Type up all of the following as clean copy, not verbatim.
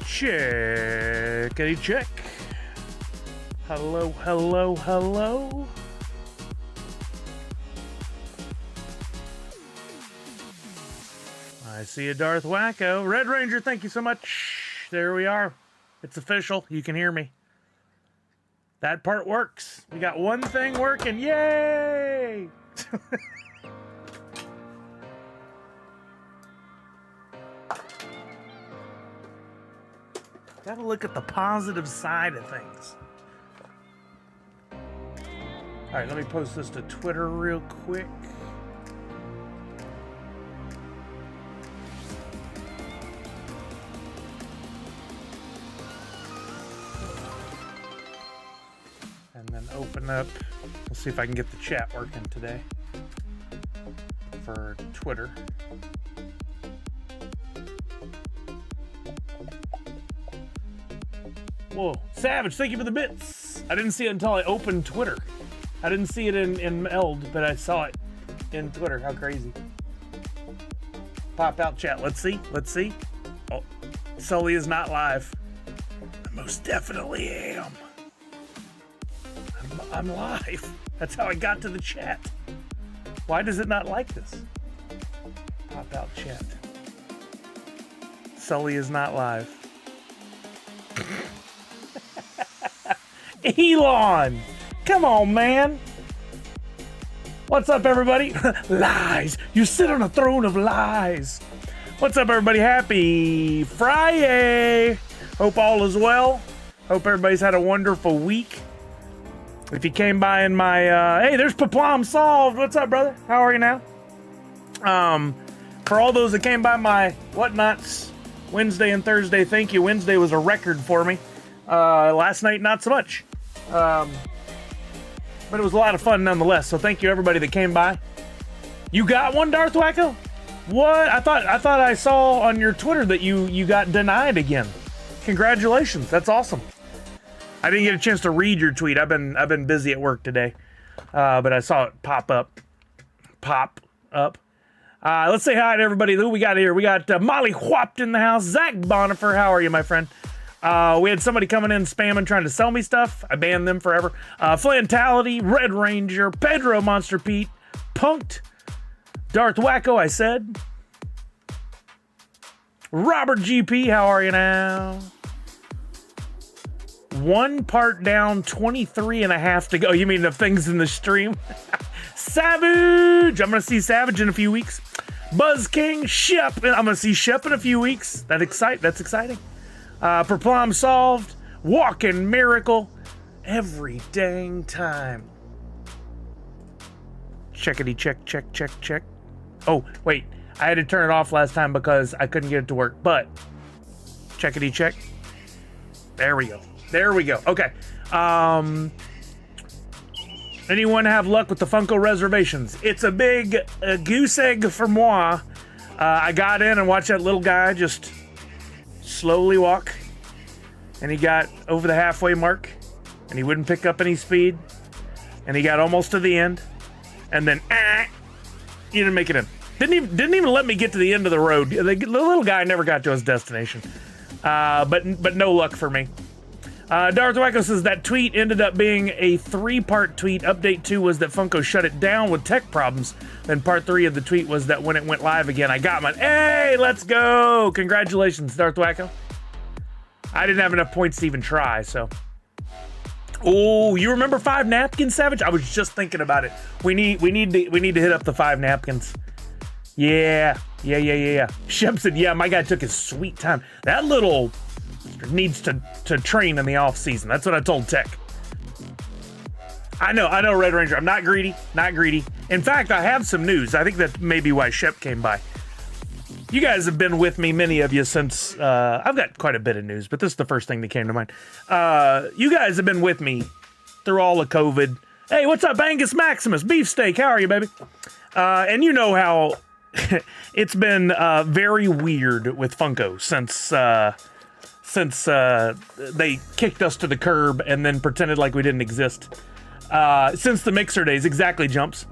Checkity check. Hello, hello, hello. I see a Darth Wacko. Red Ranger, thank you so much. There we are. It's official. You can hear me. That part works. We got one thing working. Yay! Gotta look at the positive side of things. All right, let me post this to Twitter real quick. And then open up. We'll see if I can get the chat working today for Twitter. Whoa, Savage, thank you for the bits. I didn't see it until I opened Twitter. I didn't see it in Meld, but I saw it in Twitter. How crazy. Pop out chat. Let's see. Let's see. Oh, Sully is not live. I most definitely am. I'm live. That's how I got to the chat. Why does it not like this? Pop out chat. Sully is not live. Elon! Come on, man! What's up, everybody? Lies! You sit on a throne of lies! What's up, everybody? Happy FriYAY! Hope all is well. Hope everybody's had a wonderful week. If you came by in my, hey, there's Paplom Solved! What's up, brother? How are you now? For all those that came by my Whatnots Wednesday and Thursday, thank you. Wednesday was a record for me. Last night, not so much. But it was a lot of fun nonetheless. So thank you everybody that came by. You got one, Darth Wacko? What? I thought I saw on your Twitter that you got denied again. Congratulations. That's awesome. I didn't get a chance to read your tweet. I've been busy at work today. But I saw it pop up. Let's say hi to everybody. Who we got here? We got Molly Whopped in the house. Zach Bonifer, how are you, my friend? We had somebody coming in spamming, trying to sell me stuff. I banned them forever. Flantality, Red Ranger, Pedro Monster Pete, Punked, Darth Wacko, I said. Robert GP, how are you now? One part down, 23 and a half to go. You mean the things in the stream? Savage! I'm going to see Savage in a few weeks. Buzz King, Shep. I'm going to see Shep in a few weeks. That's exciting. Problem Solved, Walking Miracle, every dang time. Checkity check. Oh, wait, I had to turn it off last time because I couldn't get it to work, but checkity check. There we go. Okay. Anyone have luck with the Funko reservations? It's a big goose egg for moi. I got in and watched that little guy just slowly walk, and he got over the halfway mark, and he wouldn't pick up any speed, and he got almost to the end, and then he didn't make it in. Didn't even let me get to the end of the road. The little guy never got to his destination. But no luck for me. Darth Wacko says that tweet ended up being a 3-part tweet. Update 2 was that Funko shut it down with tech problems. Then part 3 of the tweet was that when it went live again, I got mine. Hey, let's go! Congratulations, Darth Wacko. I didn't have enough points to even try, so. Oh, you remember 5 napkins, Savage? I was just thinking about it. We need to hit up the 5 napkins. Yeah. Shep said, yeah, my guy took his sweet time. That little needs to train in the off season. That's what I told Tech. I know, Red Ranger. I'm not greedy. In fact, I have some news. I think that may be why Shep came by. You guys have been with me, many of you, since I've got quite a bit of news, but this is the first thing that came to mind. You guys have been with me through all of COVID. Hey, what's up, Angus Maximus? Beefsteak, how are you, baby? And you know how it's been very weird with Funko since they kicked us to the curb and then pretended like we didn't exist. Since the Mixer days, exactly, Jumps.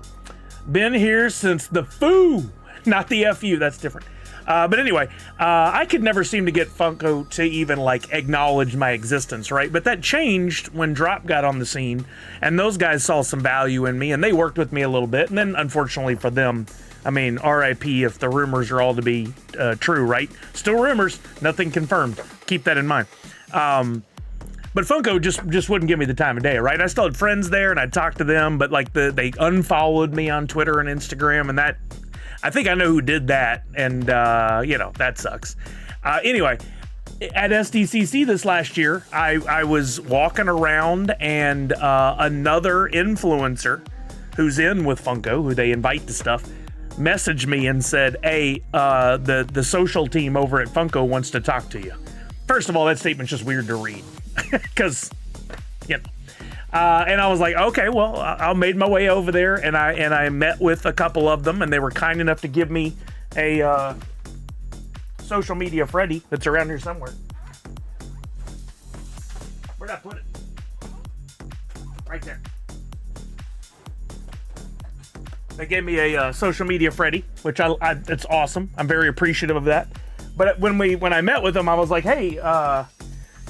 Been here since the foo, not the FU, that's different. But anyway, I could never seem to get Funko to even like acknowledge my existence, right? But that changed when Droppp got on the scene, and those guys saw some value in me, and they worked with me a little bit. And then, unfortunately for them, I mean, RIP if the rumors are all to be true, right? Still rumors, nothing confirmed. Keep that in mind. But Funko just wouldn't give me the time of day, right? I still had friends there, and I'd talk to them, but like they unfollowed me on Twitter and Instagram, and that, I think I know who did that, and you know, that sucks. Anyway, at SDCC this last year, I was walking around, and another influencer who's in with Funko, who they invite to stuff, messaged me and said, hey, the social team over at Funko wants to talk to you. First of all, that statement's just weird to read, because, you know. And I was like, okay, well, I made my way over there, and I met with a couple of them, and they were kind enough to give me a social media Freddy that's around here somewhere. Where'd I put it? Right there. They gave me a social media Freddy, which it's awesome. I'm very appreciative of that. But when I met with them, I was like, hey,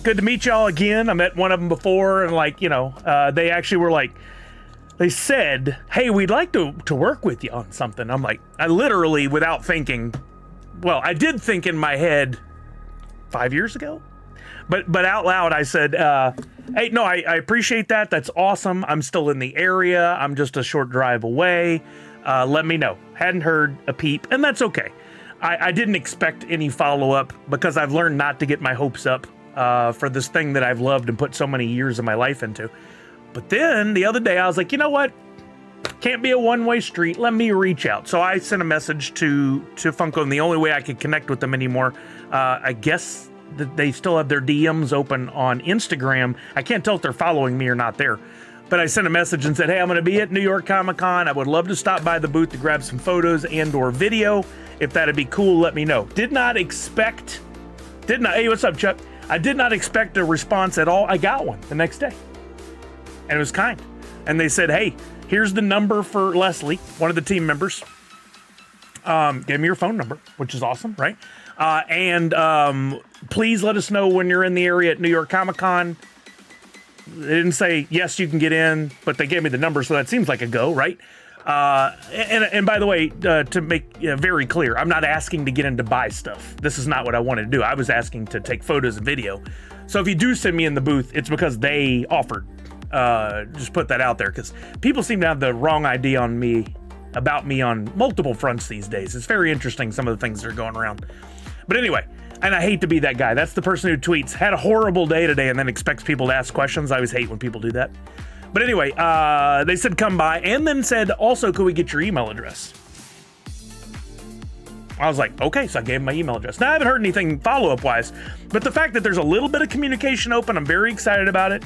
good to meet y'all again. I met one of them before, and like, you know, they actually were like, they said, hey, we'd like to work with you on something. I'm like, I literally, without thinking, well, I did think in my head 5 years ago, but out loud I said, hey, no, I appreciate that. That's awesome. I'm still in the area. I'm just a short drive away. Let me know. Hadn't heard a peep, and that's okay. I didn't expect any follow-up because I've learned not to get my hopes up for this thing that I've loved and put so many years of my life into. But then the other day I was like, you know what? Can't be a one-way street. Let me reach out. So I sent a message to Funko, and the only way I could connect with them anymore, I guess that they still have their DMs open on Instagram. I can't tell if they're following me or not there. But I sent a message and said, hey, I'm going to be at New York Comic Con. I would love to stop by the booth to grab some photos and or video. If that'd be cool, let me know. Hey, what's up, Chuck? I did not expect a response at all. I got one the next day, and it was kind. And they said, hey, here's the number for Leslie, one of the team members. Gave me your phone number, which is awesome, right? And please let us know when you're in the area at New York Comic Con. They didn't say, yes, you can get in, but they gave me the number, so that seems like a go, right? And by the way, to make very clear, I'm not asking to get in to buy stuff. This is not what I wanted to do. I was asking to take photos and video. So if you do send me in the booth, it's because they offered. Just put that out there, because people seem to have the wrong idea about me on multiple fronts these days. It's very interesting, some of the things that are going around. But anyway, and I hate to be that guy. That's the person who tweets, had a horrible day today, and then expects people to ask questions. I always hate when people do that. But anyway, they said come by, and then said, also, could we get your email address? I was like, okay, so I gave him my email address. Now, I haven't heard anything follow-up wise, but the fact that there's a little bit of communication open, I'm very excited about it.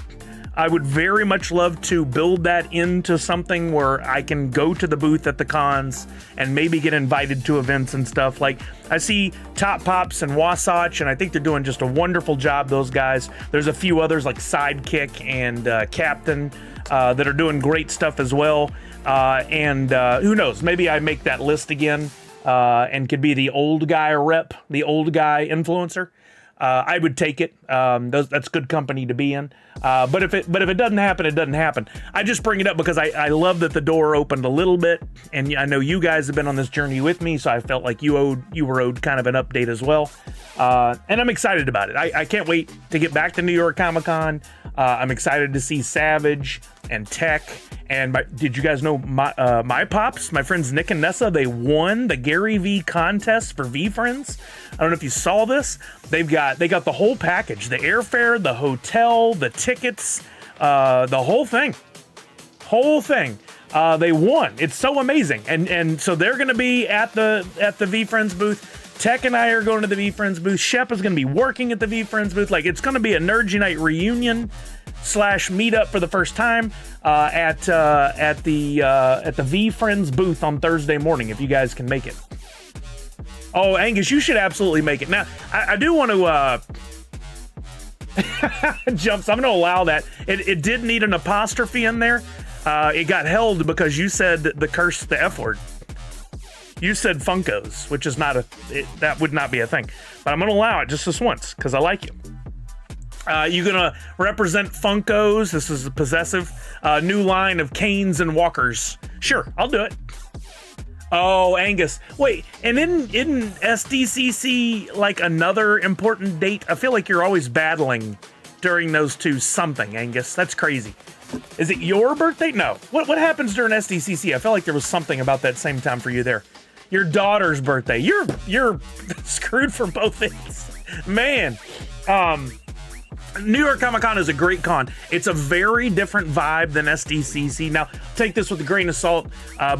I would very much love to build that into something where I can go to the booth at the cons and maybe get invited to events and stuff. Like, I see Top Pops and Wasatch, and I think they're doing just a wonderful job, those guys. There's a few others like Sidekick and Captain that are doing great stuff as well. And who knows, maybe I make that list again and could be the old guy rep, the old guy influencer. I would take it. That's good company to be in. But if it doesn't happen, it doesn't happen. I just bring it up because I love that the door opened a little bit, and I know you guys have been on this journey with me, so I felt like you were owed kind of an update as well. And I'm excited about it. I can't wait to get back to New York Comic Con. I'm excited to see Savage and Tech. And did you guys know my pops, my friends Nick and Nessa, they won the Gary V contest for V Friends. I don't know if you saw this. They got the whole package, the airfare, the hotel, the tickets, the whole thing. They won. It's so amazing. And so they're going to be at the V Friends booth. Tech and I are going to the V Friends booth. Shep is going to be working at the V Friends booth. Like, it's going to be a Nerd Unite reunion. meetup for the first time at the VeeFriends booth on Thursday morning, if you guys can make it. Oh, Angus, you should absolutely make it. Now, I do want to jump, so I'm going to allow that. It did need an apostrophe in there. It got held because you said the F word. You said Funkos, which is not that would not be a thing. But I'm going to allow it just this once because I like you. You're going to represent Funkos. This is a possessive new line of canes and walkers. Sure, I'll do it. Oh, Angus. Wait, and in SDCC, like another important date? I feel like you're always battling during those two something, Angus. That's crazy. Is it your birthday? No. What happens during SDCC? I felt like there was something about that same time for you there. Your daughter's birthday. You're screwed from both ends. Man. New York Comic Con is a great con. It's a very different vibe than SDCC. Now, take this with a grain of salt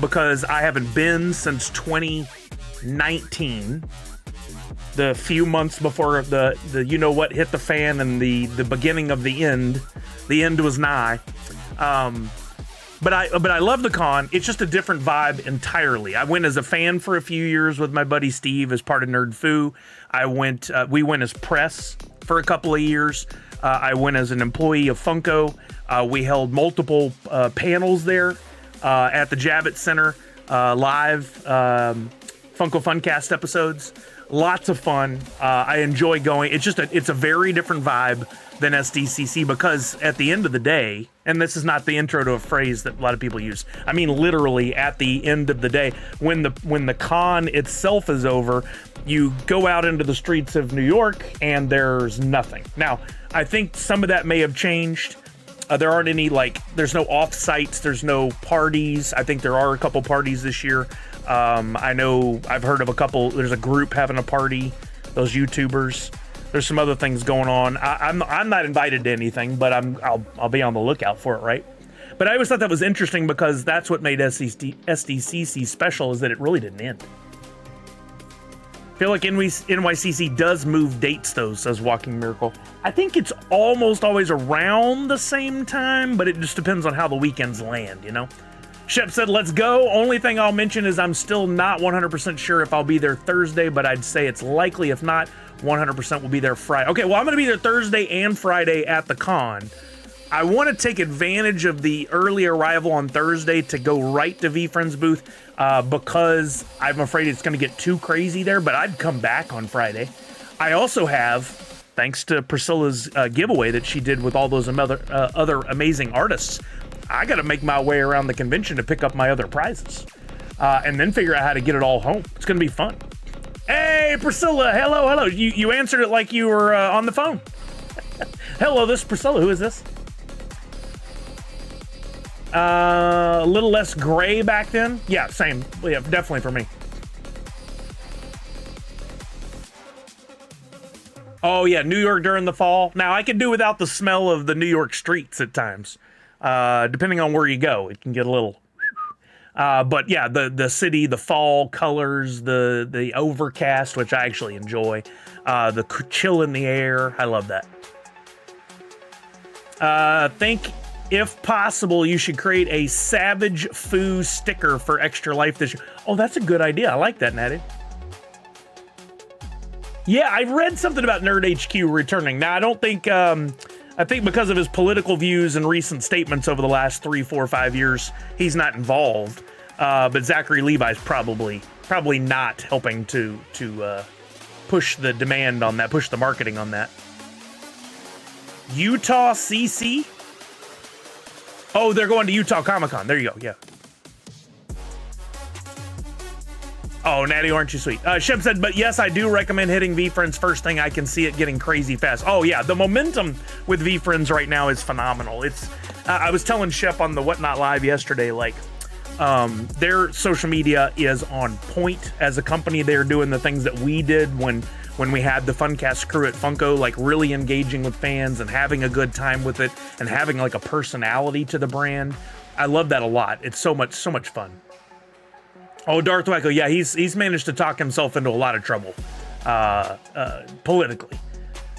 because I haven't been since 2019. The few months before the you know what hit the fan and the beginning of the end. The end was nigh. But I love the con. It's just a different vibe entirely. I went as a fan for a few years with my buddy Steve as part of Nerd Foo. We went as press for a couple of years. I went as an employee of Funko. We held multiple panels there at the Javits Center, live Funko Funcast episodes. Lots of fun. I enjoy going. It's a very different vibe than SDCC because at the end of the day, and this is not the intro to a phrase that a lot of people use. I mean, literally at the end of the day, when the con itself is over, you go out into the streets of New York and there's nothing. Now, I think some of that may have changed. There aren't any, there's no off-sites, there's no parties. I think there are a couple parties this year. I know I've heard of a couple. There's a group having a party, those YouTubers. There's some other things going on. I'm not invited to anything, but I'll be on the lookout for it, right? But I always thought that was interesting because that's what made SDCC special, is that it really didn't end. I feel like NYCC does move dates, though, says Walking Miracle. I think it's almost always around the same time, but it just depends on how the weekends land, you know? Shep said, let's go. Only thing I'll mention is I'm still not 100% sure if I'll be there Thursday, but I'd say it's likely. If not, 100% will be there Friday. Okay, well, I'm going to be there Thursday and Friday at the con. I want to take advantage of the early arrival on Thursday to go right to VeeFriends booth because I'm afraid it's going to get too crazy there, but I'd come back on Friday. I also have, thanks to Priscilla's giveaway that she did with all those other amazing artists, I got to make my way around the convention to pick up my other prizes and then figure out how to get it all home. It's going to be fun. Hey, Priscilla. Hello. You answered it like you were on the phone. Hello, this is Priscilla. Who is this? A little less gray back then. Yeah, same. Yeah, definitely for me. Oh, yeah, New York during the fall. Now, I can do without the smell of the New York streets at times. Depending on where you go, it can get a little... but yeah, the city, the fall colors, the overcast, which I actually enjoy, the chill in the air. I love that. Think if possible, you should create a Savage Foo sticker for Extra Life this year. Oh, that's a good idea. I like that, Natty. Yeah, I read something about Nerd HQ returning. Now, I don't think, I think because of his political views and recent statements over the last 3, 4, 5 years, he's not involved. But Zachary Levi's probably not helping to push the demand on that, push the marketing on that. Utah CC? Oh, they're going to Utah Comic Con. There you go. Yeah. Oh, Natty, aren't you sweet? Shep said, but yes, I do recommend hitting VeeFriends first thing. I can see it getting crazy fast. Oh, yeah. The momentum with VeeFriends right now is phenomenal. It's, I was telling Shep on the Whatnot Live yesterday, their social media is on point as a company. They're doing the things that we did when we had the Funcast crew at Funko, like really engaging with fans and having a good time with it and having like a personality to the brand. I love that a lot. It's so much fun. Oh, Darth Wacko, yeah, he's managed to talk himself into a lot of trouble politically.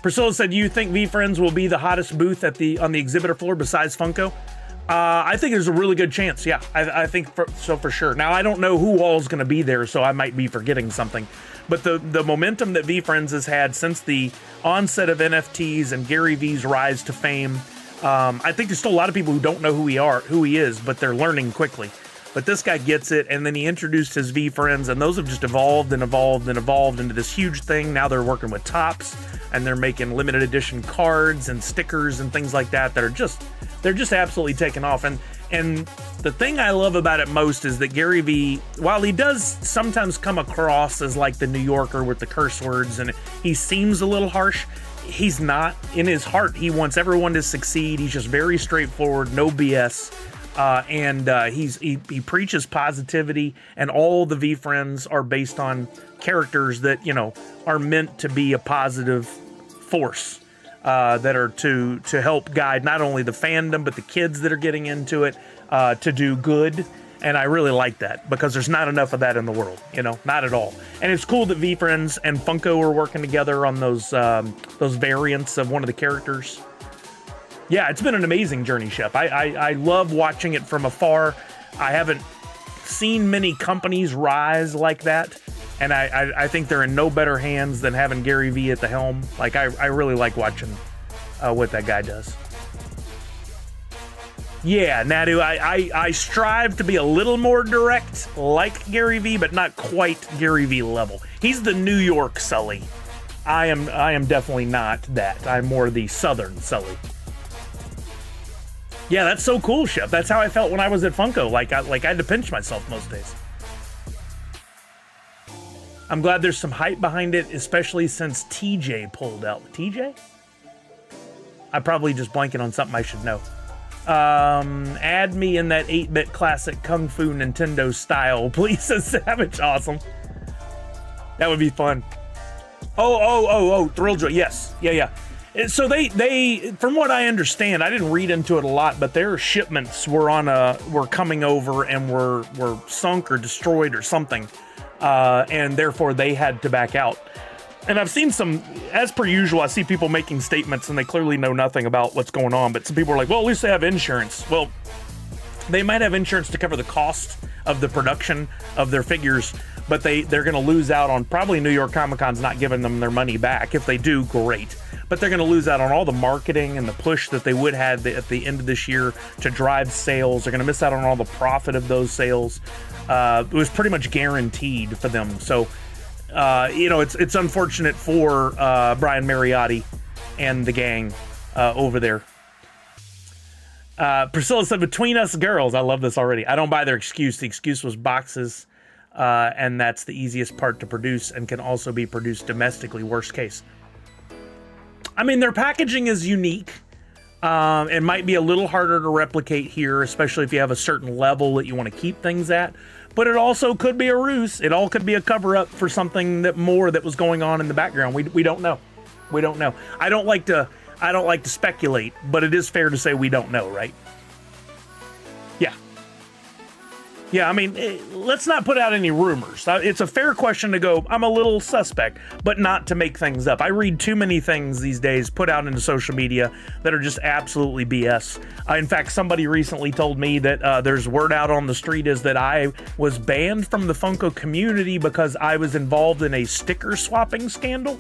Priscilla said, "You think VeeFriends will be the hottest booth on the exhibitor floor besides Funko?" I think there's a really good chance. Yeah, I think for sure. Now I don't know who all's going to be there, so I might be forgetting something. But the momentum that VeeFriends has had since the onset of NFTs and Gary V's rise to fame, I think there's still a lot of people who don't know who he is, but they're learning quickly. But this guy gets it, and then he introduced his VeeFriends, and those have just evolved and evolved and evolved into this huge thing. Now they're working with Topps, and they're making limited edition cards and stickers and things like that are just absolutely taking off. And the thing I love about it most is that Gary Vee, while he does sometimes come across as like the New Yorker with the curse words, and he seems a little harsh, he's not. In his heart, he wants everyone to succeed. He's just very straightforward, no BS. He preaches positivity, and all the VeeFriends are based on characters that, are meant to be a positive force, that are to help guide not only the fandom, but the kids that are getting into it, to do good. And I really like that, because there's not enough of that in the world, not at all. And it's cool that VeeFriends and Funko are working together on those variants of one of the characters. Yeah, it's been an amazing journey, Shep. I love watching it from afar. I haven't seen many companies rise like that, and I think they're in no better hands than having Gary Vee at the helm. Like, I really like watching what that guy does. Yeah, Nadu, I strive to be a little more direct like Gary Vee, but not quite Gary Vee level. He's the New York Sully. I am definitely not that. I'm more the Southern Sully. Yeah, that's so cool, Shep. That's how I felt when I was at Funko. Like I had to pinch myself most days. I'm glad there's some hype behind it, especially since TJ pulled out. TJ? I'm probably just blanking on something I should know. Add me in that 8-bit classic Kung Fu Nintendo style, please, says Savage. Awesome. That would be fun. Oh, Thrilljoy. Yes. Yeah. So they, from what I understand, I didn't read into it a lot, but their shipments were coming over and were sunk or destroyed or something, and therefore they had to back out. And I've seen some, as per usual, I see people making statements and they clearly know nothing about what's going on, but some people are like, well, at least they have insurance. Well, they might have insurance to cover the cost of the production of their figures, but they're going to lose out on probably New York Comic Con's not giving them their money back. If they do, great. But they're going to lose out on all the marketing and the push that they would have at the end of this year to drive sales. They're going to miss out on all the profit of those sales. It was pretty much guaranteed for them. So, it's unfortunate for Brian Mariotti and the gang over there. Priscilla said, between us girls, I love this already. I don't buy their excuse. The excuse was boxes, and that's the easiest part to produce and can also be produced domestically, worst case. I mean, their packaging is unique. It might be a little harder to replicate here, especially if you have a certain level that you want to keep things at. But it also could be a ruse. It all could be a cover-up for something that was going on in the background. We don't know. We don't know. I don't like to speculate, but it is fair to say we don't know, right? Yeah, I mean, let's not put out any rumors. It's a fair question to go, I'm a little suspect, but not to make things up. I read too many things these days put out into social media that are just absolutely BS. In fact, somebody recently told me that there's word out on the street is that I was banned from the Funko community because I was involved in a sticker swapping scandal.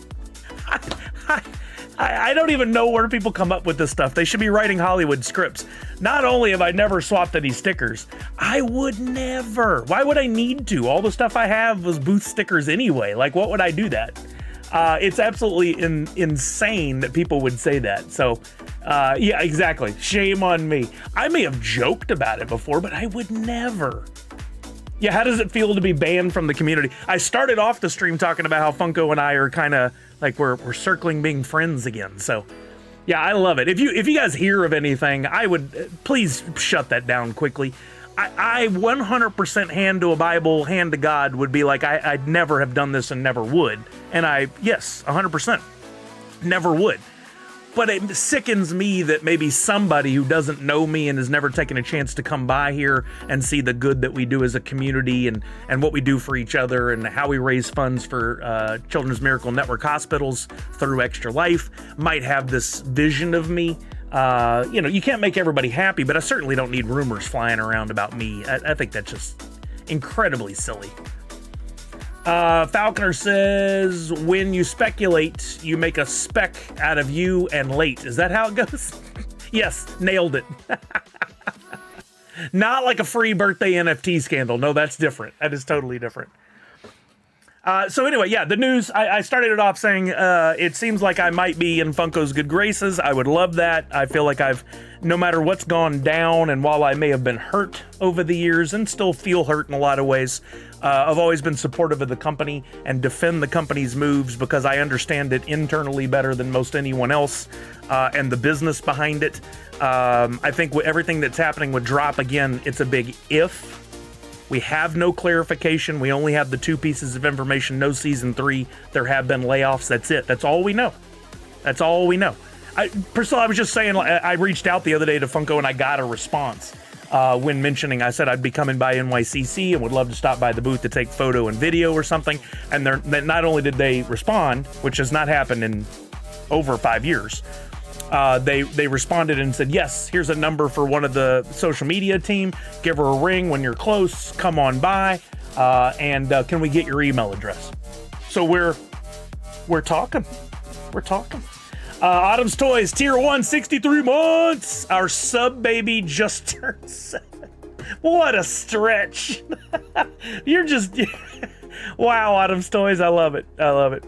I don't even know where people come up with this stuff. They should be writing Hollywood scripts. Not only have I never swapped any stickers, I would never. Why would I need to? All the stuff I have was booth stickers anyway. Like, what would I do that? It's absolutely insane that people would say that. So, yeah, exactly. Shame on me. I may have joked about it before, but I would never. Yeah, how does it feel to be banned from the community? I started off the stream talking about how Funko and I are kind of like we're circling being friends again. So, yeah, I love it. If you guys hear of anything, I would please shut that down quickly. I 100% hand to a Bible, hand to God would be like I'd never have done this and never would. And yes, 100% never would. But it sickens me that maybe somebody who doesn't know me and has never taken a chance to come by here and see the good that we do as a community and what we do for each other and how we raise funds for Children's Miracle Network hospitals through Extra Life might have this vision of me. You know, you can't make everybody happy, but I certainly don't need rumors flying around about me. I think that's just incredibly silly. Falconer says, when you speculate, you make a spec out of you and late. Is that how it goes? Yes, nailed it. Not like a free birthday NFT scandal. No, that's different. That is totally different. So anyway, yeah, the news, I started it off saying it seems like I might be in Funko's good graces. I would love that. I feel like no matter what's gone down, and while I may have been hurt over the years and still feel hurt in a lot of ways, I've always been supportive of the company and defend the company's moves because I understand it internally better than most anyone else and the business behind it. I think with everything that's happening with Droppp, again, it's a big if. We have no clarification. We only have the 2 pieces of information. No season 3. There have been layoffs. That's it. That's all we know. That's all we know. Priscilla, I was just saying, I reached out the other day to Funko and I got a response when mentioning, I said I'd be coming by NYCC and would love to stop by the booth to take photo and video or something. And not only did they respond, which has not happened in over 5 years, they responded and said, yes, here's a number for one of the social media team. Give her a ring when you're close. Come on by. And can we get your email address? So we're talking. We're talking. Autumn's Toys, Tier 1, 63 months. Our sub baby just turned 7. What a stretch. You're just... Wow, Autumn's Toys. I love it. I love it.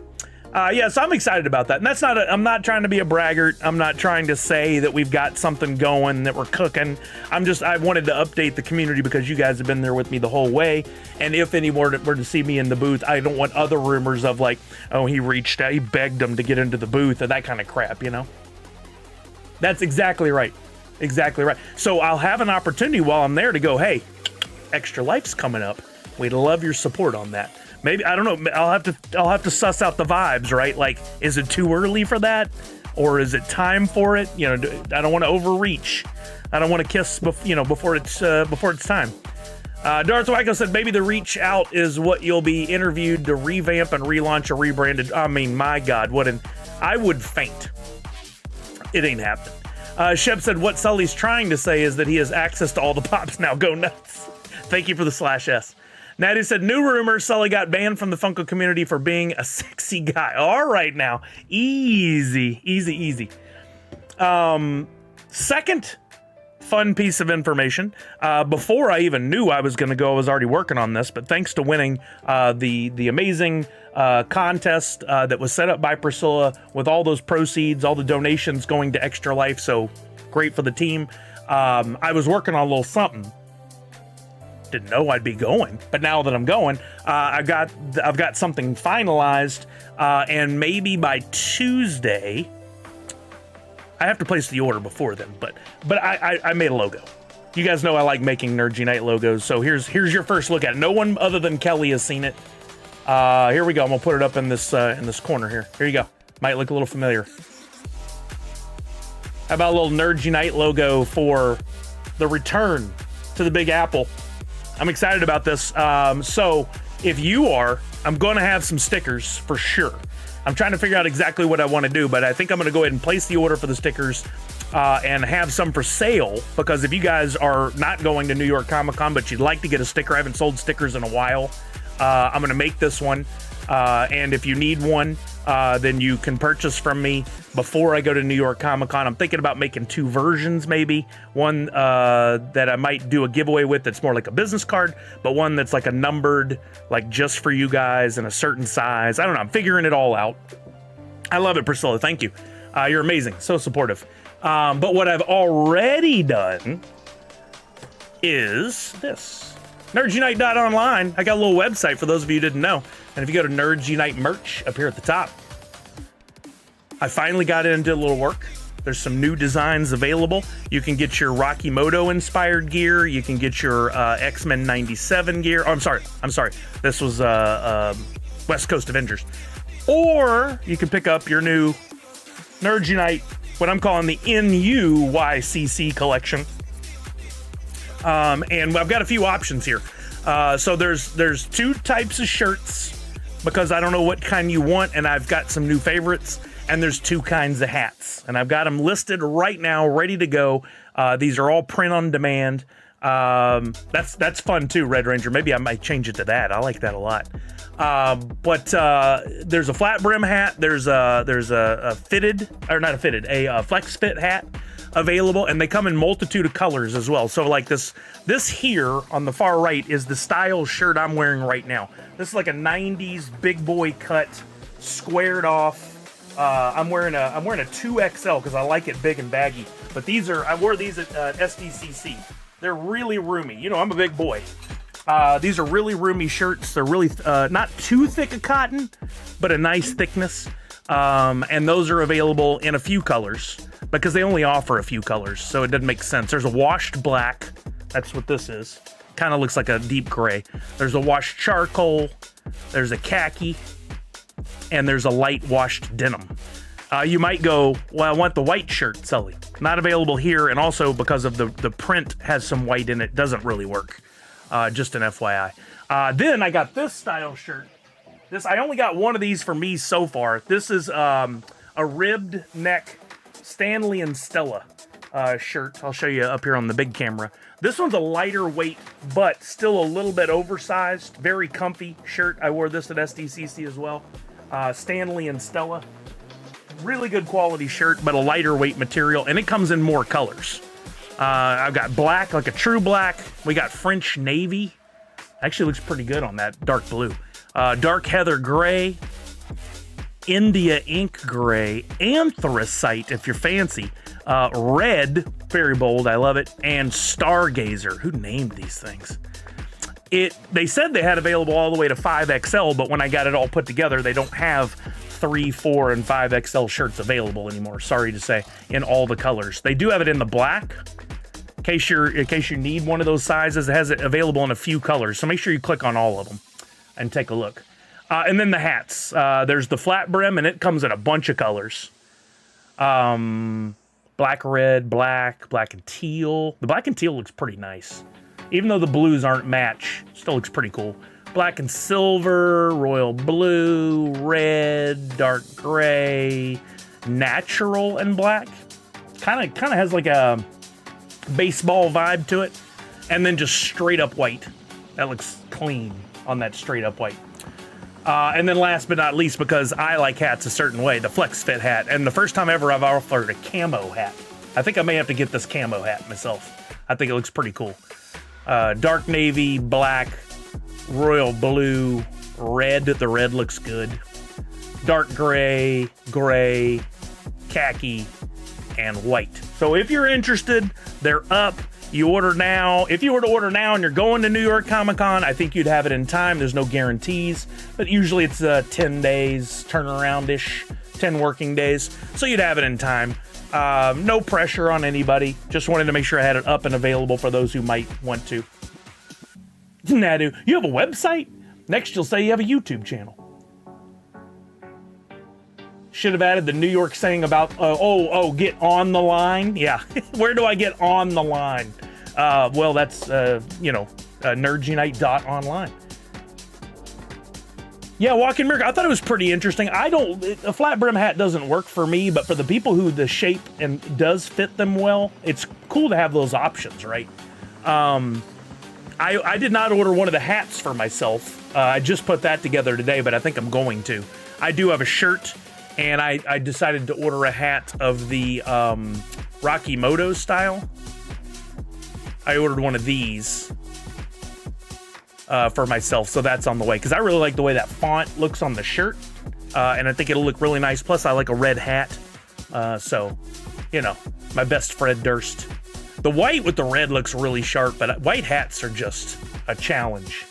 Yeah, so I'm excited about that. And that's I'm not trying to be a braggart. I'm not trying to say that we've got something going, that we're cooking. I wanted to update the community because you guys have been there with me the whole way. And if anyone were to see me in the booth, I don't want other rumors of like, oh, he reached out, he begged them to get into the booth, or that kind of crap, you know? That's exactly right. Exactly right. So I'll have an opportunity while I'm there to go, hey, Extra Life's coming up. We'd love your support on that. Maybe, I don't know, I'll have to suss out the vibes, right? Like, is it too early for that? Or is it time for it? You know, I don't want to overreach. I don't want to kiss, before it's time. Darth Wyko said, maybe the reach out is what you'll be interviewed to revamp and relaunch a rebranded. I mean, my God, I would faint. It ain't happening. Shep said, what Sully's trying to say is that he has access to all the pops now. Go nuts. Thank you for the /S. Natty said, new rumor, Sully got banned from the Funko community for being a sexy guy. All right now. Easy, easy, easy. Second fun piece of information. Before I even knew I was going to go, I was already working on this, but thanks to winning the amazing contest that was set up by Priscilla with all those proceeds, all the donations going to Extra Life, so great for the team. I was working on a little something. Didn't know I'd be going, but now that I'm going, I've got something finalized, and maybe by Tuesday, I have to place the order before then. But I made a logo. You guys know I like making Nerd Unite logos, so here's your first look at it. No one other than Kelly has seen it. Here we go. I'm gonna put it up in this corner here. Here you go. Might look a little familiar. How about a little Nerd Unite logo for the return to the Big Apple? I'm excited about this. So if you are, I'm going to have some stickers for sure. I'm trying to figure out exactly what I want to do, but I think I'm going to go ahead and place the order for the stickers and have some for sale, because if you guys are not going to New York Comic Con, but you'd like to get a sticker, I haven't sold stickers in a while, I'm going to make this one. And if you need one, then you can purchase from me before I go to New York Comic Con. I'm thinking about making 2 versions, maybe. One that I might do a giveaway with that's more like a business card, but one that's like a numbered, like just for you guys in a certain size. I don't know. I'm figuring it all out. I love it, Priscilla. Thank you. You're amazing. So supportive. But what I've already done is this. NerdsUnite.online. I got a little website for those of you who didn't know. And if you go to Nerds Unite merch up here at the top, I finally got into a little work. There's some new designs available. You can get your Rocky Moto inspired gear. You can get your X-Men 97 gear. Oh, I'm sorry. This was West Coast Avengers. Or you can pick up your new Nerds Unite what I'm calling the NUYCC collection. And I've got a few options here. So there's 2 types of shirts because I don't know what kind you want, and I've got some new favorites. And there's 2 kinds of hats, and I've got them listed right now, ready to go. These are all print on demand. That's fun too, Red Ranger. Maybe I might change it to that. I like that a lot. But there's a flat brim hat. There's a fitted, or not a fitted, a flex fit hat available, and they come in multitude of colors as well. So like this here on the far right is the style shirt I'm wearing right now. This is like a 90s big boy cut, squared off. I'm wearing a 2XL because I like it big and baggy. But I wore these at SDCC. They're really roomy. You know, I'm a big boy. These are really roomy shirts. They're really not too thick of cotton, but a nice thickness. And those are available in a few colors because they only offer a few colors, so it doesn't make sense. There's a washed black. That's what this is. Kind of looks like a deep gray. There's a washed charcoal. There's a khaki. And there's a light washed denim. You might go, well, I want the white shirt, Sully. Not available here, and also because of the print has some white in it, doesn't really work. Just an FYI. Then I got this style shirt. I only got one of these for me so far. This is a ribbed neck Stanley and Stella shirt. I'll show you up here on the big camera. This one's a lighter weight, but still a little bit oversized. Very comfy shirt. I wore this at SDCC as well. Stanley and Stella. Really good quality shirt, but a lighter weight material, and it comes in more colors. I've got black, like a true black. We got French navy. Actually looks pretty good on that dark blue. Dark heather gray, India ink gray, anthracite if you're fancy, red, very bold, I love it, and stargazer. Who named these things? They said they had available all the way to 5XL, but when I got it all put together, they don't have 3, 4, and 5XL shirts available anymore. Sorry to say, in all the colors. They do have it in the black. In case you need one of those sizes, it has it available in a few colors. So make sure you click on all of them and take a look. And then the hats. There's the flat brim, and it comes in a bunch of colors. Black, red, black and teal. The black and teal looks pretty nice. Even though the blues aren't match, still looks pretty cool. Black and silver, royal blue, red, dark gray, natural and black. Kind of has like a baseball vibe to it. And then just straight up white. That looks clean on that straight up white. And then last but not least, because I like hats a certain way, the flex fit hat. And the first time ever I've offered a camo hat. I think I may have to get this camo hat myself. I think it looks pretty cool. Dark navy, black, royal blue, red. The red looks good. Dark gray, khaki, and white. So if you're interested, they're up. You order now. If you were to order now and you're going to New York Comic Con, I think you'd have it in time. There's no guarantees, but usually it's 10 days turnaround-ish, 10 working days. So you'd have it in time. No pressure on anybody. Just wanted to make sure I had it up and available for those who might want to. Nadu, you have a website? Next you'll say you have a YouTube channel. Should have added the New York saying about, get on the line. Yeah, where do I get on the line? Well, that's, nerdunite.online. Yeah, walk-in mirror. I thought it was pretty interesting. A flat brim hat doesn't work for me, but for the people who the shape and does fit them well, it's cool to have those options, right? I did not order one of the hats for myself. I just put that together today, but I think I'm going to. I do have a shirt, and I decided to order a hat of the Rocky Moto style. I ordered one of these for myself, so that's on the way, because I really like the way that font looks on the shirt, and I think it'll look really nice. Plus, I like a red hat, so, my best Fred Durst. The white with the red looks really sharp, but white hats are just a challenge.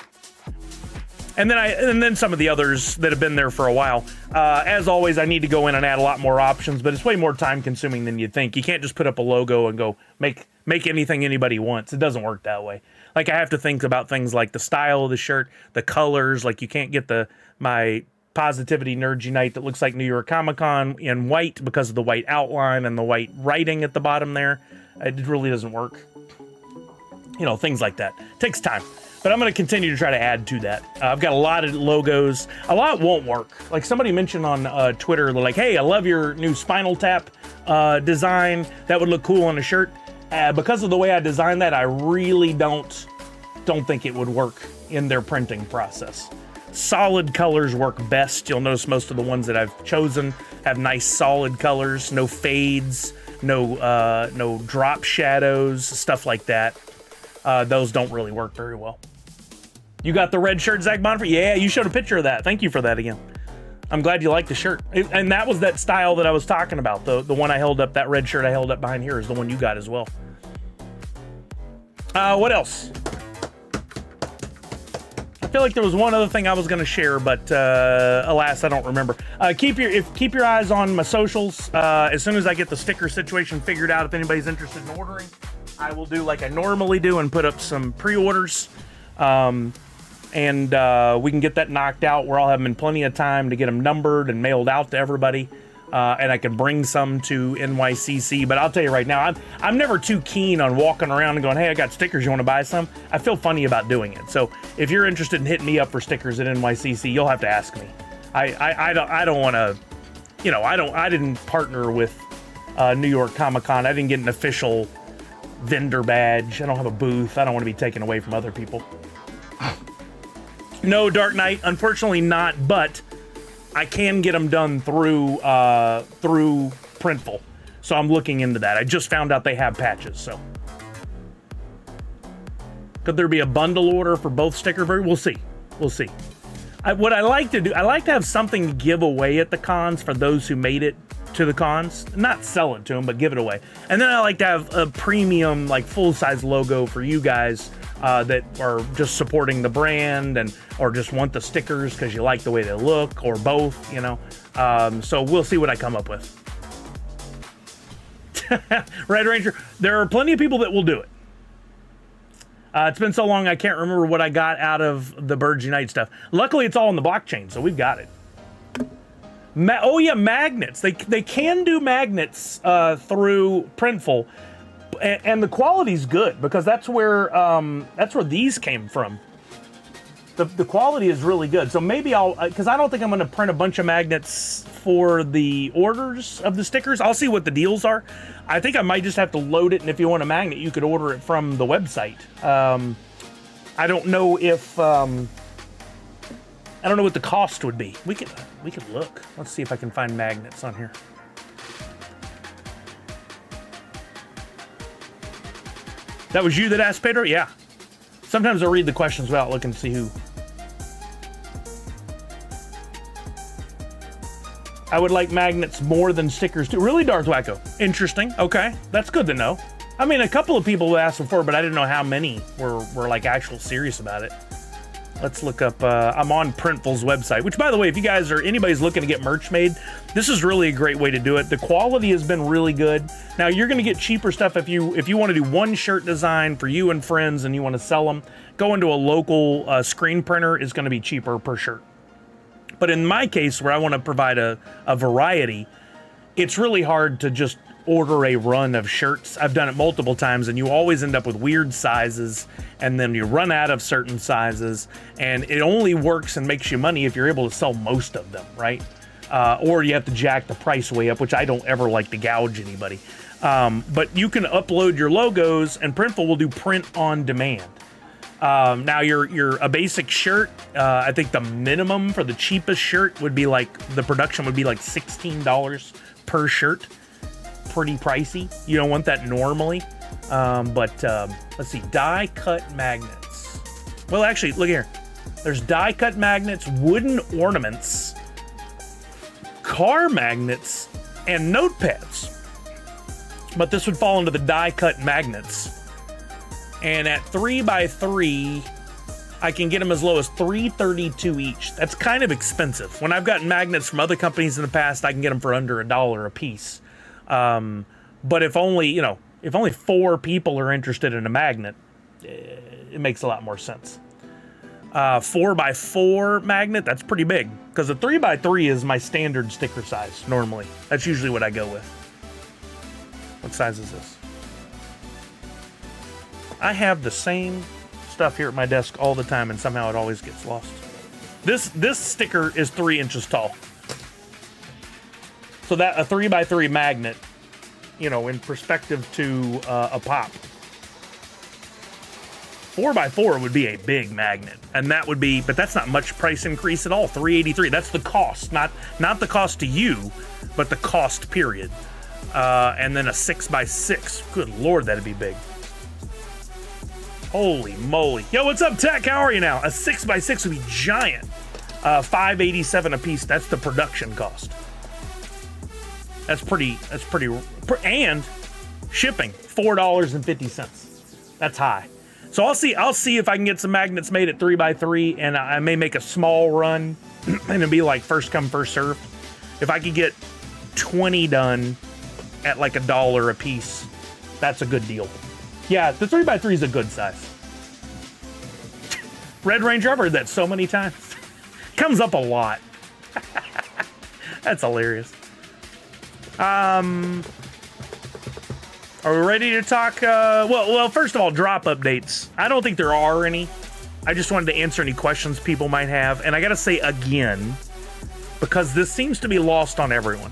And then some of the others that have been there for a while. As always, I need to go in and add a lot more options, but it's way more time consuming than you'd think. You can't just put up a logo and go make anything anybody wants. It doesn't work that way. Like, I have to think about things like the style of the shirt, the colors. Like, you can't get my Positivity Nerd Unite that looks like New York Comic Con in white because of the white outline and the white writing at the bottom there. It really doesn't work. You know, things like that. Takes time. But I'm going to continue to try to add to that. I've got a lot of logos. A lot won't work. Like somebody mentioned on Twitter, they're like, hey, I love your new Spinal Tap design. That would look cool on a shirt. Because of the way I designed that, I really don't think it would work in their printing process. Solid colors work best. You'll notice most of the ones that I've chosen have nice solid colors, no fades, no drop shadows, stuff like that. Those don't really work very well. You got the red shirt, Zach Bonfer? Yeah, you showed a picture of that. Thank you for that again. I'm glad you liked the shirt. And that was that style that I was talking about. The one I held up, that red shirt I held up behind here is the one you got as well. What else? I feel like there was one other thing I was going to share, but alas, I don't remember. Keep your eyes on my socials. As soon as I get the sticker situation figured out, if anybody's interested in ordering, I will do like I normally do and put up some pre-orders. And we can get that knocked out where I'll have them in plenty of time to get them numbered and mailed out to everybody. And I can bring some to NYCC. But I'll tell you right now, I'm never too keen on walking around and going, hey, I got stickers, you want to buy some? I feel funny about doing it. So if you're interested in hitting me up for stickers at NYCC, you'll have to ask me. I don't want to, you know, I didn't partner with New York Comic Con. I didn't get an official vendor badge. I don't have a booth. I don't want to be taken away from other people. No, Dark Knight, unfortunately not, but I can get them done through Printful. So I'm looking into that. I just found out they have patches, so. Could there be a bundle order for both sticker versions? We'll see. We'll see. What I like to do, I like to have something to give away at the cons for those who made it to the cons. Not sell it to them, but give it away. And then I like to have a premium, like full-size logo for you guys that are just supporting the brand or just want the stickers because you like the way they look, or both, you know. So we'll see what I come up with. Red Ranger, there are plenty of people that will do it. It's been so long I can't remember what I got out of the Birds Unite stuff. Luckily, it's all on the blockchain, so we've got it. Oh yeah, magnets. They can do magnets through Printful, and the quality's good because that's where these came from. The quality is really good. So maybe because I don't think I'm going to print a bunch of magnets for the orders of the stickers. I'll see what the deals are. I think I might just have to load it, and if you want a magnet, you could order it from the website. I don't know if I don't know what the cost would be. We could look. Let's see if I can find magnets on here. That was you that asked, Pedro? Yeah. Sometimes I'll read the questions without looking to see who. I would like magnets more than stickers too. Really, Darth Wacko? Interesting. Okay, that's good to know. I mean, a couple of people asked before, but I didn't know how many were like actual serious about it. Let's look up. I'm on Printful's website, which, by the way, if you guys or anybody's looking to get merch made, this is really a great way to do it. The quality has been really good. Now you're going to get cheaper stuff if you want to do one shirt design for you and friends and you want to sell them. Going to a local screen printer is going to be cheaper per shirt. But in my case, where I want to provide a variety, it's really hard to just order a run of shirts. I've done it multiple times, and you always end up with weird sizes, and then you run out of certain sizes, and it only works and makes you money if you're able to sell most of them, right? Or you have to jack the price way up, which I don't ever like to gouge anybody. But you can upload your logos, and Printful will do print on demand. Now you're a basic shirt. I think the minimum for the cheapest shirt would be like, the production would be like $16 per shirt. Pretty pricey. You don't want that normally. But let's see, die cut magnets. Well, actually, look here. There's die cut magnets, wooden ornaments, car magnets, and notepads. But this would fall into the die cut magnets. And at 3x3, I can get them as low as $3.32 each. That's kind of expensive. When I've gotten magnets from other companies in the past, I can get them for under $1 a piece. But if only 4 people are interested in a magnet, it makes a lot more sense. 4x4 magnet, that's pretty big. Because a 3x3 is my standard sticker size, normally. That's usually what I go with. What size is this? I have the same stuff here at my desk all the time, and somehow it always gets lost. This sticker is 3 inches tall. So that a 3x3 magnet, you know, in perspective to a pop. 4x4 would be a big magnet, and that would be, but that's not much price increase at all. $383. That's the cost, not the cost to you, but the cost period. And then a 6x6. Good Lord, that'd be big. Holy moly. Yo, what's up, Tech? How are you now? A 6x6 would be giant. $587 a piece. That's the production cost. That's pretty, and shipping, $4.50. That's high. So I'll see if I can get some magnets made at 3x3, and I may make a small run, and it'll be like first come, first serve. If I could get 20 done at like $1 a piece, that's a good deal. Yeah, the 3x3 is a good size. Red Ranger, I've heard that so many times. Comes up a lot. That's hilarious. Are we ready to talk? Well, first of all, drop updates. I don't think there are any. I just wanted to answer any questions people might have. And I got to say again, because this seems to be lost on everyone.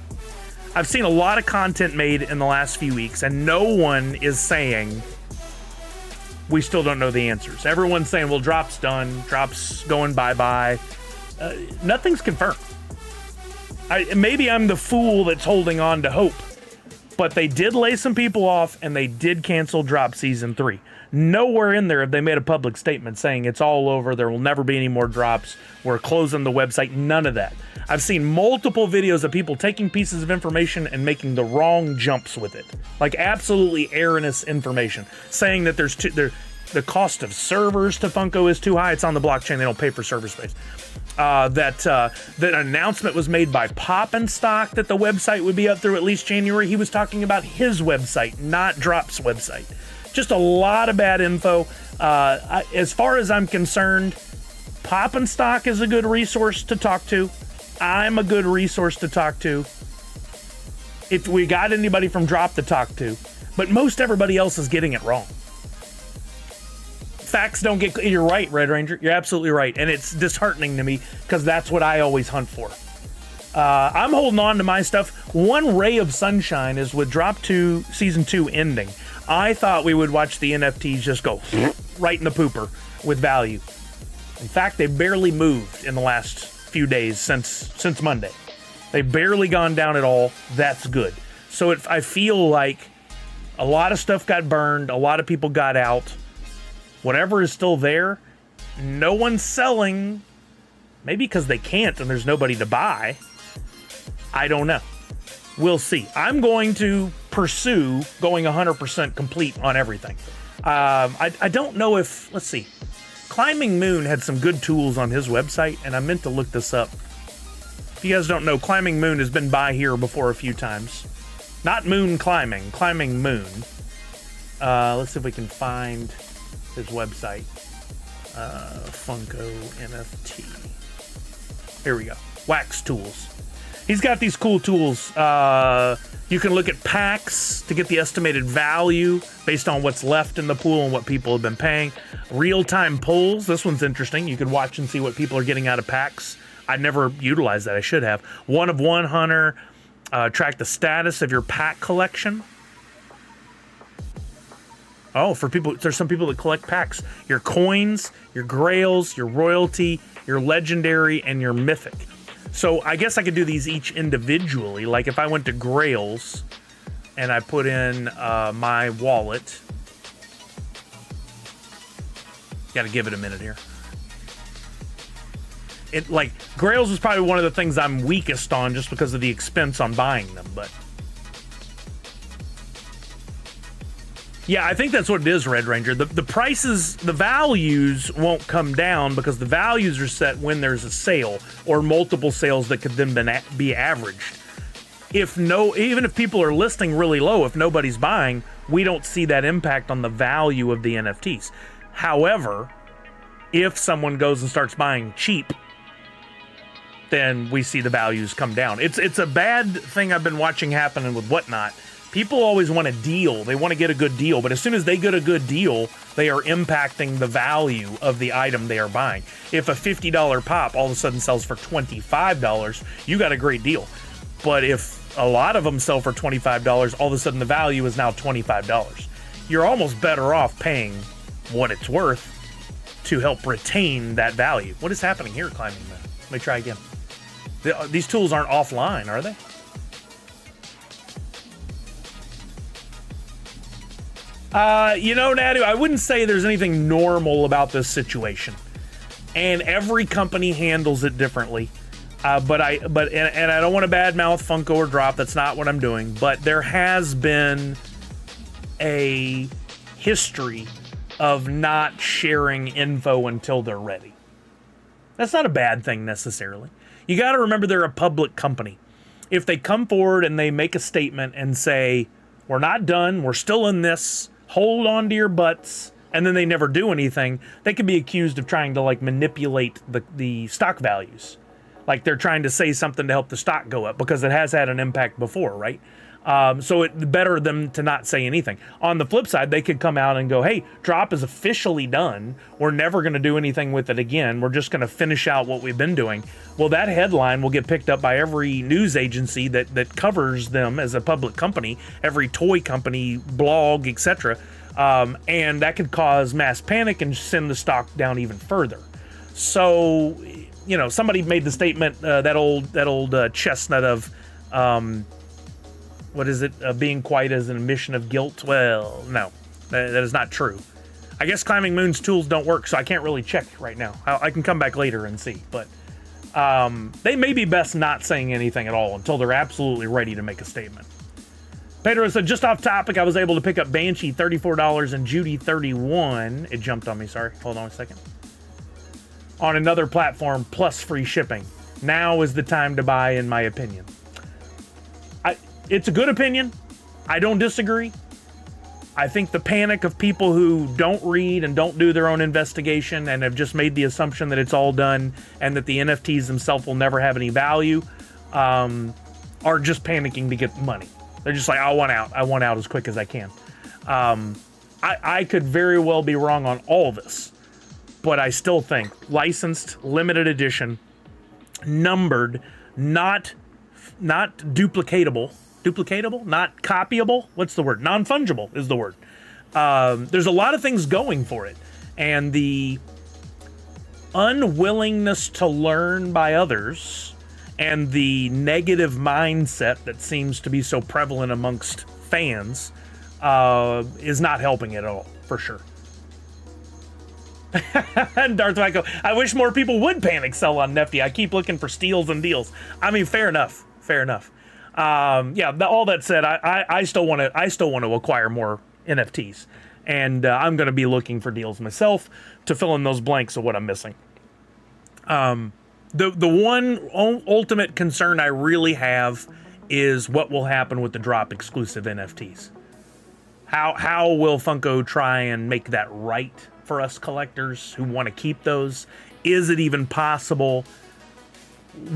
I've seen a lot of content made in the last few weeks, and no one is saying we still don't know the answers. Everyone's saying, well, Dropp's done. Dropp's going bye-bye. Nothing's confirmed. Maybe I'm the fool that's holding on to hope. But they did lay some people off, and they did cancel Droppp Season 3. Nowhere in there have they made a public statement saying it's all over, there will never be any more drops, we're closing the website, none of that. I've seen multiple videos of people taking pieces of information and making the wrong jumps with it. Like absolutely erroneous information. Saying that the cost of servers to Funko is too high, it's on the blockchain, they don't pay for server space. That an announcement was made by Pop and Stock that the website would be up through at least January. He was talking about his website, not Dropp's website. Just a lot of bad info. As far as I'm concerned, Pop and Stock is a good resource to talk to. I'm a good resource to talk to. If we got anybody from Droppp to talk to. But most everybody else is getting it wrong. Facts don't get... You're right, Red Ranger. You're absolutely right. And it's disheartening to me because that's what I always hunt for. I'm holding on to my stuff. One ray of sunshine is with Droppp 2 Season 2 ending. I thought we would watch the NFTs just go right in the pooper with value. In fact, they barely moved in the last few days since Monday. They've barely gone down at all. That's good. So I feel like a lot of stuff got burned. A lot of people got out. Whatever is still there, no one's selling. Maybe because they can't and there's nobody to buy. I don't know. We'll see. I'm going to pursue going 100% complete on everything. I don't know if... Let's see. Climbing Moon had some good tools on his website, and I meant to look this up. If you guys don't know, Climbing Moon has been by here before a few times. Not moon climbing, Climbing Moon. Let's see if we can find his website. Funko NFT. Here we go. Wax Tools. He's got these cool tools. You can look at packs to get the estimated value based on what's left in the pool and what people have been paying. Real-time polls. This one's interesting. You can watch and see what people are getting out of packs. I never utilized that. I should have. One of one hunter. Track the status of your pack collection. Oh, for people, there's some people that collect packs. Your coins, your grails, your royalty, your legendary, and your mythic. So I guess I could do these each individually. Like if I went to Grails and I put in my wallet. Got to give it a minute here. It like Grails is probably one of the things I'm weakest on just because of the expense on buying them, but yeah, I think that's what it is, Red Ranger. The prices, the values won't come down because the values are set when there's a sale or multiple sales that could then be averaged. Even if people are listing really low, if nobody's buying, we don't see that impact on the value of the NFTs. However, If someone goes and starts buying cheap, then we see the values come down. It's a bad thing I've been watching happening with Whatnot. People always want a deal. They want to get a good deal, but as soon as they get a good deal, they are impacting the value of the item they are buying. If a $50 pop all of a sudden sells for $25, you got a great deal. But if a lot of them sell for $25, all of a sudden the value is now $25. You're almost better off paying what it's worth to help retain that value. What is happening here, Climbing Man? Let me try again. These tools aren't offline, are they? Nadu, I wouldn't say there's anything normal about this situation, and every company handles it differently. But I don't want to badmouth Funko or Droppp. That's not what I'm doing. But there has been a history of not sharing info until they're ready. That's not a bad thing necessarily. You got to remember they're a public company. If they come forward and they make a statement and say, "We're not done. We're still in this. Hold on to your butts," and then they never do anything, they could be accused of trying to manipulate the stock values. Like they're trying to say something to help the stock go up because it has had an impact before, right? So it's better them to not say anything. On the flip side, they could come out and go, "Hey, Droppp is officially done. We're never going to do anything with it again. We're just going to finish out what we've been doing." Well, that headline will get picked up by every news agency that covers them as a public company, every toy company, blog, etc. And that could cause mass panic and send the stock down even further. So, somebody made the statement, that old chestnut of, what is it? Being quiet as an admission of guilt. Well, no, that is not true. I guess Climbing Moon's tools don't work, so I can't really check right now. I can come back later and see, but they may be best not saying anything at all until they're absolutely ready to make a statement. Pedro said, just off topic, I was able to pick up Banshee $34 and Judy $31. It jumped on me, sorry. Hold on a second. On another platform plus free shipping. Now is the time to buy, in my opinion. It's a good opinion. I don't disagree. I think the panic of people who don't read and don't do their own investigation and have just made the assumption that it's all done and that the NFTs themselves will never have any value are just panicking to get money. They're just like, I want out. I want out as quick as I can. I could very well be wrong on all this, but I still think licensed, limited edition, numbered, not duplicatable, not copyable. What's the word? Non-fungible is the word. There's a lot of things going for it, and the unwillingness to learn by others and the negative mindset that seems to be so prevalent amongst fans is not helping it at all, for sure. And Darth Michael, I wish more people would panic sell on Nifty. I keep looking for steals and deals. I mean, fair enough. All that said, I still want to acquire more NFTs, and I'm going to be looking for deals myself to fill in those blanks of what I'm missing. The one ultimate concern I really have is what will happen with the Droppp exclusive NFTs. How will Funko try and make that right for us collectors who want to keep those? Is it even possible?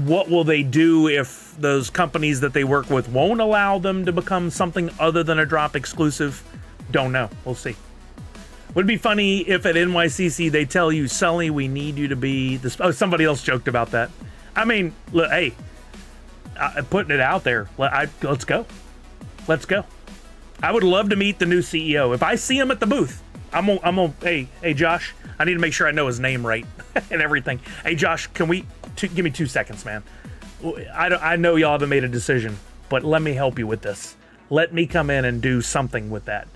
What will they do if those companies that they work with won't allow them to become something other than a Droppp exclusive? Don't know. We'll see. Would be funny if at NYCC they tell you, Sully, we need you to be this. Oh, somebody else joked about that. I mean, look, hey, putting it out there. Let's go. Let's go. I would love to meet the new CEO. If I see him at the booth, I'm gonna. Hey, Josh. I need to make sure I know his name right and everything. Hey, Josh, can we give me 2 seconds, man? I know y'all haven't made a decision, but let me help you with this. Let me come in and do something with that.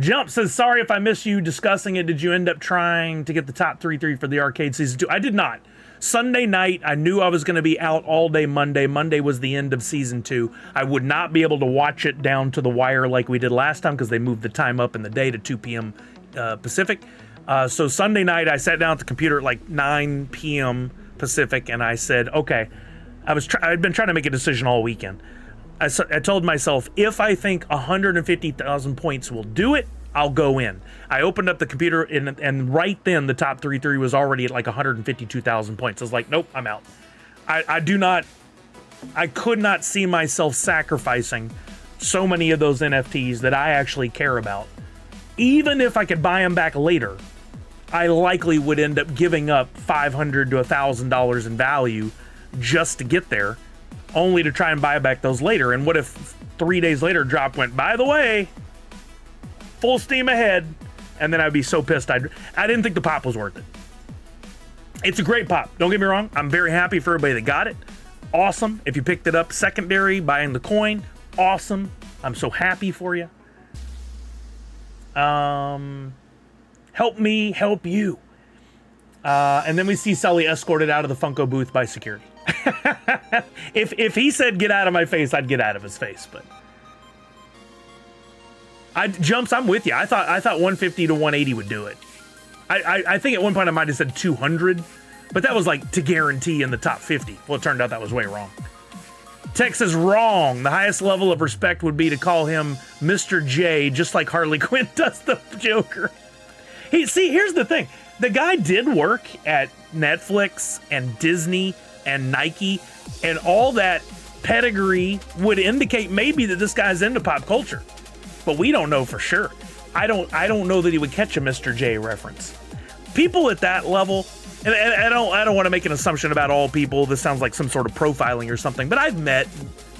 Jump says, sorry if I missed you discussing it. Did you end up trying to get the top 3 for the arcade season 2? I did not. Sunday night, I knew I was going to be out all day Monday. Monday was the end of season 2. I would not be able to watch it down to the wire like we did last time because they moved the time up in the day to 2 p.m. Pacific. So Sunday night, I sat down at the computer at like 9 p.m. Pacific, and I said, okay, I'd been trying to make a decision all weekend. I told myself, if I think 150,000 points will do it, I'll go in. I opened up the computer and right then the top 3 was already at like 152,000 points. I was like, nope, I'm out. I could not see myself sacrificing so many of those NFTs that I actually care about. Even if I could buy them back later, I likely would end up giving up $500 to $1,000 in value just to get there, only to try and buy back those later. And what if 3 days later Droppp went, by the way, full steam ahead, and then I'd be so pissed. I didn't think the pop was worth it. It's a great pop. Don't get me wrong. I'm very happy for everybody that got it. Awesome. If you picked it up secondary, buying the coin, awesome. I'm so happy for you. Help me help you. And then we see Sully escorted out of the Funko booth by security. If he said get out of my face, I'd get out of his face. But Jumps, I'm with you. I thought 150 to 180 would do it. I think at one point I might have said 200, but that was like to guarantee in the top 50. Well, it turned out that was way wrong. Tex is wrong. The highest level of respect would be to call him Mr. J, just like Harley Quinn does the Joker. Here's the thing. The guy did work at Netflix and Disney and Nike, and all that pedigree would indicate maybe that this guy's into pop culture. But we don't know for sure. I don't know that he would catch a Mr. J reference. People at that level, and I don't want to make an assumption about all people. This sounds like some sort of profiling or something, but I've met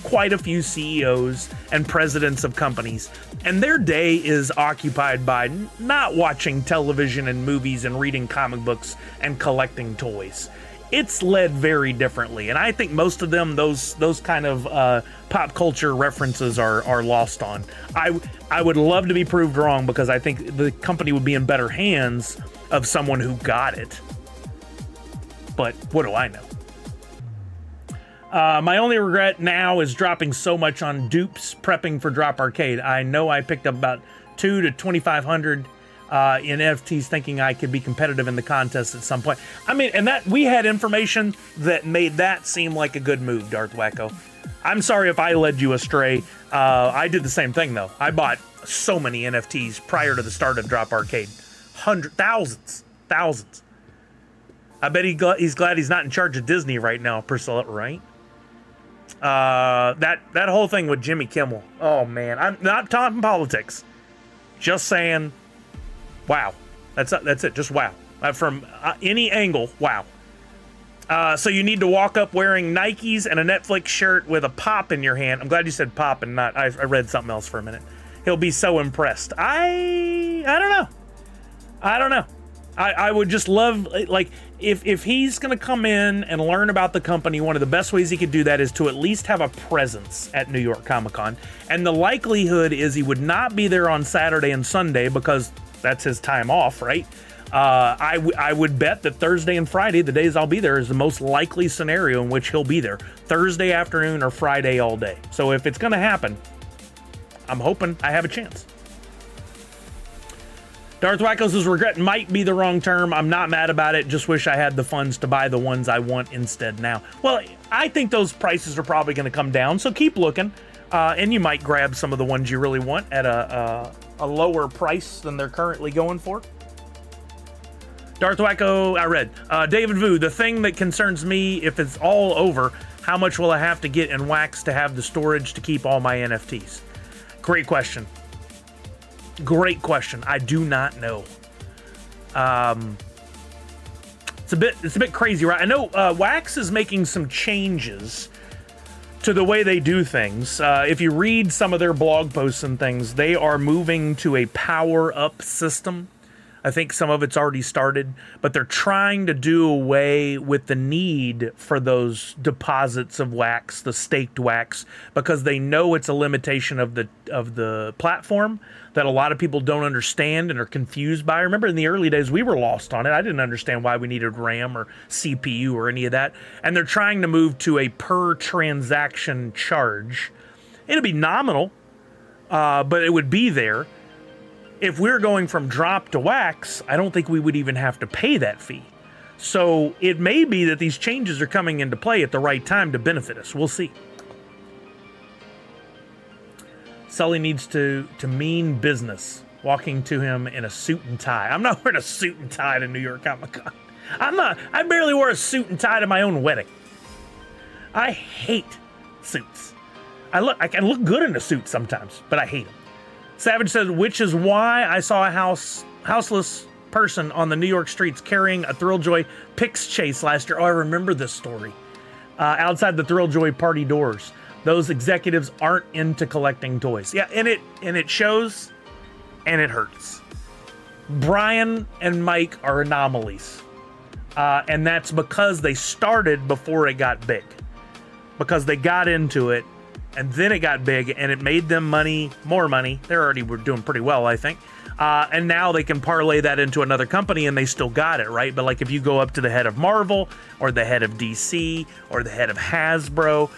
quite a few CEOs and presidents of companies, and their day is occupied by not watching television and movies and reading comic books and collecting toys. It's led very differently, and I think most of them, those kind of pop culture references are lost on. I would love to be proved wrong, because I think the company would be in better hands of someone who got it. But what do I know? My only regret now is dropping so much on dupes prepping for Droppp Arcade. I know I picked up about 2 to 2,500 in NFTs, thinking I could be competitive in the contest at some point. I mean, and that we had information that made that seem like a good move, Darth Wacko. I'm sorry if I led you astray. I did the same thing though. I bought so many NFTs prior to the start of Droppp Arcade. Thousands. I bet he's glad he's not in charge of Disney right now, Priscilla, right? That whole thing with Jimmy Kimmel. Oh man, I'm not talking politics. Just saying, wow. That's it. Just wow. From any angle, wow. So you need to walk up wearing Nikes and a Netflix shirt with a pop in your hand. I'm glad you said pop and not. I read something else for a minute. He'll be so impressed. I don't know. I would just love, like, if he's going to come in and learn about the company, one of the best ways he could do that is to at least have a presence at New York Comic Con. And the likelihood is he would not be there on Saturday and Sunday, because that's his time off, right? I would bet that Thursday and Friday, the days I'll be there, is the most likely scenario in which he'll be there. Thursday afternoon or Friday all day. So if it's going to happen, I'm hoping I have a chance. Darth Wacko says regret might be the wrong term. I'm not mad about it. Just wish I had the funds to buy the ones I want instead now. Well, I think those prices are probably going to come down, so keep looking. And you might grab some of the ones you really want at a lower price than they're currently going for. Darth Wacko, I read. David Vu, the thing that concerns me, if it's all over, how much will I have to get in wax to have the storage to keep all my NFTs? Great question. Great question. I do not know. It's a bit crazy, right? I know Wax is making some changes to the way they do things. If you read some of their blog posts and things, they are moving to a power-up system. I think some of it's already started, but they're trying to do away with the need for those deposits of wax, the staked wax, because they know it's a limitation of the platform that a lot of people don't understand and are confused by. Remember in the early days, we were lost on it. I didn't understand why we needed RAM or CPU or any of that. And they're trying to move to a per transaction charge. It'll be nominal, but it would be there. If we're going from Droppp to wax, I don't think we would even have to pay that fee. So it may be that these changes are coming into play at the right time to benefit us. We'll see. Sully needs to mean business. walking to him in a suit and tie. I'm not wearing a suit and tie to New York Comic Con. I barely wore a suit and tie to my own wedding. I hate suits. I can look good in a suit sometimes, but I hate them. Savage says, which is why I saw a houseless person on the New York streets carrying a Thrilljoy Pix chase last year. Oh, I remember this story. Outside the Thrilljoy party doors. Those executives aren't into collecting toys. Yeah, and it shows, and it hurts. Brian and Mike are anomalies. And that's because they started before it got big. Because they got into it, and then it got big, and it made them more money. They already were doing pretty well, I think. And now they can parlay that into another company, and they still got it, right? But like if you go up to the head of Marvel, or the head of DC, or the head of Hasbro,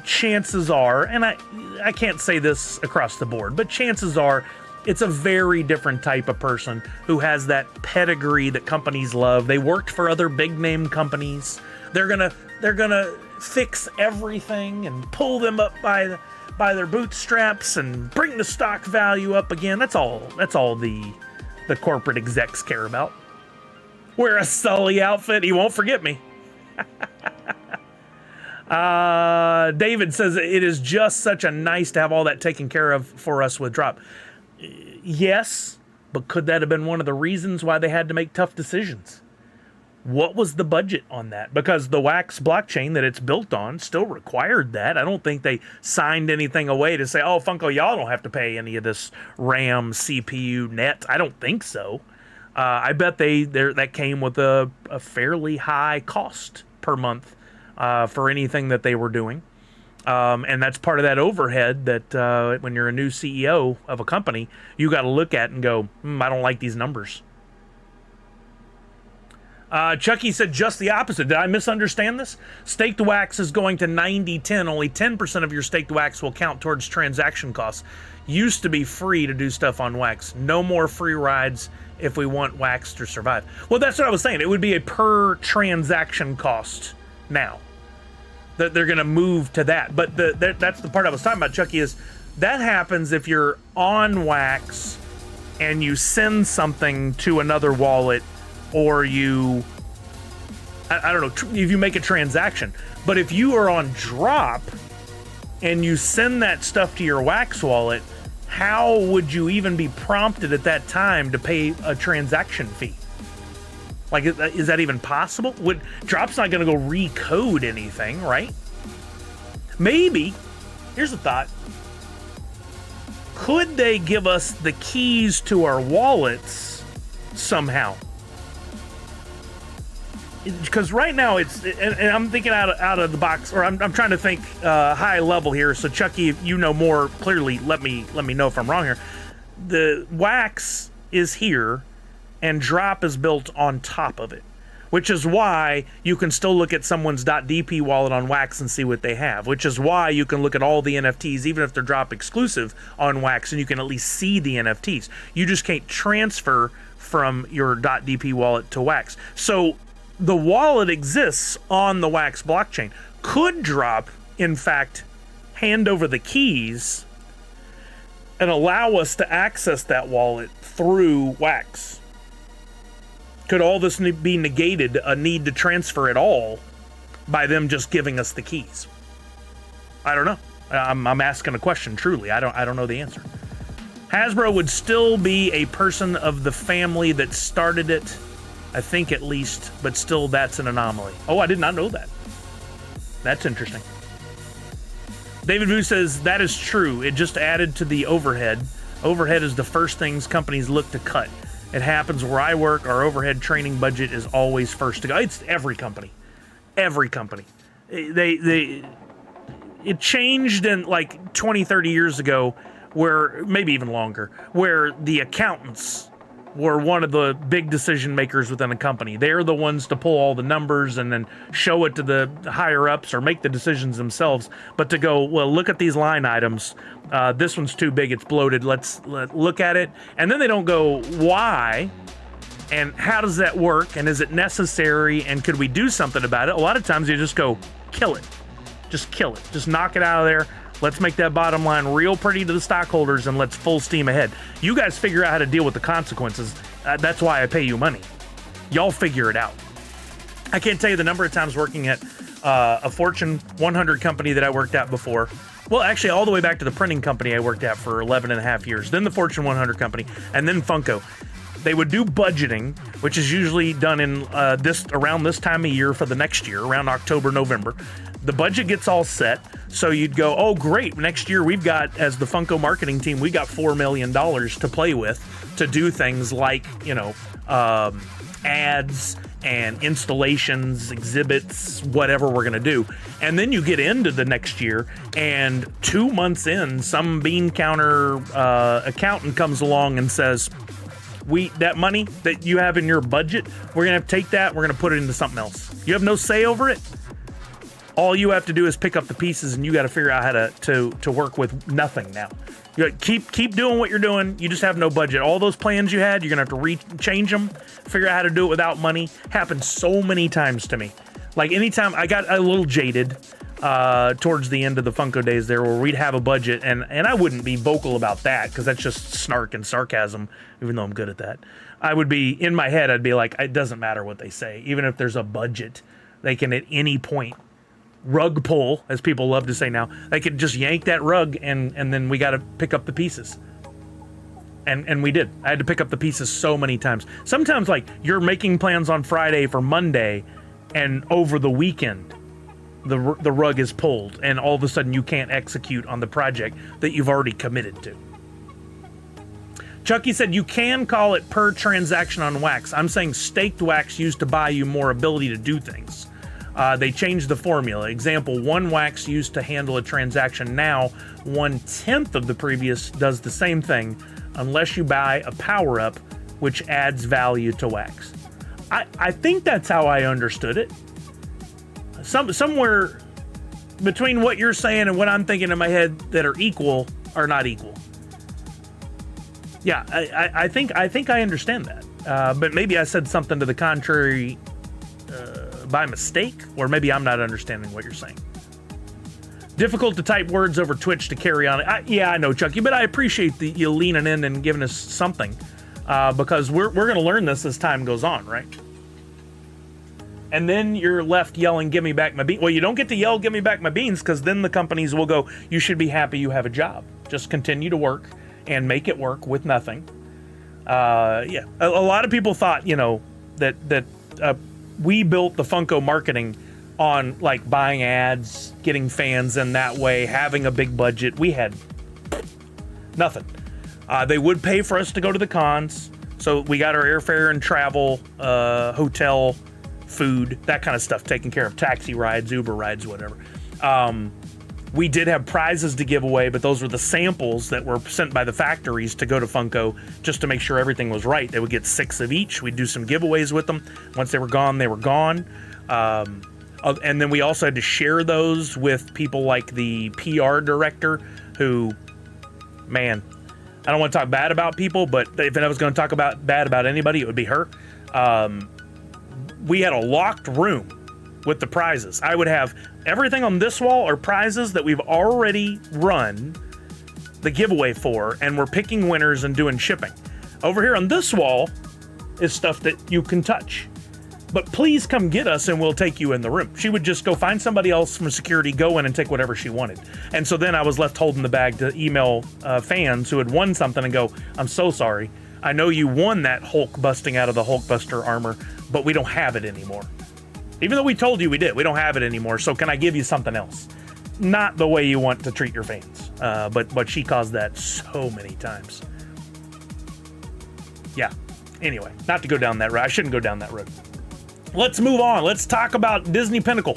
chances are, and I can't say this across the board, but chances are it's a very different type of person who has that pedigree that companies love. They worked for other big name companies. They're gonna fix everything and pull them up by their bootstraps and bring the stock value up again. That's all the corporate execs care about. Wear a Sully outfit, he won't forget me. David says it is just such a nice to have all that taken care of for us with Droppp. Yes, but could that have been one of the reasons why they had to make tough decisions? What was the budget on that? Because the Wax blockchain that it's built on still required that. I don't think they signed anything away to say, oh, Funko, y'all don't have to pay any of this RAM, CPU, net. I don't think so. I bet that came with a fairly high cost per month for anything that they were doing. And that's part of that overhead that when you're a new CEO of a company, you got to look at and go, I don't like these numbers. Chucky said just the opposite. Did I misunderstand this? Staked wax is going to 90-10. Only 10% of your staked wax will count towards transaction costs. Used to be free to do stuff on wax. No more free rides if we want wax to survive. Well, that's what I was saying. It would be a per transaction cost now. That they're going to move to that. But that's the part I was talking about, Chucky, is that happens if you're on wax and you send something to another wallet, or you, I don't know, if you make a transaction. But if you are on Droppp and you send that stuff to your Wax wallet, how would you even be prompted at that time to pay a transaction fee? Like, is that even possible? Dropp's not going to go recode anything, right? Maybe, here's a thought. Could they give us the keys to our wallets somehow? Because right now and I'm thinking out of the box, or I'm trying to think high level here. So Chucky, if you know more clearly, let me know if I'm wrong here. The Wax is here, and Droppp is built on top of it, which is why you can still look at someone's .dp wallet on Wax and see what they have. Which is why you can look at all the NFTs, even if they're Droppp exclusive, on Wax, and you can at least see the NFTs. You just can't transfer from your .dp wallet to Wax. So the wallet exists on the Wax blockchain. Could Droppp, in fact, hand over the keys and allow us to access that wallet through Wax? Could all this be negated, a need to transfer at all, by them just giving us the keys? I don't know. I'm asking a question, truly. I don't know the answer. Hasbro would still be a person of the family that started it, I think, at least, but still that's an anomaly. Oh, I did not know that. That's interesting. David Vu says, that is true. It just added to the overhead. Overhead is the first things companies look to cut. It happens where I work. Our overhead training budget is always first to go. It's every company. Every company. It changed in like 20, 30 years ago, where, maybe even longer, where the accountants were one of the big decision makers within a company. They're the ones to pull all the numbers and then show it to the higher ups or make the decisions themselves. But to go, well, look at these line items. This one's too big, it's bloated. Let's look at it. And then they don't go, why? And how does that work? And is it necessary? And could we do something about it? A lot of times you just go, kill it. Just kill it. Just knock it out of there. Let's make that bottom line real pretty to the stockholders, and let's full steam ahead. You guys figure out how to deal with the consequences. That's why I pay you money. Y'all figure it out. I can't tell you the number of times working at a Fortune 100 company that I worked at before. Well, actually, all the way back to the printing company I worked at for 11 and a half years, then the Fortune 100 company, and then Funko. They would do budgeting, which is usually done in around this time of year for the next year, around October, November. The budget gets all set, so you'd go, oh, great, next year we've got, as the Funko marketing team, we got $4 million to play with to do things like, ads and installations, exhibits, whatever we're going to do. And then you get into the next year, and 2 months in, some bean counter accountant comes along and says, that money that you have in your budget, we're going to have to take that, we're going to put it into something else. You have no say over it. All you have to do is pick up the pieces, and you got to figure out how to work with nothing now. You keep doing what you're doing. You just have no budget. All those plans you had, you're going to have to change them, figure out how to do it without money. Happened so many times to me. Like anytime I got a little jaded towards the end of the Funko days there, where we'd have a budget, and I wouldn't be vocal about that because that's just snark and sarcasm, even though I'm good at that. I would be, in my head, I'd be like, it doesn't matter what they say. Even if there's a budget, they can at any point rug pull, as people love to say now. They could just yank that rug, and then we got to pick up the pieces. And we did. I had to pick up the pieces so many times. Sometimes, like, you're making plans on Friday for Monday, and over the weekend, the rug is pulled, and all of a sudden you can't execute on the project that you've already committed to. Chucky said you can call it per transaction on wax. I'm saying staked wax used to buy you more ability to do things. They changed the formula. Example, one wax used to handle a transaction. Now, 1/10 of the previous does the same thing, unless you buy a power-up, which adds value to wax. I think that's how I understood it. Somewhere between what you're saying and what I'm thinking in my head that are equal are not equal. Yeah, I think I understand that. But maybe I said something to the contrary by mistake, or maybe I'm not understanding what you're saying. Difficult to type words over Twitch to carry on. Yeah, I know, Chucky, but I appreciate you leaning in and giving us something, because we're going to learn this as time goes on, right? And then you're left yelling, give me back my beans. Well, you don't get to yell, give me back my beans, because then the companies will go, you should be happy you have a job. Just continue to work and make it work with nothing. Yeah, a lot of people thought, that we built the Funko marketing on like buying ads, getting fans in that way, having a big budget. We had nothing. They would pay for us to go to the cons, so we got our airfare and travel, hotel, food, that kind of stuff taken care of, taxi rides, Uber rides, whatever. We did have prizes to give away, but those were the samples that were sent by the factories to go to Funko just to make sure everything was right. They would get 6 of each. We'd do some giveaways with them. Once they were gone, they were gone. And then we also had to share those with people like the PR director who, man, I don't want to talk bad about people, but if I was going to talk bad about anybody, it would be her. We had a locked room with the prizes. I would have everything on this wall are prizes that we've already run the giveaway for, and we're picking winners and doing shipping. Over here on this wall is stuff that you can touch. But please come get us and we'll take you in the room. She would just go find somebody else from security, go in and take whatever she wanted. And so then I was left holding the bag to email fans who had won something and go, I'm so sorry. I know you won that Hulk busting out of the Hulkbuster armor, but we don't have it anymore. Even though we told you we did, we don't have it anymore. So can I give you something else? Not the way you want to treat your fans. But she caused that so many times. Yeah. Anyway, not to go down that road. I shouldn't go down that road. Let's move on. Let's talk about Disney Pinnacle.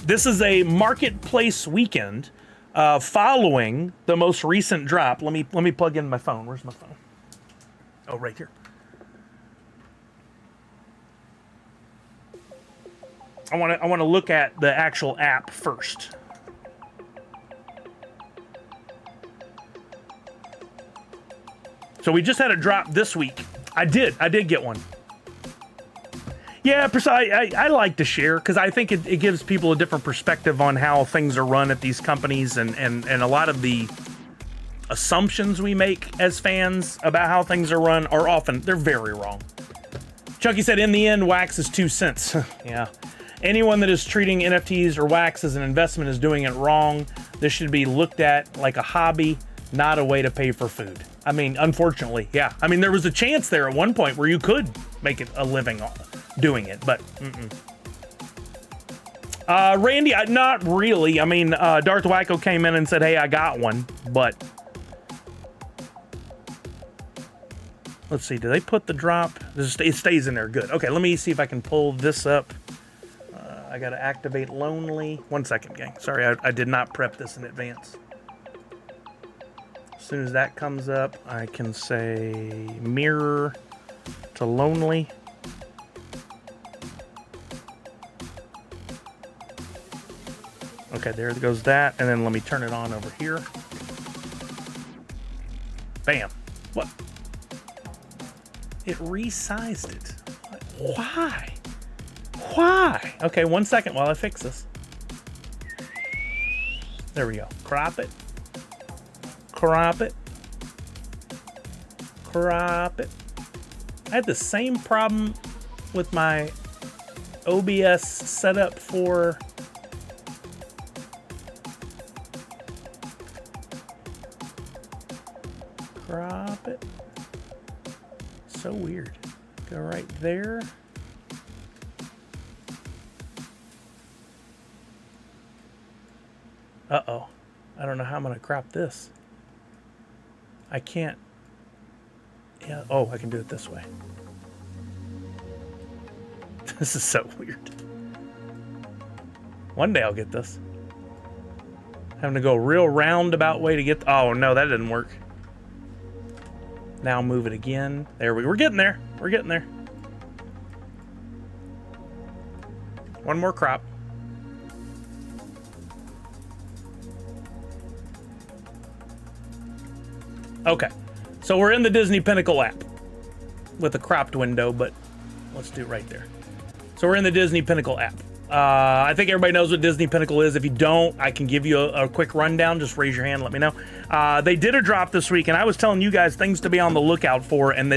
This is a marketplace weekend following the most recent drop. Let me plug in my phone. Where's my phone? Oh, right here. I want to look at the actual app first. So we just had a drop this week. I did get one. Yeah, I like to share because I think it gives people a different perspective on how things are run at these companies, and a lot of the assumptions we make as fans about how things are run are often, they're very wrong. Chucky said, in the end, wax is 2 cents. Yeah. Anyone that is treating NFTs or wax as an investment is doing it wrong. This should be looked at like a hobby, not a way to pay for food. I mean, unfortunately, yeah. I mean, there was a chance there at one point where you could make it a living doing it, but Randy, not really. I mean, Darth Wacko came in and said, hey, I got one, but let's see, do they put the drop? It stays in there, good. Okay, let me see if I can pull this up. I gotta activate Lonely. 1 second, gang. Sorry, I did not prep this in advance. As soon as that comes up, I can say mirror to Lonely. Okay, there goes that, and then let me turn it on over here. Bam. What? It resized it. Why? Why? Okay, 1 second while I fix this. There we go. Crop it. Crop it. Crop it. I had the same problem with my OBS setup for crop it. So weird. Go right there. Uh-oh. I don't know how I'm going to crop this. I can't. Yeah. Oh, I can do it this way. This is so weird. One day I'll get this. Having to go a real roundabout way to get... Oh, no, that didn't work. Now move it again. There we're getting there. We're getting there. One more crop. Okay, so we're in the Disney Pinnacle app with a cropped window, but let's do it right there. So we're in the Disney Pinnacle app. I think everybody knows what Disney Pinnacle is. If you don't, I can give you a quick rundown. Just raise your hand, let me know. They did a drop this week, and I was telling you guys things to be on the lookout for, and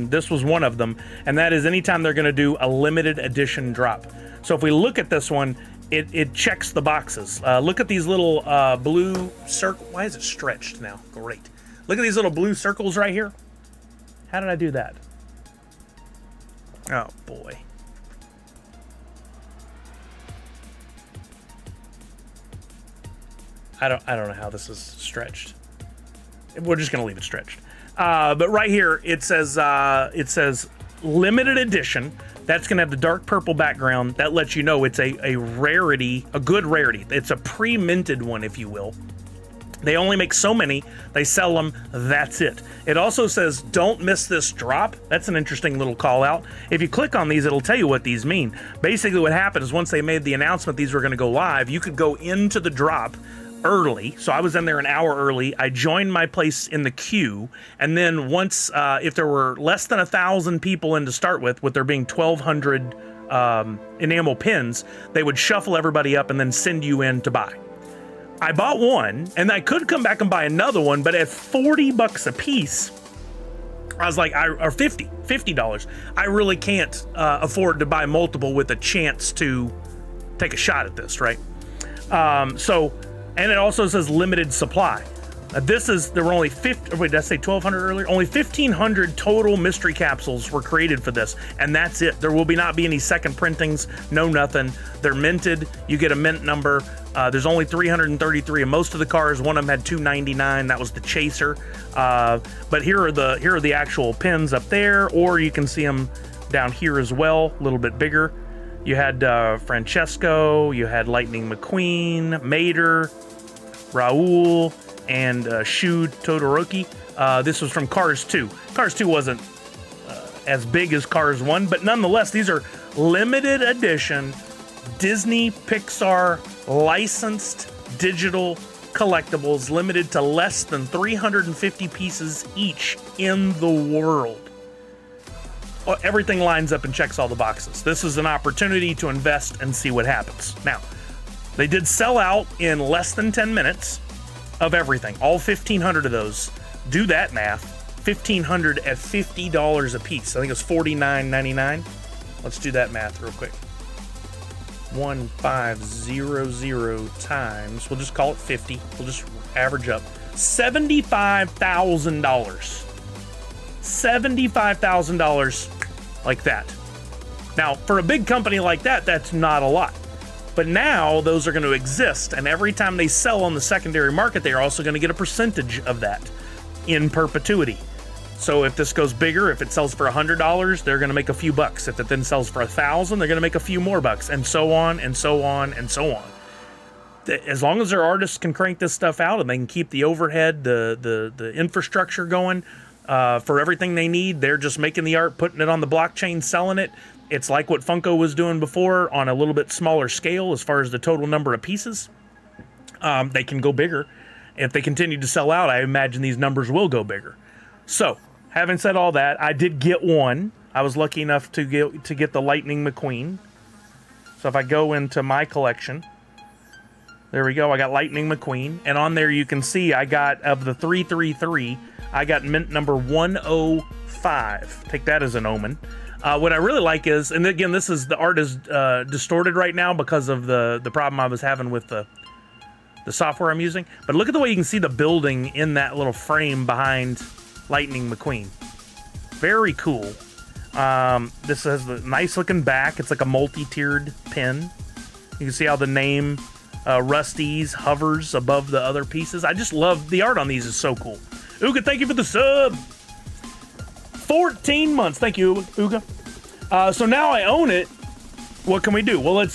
this was one of them, and that is anytime they're going to do a limited edition drop. So if we look at this one, it checks the boxes. Look at these little blue circle. Why is it stretched now? Great. Look at these little blue circles right here. How did I do that? Oh, boy. I don't know how this is stretched. We're just gonna leave it stretched. But right here it says limited edition. That's gonna have the dark purple background. That lets you know it's a rarity, a good rarity. It's a pre-minted one, if you will. They only make so many, they sell them, that's it. It also says, don't miss this drop. That's an interesting little call out. If you click on these, it'll tell you what these mean. Basically what happened is once they made the announcement these were gonna go live, you could go into the drop early. So I was in there an hour early. I joined my place in the queue. And then once, if there were less than 1,000 people in to start with there being 1,200 enamel pins, they would shuffle everybody up and then send you in to buy. I bought one, and I could come back and buy another one, but at $40 a piece, I was like, or $50. I really can't afford to buy multiple with a chance to take a shot at this, right? And it also says limited supply. There were only 50, wait, did I say 1,200 earlier? Only 1,500 total mystery capsules were created for this, and that's it. There will not be any second printings, no nothing. They're minted, you get a mint number. There's only 333 of most of the cars. One of them had 299, that was the Chaser. But here are the actual pins up there, or you can see them down here as well, a little bit bigger. You had Francesco, you had Lightning McQueen, Mater, Raul, and Shu Todoroki. This was from Cars 2. Cars 2 wasn't as big as Cars 1, but nonetheless, these are limited edition Disney Pixar licensed digital collectibles, limited to less than 350 pieces each in the world. everything lines up and checks all the boxes. This is an opportunity to invest and see what happens. Now, they did sell out in less than 10 minutes of everything. All 1,500 of those. Do that math. 1,500 at $50 a piece. I think it's $49.99. Let's do that math real quick. 1,500 times, we'll just call it 50. We'll just average up. $75,000. $75,000 like that. Now, for a big company like that, that's not a lot. But now those are going to exist, and every time they sell on the secondary market, they are also going to get a percentage of that in perpetuity. So if this goes bigger, if it sells for $100, they're going to make a few bucks. If it then sells for $1,000, they're going to make a few more bucks, and so on and so on and so on. As long as their artists can crank this stuff out and they can keep the overhead, the infrastructure going for everything they need, they're just making the art, putting it on the blockchain, selling it. It's like what Funko was doing before on a little bit smaller scale as far as the total number of pieces. They can go bigger. If they continue to sell out, I imagine these numbers will go bigger. So, having said all that, I did get one. I was lucky enough to get the Lightning McQueen. So if I go into my collection, there we go. I got Lightning McQueen, and on there you can see I got, of the 333, I got mint number 105. Take that as an omen. What I really like is, and again, the art is distorted right now because of the problem I was having with the software I'm using. But look at the way you can see the building in that little frame behind Lightning McQueen. Very cool. This has the nice looking back. It's like a multi-tiered pin. You can see how the name Rusty's hovers above the other pieces. I just love the art on these. Is so cool. Uga, thank you for the sub. 14 months. Thank you, Uga. So now I own it. What can we do? Well,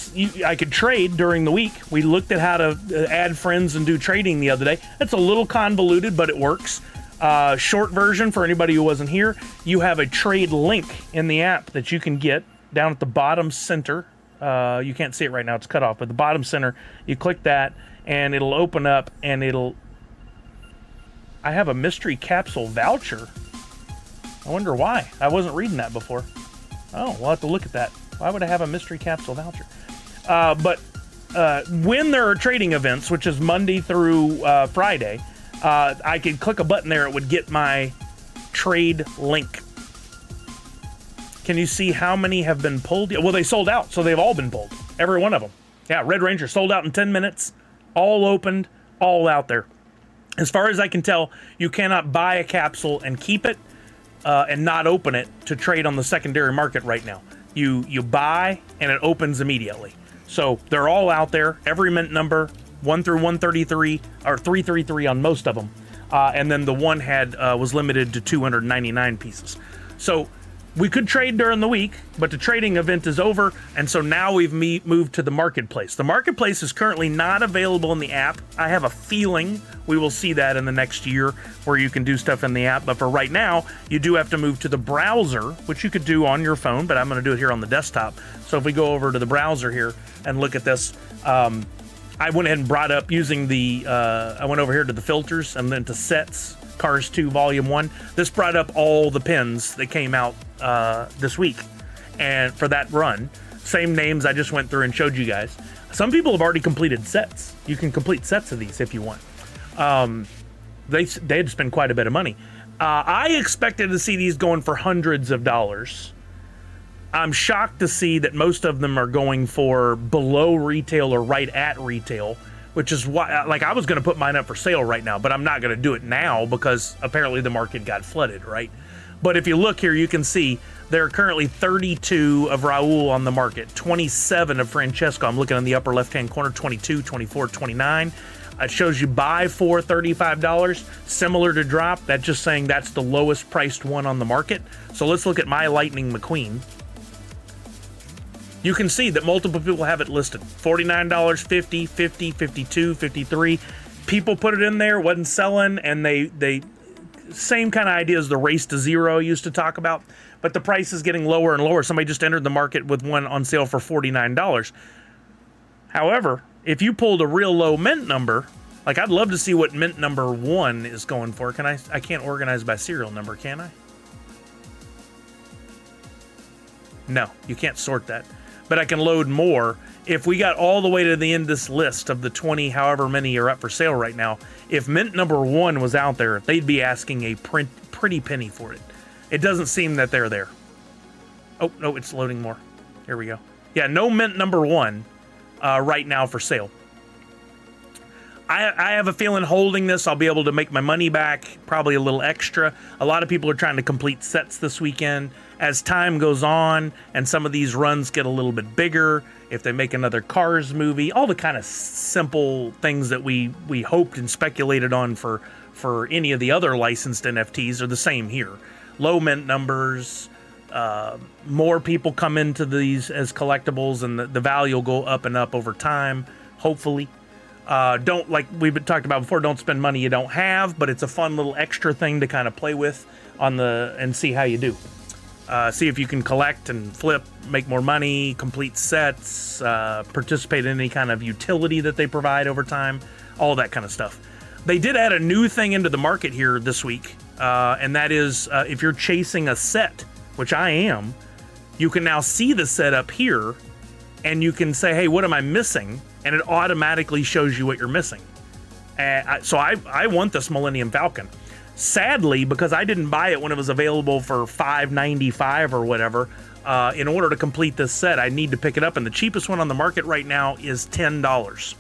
I could trade during the week. We looked at how to add friends and do trading the other day. It's a little convoluted, but it works. Short version for anybody who wasn't here, you have a trade link in the app that you can get down at the bottom center. You can't see it right now, it's cut off, but the bottom center, you click that and it'll open up and I have a mystery capsule voucher. I wonder why. I wasn't reading that before. Oh, we'll have to look at that. Why would I have a mystery capsule voucher? But when there are trading events, which is Monday through Friday, I could click a button there, it would get my trade link. Can you see how many have been pulled? Well, they sold out, so they've all been pulled. Every one of them. Yeah, Red Ranger sold out in 10 minutes. All opened, all out there. As far as I can tell, you cannot buy a capsule and keep it and not open it to trade on the secondary market right now. You buy, and it opens immediately. So they're all out there. Every mint number, 1 through 133, or 333 on most of them. And then the one was limited to 299 pieces. So we could trade during the week, but the trading event is over, and so now we've moved to the marketplace. The marketplace is currently not available in the app. I have a feeling we will see that in the next year where you can do stuff in the app, but for right now, you do have to move to the browser, which you could do on your phone, but I'm going to do it here on the desktop. So if we go over to the browser here and look at this, I went ahead and brought up using I went over here to the filters and then to sets, Cars 2 Volume 1. This brought up all the pins that came out this week and for that run. Same names I just went through and showed you guys. Some people have already completed sets. You can complete sets of these if you want. They had to spend quite a bit of money. I expected to see these going for hundreds of dollars. I'm shocked to see that most of them are going for below retail or right at retail, which is why, like, I was going to put mine up for sale right now, but I'm not going to do it now because apparently the market got flooded, right? But if you look here, you can see there are currently 32 of Raul on the market, 27 of Francesco. I'm looking in the upper left-hand corner, 22, 24, 29. It shows you buy for $35, similar to Droppp. That's just saying that's the lowest priced one on the market. So let's look at my Lightning McQueen. You can see that multiple people have it listed. $49, $50, $50, $52, $53. People put it in there, wasn't selling, and they same kind of idea as the race to zero I used to talk about, but the price is getting lower and lower. Somebody just entered the market with one on sale for $49. However, if you pulled a real low mint number, like I'd love to see what mint number 1 is going for. I can't organize by serial number, can I? No, you can't sort that. But I can load more. If we got all the way to the end of this list of the 20, however many are up for sale right now, if mint number 1 was out there, they'd be asking a pretty penny for it. It doesn't seem that they're there. Oh, no, it's loading more. Here we go. Yeah, no mint number 1 right now for sale. I have a feeling holding this, I'll be able to make my money back, probably a little extra. A lot of people are trying to complete sets this weekend. As time goes on and some of these runs get a little bit bigger, if they make another Cars movie, all the kind of simple things that we hoped and speculated on for any of the other licensed NFTs are the same here. Low mint numbers, more people come into these as collectibles, and the value will go up and up over time, hopefully. Don't, like we've been talked about before, don't spend money you don't have, but it's a fun little extra thing to kind of play with and see how you do. See if you can collect and flip, make more money, complete sets, participate in any kind of utility that they provide over time, all that kind of stuff. They did add a new thing into the market here this week, and that is if you're chasing a set, which I am, you can now see the set up here, and you can say, hey, what am I missing? And it automatically shows you what you're missing. So I want this Millennium Falcon. Sadly, because I didn't buy it when it was available for $5.95 or whatever, in order to complete this set, I need to pick it up, and the cheapest one on the market right now is $10.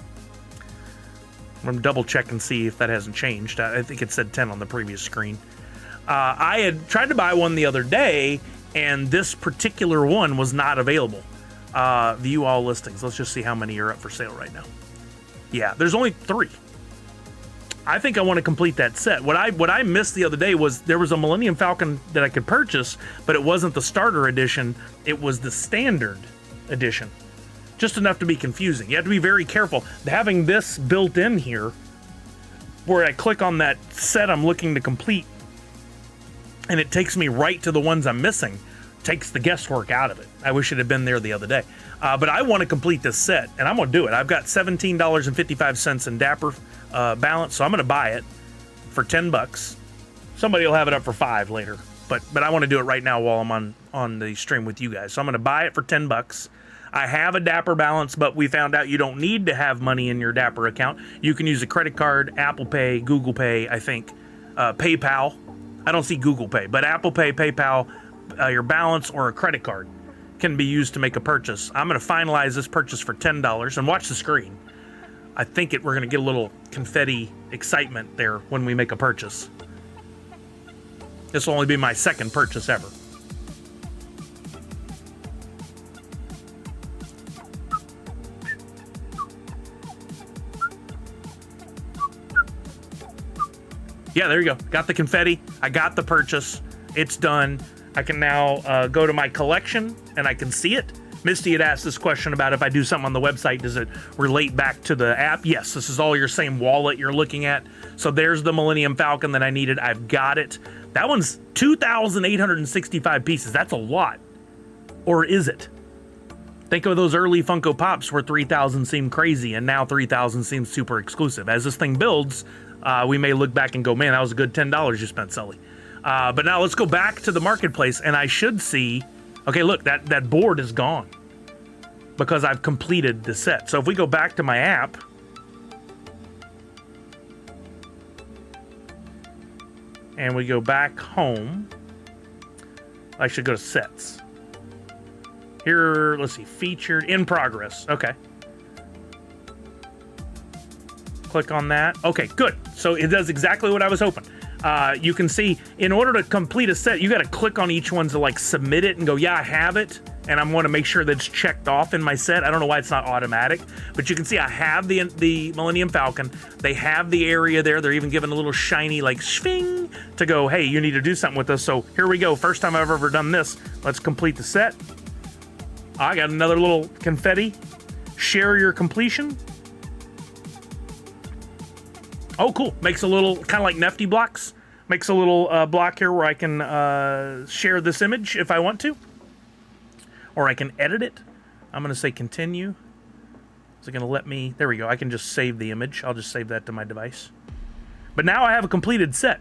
I'm going to double check and see if that hasn't changed. I think it said 10 on the previous screen. I had tried to buy one the other day, and this particular one was not available. View all listings. Let's just see how many are up for sale right now. Yeah, there's only 3. I think I want to complete that set. What I missed the other day was there was a Millennium Falcon that I could purchase, but it wasn't the starter edition. It was the standard edition. Just enough to be confusing. You have to be very careful. Having this built in here, where I click on that set I'm looking to complete, and it takes me right to the ones I'm missing, takes the guesswork out of it. I wish it had been there the other day. But I want to complete this set, and I'm going to do it. I've got $17.55 in Dapper balance, so I'm going to buy it for $10. Somebody will have it up for $5 later, but I want to do it right now while I'm on the stream with you guys. So I'm going to buy it for $10. I have a Dapper balance, but we found out you don't need to have money in your Dapper account. You can use a credit card, Apple Pay, Google Pay, I think, PayPal. I don't see Google Pay, but Apple Pay, PayPal, your balance, or a credit card can be used to make a purchase. I'm going to finalize this purchase for $10, and watch the screen. I think we're going to get a little confetti excitement there when we make a purchase. This will only be my second purchase ever. Yeah, there you go. Got the confetti. I got the purchase. It's done. I can now go to my collection and I can see it. Misty had asked this question about if I do something on the website, does it relate back to the app? Yes, this is all your same wallet you're looking at. So there's the Millennium Falcon that I needed. I've got it. That one's 2,865 pieces. That's a lot. Or is it? Think of those early Funko Pops where 3,000 seemed crazy and now 3,000 seems super exclusive. As this thing builds, we may look back and go, man, that was a good $10 you spent, Sully. But now let's go back to the marketplace, and I should see, okay, look, that board is gone because I've completed the set. So if we go back to my app, and we go back home, I should go to sets. Here, let's see, featured, in progress. Okay. Click on that. Okay, good. So it does exactly what I was hoping. You can see, in order to complete a set, you got to click on each one to like submit it and go, yeah, I have it. And I'm going to make sure that's checked off in my set. I don't know why it's not automatic, but you can see I have the Millennium Falcon. They have the area there. They're even given a little shiny like swing to go, hey, you need to do something with this. So here we go. First time I've ever done this. Let's complete the set. I got another little confetti. Share your completion. Oh, cool. Makes a little, kind of like Nifty blocks. Makes a little block here where I can share this image if I want to. Or I can edit it. I'm going to say continue. Is it going to let me? There we go. I can just save the image. I'll just save that to my device. But now I have a completed set.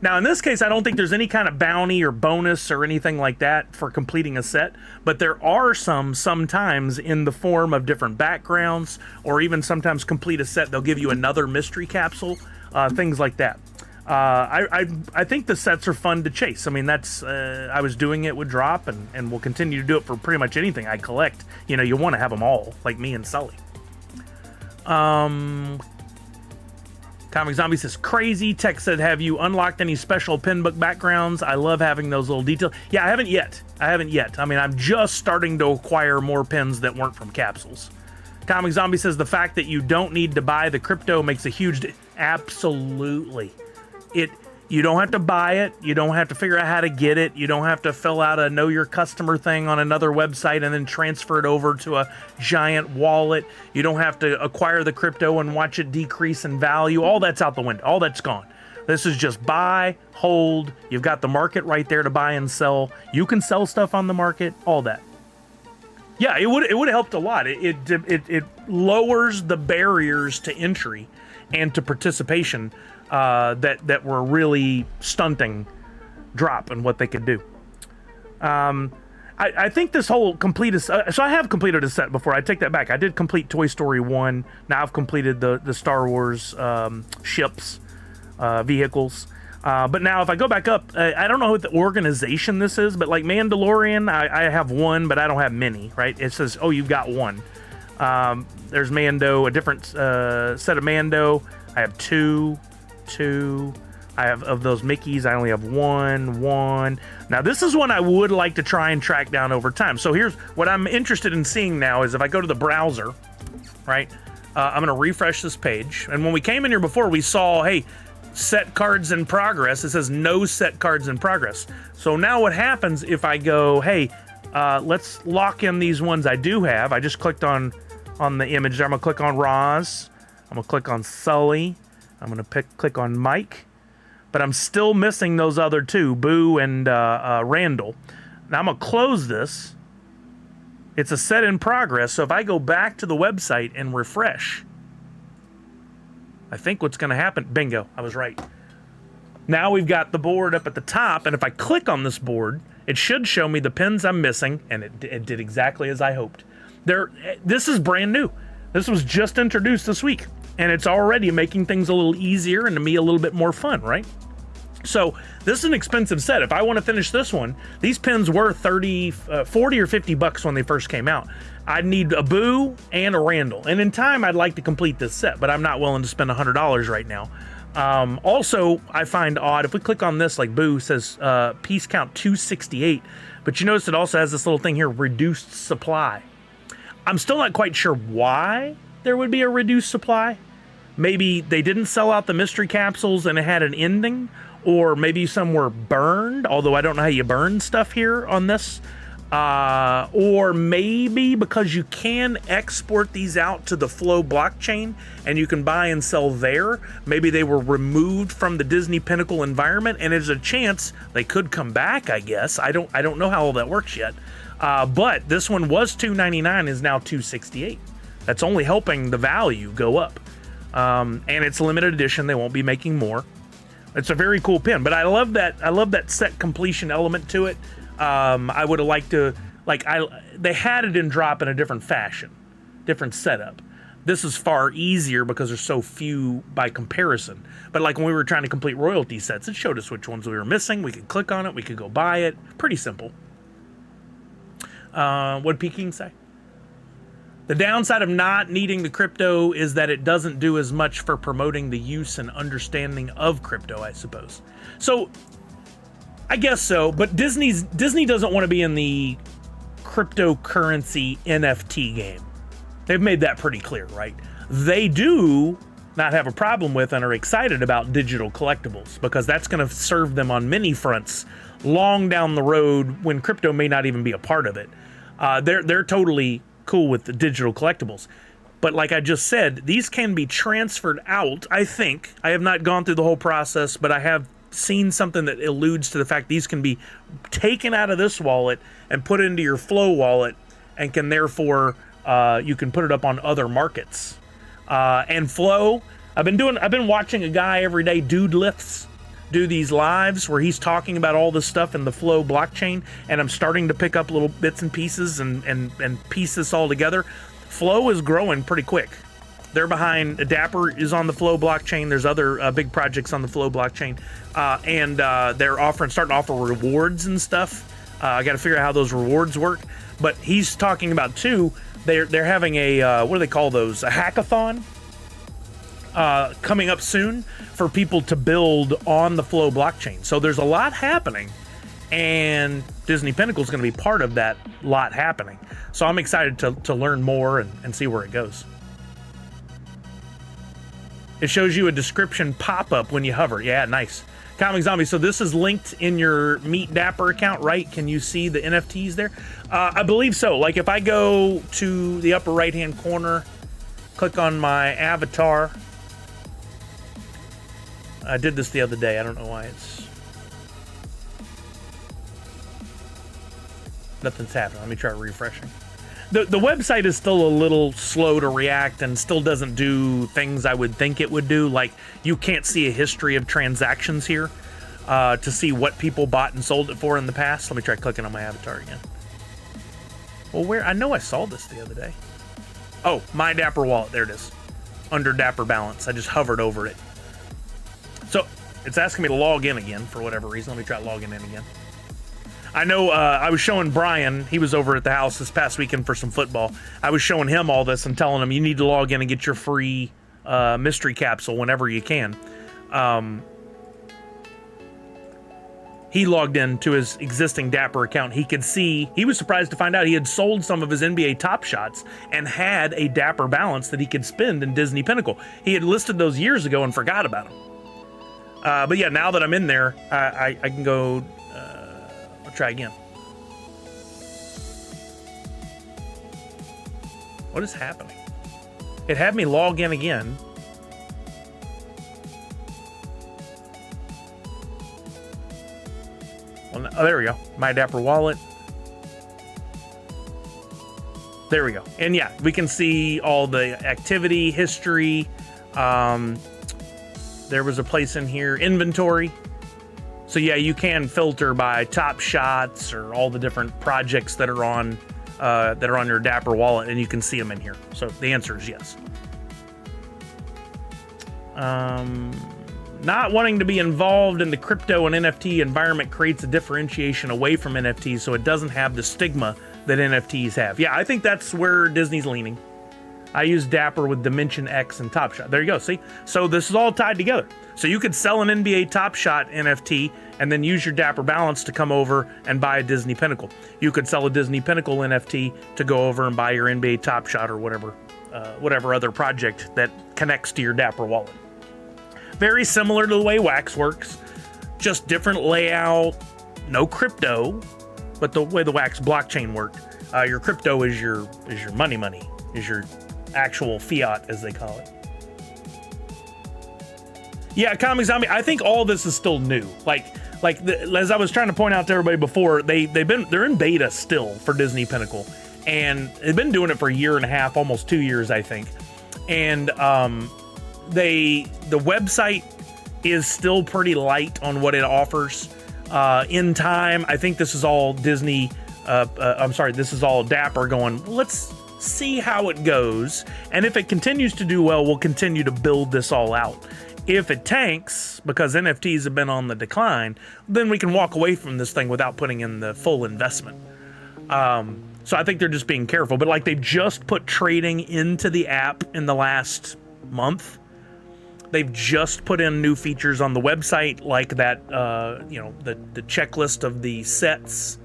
Now, in this case, I don't think there's any kind of bounty or bonus or anything like that for completing a set, but there are sometimes in the form of different backgrounds, or even sometimes complete a set, they'll give you another mystery capsule, things like that. I think the sets are fun to chase. I mean, that's I was doing it with Droppp, and will continue to do it for pretty much anything I collect. You know, you want to have them all, like me and Sully. Comic Zombie says, crazy. Tech said, have you unlocked any special pin book backgrounds? I love having those little details. Yeah, I haven't yet. I mean, I'm just starting to acquire more pins that weren't from capsules. Comic Zombie says, the fact that you don't need to buy the crypto makes a huge absolutely. You don't have to buy it. You don't have to figure out how to get it. You don't have to fill out a know your customer thing on another website and then transfer it over to a giant wallet. You don't have to acquire the crypto and watch it decrease in value. All that's out the window. All that's gone. This is just buy, hold. You've got the market right there to buy and sell. You can sell stuff on the market, all that. Yeah, it would have helped a lot. It lowers the barriers to entry and to participation that were really stunting Droppp and what they could do. I think this whole so I have completed a set before. I take that back. I did complete Toy Story 1. Now I've completed the Star Wars ships, vehicles. But now if I go back up, I don't know what the organization this is, but like Mandalorian, I have one, but I don't have many, right? It says, oh, you've got one. There's Mando, a different set of Mando. I have two. I have of those Mickeys, I only have one. Now this is one I would like to try and track down over time. So here's what I'm interested in seeing now is if I go to the browser, right? I'm gonna refresh this page. And when we came in here before, we saw, hey, set cards in progress. It says no set cards in progress. So now what happens if I go, hey, let's lock in these ones I do have. I just clicked on the image there. I'm gonna click on Roz. I'm gonna click on Sully. I'm gonna click on Mike, but I'm still missing those other two, Boo and Randall. Now I'm gonna close this. It's a set in progress, so if I go back to the website and refresh, I think what's gonna happen, bingo, I was right. Now we've got the board up at the top, and if I click on this board, it should show me the pins I'm missing, and it did exactly as I hoped. This is brand new. This was just introduced this week. And it's already making things a little easier and to me a little bit more fun, right? So this is an expensive set. If I want to finish this one, these pins were 40 or $50 when they first came out. I'd need a Boo and a Randall. And in time, I'd like to complete this set, but I'm not willing to spend $100 right now. Also, I find odd, if we click on this, like Boo says, piece count 268, but you notice it also has this little thing here, reduced supply. I'm still not quite sure why there would be a reduced supply. Maybe they didn't sell out the mystery capsules and it had an ending, or maybe some were burned, although I don't know how you burn stuff here on this. Or maybe because you can export these out to the Flow blockchain and you can buy and sell there, maybe they were removed from the Disney Pinnacle environment and there's a chance they could come back, I guess. I don't know how all that works yet. But this one was $299, is now $268. That's only helping the value go up. And it's limited edition. They won't be making more. It's a very cool pin, but I love that set completion element to it. I would have liked to, they had it in Droppp in a different fashion, different setup. This is far easier because there's so few by comparison. But like when we were trying to complete royalty sets, it showed us which ones we were missing. We could click on it. We could go buy it. Pretty simple. What did Peking say? The downside of not needing the crypto is that it doesn't do as much for promoting the use and understanding of crypto, I suppose. So, I guess so, but Disney doesn't want to be in the cryptocurrency NFT game. They've made that pretty clear, right? They do not have a problem with and are excited about digital collectibles because that's going to serve them on many fronts long down the road when crypto may not even be a part of it. They're totally cool with the digital collectibles. But like I just said, these can be transferred out, I think. I have not gone through the whole process, but I have seen something that alludes to the fact these can be taken out of this wallet and put into your Flow wallet and can therefore, you can put it up on other markets. And Flow, I've been watching a guy every day, Dude Lifts. do these lives where he's talking about all this stuff in the Flow blockchain, and I'm starting to pick up little bits and pieces and piece this all together. Flow is growing pretty quick. They're behind. Dapper is on the Flow blockchain. There's other big projects on the Flow blockchain, and they're starting to offer rewards and stuff. I got to figure out how those rewards work. But he's talking about too. They're having a what do they call those? A hackathon coming up soon for people to build on the Flow blockchain. So there's a lot happening, and Disney Pinnacle is going to be part of that lot happening. So I'm excited to learn more and see where it goes. It shows you a description pop-up when you hover. Yeah, nice. Comic Zombie, so this is linked in your Meet Dapper account, right? Can you see the NFTs there? I believe so. Like if I go to the upper right-hand corner, click on my avatar. I did this the other day. I don't know why nothing's happening. Let me try refreshing. The website is still a little slow to react and still doesn't do things I would think it would do. Like you can't see a history of transactions here to see what people bought and sold it for in the past. Let me try clicking on my avatar again. Well, I know I saw this the other day. Oh, my Dapper wallet. There it is. Under Dapper balance. I just hovered over it. So it's asking me to log in again for whatever reason. Let me try logging in again. I know I was showing Brian, he was over at the house this past weekend for some football. I was showing him all this and telling him you need to log in and get your free mystery capsule whenever you can. He logged in to his existing Dapper account. He could see, he was surprised to find out he had sold some of his NBA Top Shots and had a Dapper balance that he could spend in Disney Pinnacle. He had listed those years ago and forgot about them. But yeah, now that I'm in there, I can go... try again. What is happening? It had me log in again. Well, oh, there we go. My Dapper wallet. There we go. And yeah, we can see all the activity history. There was a place in here, inventory. So yeah, you can filter by Top Shots or all the different projects that are on your Dapper wallet, and you can see them in here. So the answer is yes. Not wanting to be involved in the crypto and NFT environment creates a differentiation away from NFTs, so it doesn't have the stigma that NFTs have. Yeah, I think that's where Disney's leaning. I use Dapper with Dimension X and Top Shot. There you go, see? So this is all tied together. So you could sell an NBA Top Shot NFT and then use your Dapper balance to come over and buy a Disney Pinnacle. You could sell a Disney Pinnacle NFT to go over and buy your NBA Top Shot or whatever other project that connects to your Dapper wallet. Very similar to the way Wax works, just different layout, no crypto, but the way the Wax blockchain worked. Your crypto is your money, is your actual fiat, as they call it. Yeah, Comic Zombie, I think all this is still new. As I was trying to point out to everybody before, they're in beta still for Disney Pinnacle, and they've been doing it for a year and a half, almost 2 years, I think. And the website is still pretty light on what it offers. In time, I think this is all Disney. This is all Dapper going, let's see how it goes, and if it continues to do well, we'll continue to build this all out. If it tanks, because NFTs have been on the decline, then we can walk away from this thing without putting in the full investment. So I think they're just being careful, but like they've just put trading into the app in the last month. They've just put in new features on the website, like that, the checklist of the sets.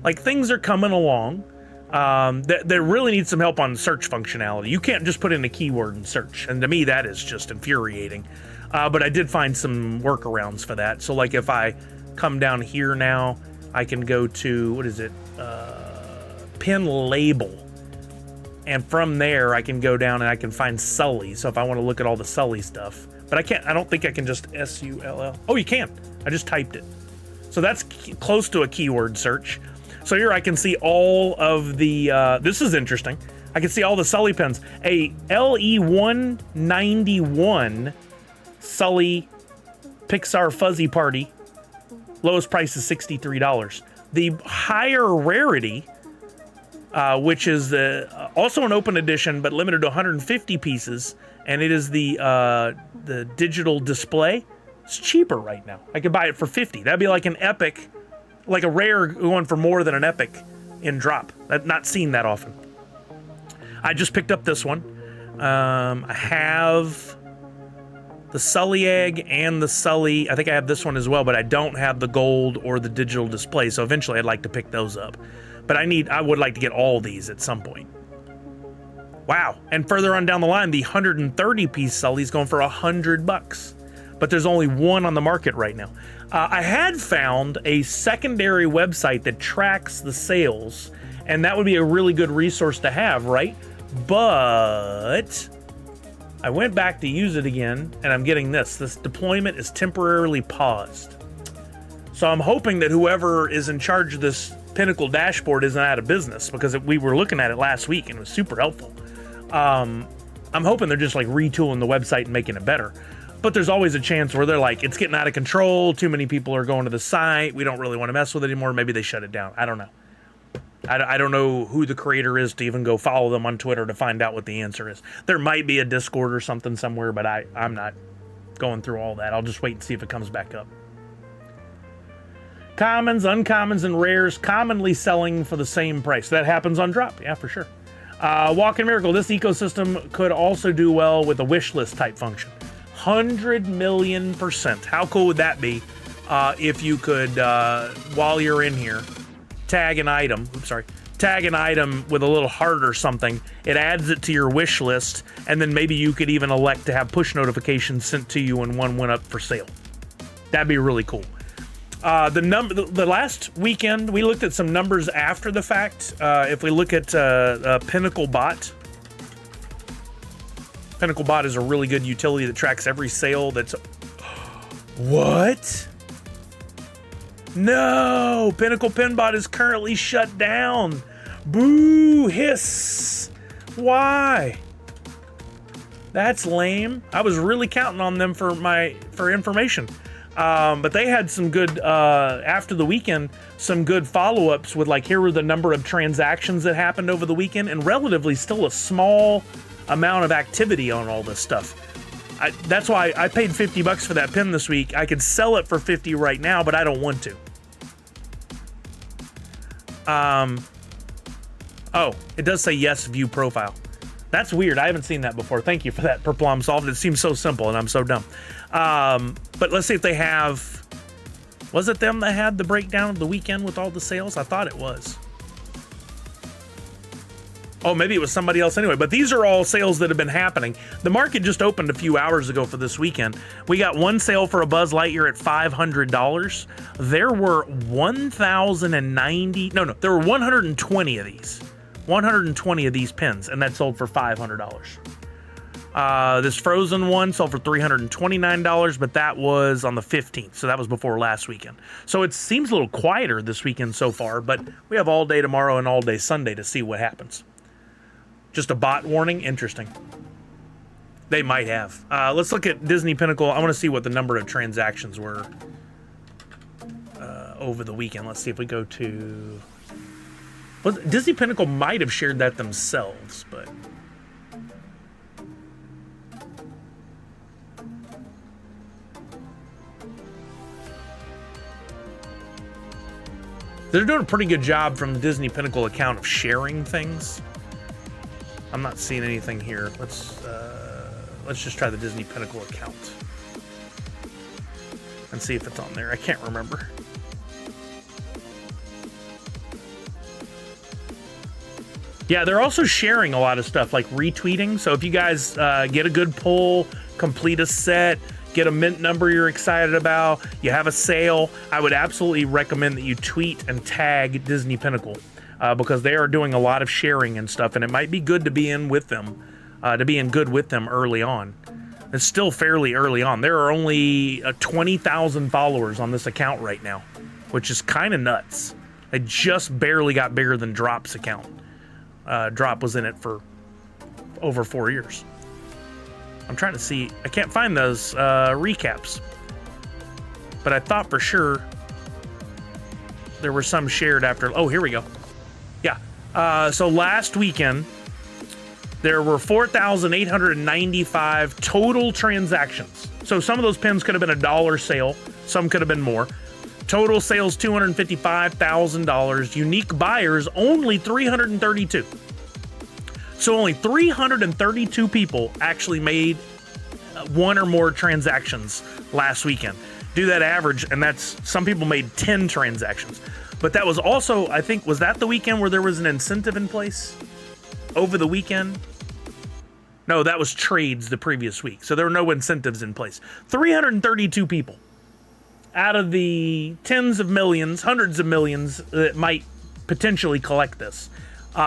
Like things are coming along. They really need some help on search functionality. You can't just put in a keyword and search, and to me that is just infuriating. But I did find some workarounds for that. So like if I come down here now, I can go to, what is it, pin label, and from there I can go down and I can find Sully. So if I want to look at all the Sully stuff, but I don't think I can just SULL. Oh, you can. I just typed it. So that's close to a keyword search. So here I can see all of the, this is interesting. I can see all the Sully pens. A LE191 Sully Pixar Fuzzy Party. Lowest price is $63. The higher rarity, which is also an open edition but limited to 150 pieces, and it is the digital display. It's cheaper right now. I could buy it for $50. That'd be like an epic, like a rare going for more than an epic in Droppp. I've not seen that often. I just picked up this one. I have the Sully egg and the Sully. I think I have this one as well, but I don't have the gold or the digital display. So eventually I'd like to pick those up. But I would like to get all these at some point. Wow. And further on down the line, the 130 piece Sully's going for $100. But there's only one on the market right now. I had found a secondary website that tracks the sales, and that would be a really good resource to have, right? But I went back to use it again, and I'm getting this. This deployment is temporarily paused. So I'm hoping that whoever is in charge of this Pinnacle dashboard isn't out of business, because we were looking at it last week, and it was super helpful. I'm hoping they're just like retooling the website and making it better. But there's always a chance where they're like, it's getting out of control, too many people are going to the site, we don't really want to mess with it anymore, maybe they shut it down. I don't know. I don't know who the creator is to even go follow them on Twitter to find out what the answer is. There might be a Discord or something somewhere, but I'm not going through all that. I'll just wait and see if it comes back up. Commons, uncommons, and rares commonly selling for the same price. That happens on Droppp, yeah, for sure. Walking Miracle, this ecosystem could also do well with a wish list type function. 100,000,000%. How cool would that be if you could, while you're in here, tag an item with a little heart or something. It adds it to your wish list, and then maybe you could even elect to have push notifications sent to you when one went up for sale. That'd be really cool. The last weekend, we looked at some numbers after the fact. If we look at Pinnacle Bot, Pinnacle Bot is a really good utility that tracks every sale that's... What? No! Pinnacle Pinbot is currently shut down. Boo! Hiss! Why? That's lame. I was really counting on them for information. But they had some good, after the weekend, some good follow-ups with, like, here were the number of transactions that happened over the weekend, and relatively still a small amount of activity on all this stuff. That's why I paid $50 for that pin this week. I could sell it for $50 right now, but I don't want to. Oh, it does say yes, view profile. That's weird. I haven't seen that before. Thank you for that, Problem Solved. It seems so simple, and I'm so dumb. But let's see if they have... Was it them that had the breakdown of the weekend with all the sales? I thought it was. Oh, maybe it was somebody else anyway. But these are all sales that have been happening. The market just opened a few hours ago for this weekend. We got one sale for a Buzz Lightyear at $500. There were 1,090... No, there were 120 of these. 120 of these pins, and that sold for $500. This Frozen one sold for $329, but that was on the 15th, so that was before last weekend. So it seems a little quieter this weekend so far, but we have all day tomorrow and all day Sunday to see what happens. Just a bot warning? Interesting. They might have. Let's look at Disney Pinnacle. I want to see what the number of transactions were over the weekend. Let's see if we go to... Well, Disney Pinnacle might have shared that themselves, but... They're doing a pretty good job from the Disney Pinnacle account of sharing things. I'm not seeing anything here. Let's just try the Disney Pinnacle account and see if it's on there. I can't remember. Yeah, they're also sharing a lot of stuff, like retweeting. So if you guys get a good pull, complete a set, get a mint number you're excited about, you have a sale, I would absolutely recommend that you tweet and tag Disney Pinnacle because they are doing a lot of sharing and stuff, and it might be good to be in with them, to be in good with them early on. It's still fairly early on. There are only 20,000 followers on this account right now, which is kind of nuts. They just barely got bigger than Dropp's account. Droppp was in it for over 4 years. I'm trying to see. I can't find those recaps. but I thought for sure there were some shared after. Oh, here we go. Yeah. So last weekend, there were 4,895 total transactions. So some of those pins could have been $1 sale. Some could have been more. Total sales, $255,000. Unique buyers, only 332. So only 332 people actually made one or more transactions last weekend. Do that average, and that's, some people made 10 transactions. But that was also, I think, was that the weekend where there was an incentive in place over the weekend? No, that was trades the previous week. So there were no incentives in place. 332 people out of the tens of millions, hundreds of millions that might potentially collect this.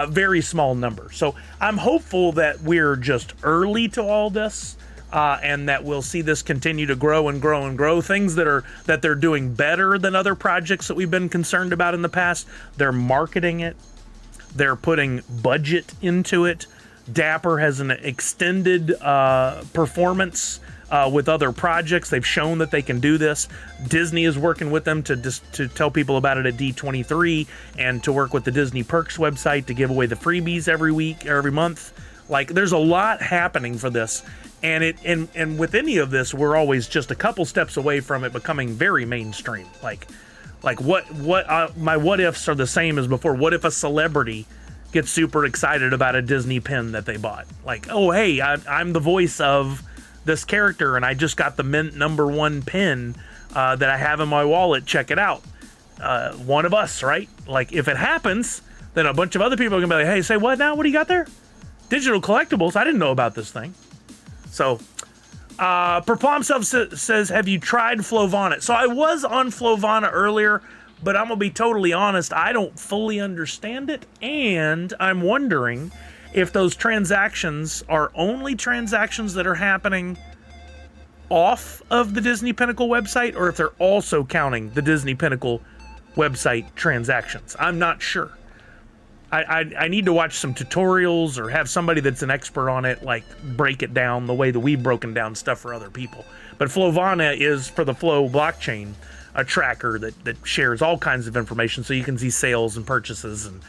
Very small number. So I'm hopeful that we're just early to all this, and that we'll see this continue to grow and grow and grow. Things that they're doing better than other projects that we've been concerned about in the past. They're marketing it. They're putting budget into it. Dapper has an extended performance with other projects. They've shown that they can do this. Disney is working with them to tell people about it at D23, and to work with the Disney Perks website to give away the freebies every week or every month. Like, there's a lot happening for this, and with any of this, we're always just a couple steps away from it becoming very mainstream. Like what my what ifs are the same as before. What if a celebrity gets super excited about a Disney pin that they bought? Like, oh hey, I'm the voice of this character, and I just got the mint #1 pin that I have in my wallet. Check it out. One of us, right? Like, if it happens, then a bunch of other people are gonna be like, hey, say what now? What do you got there? Digital collectibles? I didn't know about this thing. So, Perplomself says, have you tried Flovana? So I was on Flovana earlier, but I'm gonna be totally honest, I don't fully understand it, and I'm wondering if those transactions are only transactions that are happening off of the Disney Pinnacle website, or if they're also counting the Disney Pinnacle website transactions. I'm not sure. I need to watch some tutorials or have somebody that's an expert on it, like, break it down the way that we've broken down stuff for other people. But Flovana is, for the Flow blockchain, a tracker that shares all kinds of information, so you can see sales and purchases and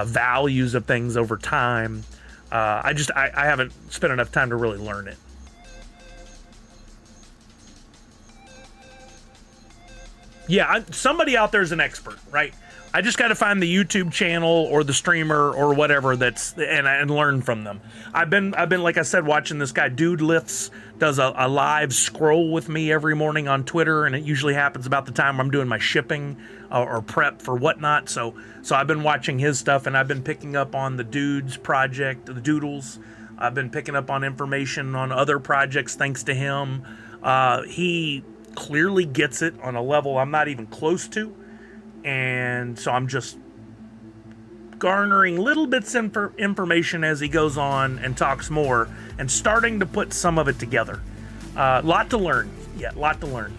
values of things over time. I haven't spent enough time to really learn it. Yeah, somebody out there is an expert, right? I just got to find the YouTube channel or the streamer or whatever and learn from them. I've been like I said, watching this guy Dude Lifts does a live scroll with me every morning on Twitter, and it usually happens about the time I'm doing my shipping or prep for whatnot. So I've been watching his stuff, and I've been picking up on the Dudes project, the Doodles. I've been picking up on information on other projects thanks to him. He clearly gets it on a level I'm not even close to. And so I'm just garnering little bits of information as he goes on and talks more, and starting to put some of it together. Lot to learn. Yeah, lot to learn.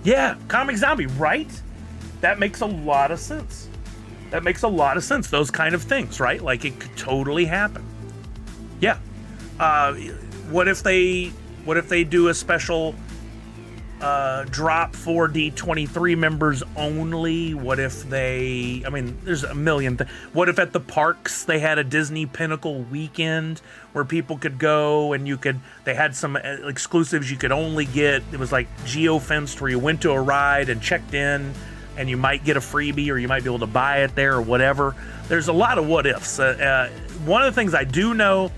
Yeah, Comic Zombie, right? That makes a lot of sense. That makes a lot of sense. Those kind of things, right? Like, it could totally happen. Yeah. What if they do a special drop for D23 members only? What if there's a million things. What if at the parks they had a Disney Pinnacle weekend where people could go and they had some exclusives you could only get. It was like geo-fenced, where you went to a ride and checked in and you might get a freebie, or you might be able to buy it there or whatever. There's a lot of what ifs. One of the things I do know,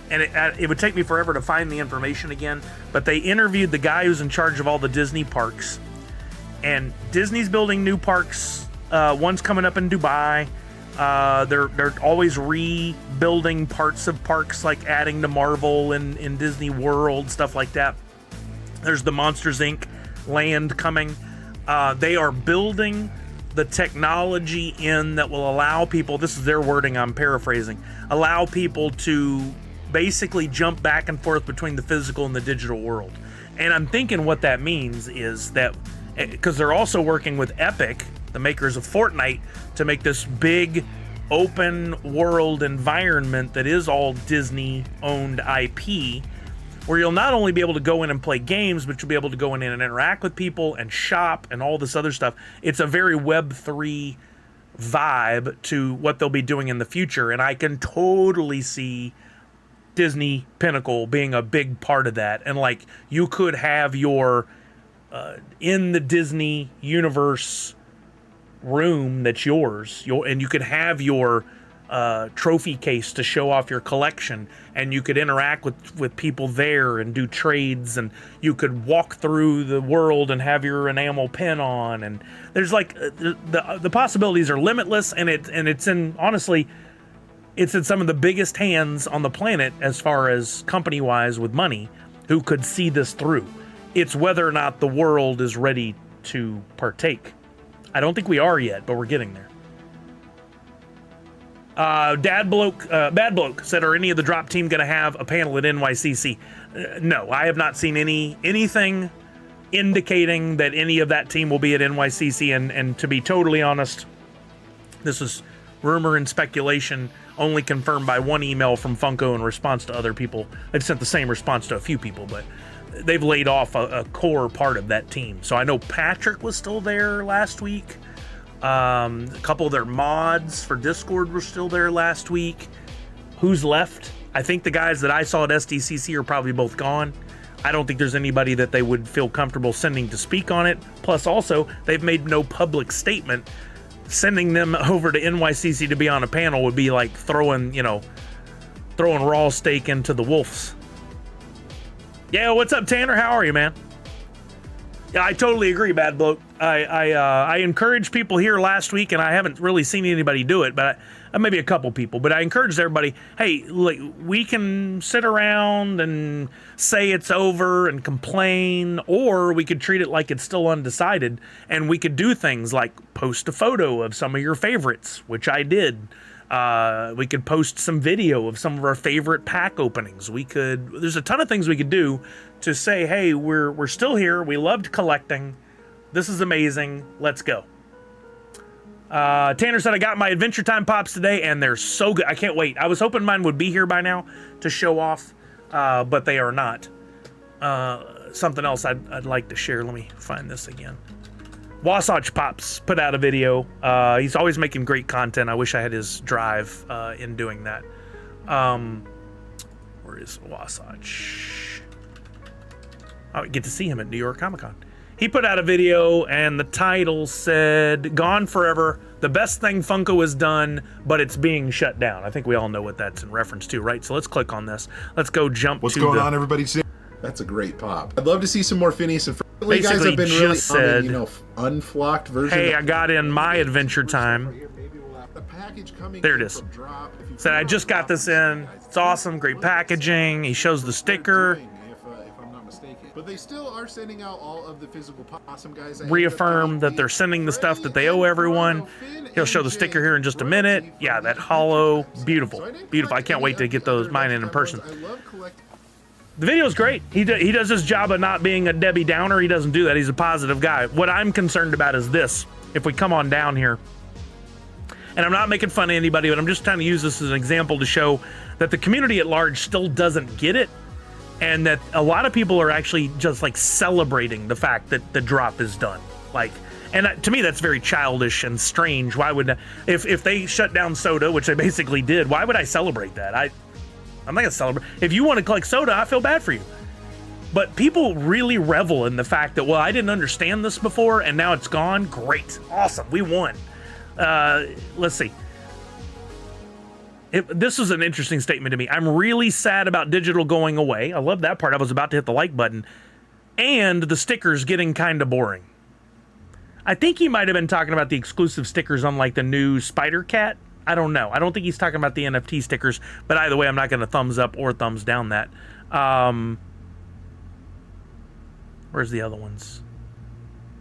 and it would take me forever to find the information again, but they interviewed the guy who's in charge of all the Disney parks. And Disney's building new parks. One's coming up in Dubai. They're always rebuilding parts of parks, like adding to Marvel in Disney World, stuff like that. There's the Monsters, Inc. land coming. They are building the technology that will allow people, this is their wording, I'm paraphrasing, allow people to basically jump back and forth between the physical and the digital world. And I'm thinking what that means is that, because they're also working with Epic, the makers of Fortnite, to make this big open world environment that is all Disney owned IP. where you'll not only be able to go in and play games, but you'll be able to go in and interact with people and shop and all this other stuff. It's a very Web3 vibe to what they'll be doing in the future, and I can totally see Disney Pinnacle being a big part of that. And like, you could have your in the Disney universe room that's yours, and you could have your trophy case to show off your collection, and you could interact with people there and do trades, and you could walk through the world and have your enamel pin on, and there's like the possibilities are limitless, and it's in, honestly, it's in some of the biggest hands on the planet as far as company wise with money who could see this through. It's whether or not the world is ready to partake. I don't think we are yet, but we're getting there. Bad Bloke said, are any of the Droppp team going to have a panel at NYCC? No, I have not seen anything indicating that any of that team will be at NYCC. And to be totally honest, this is rumor and speculation, only confirmed by one email from Funko in response to other people. They've sent the same response to a few people, but they've laid off a core part of that team. So I know Patrick was still there last week. A couple of their mods for Discord were still there last week. Who's left? I think the guys that I saw at SDCC are probably both gone. I don't think there's anybody that they would feel comfortable sending to speak on it. Plus, also, they've made no public statement. Sending them over to NYCC to be on a panel would be like throwing raw steak into the wolves. Yeah, what's up, Tanner? How are you, man? Yeah, I totally agree, Bad Bloke. I encouraged people here last week, and I haven't really seen anybody do it, but maybe a couple people. But I encouraged everybody, hey, like, we can sit around and say it's over and complain, or we could treat it like it's still undecided, and we could do things like post a photo of some of your favorites, which I did. We could post some video of some of our favorite pack openings. There's a ton of things we could do to say, hey, we're still here. We loved collecting. This is amazing. Let's go. Tanner said, I got my Adventure Time Pops today, and they're so good. I can't wait. I was hoping mine would be here by now to show off, but they are not. Something else I'd like to share. Let me find this again. Wasatch Pops put out a video. He's always making great content. I wish I had his drive in doing that. Where is Wasatch? I get to see him at New York Comic Con. He put out a video, and the title said, Gone Forever, the best thing Funko has done, but it's being shut down. I think we all know what that's in reference to, right? So let's click on this. Let's go jump What's to going on, everybody? That's a great pop. I'd love to see some more Phineas and Ferb. You guys have been really said, unflocked version. Hey, I got in my Adventure Time. There it is. Said, I just got this in. It's awesome, great packaging. He shows the sticker. But they still are sending out all of the physical possum guys. Reaffirm that they're sending the stuff that they owe everyone. He'll show the sticker here in just a minute. Yeah, that hollow, beautiful, beautiful. I can't wait to get those mine in person. The video is great. He does his job of not being a Debbie Downer. He doesn't do that. He's a positive guy. What I'm concerned about is this. If we come on down here, and I'm not making fun of anybody, but I'm just trying to use this as an example to show that the community at large still doesn't get it. And that a lot of people are actually just like celebrating the fact that the drop is done. Like, and to me, that's very childish and strange. Why would, if they shut down soda, which they basically did, why would I celebrate that? I'm not gonna celebrate. If you want to collect soda, I feel bad for you. But people really revel in the fact that, well, I didn't understand this before, and now it's gone. Great, awesome, we won. Let's see. This was an interesting statement to me. I'm really sad about digital going away. I love that part. I was about to hit the like button. And the stickers getting kind of boring. I think he might have been talking about the exclusive stickers on like the new Spider Cat. I don't know. I don't think he's talking about the NFT stickers. But either way, I'm not going to thumbs up or thumbs down that. Where's the other ones?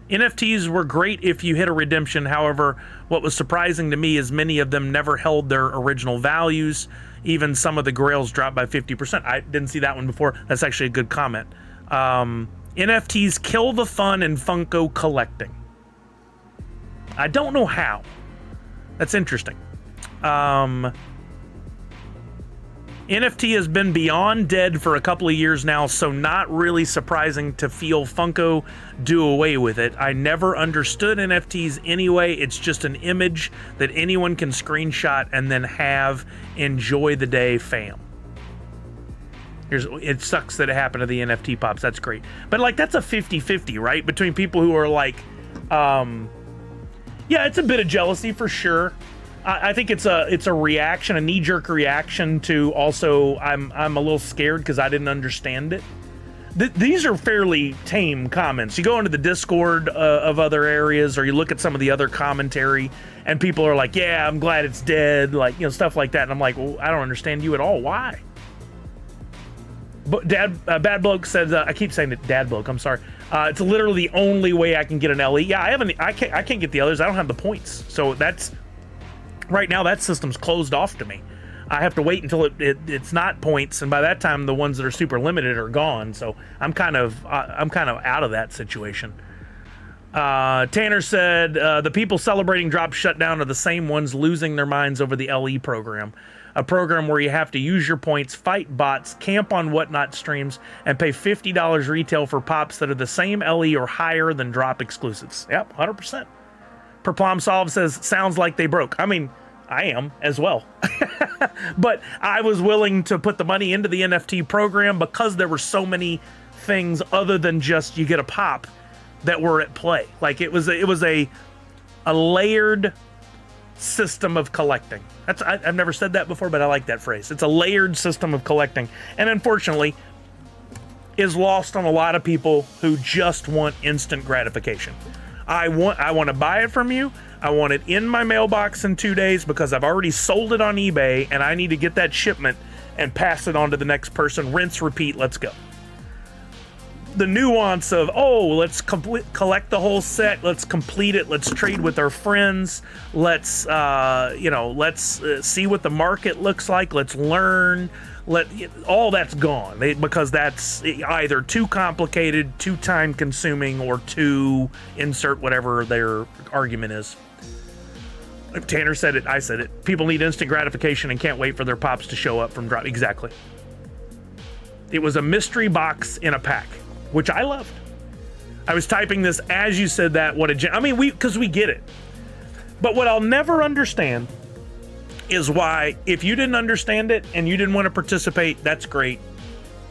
NFTs were great if you hit a redemption. However, what was surprising to me is many of them never held their original values. Even some of the grails dropped by 50%. I didn't see that one before. That's actually a good comment. NFTs kill the fun in Funko collecting. I don't know how. That's interesting. NFT has been beyond dead for a couple of years now, so not really surprising to feel Funko do away with it. I never understood NFTs anyway. It's just an image that anyone can screenshot and then have enjoy the day fam. It sucks that it happened to the NFT pops. That's great. But like that's a 50-50, right? Between people who are like, yeah, it's a bit of jealousy for sure. I think it's a reaction, a knee-jerk reaction to also I'm a little scared because I didn't understand it. These are fairly tame comments. You go into the Discord of other areas, or you look at some of the other commentary, and people are like, "Yeah, I'm glad it's dead," like stuff like that. And I'm like, "Well, I don't understand you at all. Why?" But Bad Bloke says, I keep saying it, Dad Bloke. I'm sorry. It's literally the only way I can get an LE. Yeah, I can't get the others. I don't have the points, so that's. Right now, that system's closed off to me. I have to wait until it's not points, and by that time, the ones that are super limited are gone. So I'm kind of out of that situation. Tanner said the people celebrating Droppp shutdown are the same ones losing their minds over the LE program, a program where you have to use your points, fight bots, camp on Whatnot streams, and pay $50 retail for pops that are the same LE or higher than Droppp exclusives. Yep, 100%. Perplom Solve says, sounds like they broke. I mean, I am as well. But I was willing to put the money into the NFT program because there were so many things other than just you get a pop that were at play. Like it was a layered system of collecting. I've never said that before, but I like that phrase. It's a layered system of collecting. And unfortunately, is lost on a lot of people who just want instant gratification. I want to buy it from you. I want it in my mailbox in 2 days because I've already sold it on eBay and I need to get that shipment and pass it on to the next person. Rinse, repeat, let's go. The nuance of, let's collect the whole set. Let's complete it. Let's trade with our friends. Let's see what the market looks like. Let's learn. All that's gone because that's either too complicated, too time consuming, or too insert whatever their argument is. Tanner said it, I said it. People need instant gratification and can't wait for their pops to show up from Droppp. Exactly. It was a mystery box in a pack, which I loved. I was typing this as you said that. Because we get it. But what I'll never understand is why, if you didn't understand it and you didn't want to participate, that's great.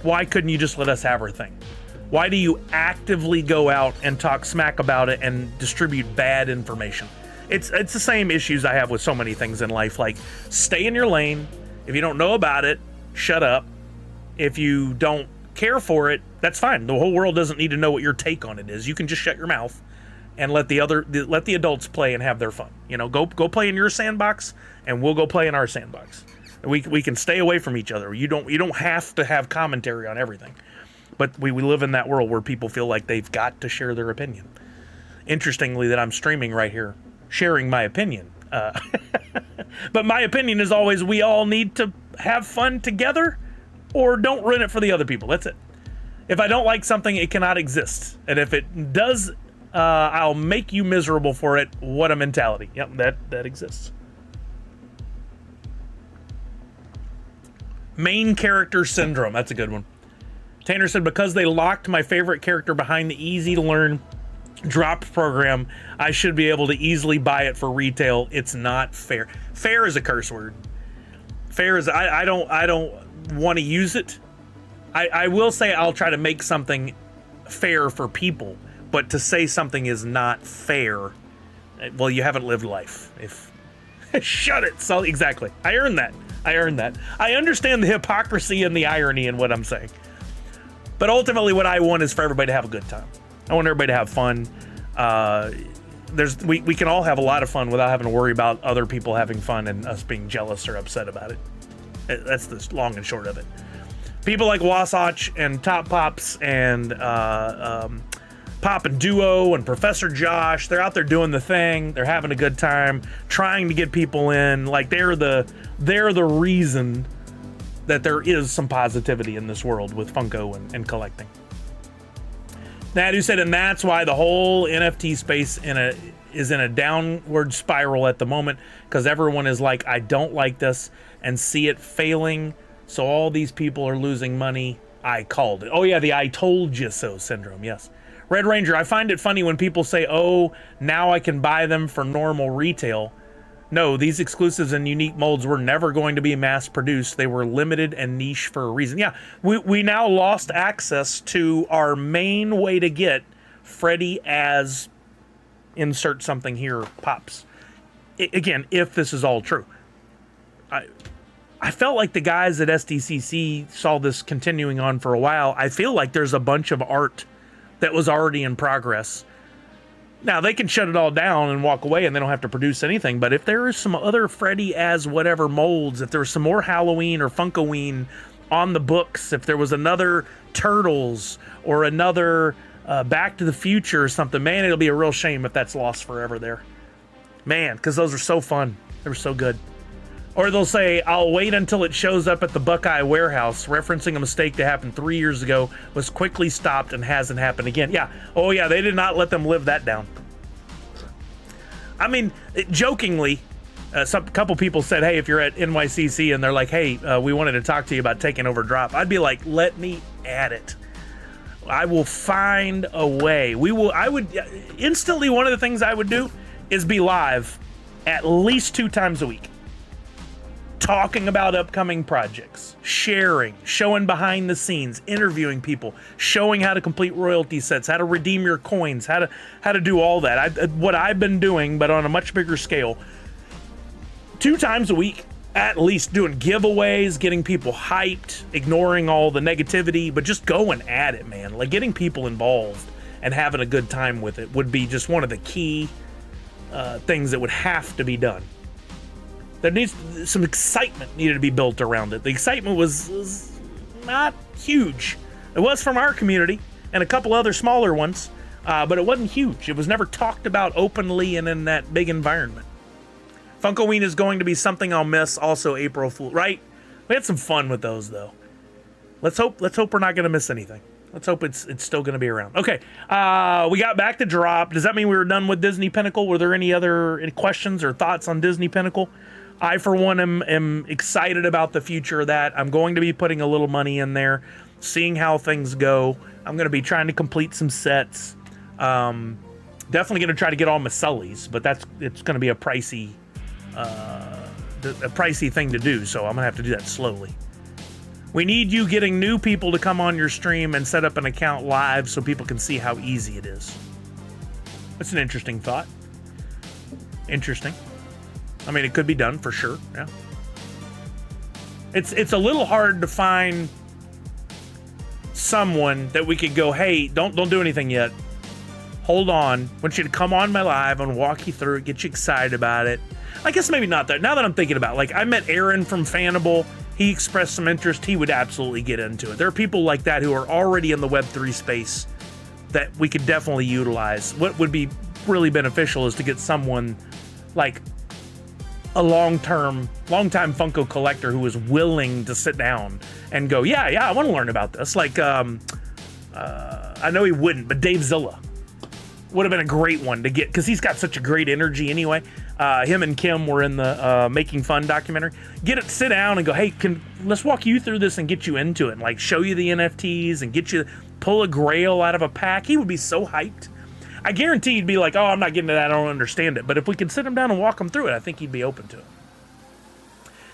Why couldn't you just let us have our thing? Why do you actively go out and talk smack about it and distribute bad information? It's the same issues I have with so many things in life. Like, stay in your lane. If you don't know about it, shut up. If you don't care for it, that's fine. The whole world doesn't need to know what your take on it is. You can just shut your mouth and let the adults play and have their fun. Go play in your sandbox, and we'll go play in our sandbox. We can stay away from each other. You don't have to have commentary on everything. But we live in that world where people feel like they've got to share their opinion. Interestingly, that I'm streaming right here, sharing my opinion. But my opinion is always we all need to have fun together, or don't ruin it for the other people. That's it. If I don't like something, it cannot exist. And if it does, I'll make you miserable for it. What a mentality. Yep, that exists. Main character syndrome. That's a good one. Tanner said, because they locked my favorite character behind the easy-to-learn Droppp program, I should be able to easily buy it for retail. It's not fair. Fair is a curse word. Fair is, I don't want to use it. I will say I'll try to make something fair for people, but to say something is not fair, well, you haven't lived life. Shut it. So exactly. I earned that. I understand the hypocrisy and the irony in what I'm saying. But ultimately what I want is for everybody to have a good time. I want everybody to have fun. We can all have a lot of fun without having to worry about other people having fun and us being jealous or upset about it. That's the long and short of it. People like Wasatch and Top Pops and Pop and Duo and Professor Josh, they're out there doing the thing. They're having a good time, trying to get people in. Like they're the reason that there is some positivity in this world with Funko and collecting. Nadu said, and that's why the whole NFT space is in a downward spiral at the moment, because everyone is like, I don't like this, and see it failing So all these people are losing money. I called it. Oh yeah, the I told you so syndrome, yes. Red Ranger, I find it funny when people say, oh, now I can buy them for normal retail. No, these exclusives and unique molds were never going to be mass produced. They were limited and niche for a reason. Yeah, we now lost access to our main way to get Freddy as insert something here pops. Again, if this is all true. I felt like the guys at SDCC saw this continuing on for a while. I feel like there's a bunch of art that was already in progress. Now, they can shut it all down and walk away and they don't have to produce anything, but if there is some other Freddy as whatever molds, if there was some more Halloween or Funkoween on the books, if there was another Turtles or another Back to the Future or something, man, it'll be a real shame if that's lost forever there. Man, because those are so fun. They were so good. Or they'll say, I'll wait until it shows up at the Buckeye warehouse, referencing a mistake that happened 3 years ago, was quickly stopped and hasn't happened again. Yeah. Oh, yeah, they did not let them live that down. I mean, jokingly, a couple people said, hey, if you're at NYCC and they're like, hey, we wanted to talk to you about taking over Droppp, I'd be like, let me at it. I will find a way. I would instantly, one of the things I would do is be live at least 2 times a week. Talking about upcoming projects, sharing, showing behind the scenes, interviewing people, showing how to complete royalty sets, how to redeem your coins, how to do all that. What I've been doing, but on a much bigger scale, 2 times a week, at least, doing giveaways, getting people hyped, ignoring all the negativity, but just going at it, man. Like getting people involved and having a good time with it would be just one of the key things that would have to be done. There needs some excitement needed to be built around it. The excitement was not huge. It was from our community and a couple other smaller ones, but it wasn't huge. It was never talked about openly and in that big environment. Funkoween is going to be something I'll miss. Also, April Fool, right? We had some fun with those though. Let's hope we're not going to miss anything. Let's hope it's still going to be around. Okay, we got back to Droppp. Does that mean we were done with Disney Pinnacle? Were there any questions or thoughts on Disney Pinnacle? I, for one, am excited about the future of that. I'm going to be putting a little money in there, seeing how things go. I'm going to be trying to complete some sets. Definitely going to try to get all my Sullys, but it's going to be a pricey thing to do, so I'm going to have to do that slowly. We need you getting new people to come on your stream and set up an account live so people can see how easy it is. That's an interesting thought. Interesting. I mean, it could be done for sure. Yeah. It's a little hard to find someone that we could go, hey, don't do anything yet. Hold on. I want you to come on my live and walk you through it, get you excited about it. I guess maybe not that. Now that I'm thinking about it, like I met Aaron from Fanable. He expressed some interest. He would absolutely get into it. There are people like that who are already in the Web3 space that we could definitely utilize. What would be really beneficial is to get someone like a long-time Funko collector who is willing to sit down and go, yeah, I want to learn about this. Like, I know he wouldn't, but Dave Zilla would have been a great one to get because he's got such a great energy anyway. Him and Kim were in the Making Fun documentary. Sit down and go, hey, let's walk you through this and get you into it and like show you the NFTs and get you pull a grail out of a pack. He would be so hyped. I guarantee he'd be like, oh, I'm not getting to that. I don't understand it. But if we could sit him down and walk him through it, I think he'd be open to it.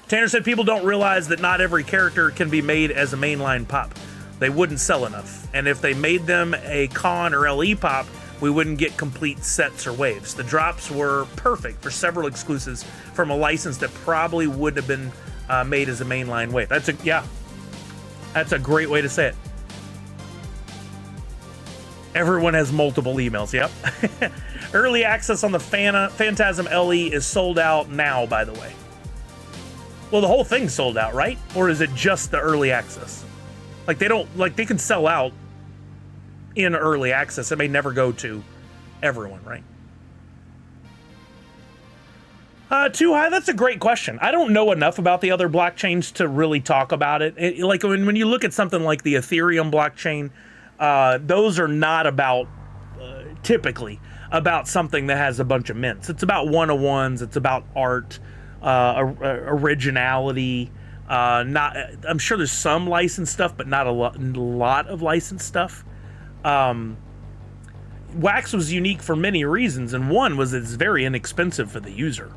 Tanner said people don't realize that not every character can be made as a mainline pop. They wouldn't sell enough. And if they made them a con or LE pop, we wouldn't get complete sets or waves. The drops were perfect for several exclusives from a license that probably would have been made as a mainline wave. That's a great way to say it. Everyone has multiple emails, yep. Early access on the Phantasm LE is sold out now, by the way. Well, the whole thing's sold out, right? Or is it just the early access? Like they can sell out in early access. It may never go to everyone, right? Too high, that's a great question. I don't know enough about the other blockchains to really talk about it. Like when you look at something like the Ethereum blockchain, those are not about, typically, about something that has a bunch of mints. It's about one-of-ones. It's about art, originality. I'm sure there's some licensed stuff, but not a lot of licensed stuff. Wax was unique for many reasons, and one was it's very inexpensive for the user.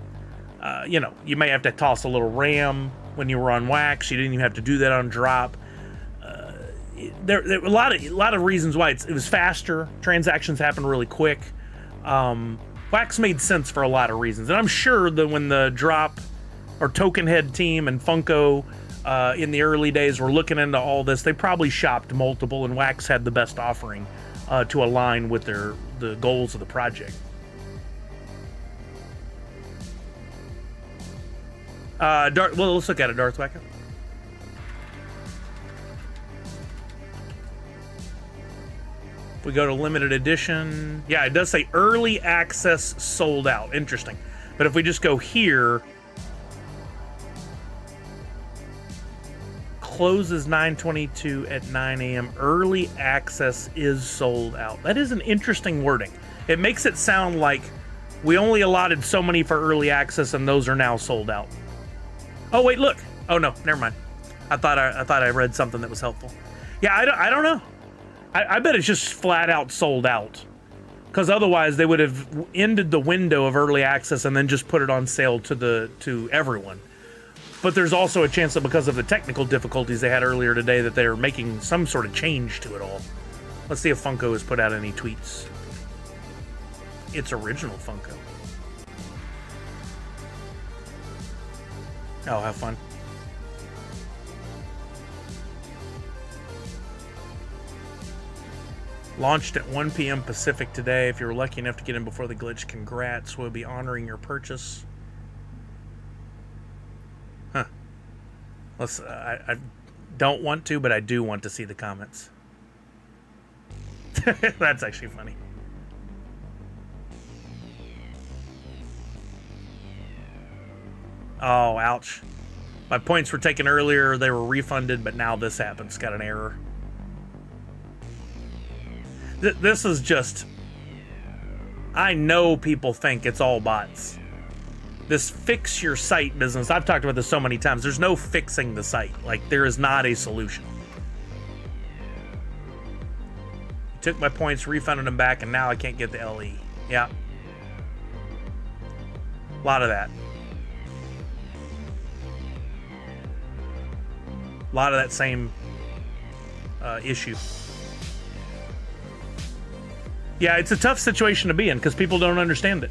You know, you may have to toss a little RAM when you were on Wax. You didn't even have to do that on Droppp. There were a lot of reasons why it was faster. Transactions happened really quick. Wax made sense for a lot of reasons, and I'm sure that when the Droppp or Token Head team and Funko in the early days were looking into all this, they probably shopped multiple, and Wax had the best offering to align with the goals of the project. Well, let's look at it, Darth Wacko. We go to limited edition. Yeah, it does say early access sold out. Interesting. But if we just go here, closes 9/22 at 9 a.m. Early access is sold out. That is an interesting wording. It makes it sound like we only allotted so many for early access and those are now sold out. Oh, wait, look. Oh, no, never mind. I thought I read something that was helpful. Yeah, I don't know. I bet it's just flat out sold out, because otherwise they would have ended the window of early access and then just put it on sale to everyone. But there's also a chance that because of the technical difficulties they had earlier today that they're making some sort of change to it all. Let's see if Funko has put out any tweets. It's original Funko. Oh, have fun. Launched at 1 p.m. Pacific today. If you were lucky enough to get in before the glitch, congrats. We'll be honoring your purchase. Huh. Let's. I don't want to, but I do want to see the comments. That's actually funny. Oh, ouch. My points were taken earlier. They were refunded, but now this happens. Got an error. This is just... I know people think it's all bots. This fix your site business, I've talked about this so many times. There's no fixing the site. Like, there is not a solution. Took my points, refunded them back, and now I can't get the LE. Yeah. A lot of that. A lot of that same issue. Yeah, it's a tough situation to be in because people don't understand it.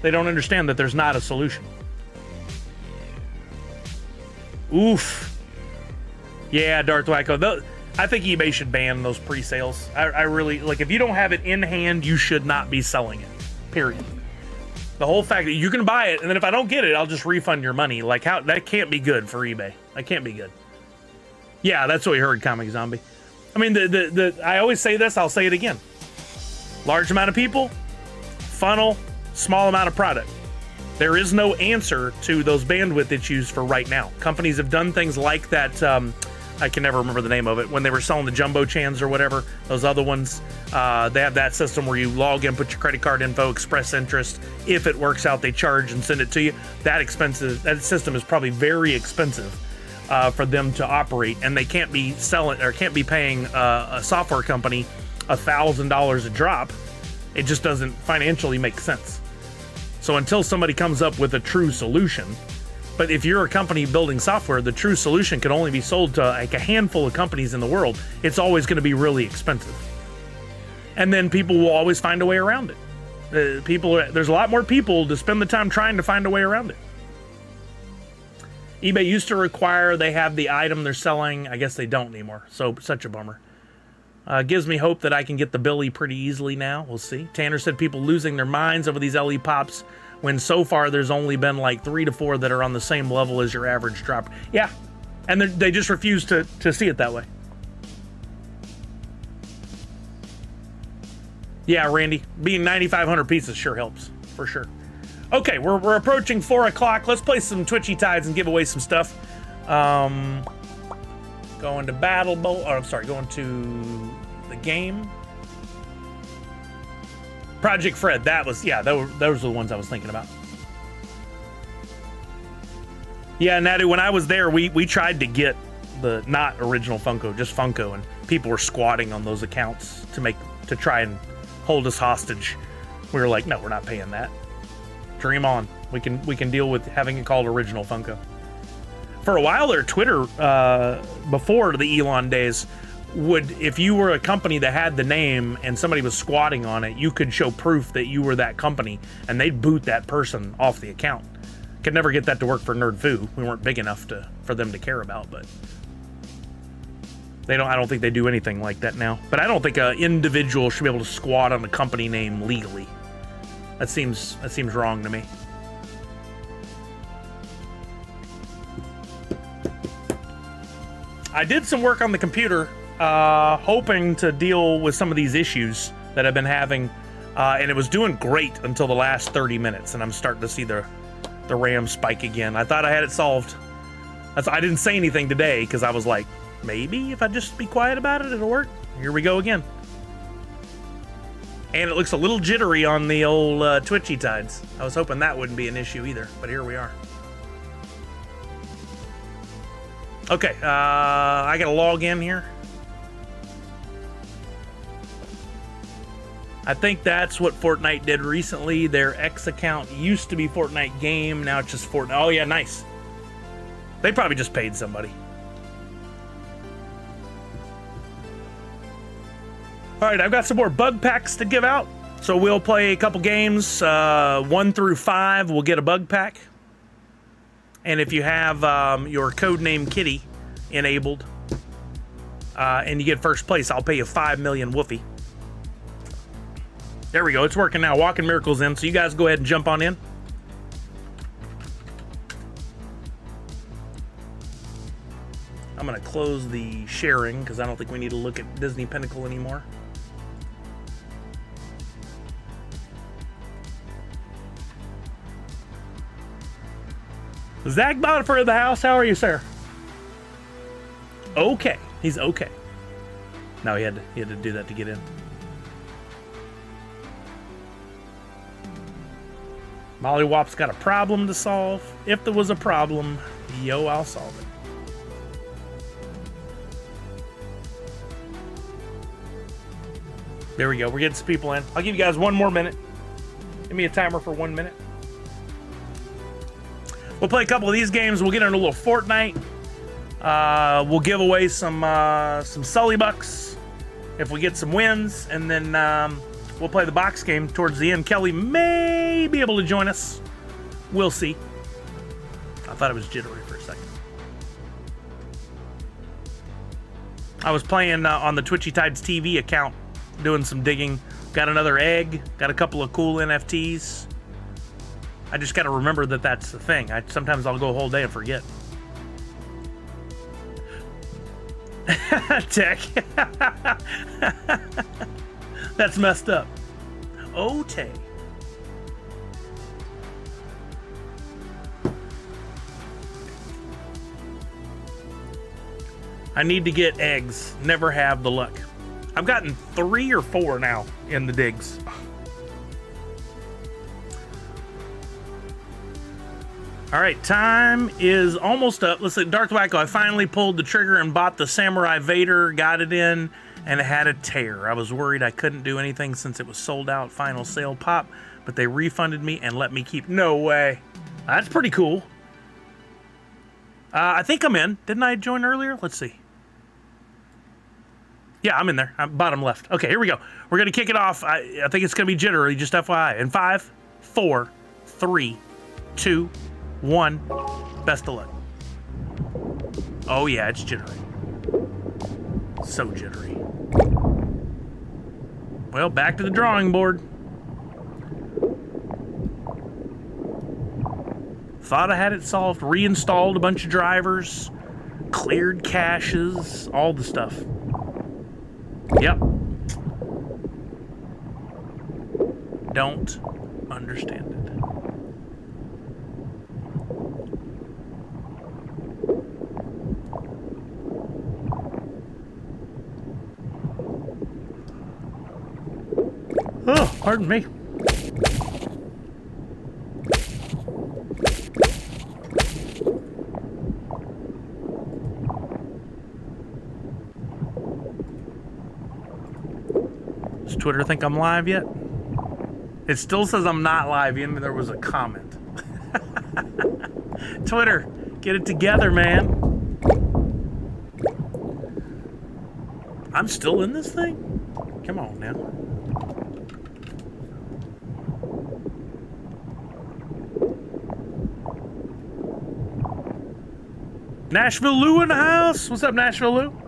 They don't understand that there's not a solution. Oof. Yeah, Darth Wacko. I think eBay should ban those pre-sales. I really, like, if you don't have it in hand, you should not be selling it. Period. The whole fact that you can buy it, and then if I don't get it, I'll just refund your money. Like, how that can't be good for eBay. That can't be good. Yeah, that's what we heard, Comic Zombie. I mean, I always say this, I'll say it again. Large amount of people, funnel, small amount of product. There is no answer to those bandwidth issues for right now. Companies have done things like that. I can never remember the name of it. When they were selling the jumbo chans or whatever, those other ones, they have that system where you log in, put your credit card info, express interest. If it works out, they charge and send it to you. That system is probably very expensive for them to operate, and they can't be selling or can't be paying a software company $1,000 a drop. It just doesn't financially make sense. So until somebody comes up with a true solution, but if you're a company building software, the true solution can only be sold to like a handful of companies in the world. It's always going to be really expensive. And then people will always find a way around it. There's a lot more people to spend the time trying to find a way around it. eBay used to require they have the item they're selling. I guess they don't anymore. So such a bummer. Gives me hope that I can get the Billy pretty easily now. We'll see. Tanner said people losing their minds over these LE pops when so far there's only been like 3 to 4 that are on the same level as your average drop. Yeah, and they just refuse to see it that way. Yeah, Randy, being 9,500 pieces sure helps, for sure. Okay, we're approaching 4 o'clock. Let's play some Twitchy Tides and give away some stuff. Going to Battle Bowl, or I'm sorry, going to the game. Project Fred, that was, yeah, those were the ones I was thinking about. Yeah, Natty, when I was there, we tried to get the not original Funko, just Funko, and people were squatting on those accounts to try and hold us hostage. We were like, no, we're not paying that. Dream on. We can deal with having it called original Funko. For a while there, Twitter, before the Elon days, if you were a company that had the name and somebody was squatting on it, you could show proof that you were that company, and they'd boot that person off the account. Could never get that to work for Nerd Foo. We weren't big enough for them to care about, but I don't think they do anything like that now. But I don't think an individual should be able to squat on a company name legally. That seems wrong to me. I did some work on the computer, hoping to deal with some of these issues that I've been having, and it was doing great until the last 30 minutes, and I'm starting to see the RAM spike again. I thought I had it solved. I didn't say anything today because I was like, maybe if I just be quiet about it, it'll work. Here we go again. And it looks a little jittery on the old twitchy tides. I was hoping that wouldn't be an issue either, but here we are. Okay, I gotta log in here. I think that's what Fortnite did recently. Their X account used to be Fortnite Game, now it's just Fortnite. Oh yeah, nice. They probably just paid somebody. All right, I've got some more bug packs to give out. So we'll play a couple games, 1 through 5, we'll get a bug pack. And if you have your codename Kitty enabled, and you get first place, I'll pay you 5 million woofie. There we go, it's working now. Walking Miracle's in, so you guys go ahead and jump on in. I'm gonna close the sharing because I don't think we need to look at Disney Pinnacle anymore. Zach Bonifer in the house, how are you, sir? Okay, he's okay. No, he had to do that to get in. Mollywop's got a problem to solve. If there was a problem, yo, I'll solve it. There we go, we're getting some people in. I'll give you guys 1 more minute. Give me a timer for 1 minute. We'll play a couple of these games. We'll get into a little Fortnite. We'll give away some Sully Bucks if we get some wins, and then we'll play the box game towards the end. Kelly may be able to join us. We'll see. I thought it was jittery for a second. I was playing on the Twitchy Tides TV account, doing some digging. Got another egg. Got a couple of cool NFTs. I just got to remember that that's the thing. Sometimes I'll go a whole day and forget. Tech. That's messed up. Ote. I need to get eggs. Never have the luck. I've gotten 3 or 4 now in the digs. All right, time is almost up. Let's see, Darth Wacko, I finally pulled the trigger and bought the Samurai Vader, got it in, and it had a tear. I was worried I couldn't do anything since it was sold out, final sale pop, but they refunded me and let me keep. No way. That's pretty cool. I think I'm in. Didn't I join earlier? Let's see. Yeah, I'm in there. I'm bottom left. Okay, here we go. We're going to kick it off. I think it's going to be jittery, just FYI. In 5, 4, 3, 2, 1. Best of luck. Oh yeah, it's jittery. So jittery. Well, back to the drawing board. Thought I had it solved. Reinstalled a bunch of drivers. Cleared caches. All the stuff. Yep. Don't understand it. Oh, pardon me. Twitter think I'm live yet? It still says I'm not live, even though there was a comment. Twitter, get it together, man. I'm still in this thing? Come on now. Nashville Lou in the house. What's up, Nashville Lou?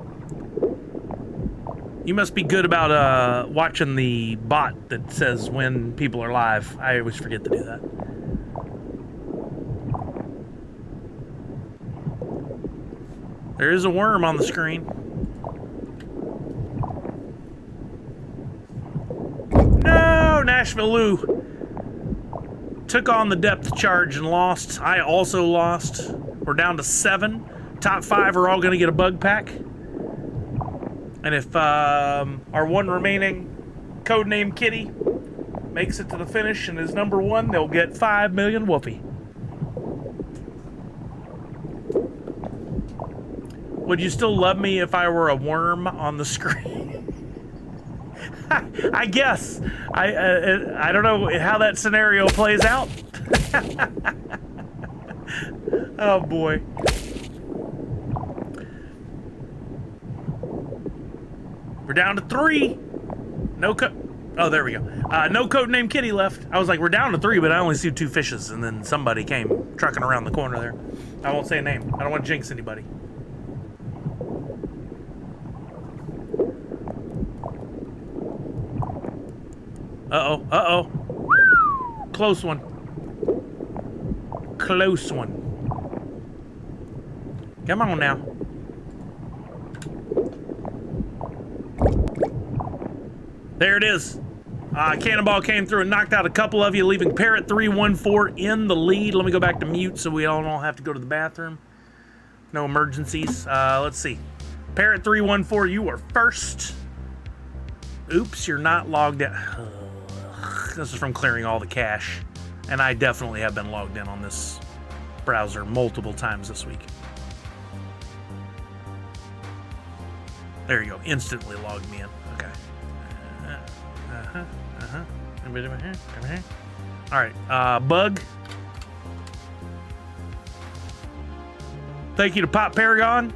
You must be good about watching the bot that says when people are live. I always forget to do that. There is a worm on the screen. No, Nashville Lou took on the depth charge and lost. I also lost. We're down to 7. Top 5 are all going to get a bug pack. And if our one remaining codename Kitty makes it to the finish and is number 1, they'll get 5 million Woofy. Would you still love me if I were a worm on the screen? I guess. I don't know how that scenario plays out. Oh boy. We're down to 3. No oh, there we go. No codename Kitty left. I was like, we're down to 3, but I only see 2 fishes, and then somebody came trucking around the corner there. I won't say a name. I don't want to jinx anybody. Uh-oh, uh-oh. Close one. Close one. Come on now. There it is. Cannonball came through and knocked out a couple of you, leaving Parrot 314 in the lead. Let me go back to mute so we all don't have to go to the bathroom. No emergencies. Let's see. Parrot 314, you are first. Oops, you're not logged in. This is from clearing all the cache. And I definitely have been logged in on this browser multiple times this week. There you go. Instantly logged me in. Okay. Anybody over here? Over here? All right. Bug. Thank you to Pop Paragon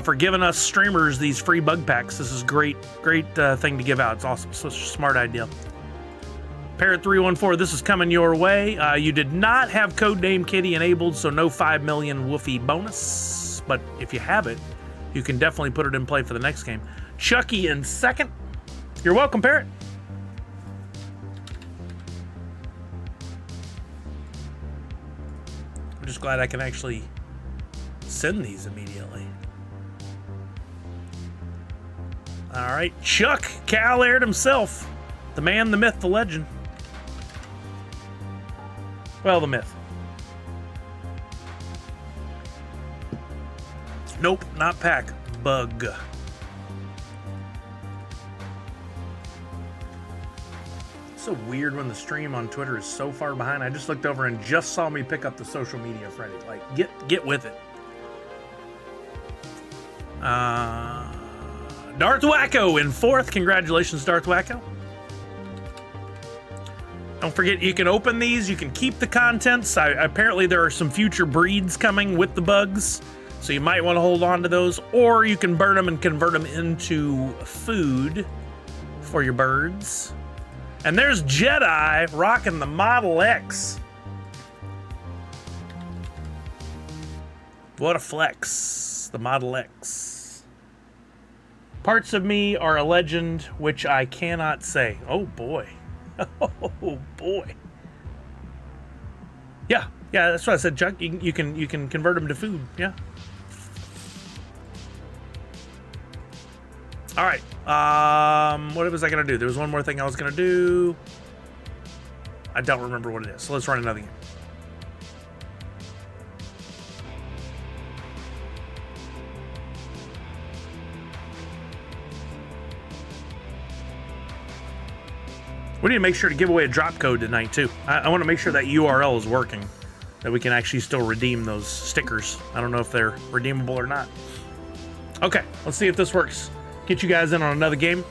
for giving us streamers these free bug packs. This is great thing to give out. It's awesome. Such a smart idea. Parrot 314, this is coming your way. You did not have codename Kitty enabled, so no 5 million Woofy bonus. But if you have it, you can definitely put it in play for the next game. Chucky in second. You're welcome, Parrot. I'm just glad I can actually send these immediately. All right, Chuck, Cal Laird himself. The man, the myth, the legend. Well, the myth. Nope, not pack. Bug. It's so weird when the stream on Twitter is so far behind. I just looked over and just saw me pick up the social media, Freddy. Like, get with it. Darth Wacko in fourth. Congratulations, Darth Wacko. Don't forget, you can open these. You can keep the contents. Apparently, there are some future breeds coming with the bugs, so you might want to hold on to those. Or you can burn them and convert them into food for your birds. And there's Jedi rocking the Model X. What a flex, the Model X. Parts of me are a legend, which I cannot say. Oh, boy. Oh boy. Yeah, that's what I said, Chuck. You can convert them to food. Yeah. All right. What was I gonna do? There was one more thing I was gonna do. I don't remember what it is. So let's run another game. We need to make sure to give away a drop code tonight, too. I want to make sure that URL is working, that we can actually still redeem those stickers. I don't know if they're redeemable or not. Okay, let's see if this works. Get you guys in on another game.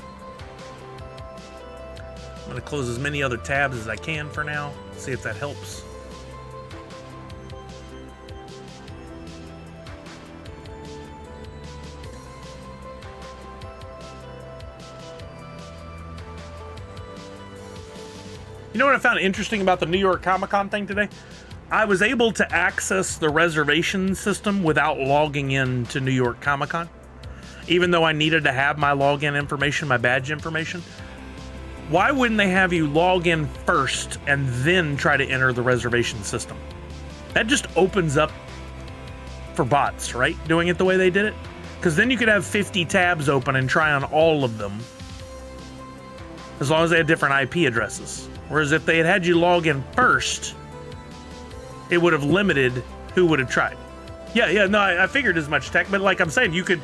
I'm going to close as many other tabs as I can for now. See if that helps. You know what I found interesting about the New York Comic-Con thing today? I was able to access the reservation system without logging in to New York Comic-Con, even though I needed to have my login information, my badge information. Why wouldn't they have you log in first and then try to enter the reservation system? That just opens up for bots, right? Doing it the way they did it? Because then you could have 50 tabs open and try on all of them, as long as they had different IP addresses. Whereas if they had you log in first, it would have limited who would have tried. Yeah, no, I figured as much, Tech, but like I'm saying, you could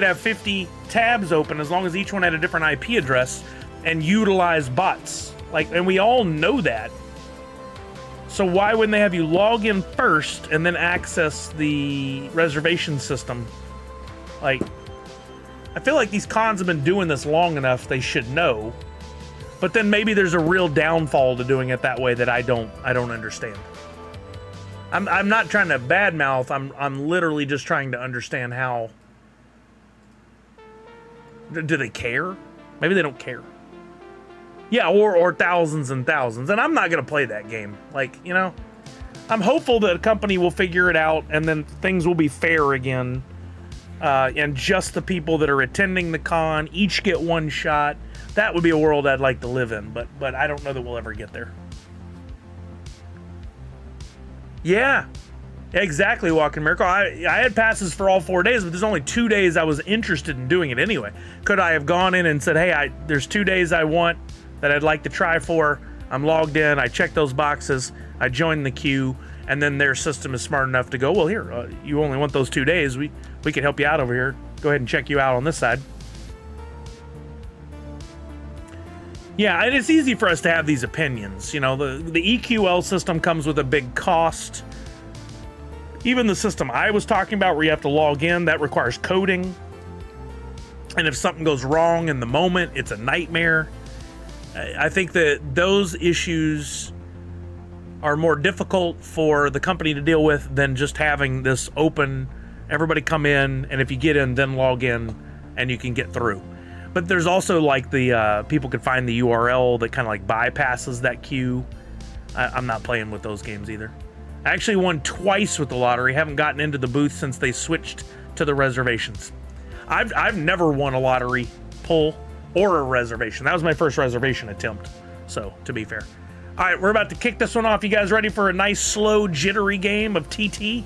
have 50 tabs open as long as each one had a different IP address and utilize bots. Like, and we all know that. So why wouldn't they have you log in first and then access the reservation system? Like, I feel like these cons have been doing this long enough, they should know. But then maybe there's a real downfall to doing it that way that I don't understand. I'm not trying to badmouth. I'm literally just trying to understand how. Do they care? Maybe they don't care. Yeah, or thousands and thousands. And I'm not gonna play that game. Like, you know, I'm hopeful that a company will figure it out and then things will be fair again. And just the people that are attending the con each get one shot. That would be a world I'd like to live in, but I don't know that we'll ever get there. Yeah, exactly, Walking Miracle. I had passes for all 4 days, but there's only 2 days I was interested in doing it anyway. Could I have gone in and said, hey, there's 2 days I want that I'd like to try for. I'm logged in, I check those boxes, I join the queue, and then their system is smart enough to go, well, here, you only want those 2 days. We can help you out over here. Go ahead and check you out on this side. Yeah, and it's easy for us to have these opinions. You know, the EQL system comes with a big cost. Even the system I was talking about where you have to log in, that requires coding. And if something goes wrong in the moment, it's a nightmare. I think that those issues are more difficult for the company to deal with than just having this open, everybody come in, and if you get in, then log in, and you can get through. But there's also like the people could find the URL that kind of like bypasses that queue. I'm not playing with those games either. I actually won twice with the lottery. Haven't gotten into the booth since they switched to the reservations. I've never won a lottery pull or a reservation. That was my first reservation attempt. So to be fair. All right, we're about to kick this one off. You guys ready for a nice, slow, jittery game of TT?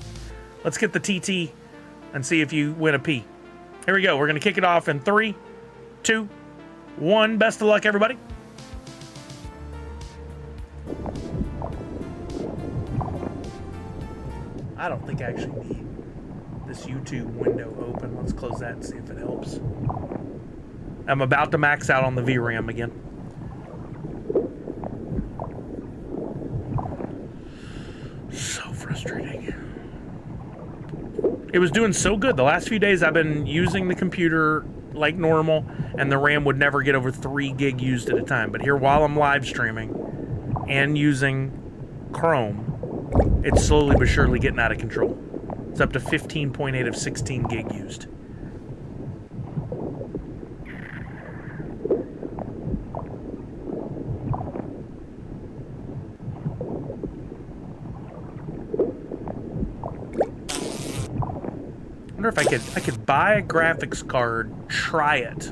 Let's get the TT and see if you win a P. Here we go. We're going to kick it off in 3, 2, 1. Best of luck, everybody. I don't think I actually need this YouTube window open. Let's close that and see if it helps. I'm about to max out on the VRAM again. So frustrating. It was doing so good. The last few days I've been using the computer like normal, and the RAM would never get over 3 gig used at a time. But here, while I'm live streaming and using Chrome, it's slowly but surely getting out of control. It's up to 15.8 of 16 gig used. I wonder if I could buy a graphics card, try it,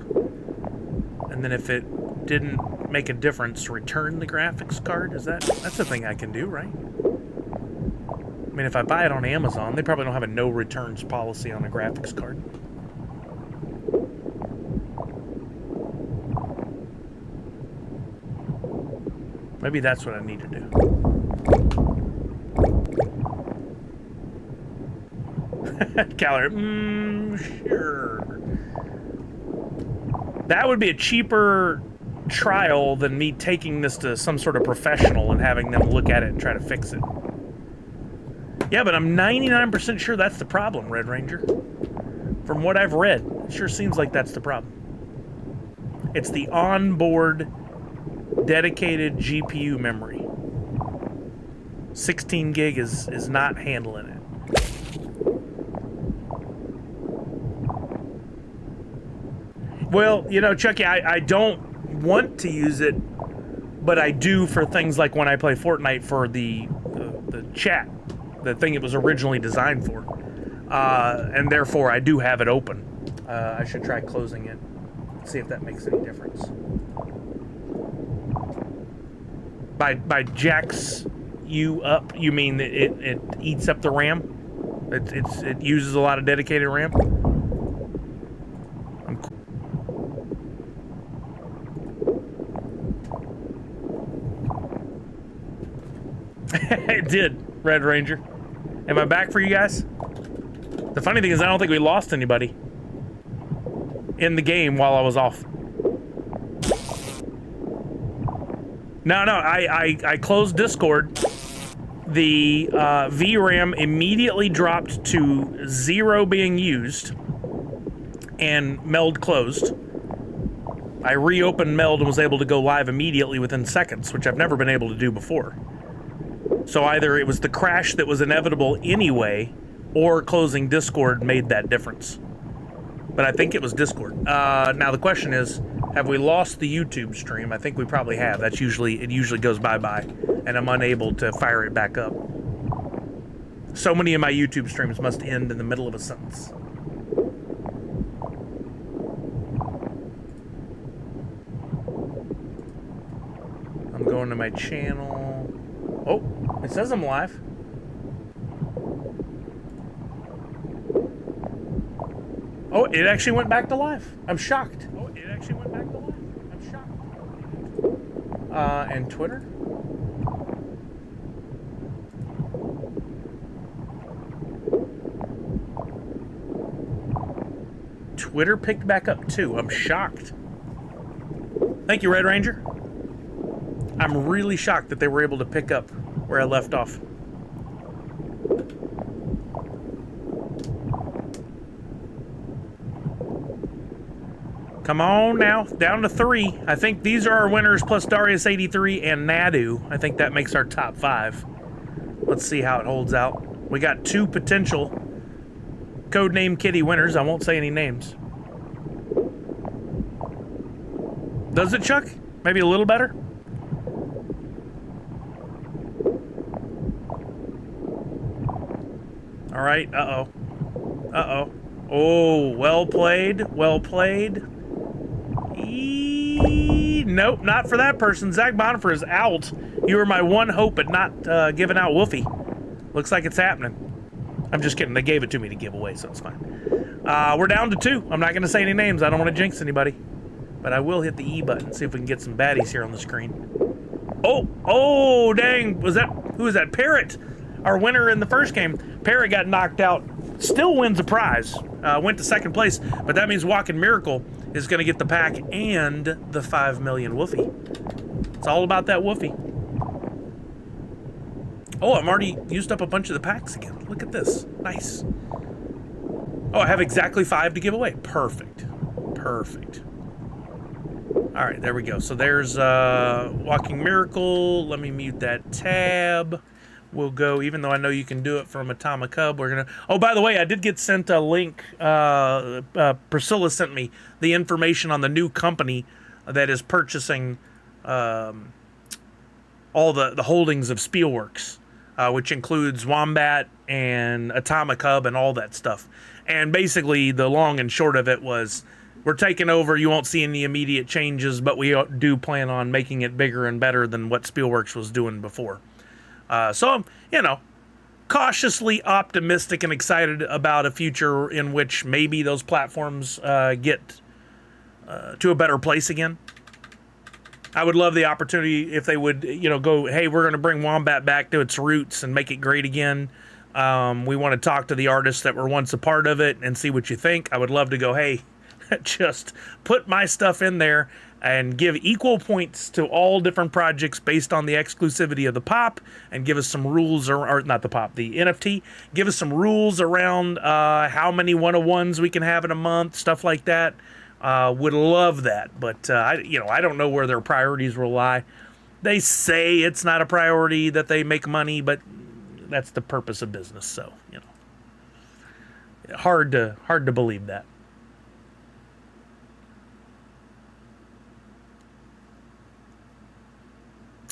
and then if it didn't make a difference, return the graphics card. That's a thing I can do, right? I mean, if I buy it on Amazon, they probably don't have a no returns policy on a graphics card. Maybe that's what I need to do. Calorie, sure. That would be a cheaper trial than me taking this to some sort of professional and having them look at it and try to fix it. Yeah, but I'm 99% sure that's the problem, Red Ranger. From what I've read, it sure seems like that's the problem. It's the onboard dedicated GPU memory. 16 gig is not handling it. Well, you know, Chucky, I don't want to use it, but I do for things like when I play Fortnite for the chat, the thing it was originally designed for. And therefore, I do have it open. I should try closing it, see if that makes any difference. By jacks you up, you mean that it eats up the RAM? It uses a lot of dedicated RAM? It did, Red Ranger. Am I back for you guys? The funny thing is I don't think we lost anybody in the game while I was off. No, I closed Discord. The VRAM immediately dropped to 0 being used, and Meld closed. I reopened Meld and was able to go live immediately within seconds, which I've never been able to do before. So either it was the crash that was inevitable anyway, or closing Discord made that difference. But I think it was Discord. Now the question is, have we lost the YouTube stream? I think we probably have. It usually goes bye-bye, and I'm unable to fire it back up. So many of my YouTube streams must end in the middle of a sentence. I'm going to my channel. Oh, it says I'm live. Oh, it actually went back to live. I'm shocked. And Twitter? Twitter picked back up too. I'm shocked. Thank you, Red Ranger. I'm really shocked that they were able to pick up where I left off. Come on now, down to 3. I think these are our winners plus Darius83 and Nadu. I think that makes our top 5. Let's see how it holds out. We got 2 potential Codename Kitty winners. I won't say any names. Does it, Chuck? Maybe a little better? All right, uh-oh. Uh-oh. Oh, well played, well played. Nope, not for that person. Zach Bonifer is out. You were my one hope at not giving out Woofy. Looks like it's happening. I'm just kidding. They gave it to me to give away, so it's fine. We're down to 2. I'm not going to say any names. I don't want to jinx anybody. But I will hit the E button, see if we can get some baddies here on the screen. Oh, dang. Who was that? Parrot, our winner in the first game. Parrot got knocked out. Still wins a prize. Went to second place, but that means Walking Miracle is going to get the pack and the 5 million Woofy. It's all about that Woofy. Oh, I'm already used up a bunch of the packs again. Look at this. Nice. Oh, I have exactly 5 to give away. Perfect. Perfect. All right, there we go. So there's Walking Miracle. Let me mute that tab. We'll go, even though I know you can do it from Atomic Hub, we're going to... Oh, by the way, I did get sent a link. Priscilla sent me the information on the new company that is purchasing all the holdings of Spielworks, which includes Wombat and Atomic Hub and all that stuff. And basically, the long and short of it was, we're taking over. You won't see any immediate changes, but we do plan on making it bigger and better than what Spielworks was doing before. So I'm, cautiously optimistic and excited about a future in which maybe those platforms get to a better place again. I would love the opportunity if they would, go, hey, we're going to bring Wombat back to its roots and make it great again. We want to talk to the artists that were once a part of it and see what you think. I would love to go, hey, just put my stuff in there and give equal points to all different projects based on the exclusivity of the pop, and give us some rules, or not the pop, the NFT. Give us some rules around how many 101s we can have in a month, stuff like that. Would love that, but I don't know where their priorities will lie. They say it's not a priority that they make money, but that's the purpose of business. So hard to believe that.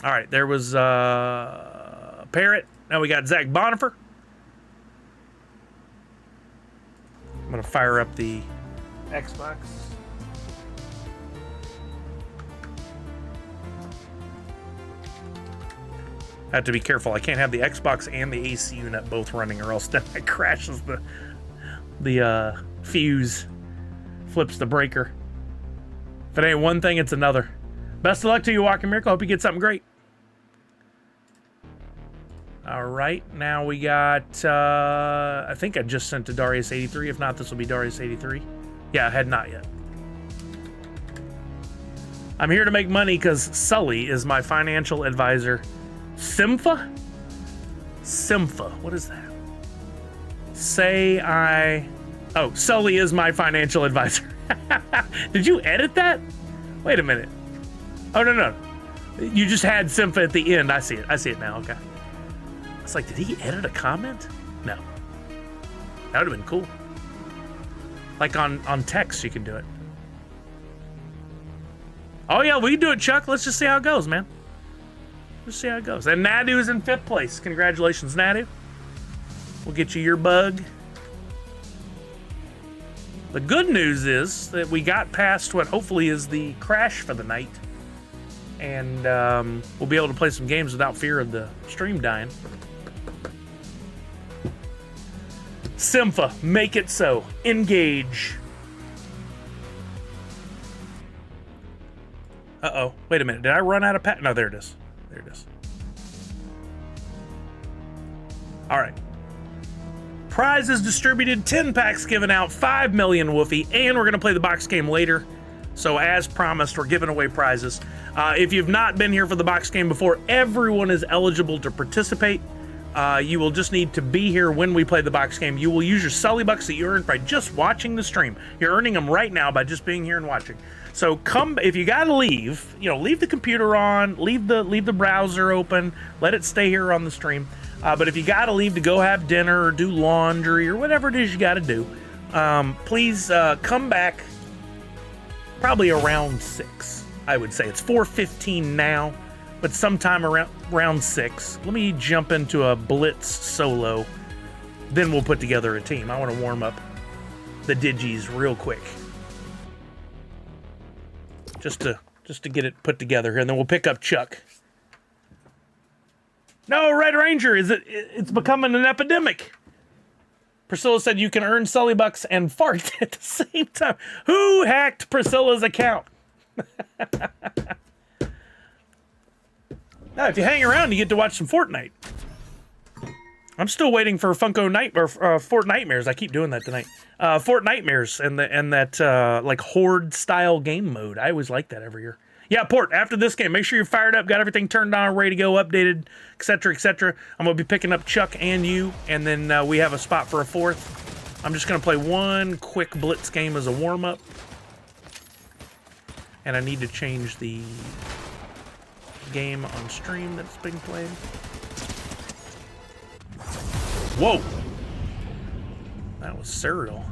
All right, there was Parrot. Now we got Zach Bonifer. I'm gonna fire up the Xbox. I have to be careful. I can't have the Xbox and the AC unit both running, or else then it crashes the fuse, flips the breaker. If it ain't one thing, it's another. Best of luck to you, Walking Miracle. Hope you get something great. All right, now we got, I think I just sent to Darius83. If not, this will be Darius83. Yeah, I had not yet. I'm here to make money because Sully is my financial advisor. Sympha? Sympha, what is that? Oh, Sully is my financial advisor. Did you edit that? Wait a minute. Oh, no. You just had Sympha at the end. I see it now, okay. It's like, did he edit a comment? No. That would have been cool. Like on text, you can do it. Oh yeah, we can do it, Chuck. Let's just see how it goes, man. Let's see how it goes. And Nadu's in 5th place. Congratulations, Nadu. We'll get you your bug. The good news is that we got past what hopefully is the crash for the night. And we'll be able to play some games without fear of the stream dying. Sympha, make it so. Engage. Uh-oh. Wait a minute. Did I run out of pat? No, there it is. There it is. All right. Prizes distributed, 10 packs given out, 5 million woofie, and we're going to play the box game later. So as promised, we're giving away prizes. If you've not been here for the box game before, everyone is eligible to participate. You will just need to be here when we play the box game. You will use your Sully Bucks that you earned by just watching the stream. You're earning them right now by just being here and watching. So come, if you gotta leave, leave the computer on, leave the browser open, let it stay here on the stream. But if you gotta leave to go have dinner or do laundry or whatever it is you gotta do, please come back probably around 6. I would say it's 4:15 now. But sometime around 6. Let me jump into a blitz solo. Then we'll put together a team. I want to warm up the Digis real quick. Just to get it put together here, and then we'll pick up Chuck. No, Red Ranger, it's becoming an epidemic. Priscilla said you can earn Sully Bucks and fart at the same time. Who hacked Priscilla's account? Now, if you hang around, you get to watch some Fortnite. I'm still waiting for Fort Nightmares. I keep doing that tonight. Fort Nightmares and that like horde style game mode. I always like that every year. Yeah, Port. After this game, make sure you're fired up, got everything turned on, ready to go, updated, etc., etc. I'm gonna be picking up Chuck and you, and then we have a spot for a 4th. I'm just gonna play one quick blitz game as a warm up, and I need to change the game on stream that's being played. Whoa! That was surreal.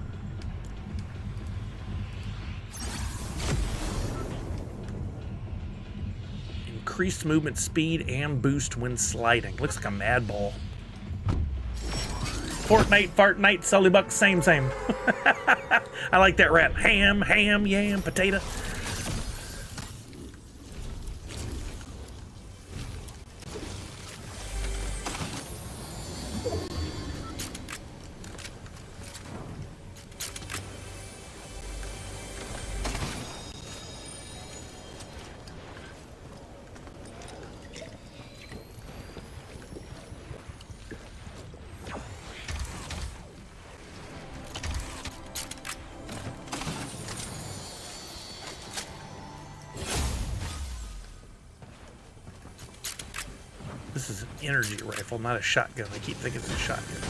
Increased movement speed and boost when sliding. Looks like a mad ball. Fortnite, Fartnite, Sully Buck, same. I like that rap. Ham, yam, potato. This is an energy rifle, not a shotgun. I keep thinking it's a shotgun.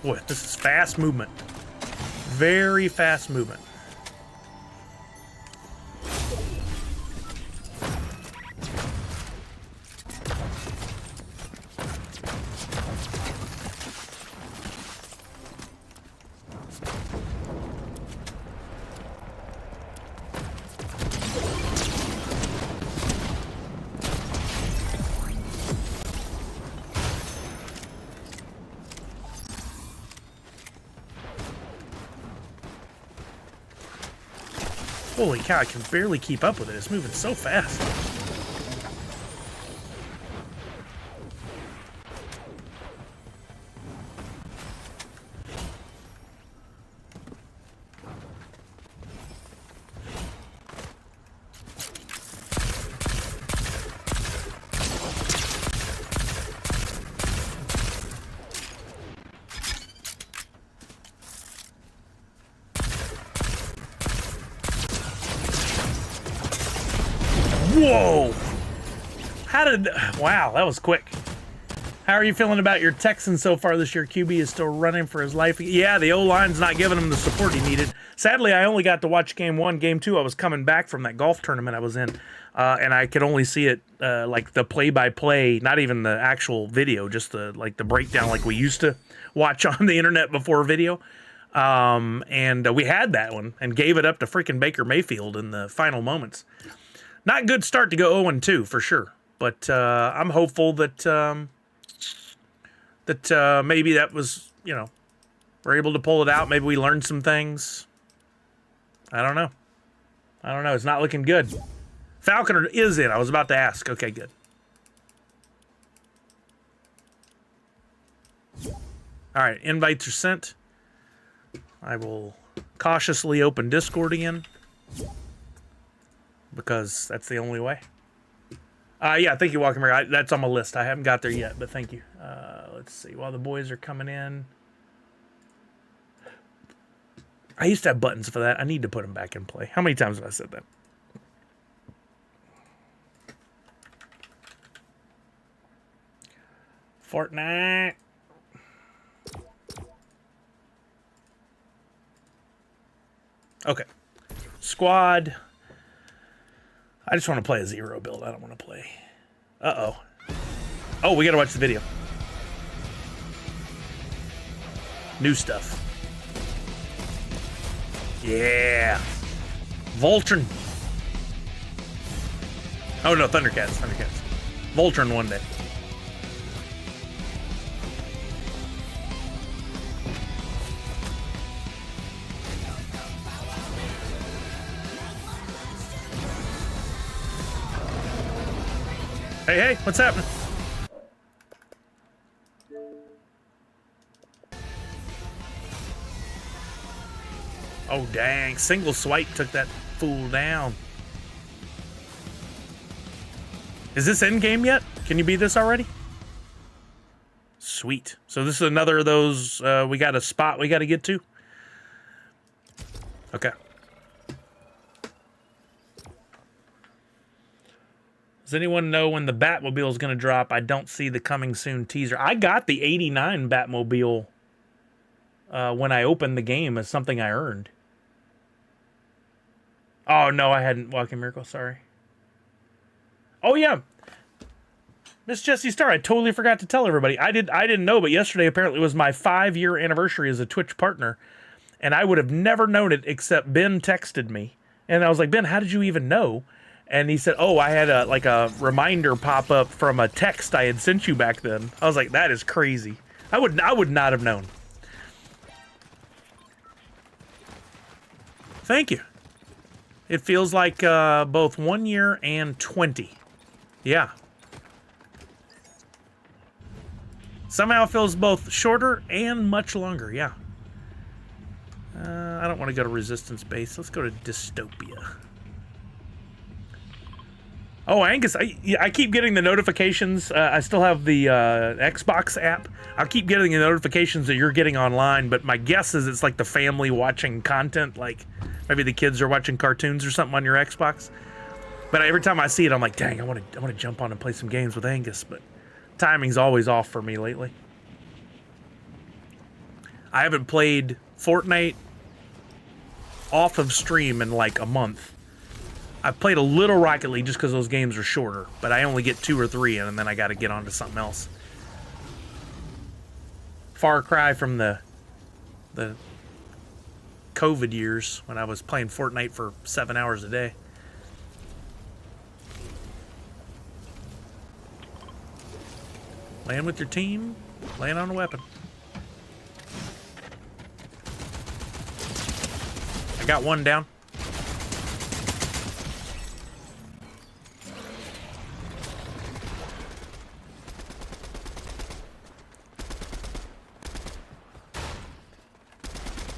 Boy, this is fast movement. Very fast movement. Holy cow, I can barely keep up with it. It's moving so fast. Whoa! Wow, that was quick. How are you feeling about your Texans so far this year? QB is still running for his life. Yeah, the O-line's not giving him the support he needed. Sadly, I only got to watch game 1. Game 2, I was coming back from that golf tournament I was in, and I could only see it like the play-by-play, not even the actual video, just the breakdown like we used to watch on the internet before video. And we had that one and gave it up to freaking Baker Mayfield in the final moments. Not a good start to go 0-2 for sure, but I'm hopeful that maybe that was, we're able to pull it out. Maybe we learned some things. I don't know. It's not looking good. Falconer is in. I was about to ask. Okay, good. All right, invites are sent. I will cautiously open Discord again, because that's the only way. Yeah, thank you, Walking Mary. That's on my list. I haven't got there yet, but thank you. Let's see. While the boys are coming in. I used to have buttons for that. I need to put them back in play. How many times have I said that? Fortnite. Okay. Squad. I just want to play a 0 build. I don't want to play. Uh-oh. Oh, we got to watch the video. New stuff. Yeah. Voltron. Oh, no, Thundercats. Voltron one day. Hey, what's happening? Oh, dang. Single swipe took that fool down. Is this in game yet? Can you beat this already? Sweet. So this is another of those, we got a spot we got to get to? Okay. Does anyone know when the Batmobile is going to drop? I don't see the coming soon teaser. I got the 89 Batmobile when I opened the game as something I earned. Oh, no, I hadn't. Walking Miracle, sorry. Oh, yeah. Miss Jessie Star, I totally forgot to tell everybody. I didn't know, but yesterday apparently was my 5-year anniversary as a Twitch partner, and I would have never known it except Ben texted me. And I was like, Ben, how did you even know? And he said, oh, I had a reminder pop up from a text I had sent you back then. I was like, that is crazy. I would not have known. Thank you. It feels like both 1 year and 20. Yeah. Somehow it feels both shorter and much longer, yeah. I don't want to go to Resistance Base. Let's go to Dystopia. Oh, Angus, I keep getting the notifications. I still have the Xbox app. I keep getting the notifications that you're getting online, but my guess is it's like the family watching content, like maybe the kids are watching cartoons or something on your Xbox. But every time I see it, I'm like, dang, I want to jump on and play some games with Angus, but timing's always off for me lately. I haven't played Fortnite off of stream in like a month. I've played a little Rocket League just because those games are shorter, but I only get 2 or 3 in, and then I got to get on to something else. Far cry from the COVID years when I was playing Fortnite for 7 hours a day. Land with your team, land on a weapon. I got one down.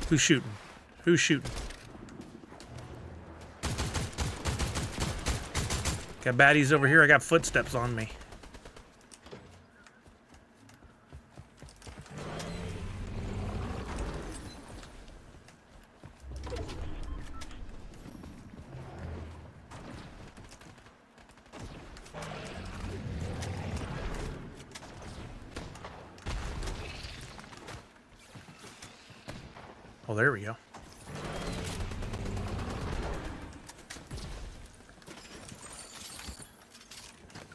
Who's shooting? Who's shooting? Got baddies over here. I got footsteps on me. Oh, there we go.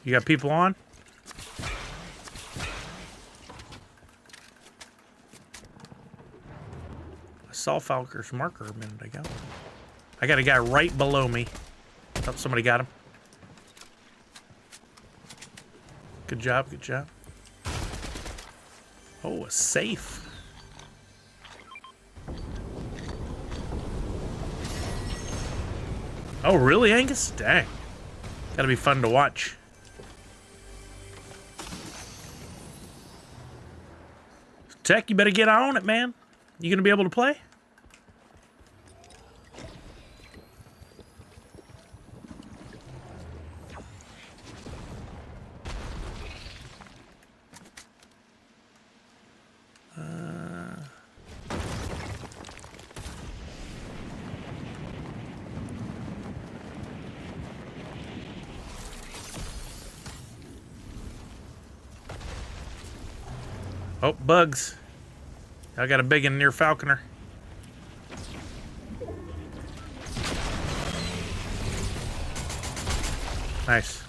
You got people on? I saw Falker's marker a minute ago. I got a guy right below me. Oh, somebody got him. Good job, good job. Oh, a safe. Oh, really, Angus? Dang. Gotta be fun to watch. Tech, you better get on it, man. You gonna be able to play? Oh, bugs. I got a big one near Falconer. Nice.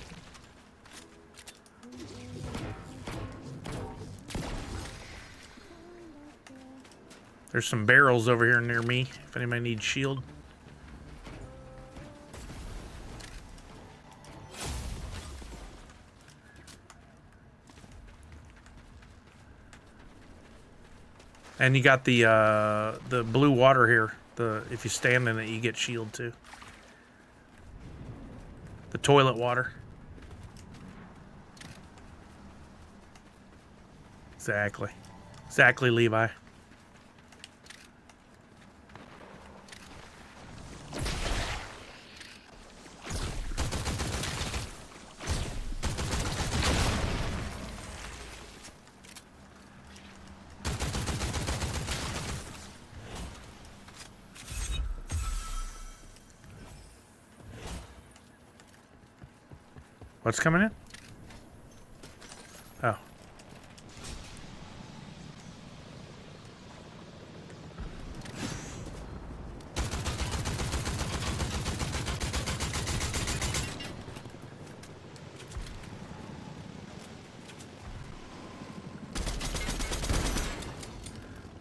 There's some barrels over here near me, if anybody needs shield. And you got the blue water here. If you stand in it, you get shield too. The toilet water. Exactly. Exactly, Levi. What's coming in? Oh.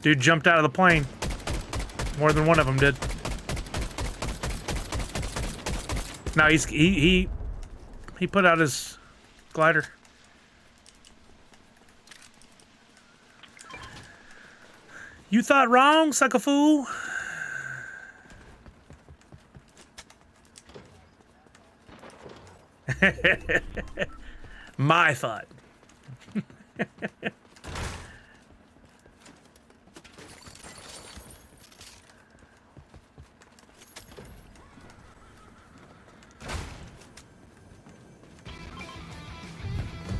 Dude jumped out of the plane. More than one of them did. No, he put out his glider. You thought wrong, sucker fool. My thought.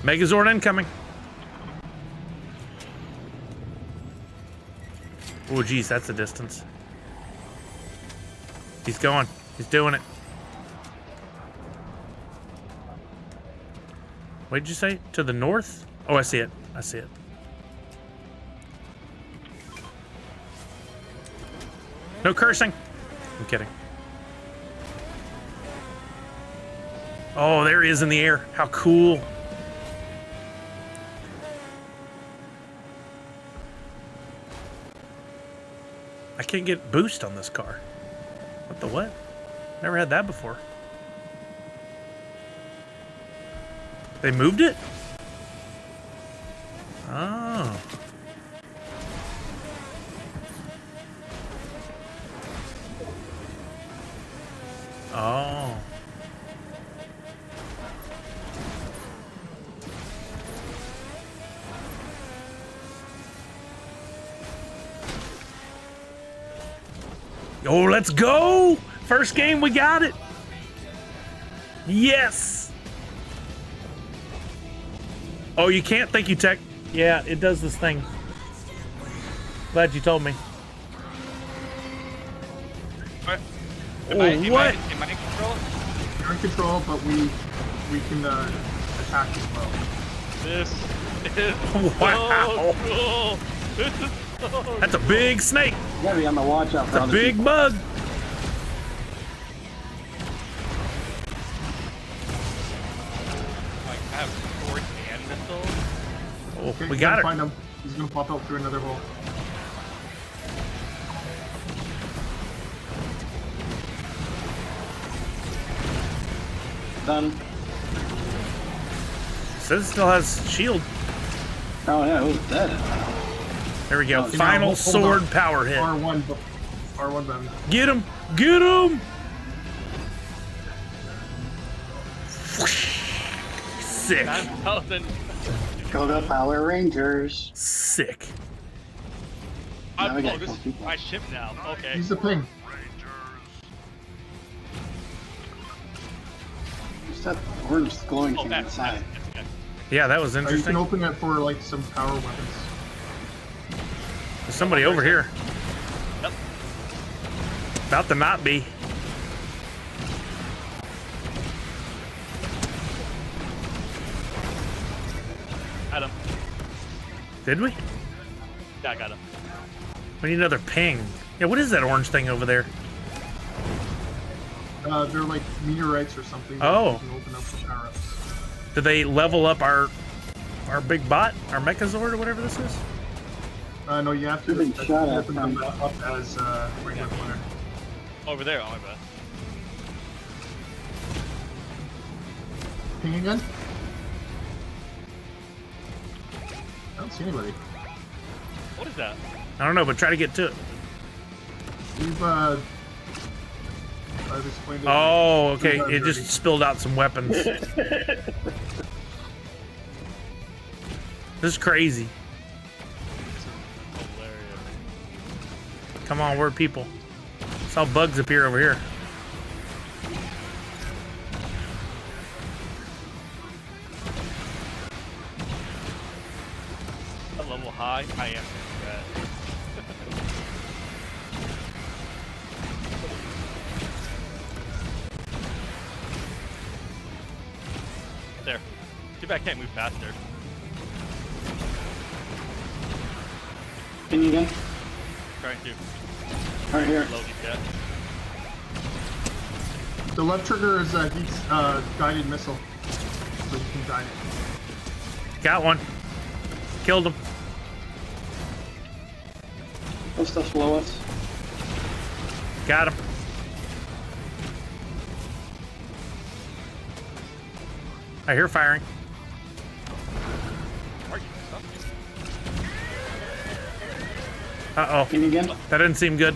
Megazord incoming. Oh, geez, that's a distance. He's going. He's doing it. What did you say? To the north? Oh, I see it. I see it. No cursing. I'm kidding. Oh, there he is in the air. How cool. I can't get boost on this car. What the what? Never had that before. They moved it? Oh. Oh. Oh, let's go! First game, we got it! Yes! Oh, you can't? Thank you, Tech. Yeah, it does this thing. Glad you told me. What? Oh, what? what? Am I in control? You're in control, but we can attack as well. This is Wow. so cool. This is so cool. That's a big snake. You gotta be on the watch out for It's a other big people. bug. Like, I have sword and missiles. Oh, Okay, we you got gotta it. find him. He's gonna pop out through another hole. Done. Says it still has shield. Oh yeah, who's dead? There we go. Oh, Final hold sword on. power hit. R1 button. Get him! Get him! Sick. 9,000. Go to Power Rangers. Sick. Now we Oh, got this is people. my ship now. Okay. He's the ping. Just that orange glowing Oh, thing back. inside. Okay. Yeah, that was You can interesting. open it for like some power weapons. There's somebody over here. Yep. About to not be. Got him. Did we? Yeah, I got him. We need another ping. Yeah, what is that orange thing over there? They're like meteorites or something. that Oh. You can open up for power-ups. Did they level up our big bot? Our Mechazord or whatever this is? No, you have to You've been shot at, open them man. up as regular player. Over there. Oh, my bad. Ping again? I don't see anybody. What is that? I don't know, but try to get to it. We've I've explained it. Oh, okay. Sometimes It just already. spilled out some weapons. This is crazy. This is hilarious. Come on, we're people. Saw bugs appear over here. A level high. I am red. There. Too bad I can't move faster. Can you again? Trying to Right here. load these yet. The left trigger is a heat guided missile, so you can guide it. Got one. Killed him. Those stuff's below us. Got him. I hear firing. Are you stuck? Uh-oh. Can you again? That didn't seem good.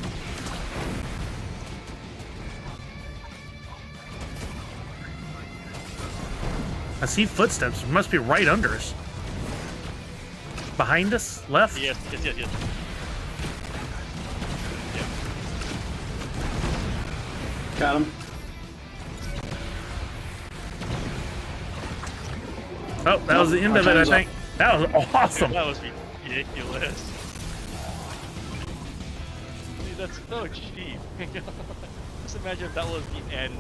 I see footsteps. It must be right under us. Behind us? Left? Yes. Got him. Oh, that was the end of it, I think. That was awesome. That was ridiculous. Dude, that's so cheap. Just imagine if that was the end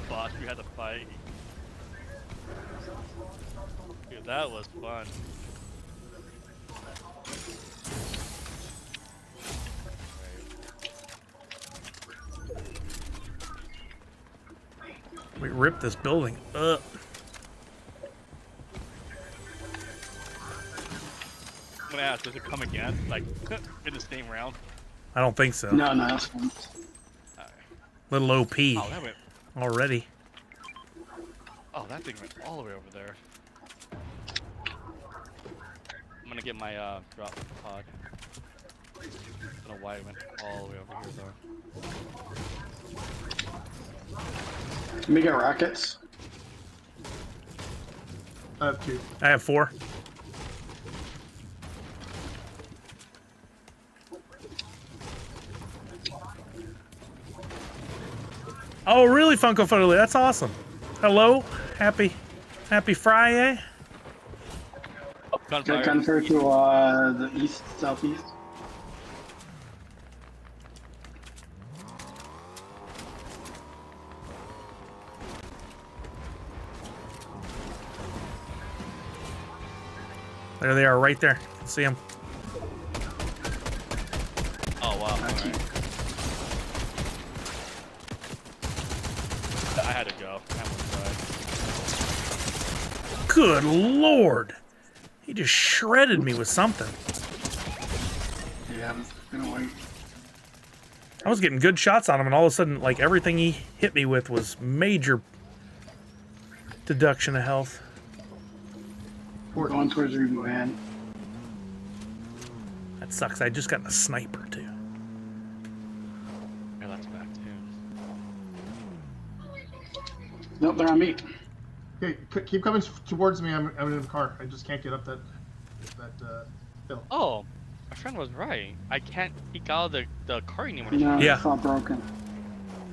boss we had to fight. Dude, that was fun. rip this building up. I'm gonna ask, does it come again? Like, in the same round? I don't think so. No, that's fine. Little OP Oh, that went. already. Oh, that thing went all the way over there. I'm gonna get my drop pod. I don't know why it went all the way over here though. Let me get rockets. I have 2. I have 4. Oh, really, Funko Photolay? That's awesome. Hello, happy FriYAY. Got Gunfire. gunfire to the east, southeast. There they are, right there. See them. Oh wow. Alright. I had to go. I almost died. Good Lord. He just shredded me with something. Yeah, I'm gonna wait. I was getting good shots on him, and all of a sudden, like, everything he hit me with was major deduction of health. We're going towards your van. That sucks. I just got a sniper, too. Yeah, that's back too. Nope, they're on me. Okay, keep coming towards me. I'm in the car. I just can't get up that hill. Oh, my friend was right. I can't peek out of the car anymore. No, Yeah. it's all broken.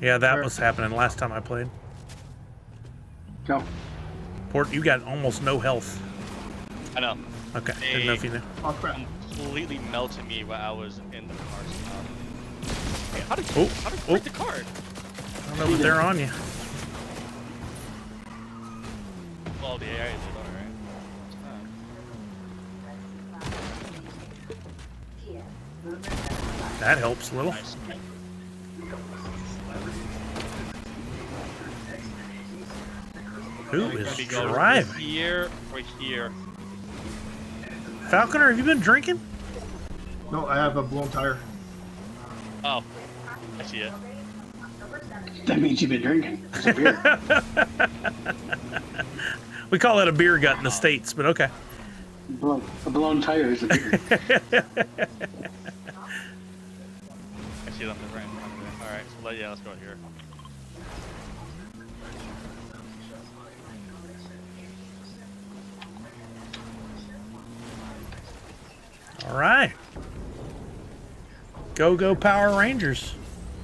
Yeah, that Where? was happening last time I played. Go. Port, you got almost no health. I know. Okay, didn't know if you knew. Oh crap! Completely melted me while I was in the car. Hey, how did Oh, you break the car? I don't know, but they're on you. Well, the area is alright. That helps a little. Nice. Who is We go driving? here or here. Falconer, have you been drinking? No, I have a blown tire. Oh, I see it. That means you've been drinking. There's a beer. We call that a beer gut in the States, but okay. A blown tire is a beer. I see them right in front of me. Alright, so yeah, let's go here. All right. Go Power Rangers.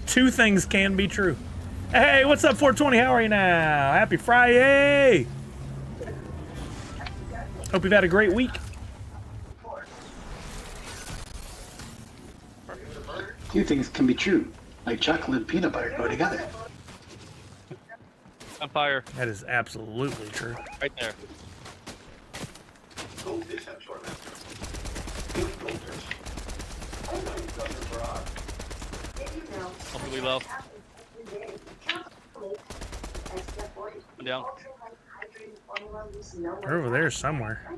2 things can be true. Hey, what's up, 420? How are you now? Happy Friday. Hope you've had a great week. Few things can be true, like chocolate and peanut butter go together. On fire, That is absolutely true. right there. Hopefully low. I'm down. They're over there somewhere.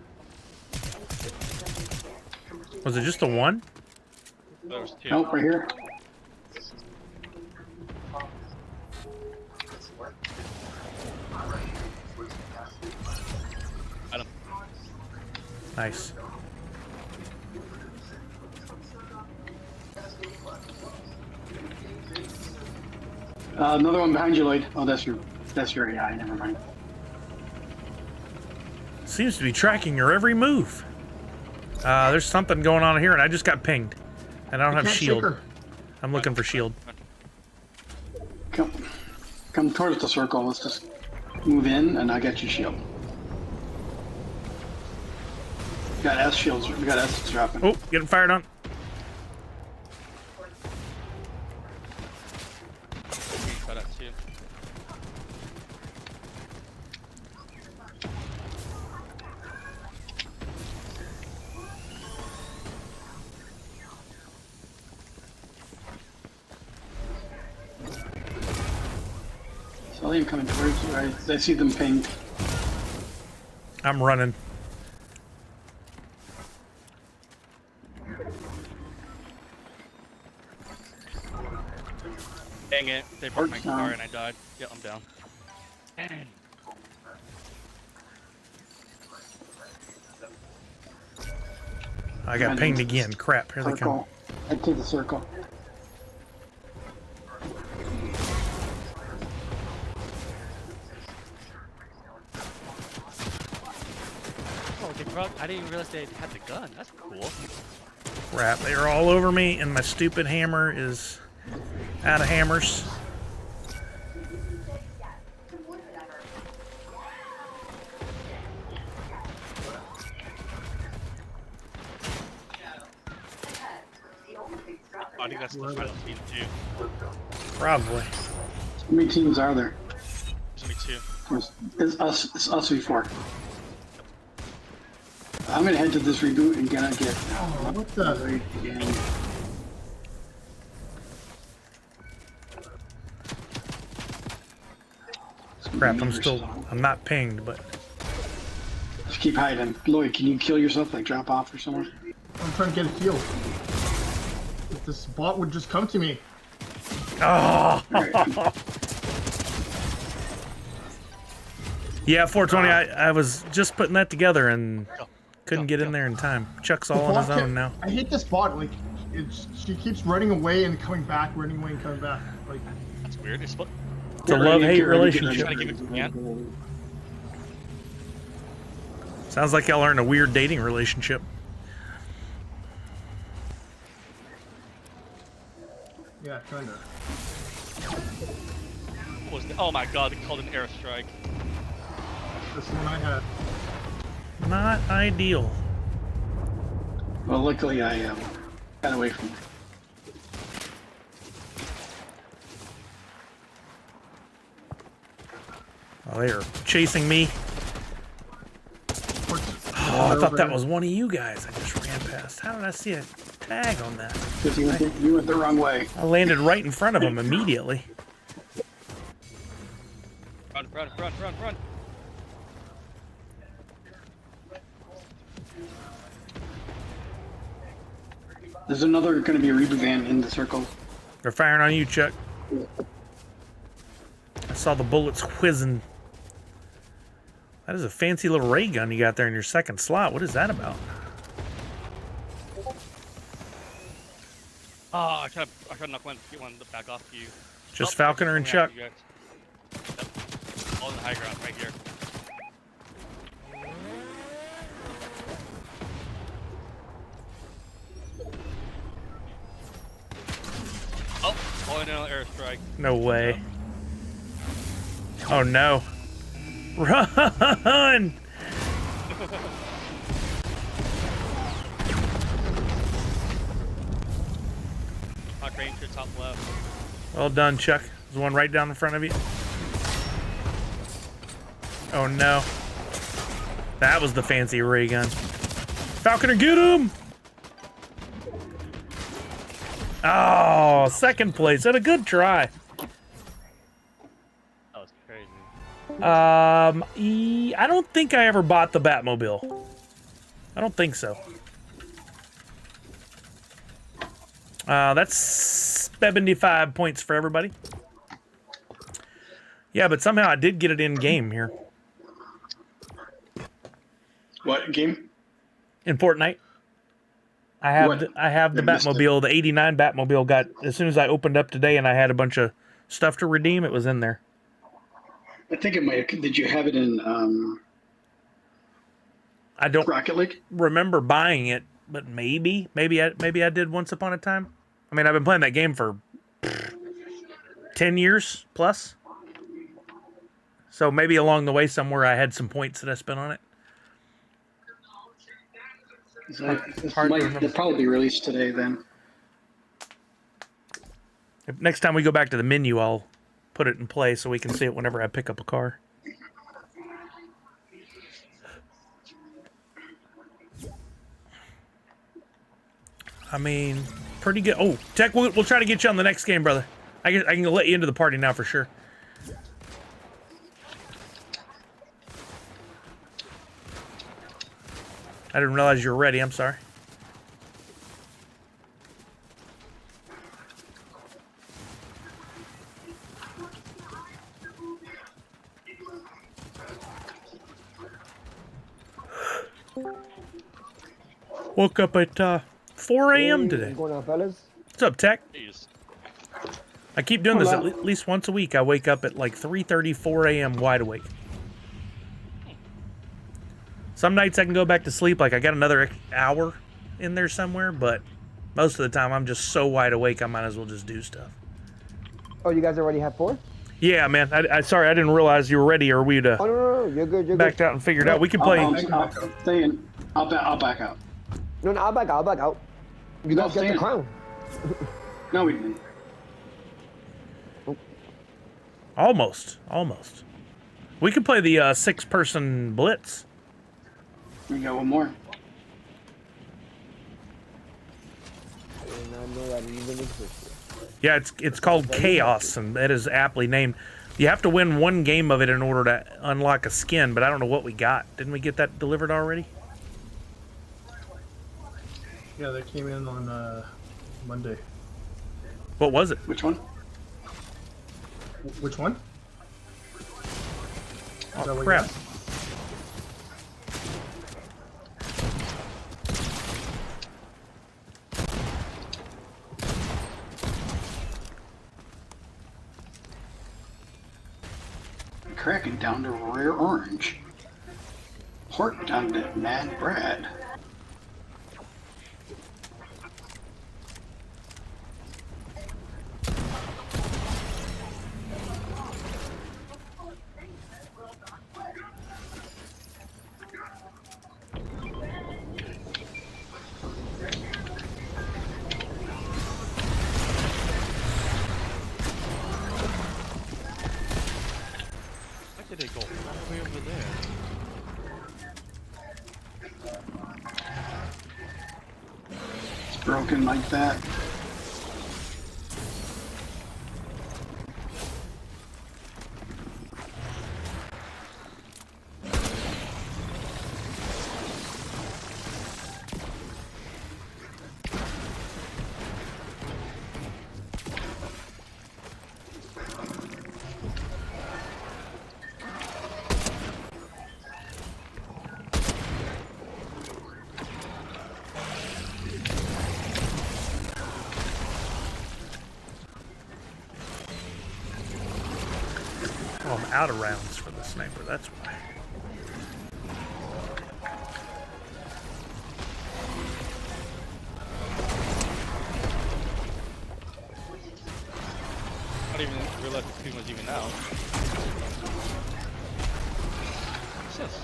Was it just the one? There's 2. Nope, right here. Got him. Nice. Another one behind you, Lloyd. Oh, that's your AI. Never mind. Seems to be tracking your every move. There's something going on here, and I just got pinged. And I don't have Can't shake shield. her. I'm looking for shield. Come towards the circle. Let's just move in, and I'll get you shield. We got S shields. We got S dropping. Oh, getting fired on. Try that too. So flame coming towards you. I see them pinged. I'm running. Dang it. They broke my car and I died. Yeah, I'm down. Dang. I got pinged again. Crap, here they come. Circle. Head to the circle. Oh, they broke. I didn't even realize they had the gun. That's cool. Crap, they are all over me, and my stupid hammer is out of hammers. I think that's the final team too. Probably. How many teams are there? There's me too. It's us before. I'm gonna head to this reboot and gonna get. Oh, what the? Crap, I'm not pinged, but Just keep hiding. Lloyd, can you kill yourself? Like drop off or somewhere? I'm trying to get a heal. If this bot would just come to me. oh, Right. yeah, 420. I was just putting that together and couldn't get in there in time. Chuck's all on his own now. I hate this bot. Like, she keeps running away and coming back, running away and coming back. Like, That's weird. It's It's a love-hate relationship. trying to give it to me. Sounds like y'all are in a weird dating relationship. yeah, kinda. What was oh my god, they called an airstrike. This one I had. Not ideal. Well, luckily I got away from it. Oh, they are chasing me. Oh, I thought that was one of you guys I just ran past. How did I see a tag on that? Because you went the wrong way. I landed right in front of him immediately. Run, run, run, run, run. There's another going to be a reboot van in the circle. They're firing on you, Chuck. I saw the bullets whizzing. That is a fancy little ray gun you got there in your second slot. What is that about? Oh, I tried to knock one, get one back off you. Just Falconer and Chuck. Yep. All in the high ground right here. Oh, falling in on airstrike. No way. Oh no. Run! Hawk range to top left. Well done, Chuck. There's one right down in front of you. Oh no. That was the fancy ray gun. Falconer, get him! Oh, second place. And a good try. That was crazy. I don't think I ever bought the Batmobile. I don't think so. That's 75 points for everybody. Yeah, but somehow I did get it in game here. What game? In Fortnite. I have What? I have the I missed Batmobile, the 89 Batmobile got as soon as I opened up today and I had a bunch of stuff to redeem, it was in there. I think it might. Did you have it in I don't Rocket League? remember buying it, but maybe I did once upon a time. I mean, I've been playing that game for 10 years plus. So maybe along the way somewhere I had some points that I spent on it. Hard to remember. It'll probably be released today then. If next time we go back to the menu, I'll put it in play so we can see it whenever I pick up a car. I mean, pretty good. Oh, Tech, we'll try to get you on the next game, brother. I can let you into the party now for sure. I didn't realize you were ready. I'm sorry. Woke up at 4 a.m. today. What's going on, fellas? What's up, Tech? Jeez. I keep doing this Hello. at least once a week. I wake up at like 3:30, 4 a.m. wide awake. Some nights I can go back to sleep, like I got another hour in there somewhere, but most of the time I'm just so wide awake I might as well just do stuff. Oh, you guys already have 4? Yeah, man. I sorry, I didn't realize you were ready, or we'd Oh, no, you're good, you're backed good. out and figured out. We can play. I'll stay in. I'll back out. No, I'll back out. You guys No, get the stay crown. No, we didn't. Almost. We can play the 6-person blitz. We got one more. And I know that even exists. Yeah, it's called Chaos, and that is aptly named. You have to win one game of it in order to unlock a skin, but I don't know what we got. Didn't we get that delivered already? Yeah, that came in on Monday. What was it? Which one? Which one? Is that what you Crap. asked? Cracking down to rare orange. Pork down to Mad Brad. Why did it go all the way over there? It's broken like that. Oh, I'm out of rounds for the sniper, that's why. I didn't even realize the screen was even out. What's this?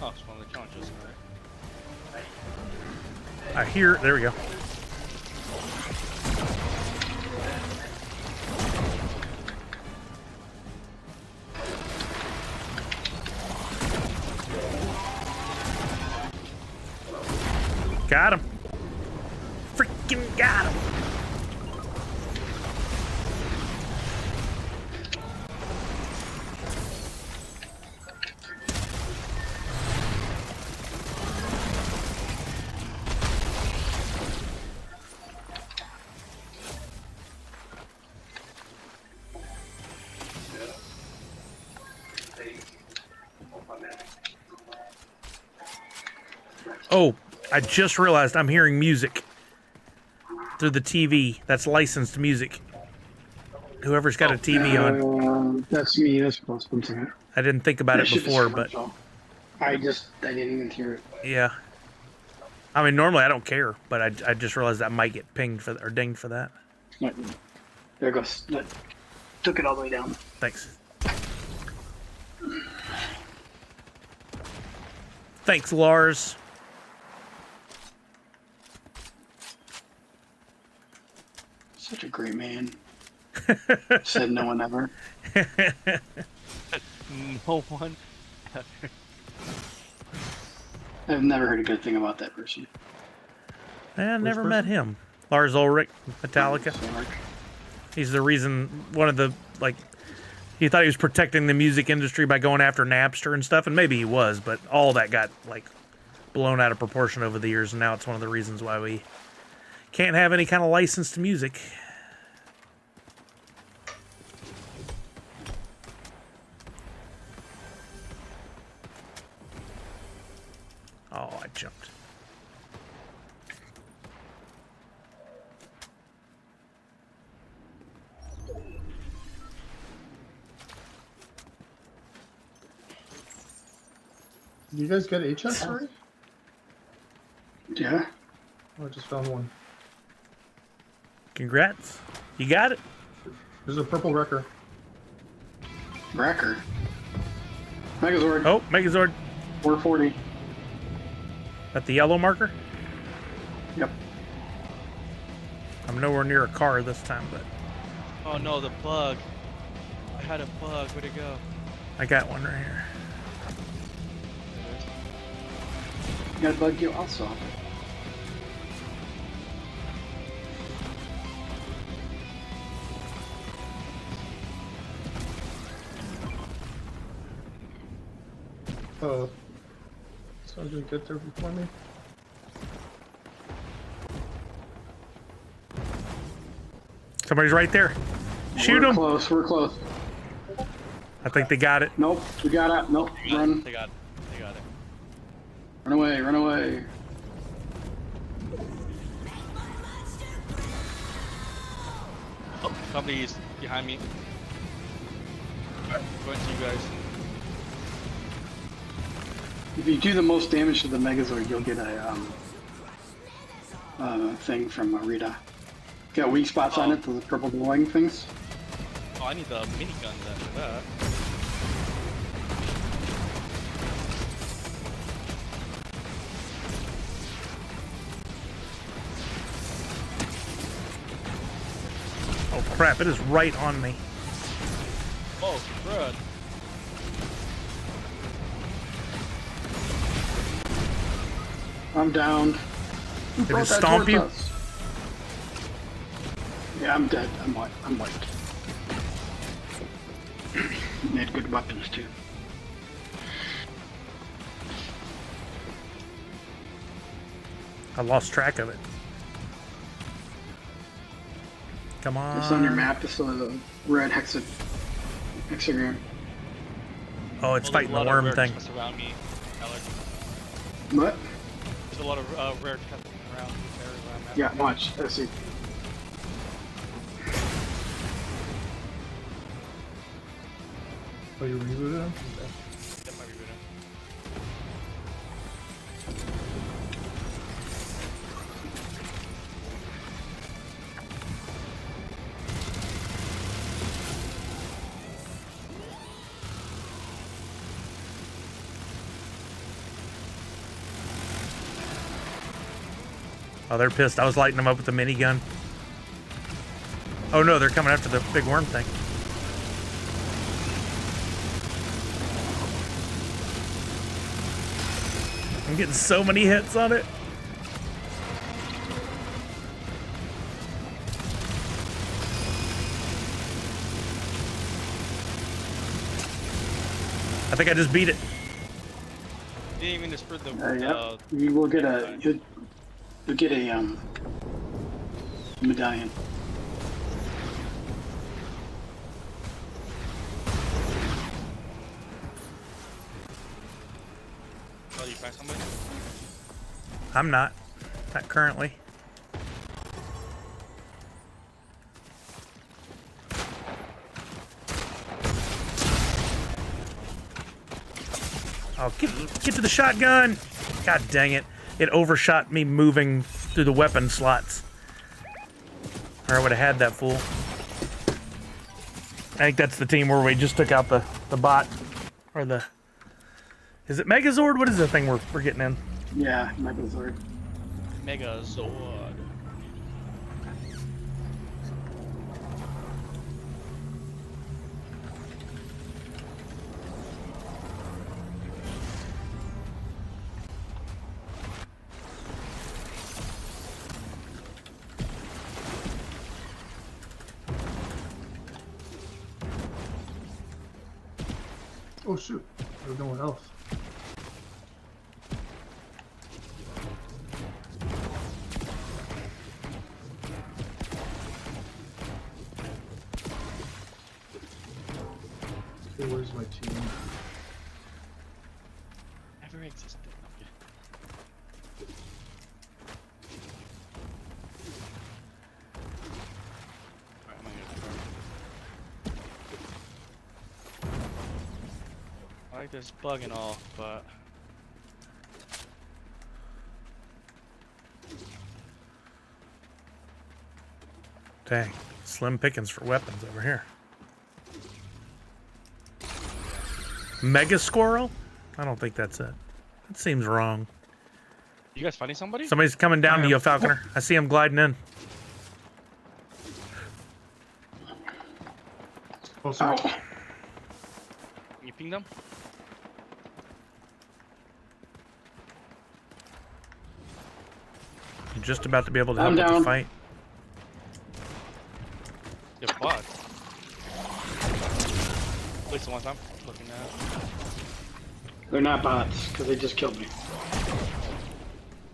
Oh, it's one of the challenges, right? I hear, there we go. Got him. Freaking got him. Oh, I just realized I'm hearing music through the TV. That's licensed music. Whoever's got a TV on. That's me. That's supposed to be. I didn't think about it before, but I didn't even hear it. yeah. I mean, normally I don't care, but I just realized I might get pinged for or dinged for that. There it goes. That took it all the way down. Thanks. Thanks, Lars. Such a great man. Said no one ever. No one. I've never heard a good thing about that person. I never met him. Lars Ulrich, Metallica. So, like, He's the reason, one of the, like, He thought he was protecting the music industry by going after Napster and stuff, and maybe he was, but all that got like blown out of proportion over the years, and now it's one of the reasons why we can't have any kind of licensed music. Oh, I jumped. You guys get HS already? Yeah. Oh, I just found one. Congrats. You got it. There's a purple wrecker. Wrecker. Megazord. Oh, Megazord. 440. At the yellow marker? Yep. I'm nowhere near a car this time, but Oh no, the bug. I had a bug. Where'd it go? I got one right here. Got a bug you also. Oh. Someone didn't get there before me. Somebody's right there. Shoot We're him. close. We're close. I think they got it. Nope. We got it. Nope. They got Run. it. They got it. They got it. Run away. Run away. Oh, somebody's behind me. Going to you guys. If you do the most damage to the Megazord, you'll get a thing from Rita. Got weak spots on it, those purple glowing things. Oh, I need the minigun then for that. Oh crap, it is right on me. Oh, crud. I'm down. Who Did brought it that stomp towards you? us? Yeah, I'm dead. I'm wiped. They had good weapons too. I lost track of it. Come on. It's on your map. It's the red hexagram. Oh, it's Well, fighting the there's a lot worm of thing. rare chests around me, Alex. What? There's a lot of rare chests around the area where I'm at. Yeah, watch. I see. Oh, you rebooted him? That might be better. Oh, they're pissed. I was lighting them up with the minigun. Oh no, they're coming after the big worm thing. I'm getting so many hits on it. I think I just beat it. Didn't even just for the Yep. You will get a. You'll get a medallion. Oh, you find somebody? I'm not. Not currently. Oh, get to the shotgun! God dang it. It overshot me moving through the weapon slots. Or I would have had that fool. I think that's the team where we just took out the bot. Or the... Is it Megazord? What is the thing we're getting in? Yeah, Megazord. Megazord. Oh shoot! I have no health. Okay, where's my team? Never existed. Alright, I'm gonna go. I like this bug and all, but Dang, slim pickings for weapons over here. Mega squirrel? I don't think that's it. That seems wrong. you guys finding somebody? Somebody's coming down to you, Falconer. I see him gliding in. Closer. Ow. Can you ping them? You're just about to be able to I'm help with the down. fight. They're bots. At least the ones I'm looking at. They're not bots, because they just killed me.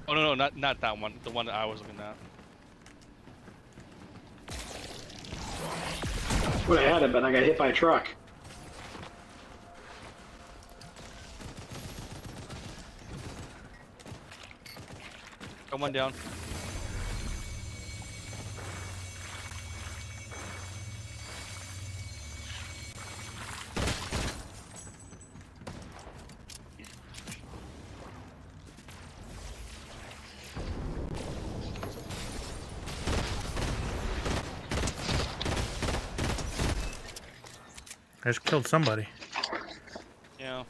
Oh no, not that one. The one that I was looking at. Would have had it, but I got hit by a truck. Got one down. I just killed somebody. Yeah.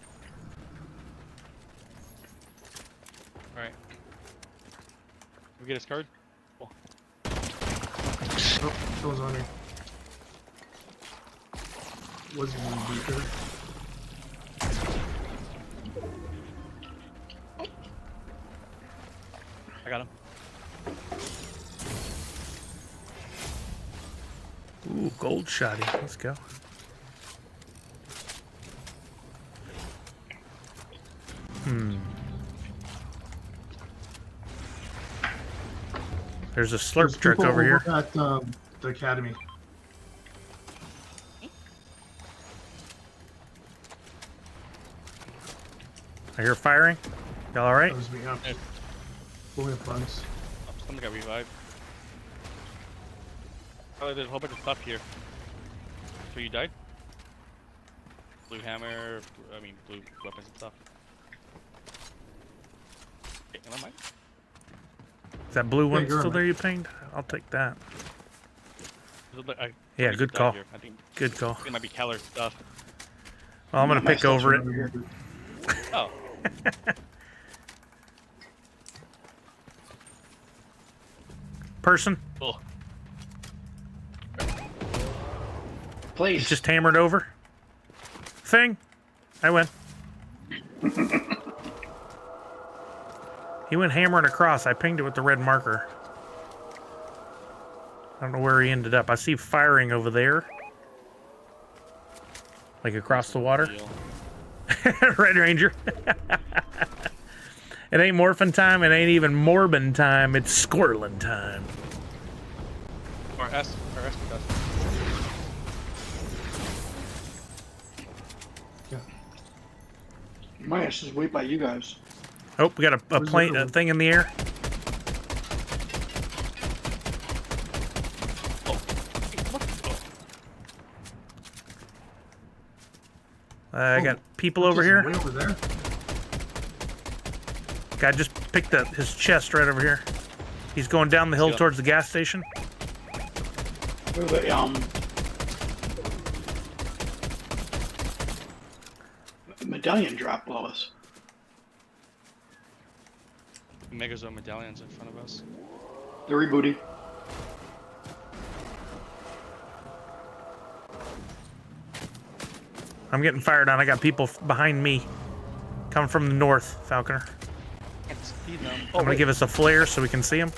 Alright. We get his card? Cool. Oh, someone's on me. Wasn't one beaker. I got him. Ooh, gold shotty. Let's go. There's a slurp There's truck people over here. at the academy. I hear firing. Y'all all right? That was me. Yeah. Yeah. Pulling up funds. Oh, someone got revived. Oh, there's a whole bunch of stuff here. So you died? Blue hammer, blue weapons and stuff. Okay, never mind. Is that blue one you're still on there you pinged? I'll take that. I Yeah, good call. here. I think Good call. it might be Keller stuff. Well, I'm gonna pick over it. Oh, Person, cool. Please. just hammered over. Thing, I win. He went hammering across. I pinged it with the red marker. I don't know where he ended up. I see firing over there. Like across the water. Deal. Red Ranger. It ain't morphin' time. It ain't even morbin' time. It's squirrelin' time. Or S with us. Yeah. My ass is way by you guys. Oh, we got a Where's the plane, other a one? thing in the air. I got people over Just here. Way over there. Guy just picked up his chest right over here. He's going down the hill Yeah. towards the gas station. There's a, medallion drop below us. Megazone medallions in front of us. They're rebooting. I'm getting fired on. I got people behind me. Coming from the north, Falconer. Can't see them. I'm gonna give us a flare so we can see them.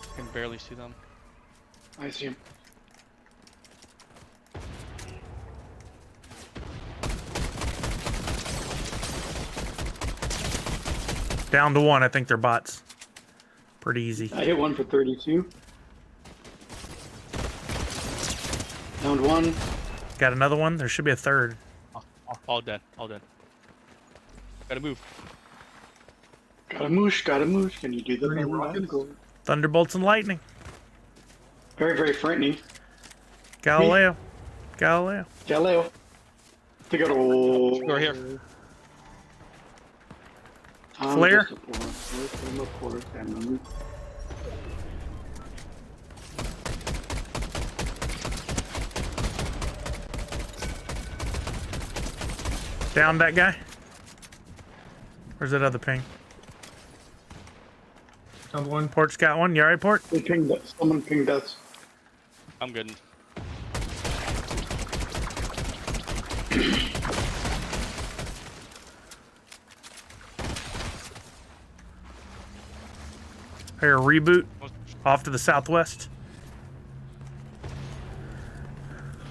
I can barely see them. I see him. Down to one. I think they're bots. Pretty easy. I hit one for 32. Downed one. Got another one. There should be a third. All dead. All dead. Gotta move. Got a moosh, got a moosh. Can you do the 30 rockets? Thunderbolts and lightning. Very, very frightening. Galileo. Galileo. Galileo. Figaro. Go here. Flare. Down that guy. Where's that other ping? Down one. Port's got one. You alright, Port? They pinged us. Someone pinged us. I'm good. Here, reboot. Off to the southwest.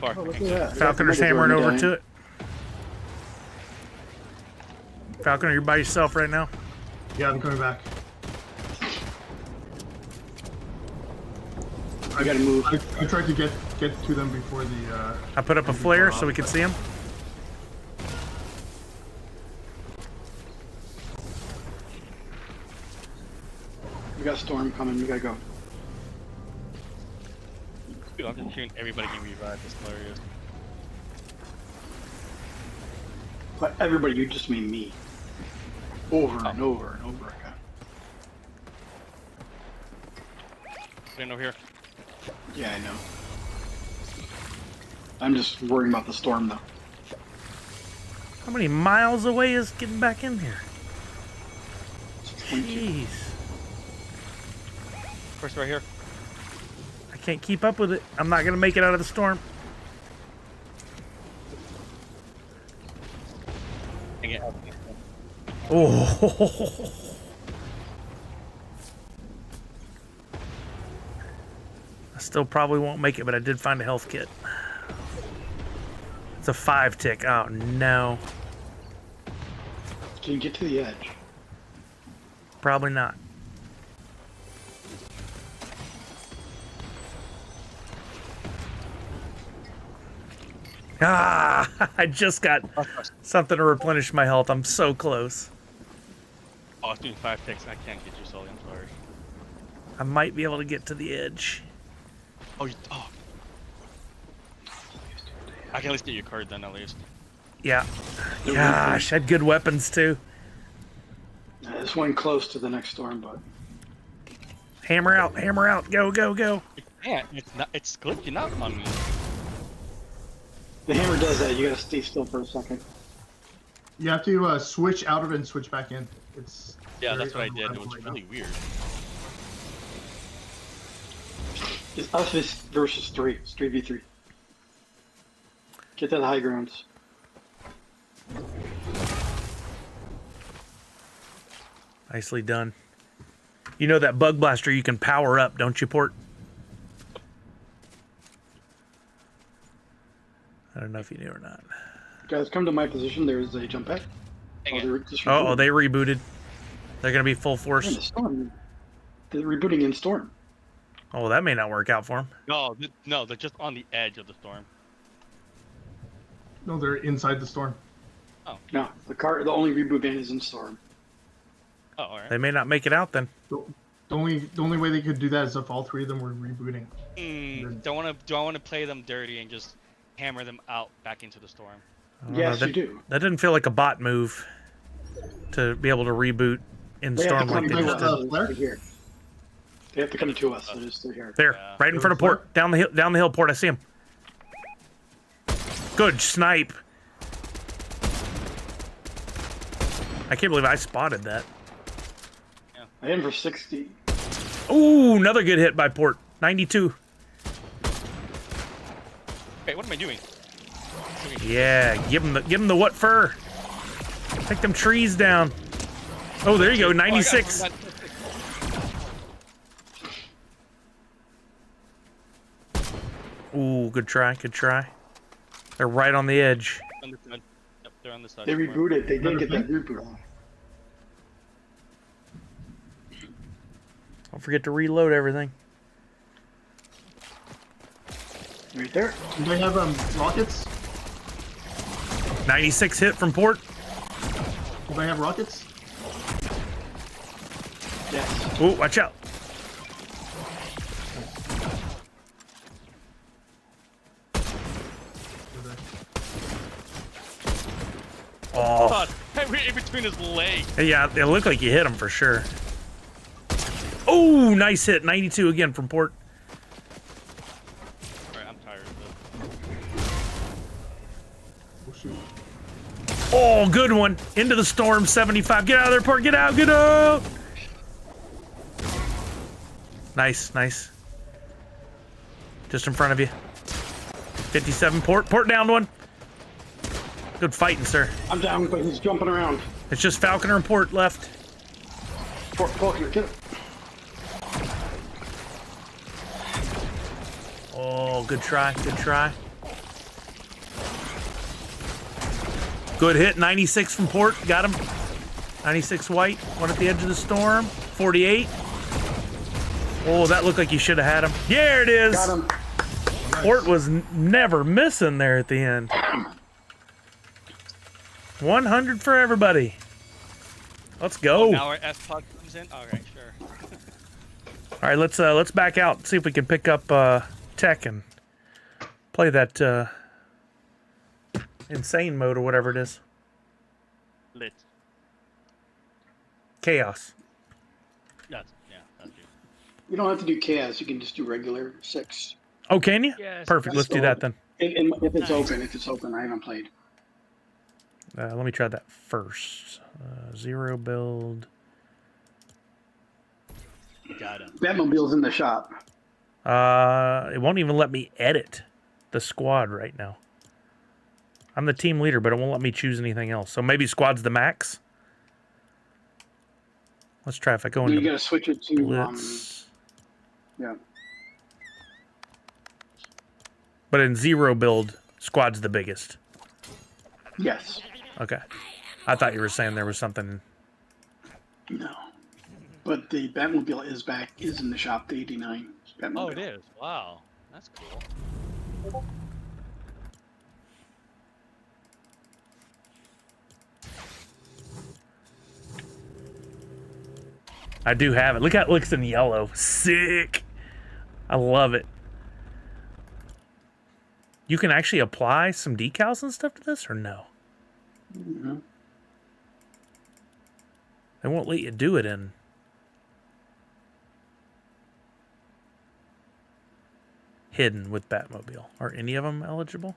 Far. Oh, look at that. Falconer's hammering over to it. Falconer, you're by yourself right now. Yeah, I'm coming back. I gotta move. I tried to get to them before the. I put up a flare so we can see him. We got storm coming. We gotta go. Dude, I'm just hearing everybody getting revived. It's hilarious. But everybody, you just mean me. Over and over and over again. Stand over here. Yeah, I know. I'm just worrying about the storm, though. How many miles away is getting back in here? 22. Jeez. First, right here. I can't keep up with it. I'm not going to make it out of the storm. Dang it. Oh. I still probably won't make it, but I did find a health kit. It's a 5 tick. Oh, no. Can you get to the edge? Probably not. Ah, I just got something to replenish my health. I'm so close. Oh, it's doing 5 ticks. I can't get you, Sully. I'm sorry. I might be able to get to the edge. Oh, I can at least get your card then, at least. Yeah. Gosh, I had good weapons too. This one close to the next storm, but Hammer out, go, go, go. It can't. It's glitching out on me. the hammer does that. You gotta stay still for a second. You have to switch out of it and switch back in. It's Yeah, very that's what I did. It unreliable was right really now. weird. It's us versus 3. It's 3v3. Get to the high grounds. Nicely done. You know that bug blaster you can power up, don't you, Port? I don't know if you knew or not. Guys, come to my position. There's a jump pad. Dang it. They're just Oh, they rebooted. They're gonna be full They're in force. the storm. They're rebooting in storm. Oh, that may not work out for them. No, they're just on the edge of the storm. No, they're inside the storm. No, the only reboot van is in storm. Oh, alright. They may not make it out then. The only way they could do that is if all 3 of them were rebooting. Do I want to play them dirty and just hammer them out back into the storm? I don't Yes, know, you do. That didn't feel like a bot move to be able to reboot in They storm have to like come they to just us. did. Flare? They're here. They have to come to us. They're just here. There, Yeah. right in front of Port. Down the hill, Port. I see him. Good snipe. I can't believe I spotted that. I hit him for 60. Ooh, another good hit by Port. 92. Hey, what am I doing? Yeah, give him the what fur. Take them trees down. Oh, there you go. 96. Ooh, good try. Good try. They're right on the edge. On this side. Yep, they're on this side. They rebooted. They didn't get that reboot on. Don't forget to reload everything. Right there. Do they have rockets? 96 hit from port. Do they have rockets? Yes. Ooh, watch out. Oh, God, in between his legs. yeah, it looked like you hit him for sure. Oh, nice hit. 92 again from port. Alright, I'm tired of Oh shoot. Oh, good one. Into the storm, 75. Get out of there, port. Get out, get out. Nice, nice. Just in front of you. 57 port. Port downed one. Good fighting, sir. I'm down, but he's jumping around. It's just Falconer and port left. Falconer, get it. Oh, good try, good try. Good hit, 96 from port, got him. 96 white, one at the edge of the storm. 48. Oh, that looked like you should have had him. There it is. Got him. Port was never missing there at the end. 100 for everybody. Let's go. now our S-Pod comes in? Okay, sure. All right, let's back out and see if we can pick up tech and play that insane mode or whatever it is. Lit. Chaos. Yeah, that's you. You don't have to do chaos. You can just do regular 6. Oh, can you? Yes. Perfect. Let's do that then. If it's open, I haven't played. Let me try that first. Zero build. Got him. Batmobile's in the shop. It won't even let me edit the squad right now. I'm the team leader, but it won't let me choose anything else. So maybe squad's the max. Let's try if I go You into gotta switch it to Blitz. yeah. But in zero build, squad's the biggest. Yes. Okay. I thought you were saying there was something. No. But the Batmobile is in the shop, the 89 Batmobile. Oh, it is. Wow. That's cool. I do have it. Look how it looks in yellow. Sick. I love it. You can actually apply some decals and stuff to this, or no? Mm-hmm. They won't let you do it in. Hidden with Batmobile. Are any of them eligible?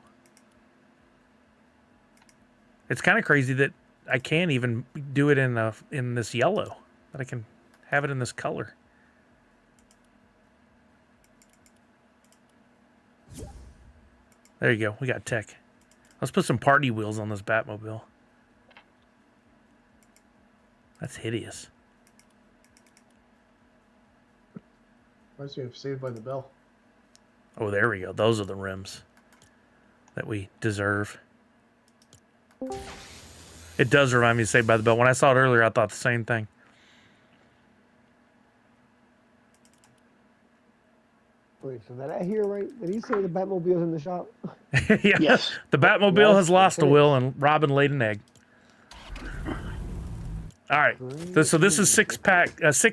It's kind of crazy that I can't even do it in this yellow. That I can have it in this color. There you go. We got tech. Let's put some party wheels on this Batmobile. That's hideous. Reminds me of Saved by the Bell. Oh, there we go. Those are the rims that we deserve. It does remind me of Saved by the Bell. When I saw it earlier, I thought the same thing. Wait, so did I hear right? Did he say the Batmobile's in the shop? Yeah. Yes. The Batmobile Yes, has lost a it is. will, and Robin laid an egg. All right. So this is six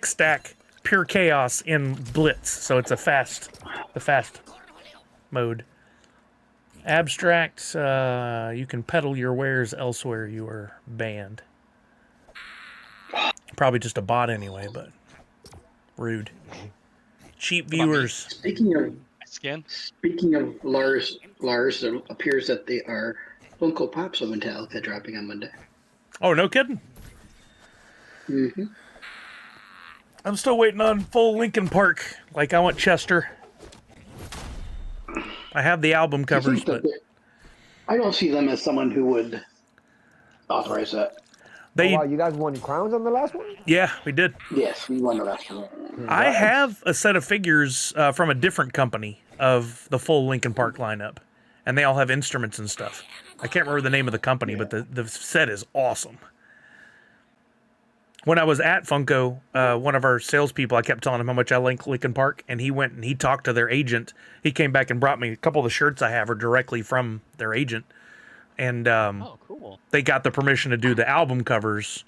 stack pure chaos in Blitz. So it's the fast mode. Abstract. You can peddle your wares elsewhere. You are banned. Probably just a bot anyway, but rude. Cheap viewers. Speaking of Skin? Lars, it appears that they are Funko Pops of Metallica dropping on Monday. Oh, no kidding. Mm-hmm. I'm still waiting on full Linkin Park. Like I want Chester. I have the album covers, but I don't see them as someone who would authorize that. they. Oh, wow, you guys won crowns on the last one? Yeah, we did. Yes, we won the last one. I have a set of figures from a different company of the full Linkin Park lineup, and they all have instruments and stuff. I can't remember the name of the company, but the set is awesome. when I was at Funko, one of our salespeople, I kept telling him how much I like Lincoln Park, and he went and he talked to their agent. He came back and brought me a couple of the shirts I have are directly from their agent, and Oh, cool. they got the permission to do the album covers,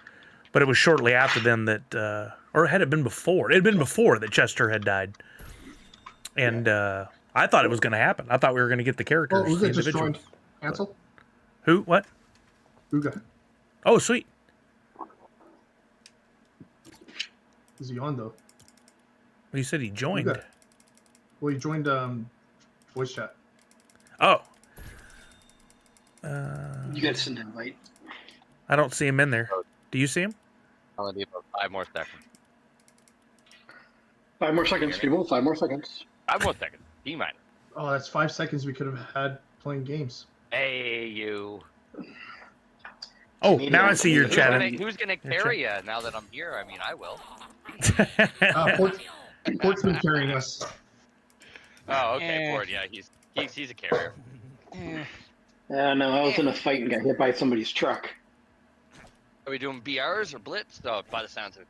but it was shortly after then that, or had it been before? It had been before that Chester had died, and I thought it was going to happen. I thought we were going to get the characters. Oh, Uga the just individuals. joined. Cancel? Who? What? Uga. Oh, sweet. Is he on, though? Well, you said he joined. Uga. Well, he joined voice chat. Oh. You got to send an invite. I don't see him in there. Do you see him? I'll need about 5 more seconds. 5 more seconds, people. 5 more seconds. 5 more seconds. D-minus. Oh, that's 5 seconds we could have had playing games. Hey, you. Oh, now I see you're chatting. Who's gonna carry you now that I'm here? I mean, I will. Port's been carrying us. Oh, okay, Ford. Yeah, he's a carrier. No, I was in a fight and got hit by somebody's truck. Are we doing BRs or Blitz? Oh, by the sounds of it,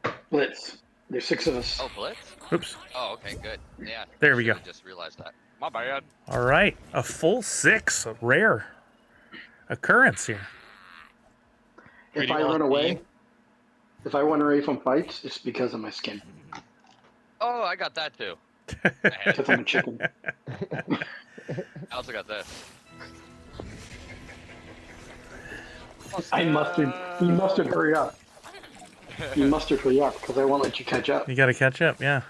BR. Blitz. There's 6 of us. Oh, Blitz? Oops. Oh, okay, good. Yeah. There we go. Just realized that. My bad. All right. A full 6. A rare occurrence here. If I run away from fights, it's because of my skin. Oh, I got that too. Because I'm a chicken. I also got this. I mustard. You mustard, hurry up. You mustard, hurry up, because I won't let you catch up. You got to catch up, yeah.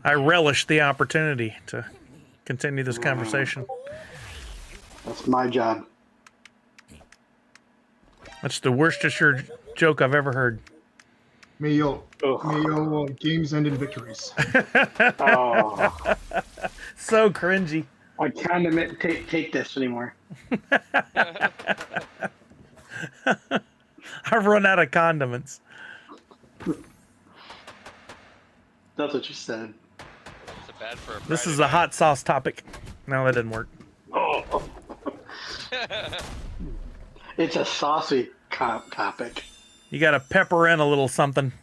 I relish the opportunity to continue this conversation. That's my job. That's the Worcestershire joke I've ever heard. May your games end in victories. Oh, So cringy. I can't take this anymore. I've run out of condiments. That's what you said. It's a bad for a This Friday is a hot sauce topic. No, that didn't work. Oh. It's a saucy topic. You got to pepper in a little something.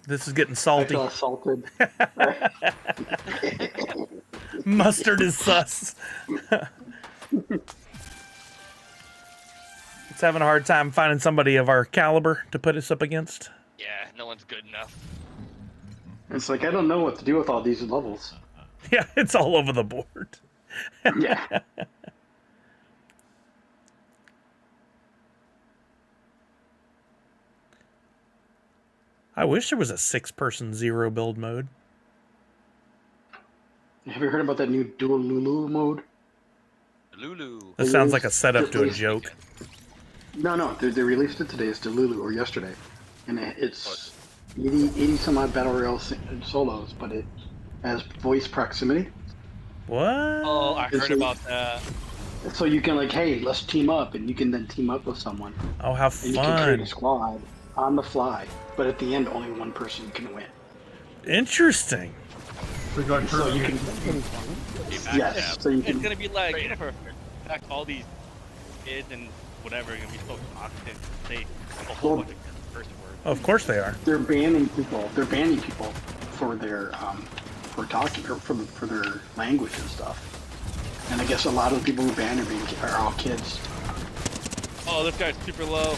This is getting I salty. feel assaulted. Mustard is sus. It's having a hard time finding somebody of our caliber to put us up against. Yeah, no one's good enough. It's like I don't know what to do with all these levels. Yeah, it's all over the board. Yeah. I wish there was a 6-person zero build mode. Have you heard about that new dual Lulu mode? Lulu. That sounds like a setup to a joke. No, they released it today. It's Delulu, or yesterday. And it's 80 some odd Battle Royale solos, but it has voice proximity. What? Oh, I heard about that. So you can, like, hey, let's team up, and you can then team up with someone. Oh, how And you can create fun. a squad on the fly, but at the end, only one person can win. Interesting. We got So you can, yes, so you It's can, gonna be like perfect. In fact, all these kids and whatever are gonna be so toxic. Say a whole bunch of curse words. Oh, of course they are. they're banning people. They're banning people for their, for talking, or for their language and stuff. And I guess a lot of the people who ban are all kids. Oh, this guy's super low.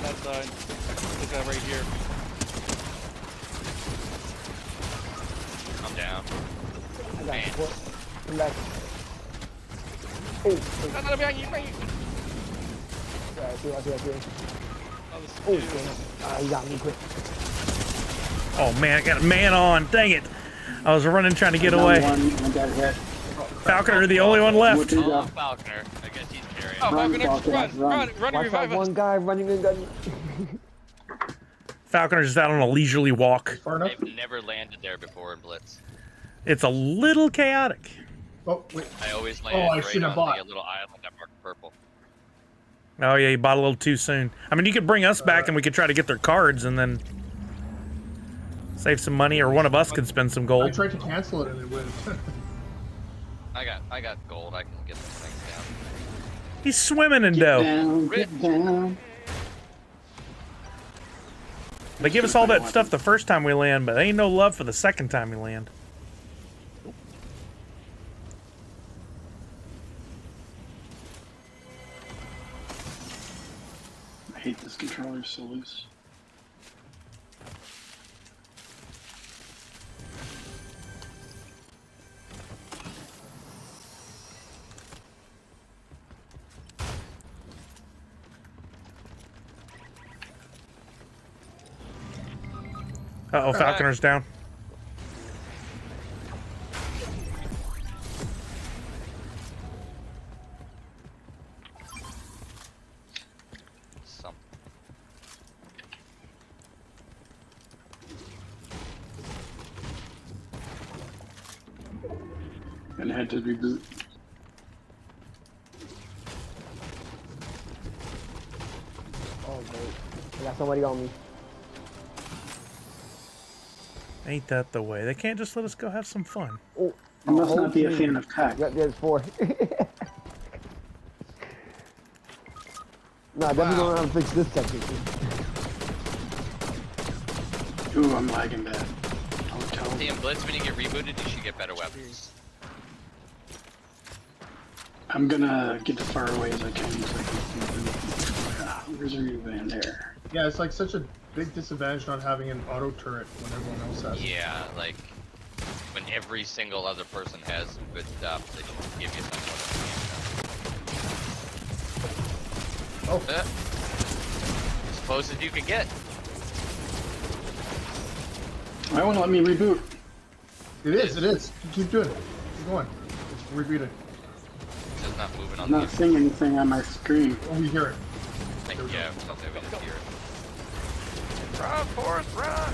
That side. This guy right here. I'm down. I got Man. support. Come back. Oh, No, no, behind you, behind you. I see. Oh, this Oh, dude. damn. He got me quick. Oh, man, I got a man on. Dang it. I was running trying to get away. One got hit. Falconer, the only one left. What did Oh, Falconer. I guess he's carrying. Oh, Run, Falconer, Falconer, run, run. run, run, Watch revive out, us. one guy running and gunning. Falconer's just out on a leisurely walk. far enough? I've never landed there before in Blitz. It's a little chaotic. Oh, wait. I always Oh, land I've right seen a on bot. the little island that marked purple. Oh, yeah, you bought a little too soon. I mean, you could bring us back and we could try to get their cards and then save some money, or one of us could spend some I gold. tried to cancel it and it went. I got gold. I can get some things He's swimming in Get dough. down, get down. They give us all that stuff the first time we land, but ain't no love for the second time we land. I hate this controller, so loose. Uh-oh, Falconer's down. Some. Gonna head to reboot. Oh, great. I got somebody on me. Ain't that the way? They can't just let us go have some fun. Oh, You must whole not be a team. fan of CAC. Yep, there's 4. Nah, definitely don't know how to fix this technically. Ooh, I'm lagging bad. I'll tell you. Damn, Blitz, when you get rebooted, you should get better weapons. I'm gonna get as far away as I can so I can where's the van there? Yeah, it's like such a big disadvantage not having an auto turret when everyone else has it. Yeah, like, when every single other person has some good stuff, they should give you some Oh, as close as you can get. Why won't it let me reboot? it is, it is. Keep doing it. Keep going. It's rebooted. It's just not moving I'm on not the seeing anything on my screen. Oh, we hear it. yeah, something we just hear it. Run, Forrest, run!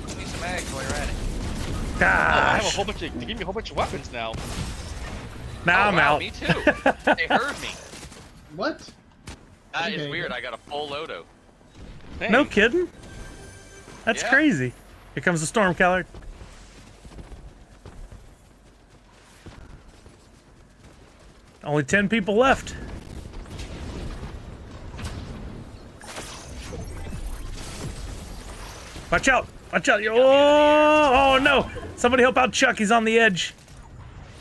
Give me some eggs while you're at it. Oh, I have a Gosh. whole bunch of. They give me a whole bunch of weapons now. Now Oh, I'm wow, out. me too. They heard me. What? That is Okay. weird. I got a full loado. Dang. No kidding? That's Yeah. crazy. Here comes the storm, Callard. Only 10 people left. Watch out! Watch out! Oh, oh no! Somebody help out Chuck. He's on the edge.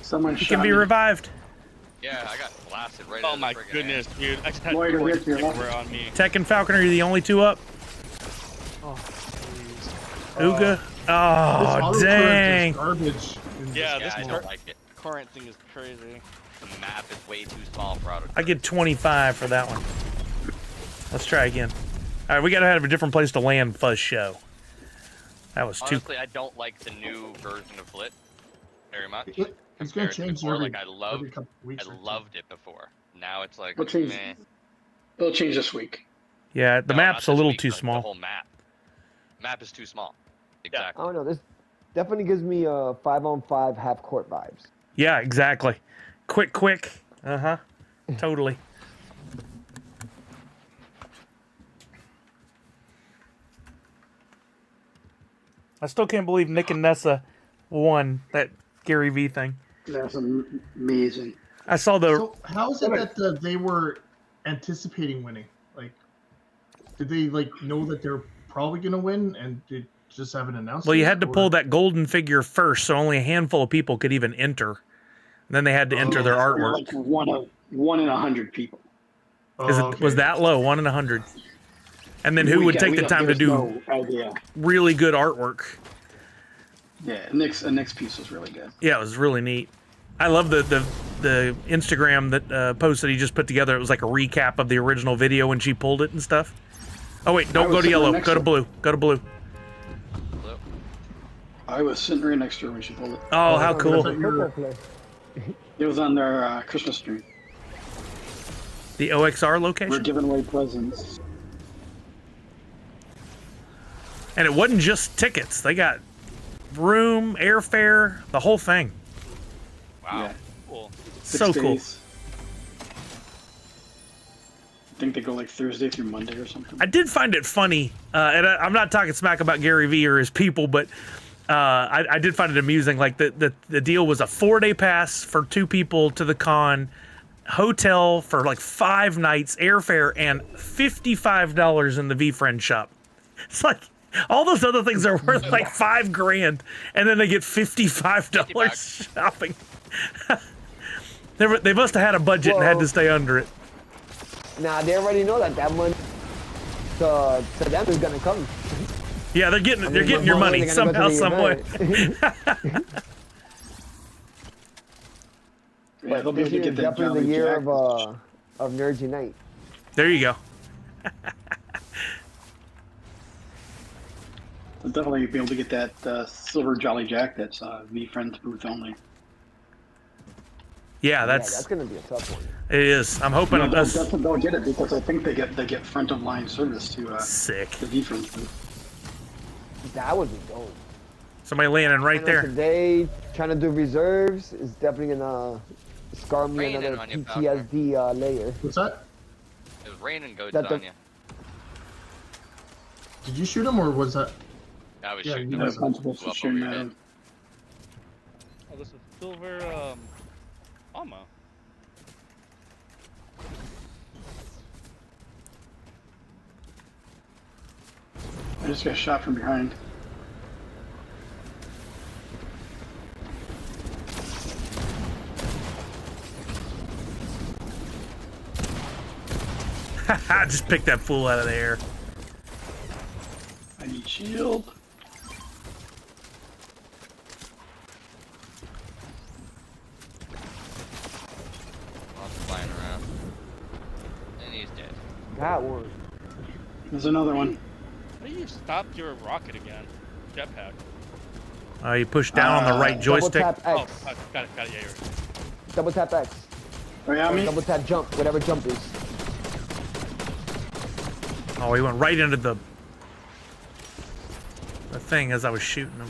Someone He shot can be me. revived. Yeah, I got blasted right Oh in my the friggin' goodness, ass. dude! I just had Lloyd, four Rick, you're everywhere lucky. on me. Tech and Falconer, you're the only two up. Oh, please. Uga. This Oh, auto turret dang. is garbage. Yeah, Yeah, this I current, don't like it. current thing is crazy. The map is way too small for auto. I get 25 for that one. Let's try again. All right, we gotta have a different place to land Fuzz Show. That was too. Honestly, I don't like the new version of Blit very much. It's gonna compared to change before. every, Like I every couple weeks. I or two. loved it before. Now it's like, What changed? meh. It'll change this week. Yeah, the No, not map's a this little week, too the small. whole map. Map is too small. I Exactly. don't know. This definitely gives me 5-on-5 half court vibes. Yeah, exactly. Quick. Uh-huh. Totally. I still can't believe Nick and Nessa won that Gary V thing. That's amazing. I saw the. So how is it that they were anticipating winning? Like, did they like know that they're probably gonna win and they just haven't announced? Well, you it, had to or- pull that golden figure first, so only a handful of people could even enter. And then they had to enter their artwork. Like one in 100 people. Oh, Is it okay. was that low? 1 in 100. And then who would take the time to do No idea. really good artwork? Yeah, Nick's piece was really good. Yeah, it was really neat. I love the Instagram that post that he just put together. It was like a recap of the original video when she pulled it and stuff. Oh wait, don't I go was to sitting yellow. next Go to to blue. Go to blue. Hello? I was sitting right next to her when she pulled it. Oh, how I cool! thought you were- Football play. It was on their Christmas stream. The OXR We're location, giving away presents. and it wasn't just tickets. They got room, airfare, the whole thing. Wow. Yeah, Cool. 6 So cool. days. I think they go like Thursday through Monday or something. I did find it funny, and I'm not talking smack about Gary Vee or his people, but I did find it amusing. Like the deal was a 4-day pass for 2 people to the con, hotel for like 5 nights, airfare, and $55 in the VFriend shop. It's like all those other things are worth like $5,000, and then they get $55 shopping. They must have had a budget and had to stay under it. Nah, they already know that money to them is gonna come. Yeah, they're getting your money somehow, some way. Yeah, they'll be This able to year get is that definitely Jolly the year Jack. of Nerds Unite. There you go. They'll definitely be able to get that silver Jolly Jack that's VFriend's booth only. Yeah, Yeah, that's that's gonna be a tough one. it is. I'm hoping No, that's they'll get it because I think they get front of line service to sick. the VFriend's booth. That would be dope. Somebody landing right I know there. Today, trying to do reserves is definitely gonna scar me Raining another on you, PTSD layer. What's that? It was raining goats That the- on you. Did you shoot him or was that? I was Yeah, shooting you them. know, I'm supposed Blew to up shoot over your at head. him. Oh, this is silver armor. I just got shot from behind. I just picked that fool out of the air. I need shield. Lots flying around. And he's dead. That one. There's another one. How do you stop your rocket again? Jetpack. You push down on the right joystick. Double tap Oh, X. got it. Yeah, you're right. Double tap X. Oh yeah, me. Double tap jump. Whatever jump is. Oh, he went right into the thing as I was shooting him.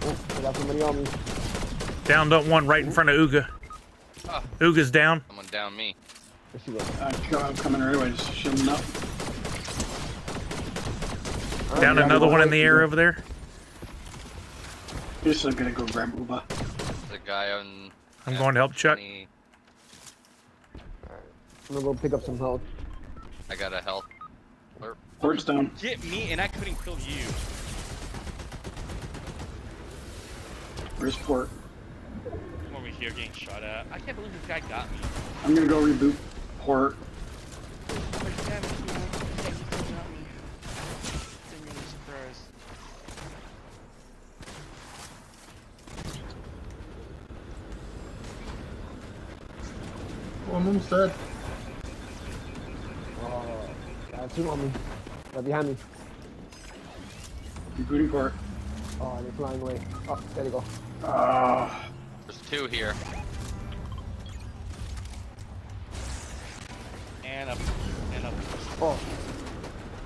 Oh, I got somebody on me. Downed up one right in front of Uga. Ah. Uga's down. Someone down me. There she goes. I'm coming right away, just shielding up. Down another one in the air over there. Just I'm gonna go grab Uba. The guy on. I'm going to help Chuck. 20 I'm gonna go pick up some health. I got a health. Port's down. Get me, and I couldn't kill you. Where's Port? I'm over here getting shot at. I can't believe this guy got me. I'm gonna go reboot Port. Oh my god, you still got me. I'm really surprised. Oh, I'm almost dead. Oh, got two on me. They're behind me. Rebooting Port. Oh, they're flying away. Oh, there they go. Ah. There's 2 here. And up. And up. Oh,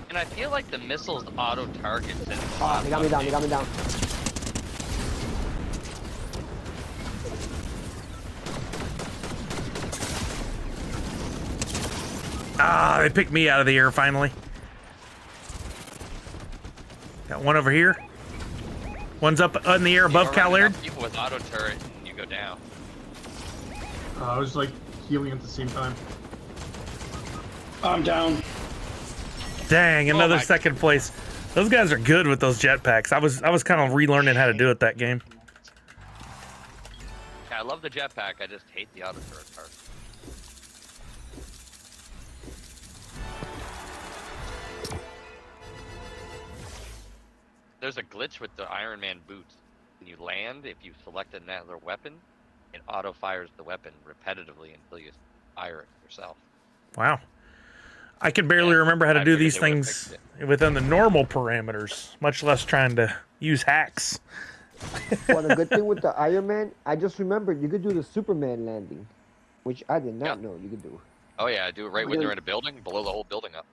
And I feel like the missiles auto target since. oh, they got me down. They got me down. Ah, they picked me out of the air finally. Got one over here. One's up in the air above You're running Calard. up people with auto turret and you go down. I was like healing at the same time. I'm down. Dang, another my- second place. Those guys are good with those jetpacks. I was kind of relearning how to do it that game. Yeah, I love the jetpack. I just hate the auto turret part. There's a glitch with the Iron Man boots. When you land, if you select another weapon, it auto fires the weapon repetitively until you fire it yourself. Wow. I can barely Yeah, remember how to I do figured these they would've things fixed within the normal parameters, much less trying to use hacks. Well, the good thing with the Iron Man, I just remembered you could do the Superman landing, which I did not Yeah. know you could do. Oh yeah, do it right when they're in a building, blow the whole building up.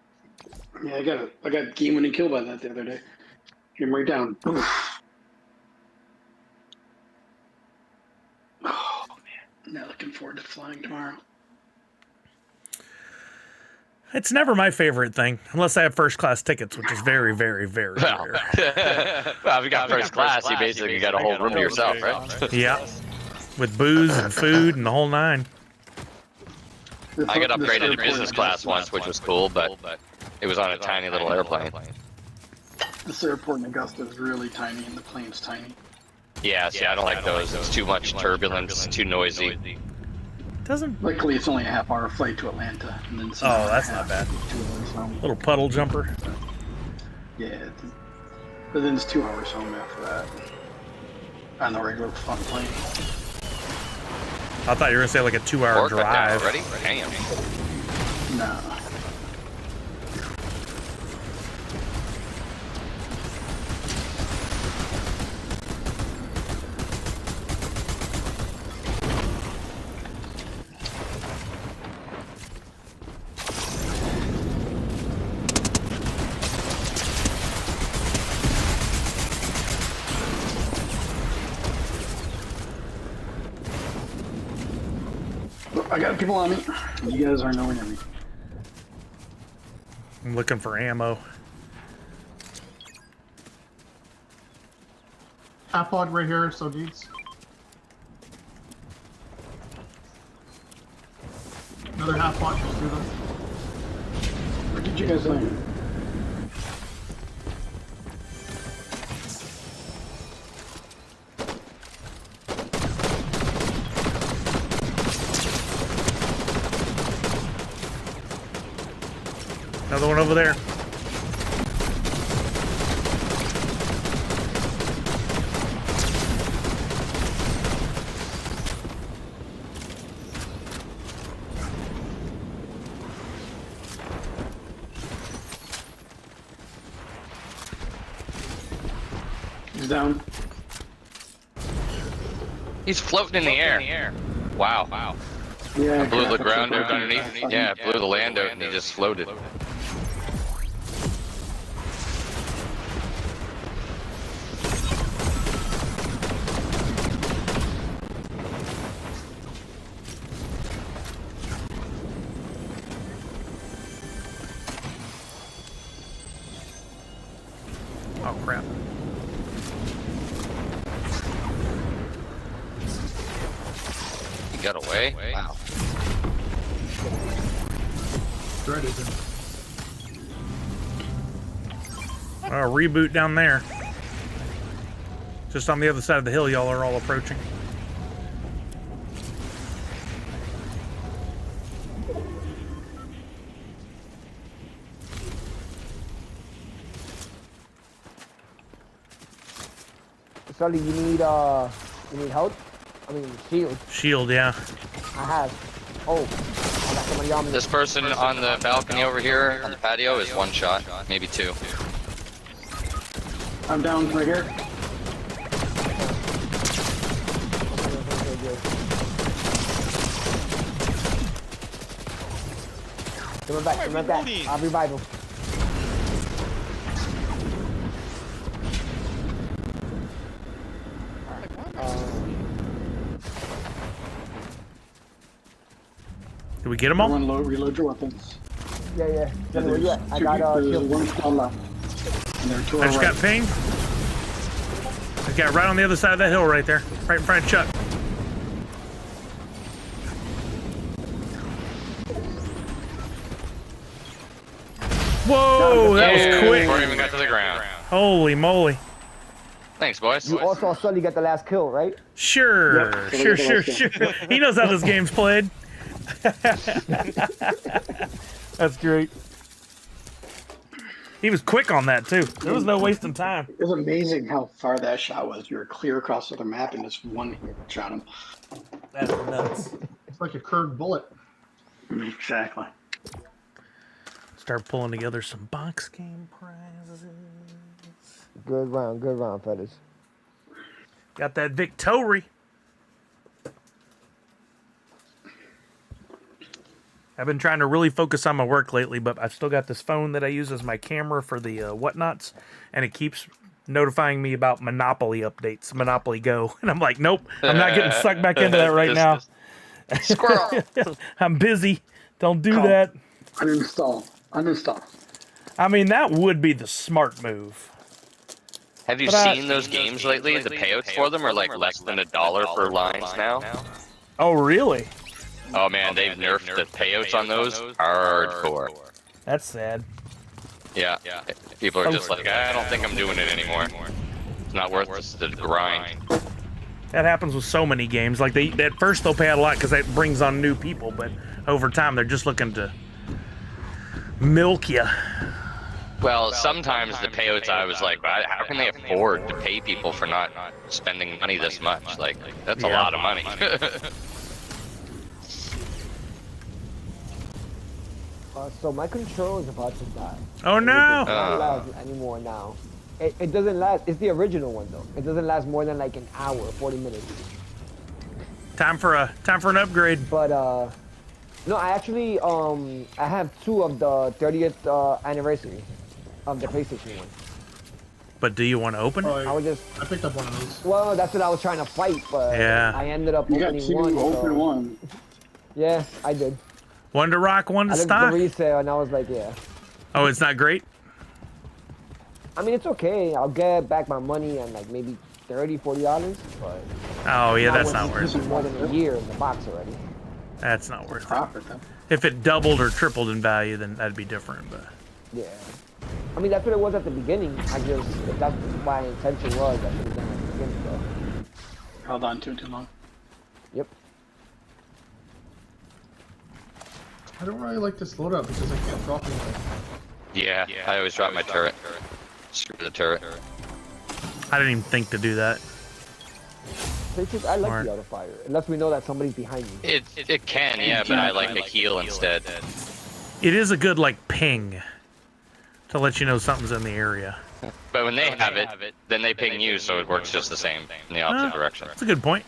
Yeah, I got game-winning kill by that the other day. Hit him right down. Oof. Oh man, not looking forward to flying tomorrow. It's never my favorite thing, unless I have first class tickets, which is very, very, very Well, rare. well, if you got first class, you basically got a whole room to yourself, right? Yeah, with booze and food and the whole nine. I got upgraded to business class once, which was cool, but it was on a tiny little airplane. This airport in Augusta is really tiny, and the plane's tiny. Yeah, see, I don't like those. It's too much turbulence, too noisy. Doesn't. Luckily, it's only a half-hour flight to Atlanta, and then. Oh, that's not bad. Little puddle jumper. Yeah, but then it's 2 hours home after that. On the regular fun plane. I thought you were gonna say like a 2-hour drive. Ready? Damn. No. I got people on me. You guys are nowhere near me. I'm looking for ammo. Half pod right here, so needs. Another half pod just through them. Where did you guys land? Another one over there. He's down. He's floating in the air. Wow. Yeah. I blew the ground out underneath. Yeah, I blew the land out and he just floated. Oh crap. He got away? Wow. Dreaded him. Reboot down there. Just on the other side of the hill, y'all are all approaching. Sully, you need help? I mean, shield. Shield, yeah. I have. Oh, I got somebody on me. This person on the balcony over here on the patio is one shot, maybe two. I'm down right here. Come back. I'll revive him. Did we get them all? Everyone reload your weapons. Yeah. Tell me where you at. I got there's shield. one squad left. And there are two I just right. got pinged. I got right on the other side of that hill right there. Right in front of Chuck. Whoa, that was Before he quick. even got to the ground. Holy moly. Thanks, boys. You also saw Sully got the last kill, right? Sure. He knows how this game's played. That's great. He was quick on that too. There was no wasting time. It was amazing how far that shot was. You were clear across the map and just one hit shot him. That's nuts. It's like a curved bullet. Exactly. Start pulling together some box game prizes. Good round, fellas. Got that Victory. I've been trying to really focus on my work lately, but I've still got this phone that I use as my camera for the whatnots, and it keeps notifying me about Monopoly updates, Monopoly Go. And I'm like, nope, I'm not getting sucked back into that right now. Squirrel. I'm busy. Don't do that. Uninstall. I mean, that would be the smart move. Have you But, seen those games lately? The payouts for them are like less than $1 per lines now. Oh, really? Oh man, they've nerfed the payouts on those hardcore. That's sad. Yeah, people are just like, I don't think I'm doing it anymore. It's not worth the grind. That happens with so many games. Like at first they'll pay out a lot because that brings on new people, but over time they're just looking to milk you. Well, sometimes the payouts, I was like, how can they afford to pay people for not spending money this much? Like, that's a lot of money. So my control is about to die. Oh no! It doesn't last anymore now. It doesn't last. It's the original one though. It doesn't last more than like an hour, 40 minutes. Time for an upgrade. But no, I actually I have 2 of the 30th anniversary of the PlayStation one. But do you want to open it? I picked up one of those. Well, that's what I was trying to fight, but Yeah. I ended up You got opening 2 one. open one. Yeah, I did. One to rock, one to I looked at stock. the resale and I was like, yeah. Oh, it's not great? I mean, it's okay. I'll get back my money and like maybe $30, $40, but Oh yeah, that's not worth this it. is more than a year in the box already. That's not worth it. Profit though. If it doubled or tripled in value, then that'd be different. But Yeah. I mean, that's what it was at the beginning. If that's what my intention was, I should have done it at the beginning, though. Held on too long. Yep. I don't really like this loadout because I can't drop anything. Yeah, I always drop my turret. Screw the turret. I didn't even think to do that. I like Smart. the auto fire, unless we know that somebody's behind me. It can, yeah, but I like to heal instead. It is a good like ping to let you know something's in the area. But when they have it, then they ping you, so it works just the same in the opposite direction. That's a good point.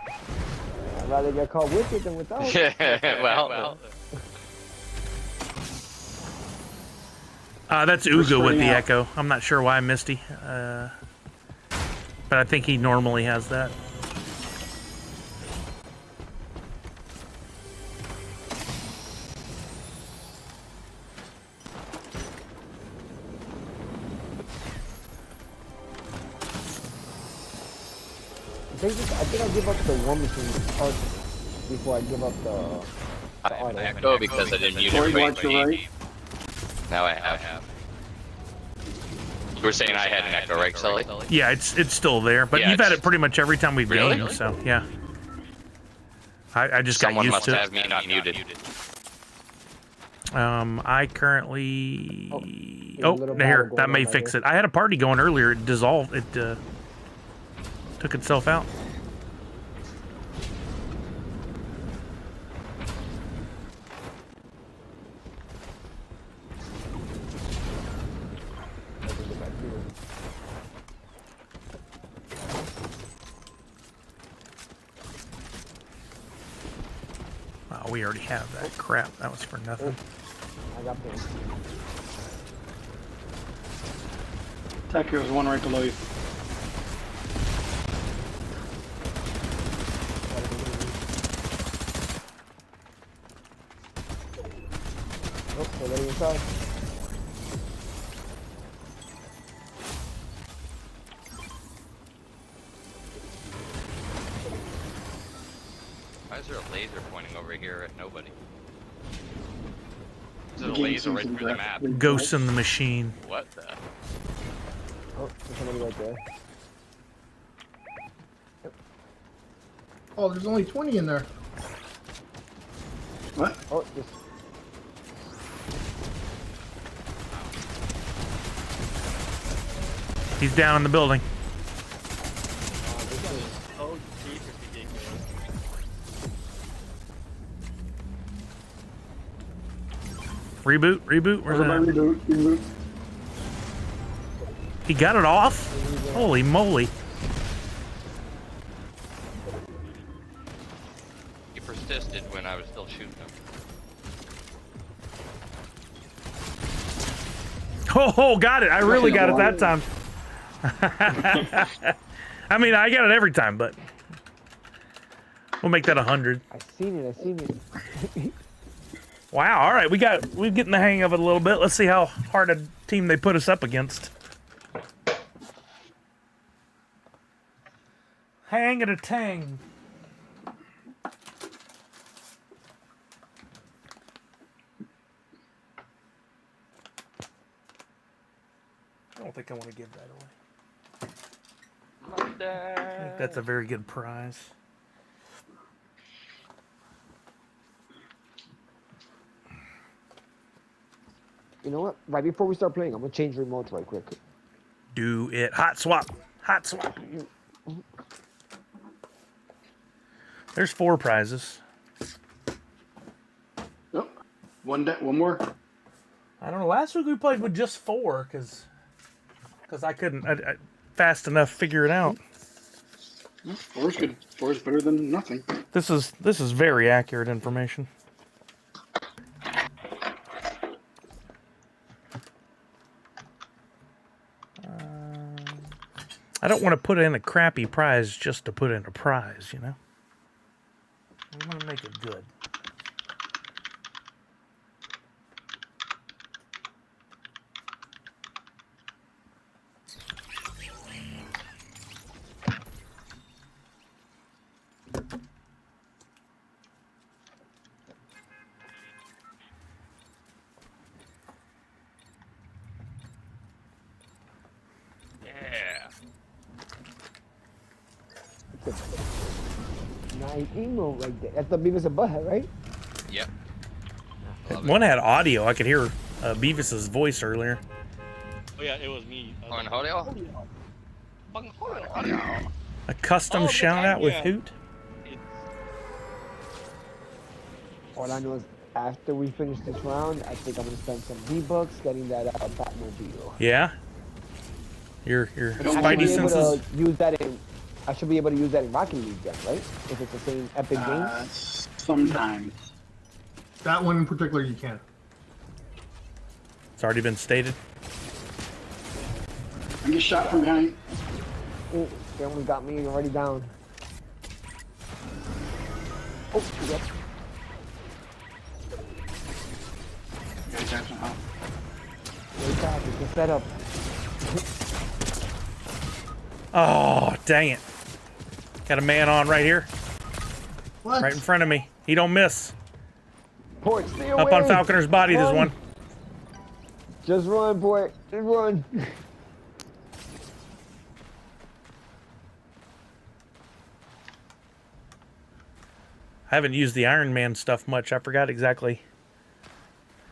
I'd rather get caught with it than without. well, That's Uga with spreading the out. Echo. I'm not sure why Misty, but I think he normally has that. I think I'll give up the War Machine first before I give up the I have an auto. Echo because I didn't use Corey, it. watch your right. Now I have. You were saying I had an Echo, right, Sully? Yeah, it's still there, but Yeah, you've had it's- it pretty much every time we've Really? gamed, so yeah. I just Someone got used must to have me not muted. it. I currently. there's a Oh, little here, battle that going may on right fix here. it. I had a party going earlier. It dissolved. It took itself out. Oh, we already have that. Crap, that was for nothing. I got pinged. Attack, there's one right below you. Oh, they're letting inside. Why is there a laser pointing over here at nobody? Is The it a game laser seems right to through the be map? Ghosts in the machine. What the? Oh, there's somebody right there. Oh, there's only 20 in there. What? Oh, this. He's down in the building. Oh, Jesus, ridiculous. Reboot. Where's Everybody that? reboot. He got it off? Holy moly. He persisted when I was still shooting him. Oh, got it. I really got it that time. I mean, I get it every time, but we'll make that 100. I seen it. Wow. All right, we're getting the hang of it a little bit. Let's see how hard a team they put us up against. Hang it a tang. I don't think I want to give that away. I think that's a very good prize. You know what? Right before we start playing, I'm gonna change remotes right quick. Do it. Hot swap. Hot swap. There's 4 prizes. Oh, one more. I don't know. Last week we played with just 4 because I couldn't fast enough figure it out. 4's good. 4's better than nothing. This is very accurate information. I don't want to put in a crappy prize just to put in a prize, you know? I want to make it good. Nice emo right there. That's the Beavis and Butthead, right? Yep. One had audio. I could hear Beavis's voice earlier. Oh yeah, it was me. On Hodel? A custom shout out with Hoot. All I know is after we finish this round, I think I'm gonna spend some V-Bucks getting that Batmobile. Yeah. Your I Spidey should be able senses. to use that in. I should be able to use that in Rocket League then, right? If it's the same epic game. Sometimes. That one in particular, you can. It's already been stated. I get shot from behind. Oh, they almost got me already down. Oh, yep. Okay, that's not how. Wait, God, it's a setup. Oh, dang it. Got a man on right here. What? Right in front of me. He don't miss. Port, stay away. Up on Falconer's body, there's one. Just run, Port. Just run. I haven't used the Iron Man stuff much. I forgot exactly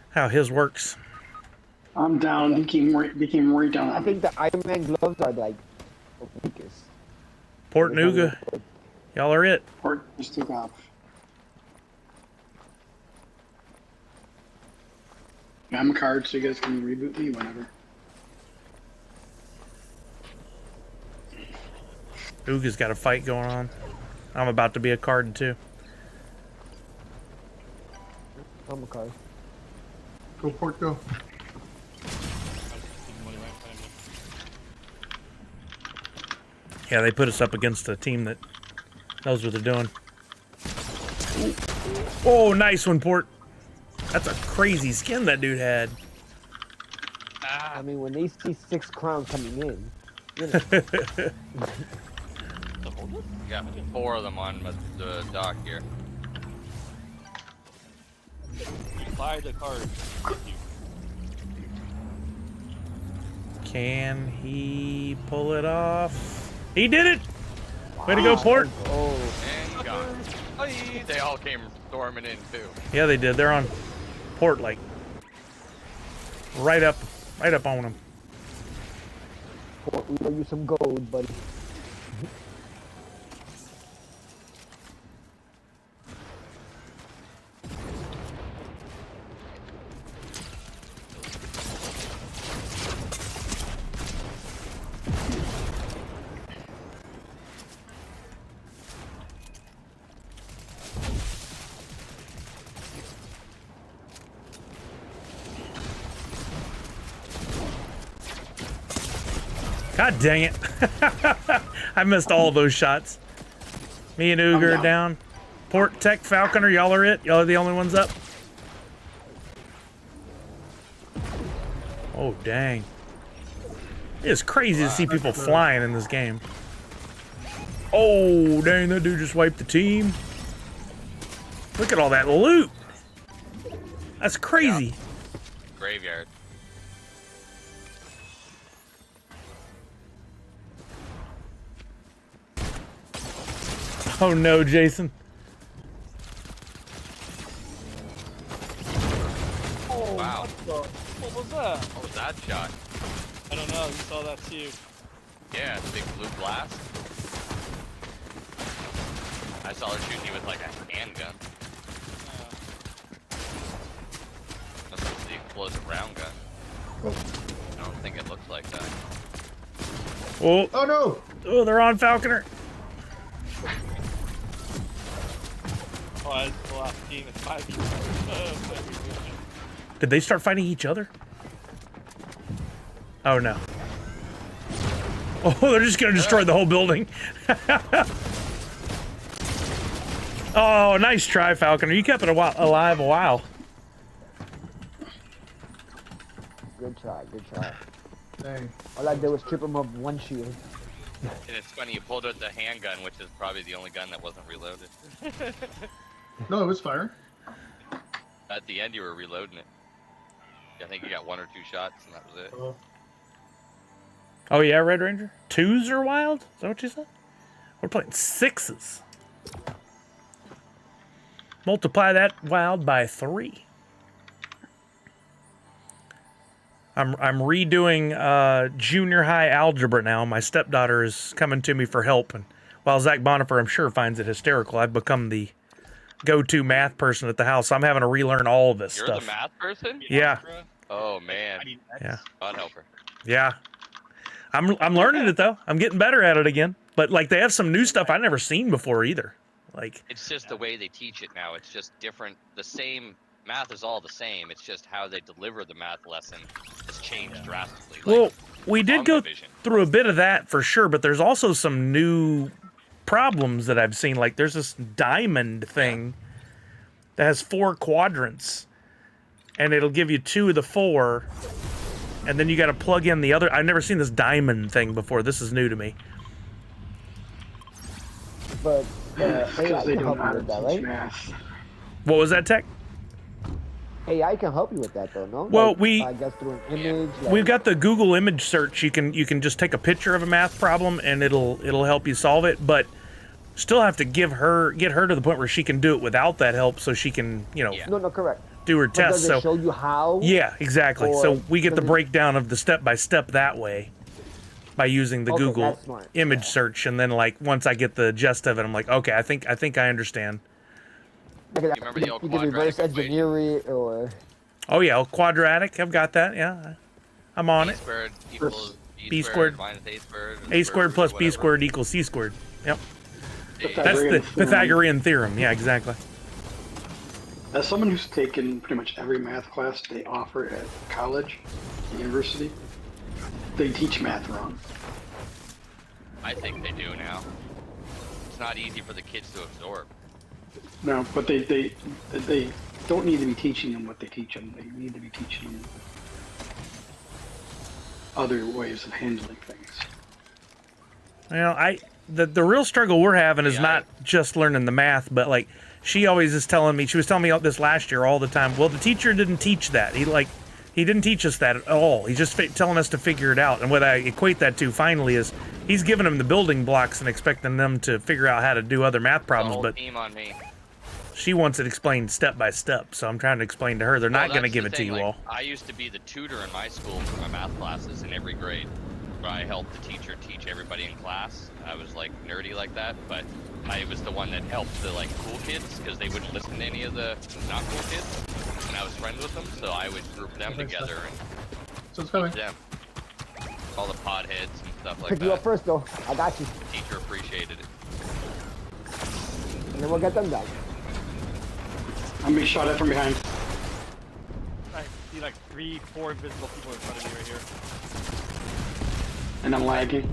how his works. I'm down. He came right down. I think the Iron Man gloves are like the weakest. Port Nuga, y'all are it. Port just took off. I'm a card, so you guys can reboot me whenever. Uga's got a fight going on. I'm about to be a card too. I'm a card. Go, Port, go. Yeah, they put us up against a team that knows what they're doing. Oh, nice one, Port. That's a crazy skin that dude had. I mean, when they see 6 crowns coming in, you know. Got 4 of them on the dock here. Buy the card. Can he pull it off? He did it! Way to go, Port. Oh, And gone. Hey, they all came storming in too. Yeah, they did. They're on Port, like, right up on him. Port, we owe you some gold, buddy. God dang it. I missed all those shots. Me and Uga are down. Port, Tech, Falconer, y'all are it. Y'all are the only ones up. Oh, dang. It's crazy to see people flying in this game. Oh, dang, that dude just wiped the team. Look at all that loot. That's crazy. Yeah. Graveyard. Oh no, Jason. What Wow. was that? What was that shot? I don't know. You saw that too. Yeah, big blue blast. I saw her shooting you with like a handgun. That's the explosive round gun. I don't think it looks like that. Oh, Oh no! oh, they're on Falconer. Oh, it's the last team. It's 5 teams. Did they start fighting each other? Oh no. Oh, they're just gonna destroy the whole building. Oh, nice try, Falconer. You kept it alive a while. Good try, good try. Dang. All I did was trip him up one shield. And it's funny, you pulled out the handgun, which is probably the only gun that wasn't reloaded. No, it was fire. At the end, you were reloading it. I think you got 1 or 2 shots, and that was it. Oh. Oh yeah, Red Ranger? 2s are wild? Is that what you said? We're playing 6s. Multiply that wild by 3. I'm redoing junior high algebra now. My stepdaughter is coming to me for help, and while Zach Bonifer, I'm sure, finds it hysterical, I've become the go-to math person at the house. So I'm having to relearn all of this You're stuff. the math person? Yeah. Oh, man. Yeah. God help her. Yeah. I'm learning it though. I'm getting better at it again. But like they have some new stuff I've never seen before either. Like It's just the way they teach it now. It's just different. The same math is all the same. It's just how they deliver the math lesson has changed drastically. Like, well, we did long go division. through a bit of that for sure, but there's also some new problems that I've seen. Like there's this diamond thing that has 4 quadrants, and it'll give you 2 of the 4, and then you got to plug in the other. I've never seen this diamond thing before. This is new to me. But AI Because they can don't help know you how to with that, teach right? math. What was that, Tech? AI can help you with that, though, no? Well, Like, I guess through an image. Like, We've got the Google image search. You can just take a picture of a math problem and it'll help you solve it, but still have to get her to the point where she can do it without that help, so she can No, correct. do her But tests. does it show you how? Yeah, exactly. Or So we get the does it- breakdown of the step by step that way by using the Okay, Google that's smart. image search, and then like once I get the gist of it, I'm like, okay, I think I understand. Like, You remember the old you can reverse quadratic equation? engineer it, or Oh yeah, quadratic. I've got that. Yeah, I'm on A it. squared equals B squared minus A squared. A squared plus B whatever. squared equals C squared. Yep, that's the Pythagorean theorem. Pythagorean theorem. Yeah, exactly. As someone who's taken pretty much every math class they offer at college, university, they teach math wrong. I think they do now. It's not easy for the kids to absorb. No, but they don't need to be teaching them what they teach them. They need to be teaching them other ways of handling things. The real struggle we're having is Yeah, not just learning the math, but like she always is telling me. She was telling me this last year all the time. Well, the teacher didn't teach that. He didn't teach us that at all. He's just telling us to figure it out. And what I equate that to finally is he's giving them the building blocks and expecting them to figure out how to do other math The problems. whole But team on me. she wants it explained step by step. So I'm trying to explain to her they're not Well, going to that's give the it to thing, you like, all. I used to be the tutor in my school for my math classes in every grade, where I helped the teacher teach everybody in class. I was like nerdy like that, but I was the one that helped the like cool kids because they wouldn't listen to any of the not cool kids, and I was friends with them, so I would group them together and So it's coming. teach them. All the potheads and stuff like pick you up that. first, though. I got you, The teacher appreciated it. and then we'll get them done. I'm being shot at from behind. I see like 3, 4 invisible people in front of me right here. And I'm lagging.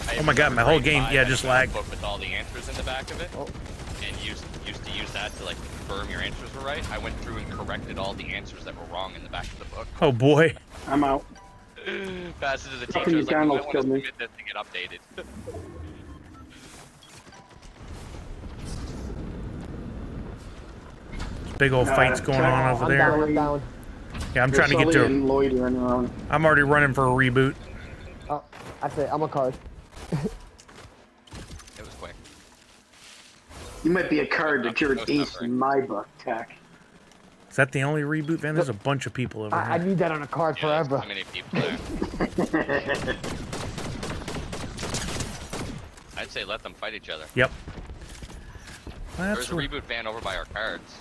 I Oh my God, my whole grade game, 5 yeah, had a just math lagged. book with all the answers in the back of it. Oh. and used to use that to like confirm your answers were right. I went through and corrected all the answers that were wrong in the back of the book. Oh boy. I'm out. Passed it to the teacher. Fucking I was like, you might McDonald's want to killed me. submit this to get updated. Big old fights going on over I'm there. down, I'm down. Yeah, I'm trying to get Sully to. and Lloyd running around. I'm already running for a reboot. Oh, that's it. I'm a card. It was quick. You might be a card that you're an Most ace suffering. in my book, Tack. Is that the only reboot, Van? There's a bunch of people over I here. need that on a card Yeah, there's forever. so many people there. I'd say let them fight each other. Yep. There's That's a where- reboot van over by our cards.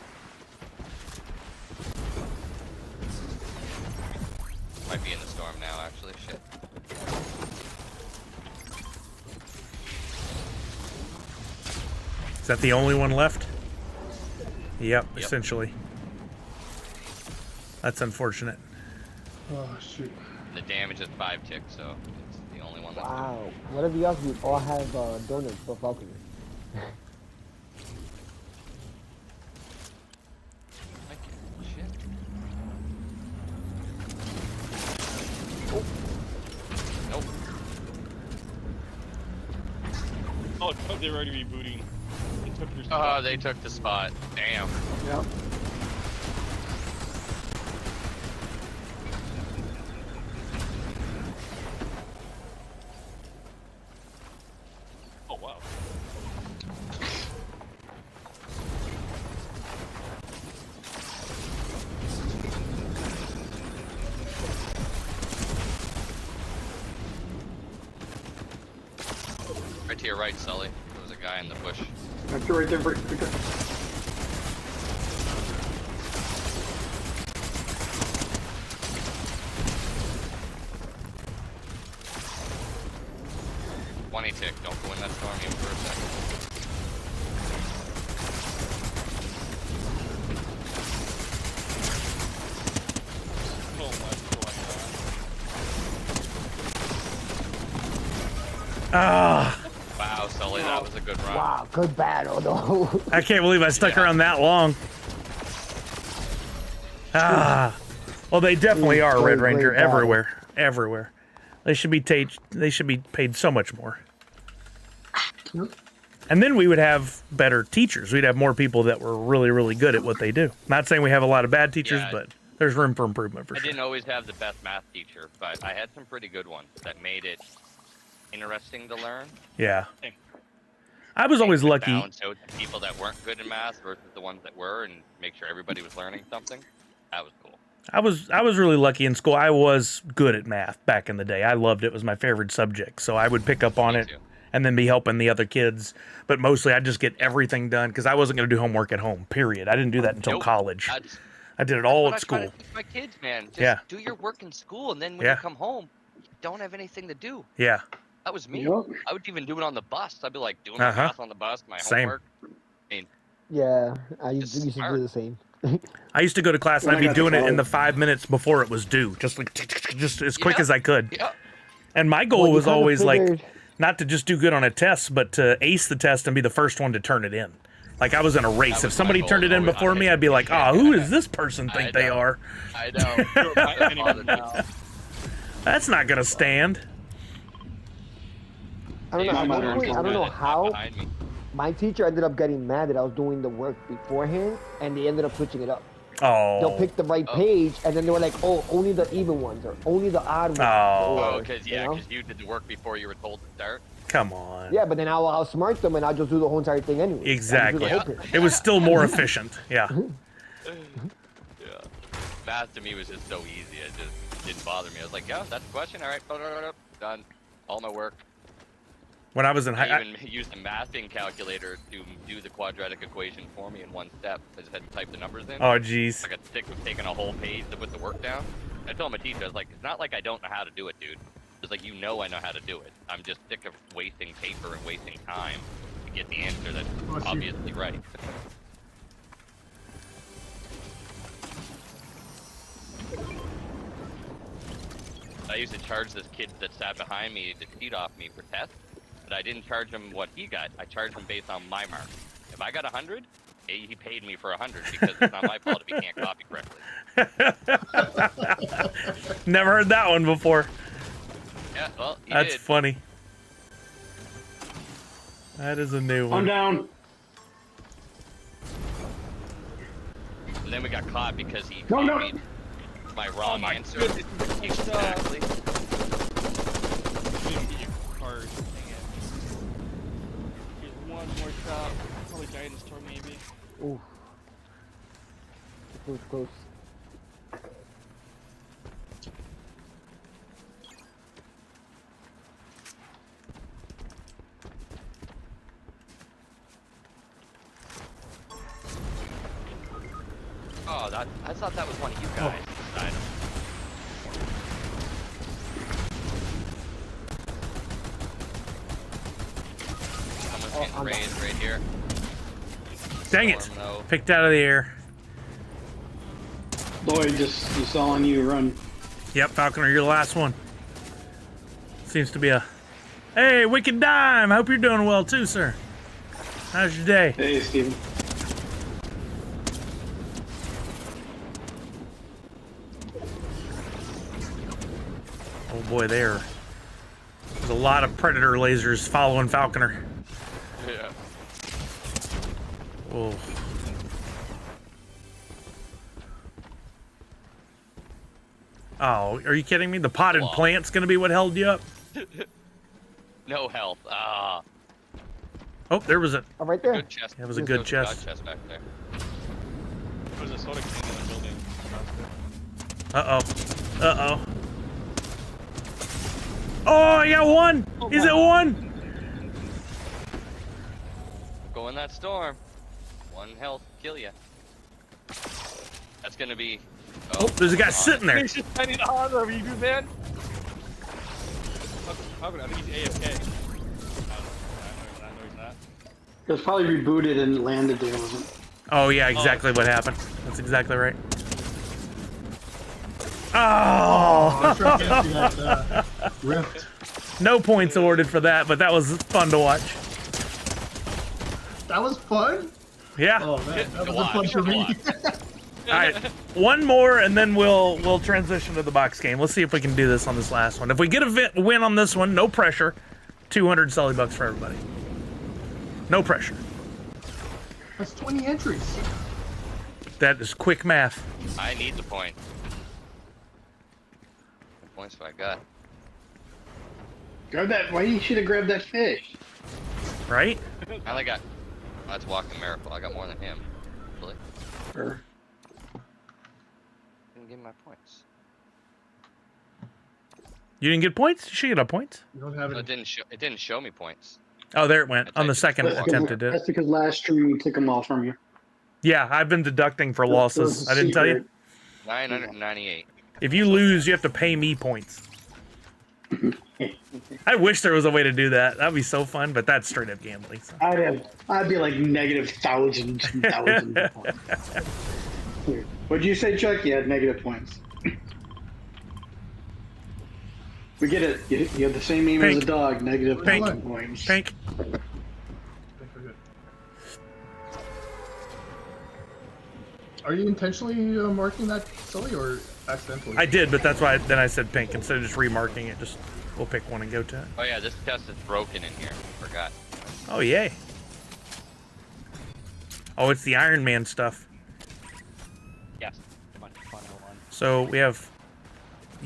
Might be in the storm now, actually. Shit. Is that the only one left? Yep, Yep. essentially. That's unfortunate. Oh shoot. The damage is 5 ticks, so it's the only one left. Wow. Whatever else, we all have donuts for Falcon. Thank you. Shit. Nope. Oh, they're already rebooting. They took your Oh, spot. they took the spot. Damn. Yep. Oh, wow. Right to your right, Sully. There was a guy in the bush. That's right there. Right there. Twenty tick. Don't go in that storm even for a second. Oh, my God. Ah, Wow, Sully, that was a good run. Wow, good battle though. I can't believe I stuck around that long. Ah, well, they definitely are Great, Red Ranger great battle. everywhere, everywhere. They should be paid so much more. And then we would have better teachers. We'd have more people that were really, really good at what they do. Not saying we have a lot of bad teachers, Yeah. but there's room for improvement for I sure. didn't always have the best math teacher, but I had some pretty good ones that made it interesting to learn. Yeah. I was always lucky. Balance out the people that weren't good in math versus the ones that were, and make sure everybody was learning something. That was cool. I was really lucky in school. I was good at math back in the day. I loved it. It was my favorite subject. So I would pick up on Me it too. and then be helping the other kids. But mostly I'd just get everything done because I wasn't going to do homework at home, period. I didn't do that until Nope. college. That's I did it all what at I try school. to teach my kids, man. Just Yeah. do your work in school, and then when Yeah. you come home, you don't have anything to do. Yeah. That was me. Yep. I would even do it on the bus. I'd be like doing my Uh-huh. math on the bus, my Same. homework. Yeah, I Just used to smart. do the same. I used to go to class and When I'd I be got to doing it in college- the 5 minutes before it was due. Just like just as quick Yeah. as I could. Yeah. And my goal Well, you was kinda always like figured- not to just do good on a test, but to ace the test and be the first one to turn it in. Like I was in a race. was If my somebody goal, turned it in always. before me, I'd be like, "Ah, who does this person I think they know. are?" I know. That bothered me. That's not gonna stand. I don't know. At My one mother point, I don't know Not how behind me. my teacher ended up getting mad that I was doing the work beforehand, and they ended up switching it up. Oh. They'll pick the right page, and then they were like, "Oh, only the even ones, or only the odd ones." Oh. or, Oh, because you know? you did the work before you were told to start. Come on. Yeah, but then I'll outsmart them, and I'll just do the whole entire thing anyway. I'll just do the Exactly. whole Yeah. page. It was still more efficient. Yeah. Yeah. Math to me was just so easy. It just didn't bother me. I was like, yeah, that's the question. All right, done. All my work. When I was in I high, even used a mathing calculator to do the quadratic equation for me in one step. I just had to type the numbers in. oh jeez. I got sick of taking a whole page to put the work down. I told my teacher, I was like, it's not like I don't know how to do it, dude. It's like, you know I know how to do it. I'm just sick of wasting paper and wasting time to get the answer that's Bless you. obviously right. I used to charge this kid that sat behind me to cheat off me for tests, but I didn't charge him what he got. I charged him based on my marks. If I got 100, he paid me for 100 because it's not my fault if he can't copy correctly. Never heard that one before. Yeah, well, he That's did. funny. That is a new I'm one. down. And then we got caught because he No, no. copied my wrong my answer. goodness, Exactly. Card. Dang it. Here's one more shot. Probably guidance store maybe. Ooh. Close, close. Oh, I thought that was one of you guys. I know. Someone's getting I'm raised right here. Dang it. Storm, though. Picked out of the air. Lloyd just saw on you run. Yep, Falconer, you're the last one. Seems to be a... Hey, Wicked Dime! I hope you're doing well too, sir. How's your day? Hey, Steven. Oh boy, there's a lot of Predator lasers following Falconer. Yeah. Whoa. Oh, are you kidding me? The potted Wow. plant's gonna be what held you up? No health. Ah. Oh, there was a... Oh, right there. Good chest. That was a good chest. chest back there. There's a soda king in the building. Uh-oh. Uh-oh. Oh, I got one! He's at one! Go in that storm. One health, kill ya. That's gonna be. Oh, there's a guy sitting there. He's just hiding on over you, man. I think he's AFK. I know he's not. It was probably rebooted and landed there, wasn't it? Oh, yeah, exactly what happened. That's exactly right. Oh, I was trying to get to that rift. No points awarded for that, but that was fun to watch. That was fun. Yeah. Oh man, that was Watch, fun for me. All right, one more, and then we'll transition to the box game. Let's see if we can do this on this last one. If we get a win on this one, no pressure. 200 Sully bucks for everybody. No pressure. That's 20 entries. That is quick math, I need the point. What points do I got? Grab that. Why you should have grabbed that fish? right? I only got. That's walking miracle. I got more than him. Really? Or Didn't give me my points. You didn't get points? You should get up points. You don't have No, it. it didn't show me points. Oh, there it went. On the That's second that's attempt it because, did. that's because last stream we took them all from you. Yeah, I've been deducting for That was losses. a I didn't tell you. secret. 998. If you lose, you have to pay me points. I wish there was a way to do that. That'd be so fun, but that's straight up gambling. So. I'd be like negative thousands and thousands of points. Here. What'd you say, Chuck? You had negative points. We get it. You have the same name Pink. as a dog. Negative Pink. 1,000 points. Pink. Are you intentionally marking that silly or accidentally? I did, but that's why then I said pink instead of just remarking it. Just we'll pick one and go to it. Oh yeah, this chest is broken in here. Forgot. Oh yay! Oh, it's the Iron Man stuff. Yes. Fun, hold on. So we have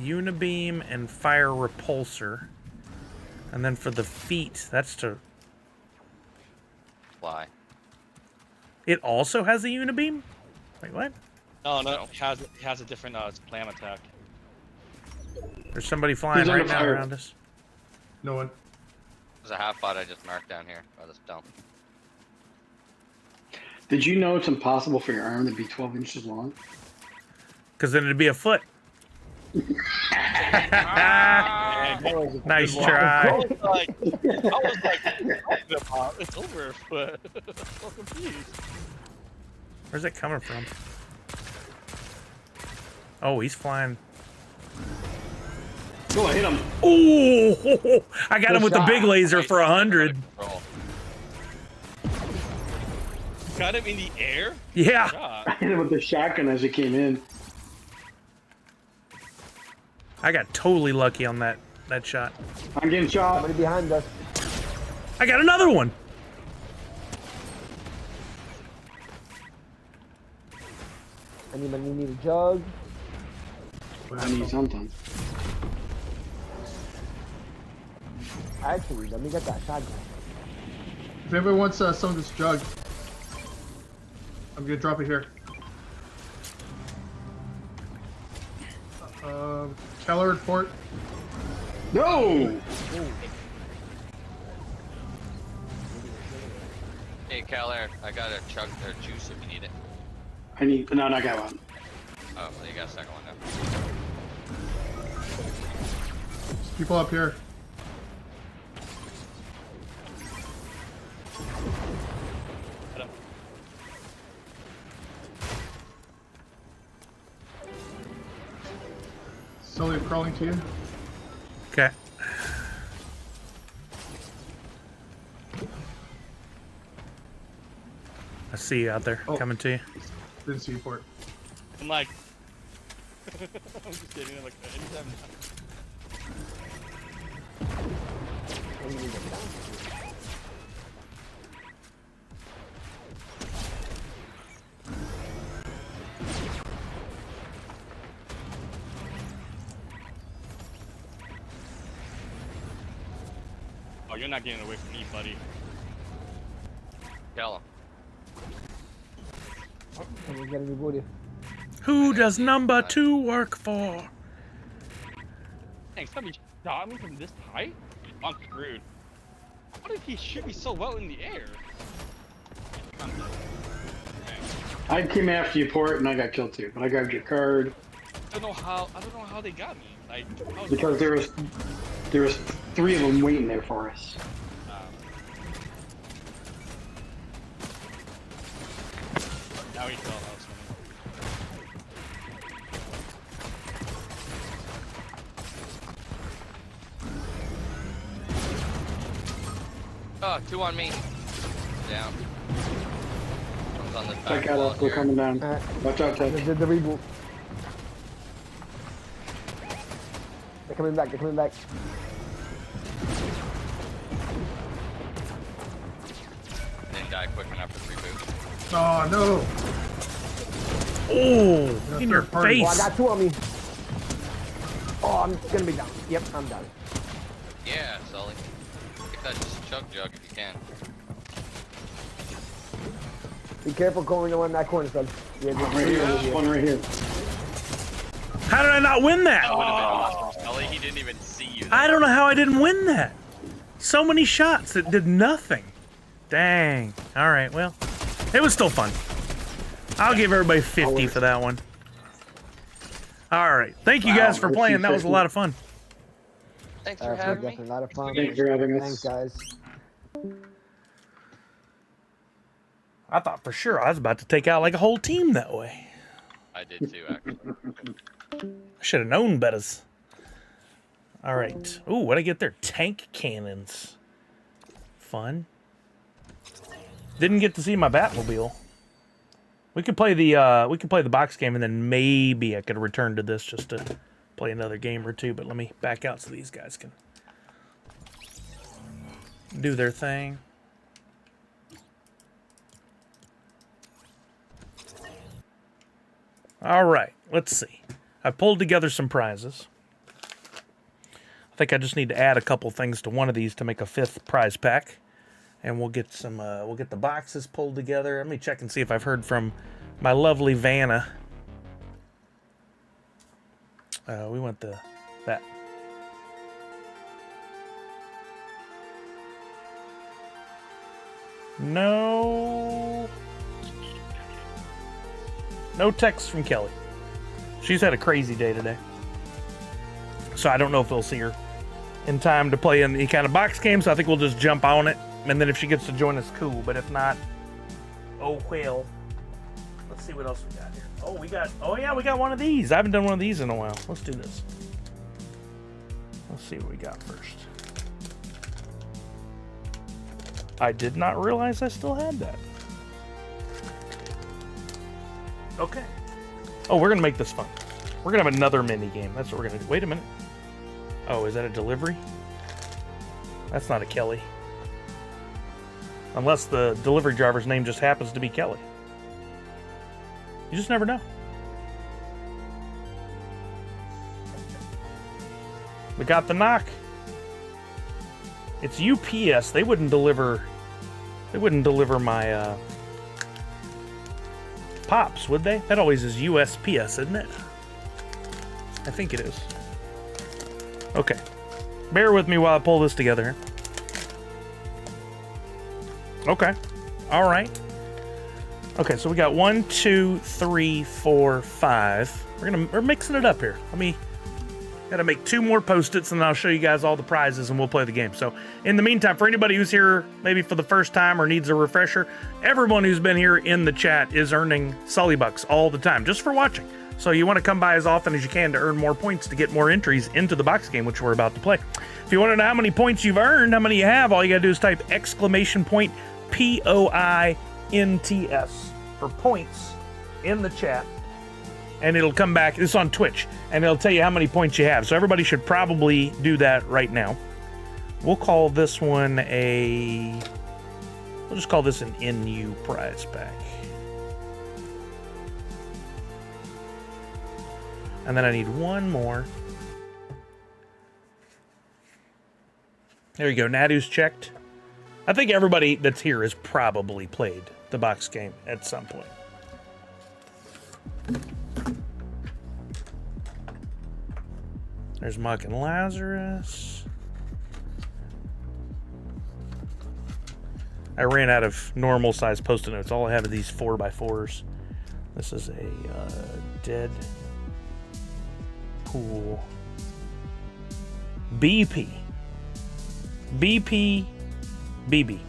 Unibeam and Fire Repulsor, and then for the feet, that's to. Fly. It also has a Unibeam. Wait, what? No, it has a different slam attack. There's somebody flying Who's on right the now fire? around us. No one. There's a half bot I just marked down here by this dump. Did you know it's impossible for your arm to be 12 inches long? Because then it'd be a foot. Nice try. I was like, it's over, but I'm confused. Where's it coming from? Oh, he's flying. Oh, I hit him. Oh, I got him with the big shot. laser for 100. Roll. got him in the air? Yeah. God. I hit him with the shotgun as he came in. I got totally lucky on that shot. I'm getting shot. Somebody behind us. I got another one. Anybody need a jug? I need something. Actually, let me get that shotgun. If anybody wants some of this jug, I'm gonna drop it here. Keller at port. No! Hey, Cal-Air, I got a chug or juice if you need it. I need. No, I got one. Oh, well, you got a second one now. There's people up here. Slowly crawling to you. Okay. I see you out there, coming to you. Didn't see you port. I'm like, I'm just kidding. I'm like, anytime. Oh, you're not getting away from me, buddy. Tell him. Someone's getting rebooted. Who does number 2 work for? Thanks, somebody shot me from this height? I'm screwed. How did he shoot me so well in the air? I'm done. Thanks. I came after you, Port, and I got killed too. But I grabbed your card I don't know how they got me. Like, because there was 3 of them waiting there for us. Now he fell out. Oh, 2 on me. Down. One's on the back Check out wall us. We're here. coming down. Watch out, They Tech. did the reboot. They're coming back. They're coming back. Didn't die quick enough to reboot. Oh no! Oh, in your party. Oh, I face. got 2 on me. Oh, I'm gonna be down. Yep, I'm down. Yeah, Sully. Get that chug jug if you can. Be careful going in that corner, son. Yeah, Right here. There's one right here. How did I not win that? That would have been awesome, Sully. He didn't even see you there. I don't know how I didn't win that. So many shots that did nothing. Dang. All right, well, it was still fun. I'll give everybody 50 for that one. All right. Thank you guys for playing. That was a lot of fun. Thanks for That's having me. definitely a lot of fun. Thanks for having us. Thanks, guys. I thought for sure I was about to take out like a whole team that way. I did too, actually. I should have known better. All right. Ooh, what'd I get there? Tank cannons. Fun. Didn't get to see my Batmobile. We could play the box game, and then maybe I could return to this just to play another game or two. But let me back out so these guys can do their thing. All right, let's see. I pulled together some prizes. I think I just need to add a couple things to one of these to make a 5th prize pack. And we'll get some. We'll get the boxes pulled together. Let me check and see if I've heard from my lovely Vanna. We went to that. No text from Kelly. She's had a crazy day today, so I don't know if we'll see her in time to play in any kind of box game. So I think we'll just jump on it. And then if she gets to join us, cool. But if not, oh well. Let's see what else we got here. Oh yeah, we got one of these. I haven't done one of these in a while. Let's do this. Let's see what we got first. I did not realize I still had that. Okay. Oh, we're gonna make this fun. We're gonna have another mini game. That's what we're gonna do. Wait a minute. Oh, is that a delivery? That's not a Kelly. Unless the delivery driver's name just happens to be Kelly. You just never know. We got the knock. It's UPS. They wouldn't deliver my pops, would they? That always is USPS, isn't it? I think it is. Okay. Bear with me while I pull this together. Okay. All right. Okay, so we got 1, 2, 3, 4, 5. We're mixing it up here. Gotta make 2 more Post-its, and then I'll show you guys all the prizes, and we'll play the game. So, in the meantime, for anybody who's here maybe for the first time or needs a refresher, everyone who's been here in the chat is earning Sully Bucks all the time, just for watching. So you want to come by as often as you can to earn more points to get more entries into the box game, which we're about to play. If you want to know how many points you've earned, how many you have, all you gotta do is type exclamation point POINTS for points in the chat. And it'll come back, it's on Twitch, and it'll tell you how many points you have. So everybody should probably do that right now. We'll call this one we'll just call this an NU prize pack. And then I need one more. There you go, Nadu's checked. I think everybody that's here has probably played the box game at some point. There's Muck and Lazarus. I ran out of normal size Post-it notes. All I have are these 4x4s. This is a Dead Pool BP. BP BB.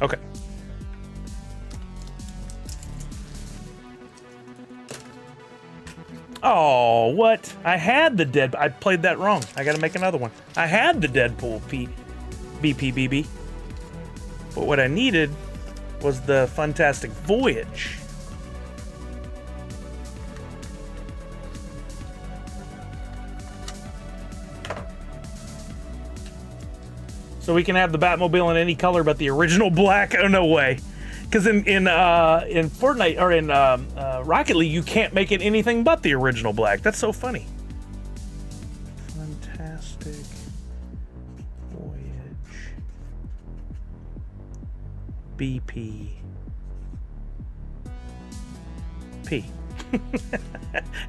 Okay. Oh, what? I had the Dead... I played that wrong. I gotta make another one. I had the Deadpool BPBB. But what I needed was the Fantastic Voyage. So we can have the Batmobile in any color but the original black? Oh, no way. Because in Fortnite, or in Rocket League, you can't make it anything but the original black. That's so funny. Fantastic Voyage. BP. P.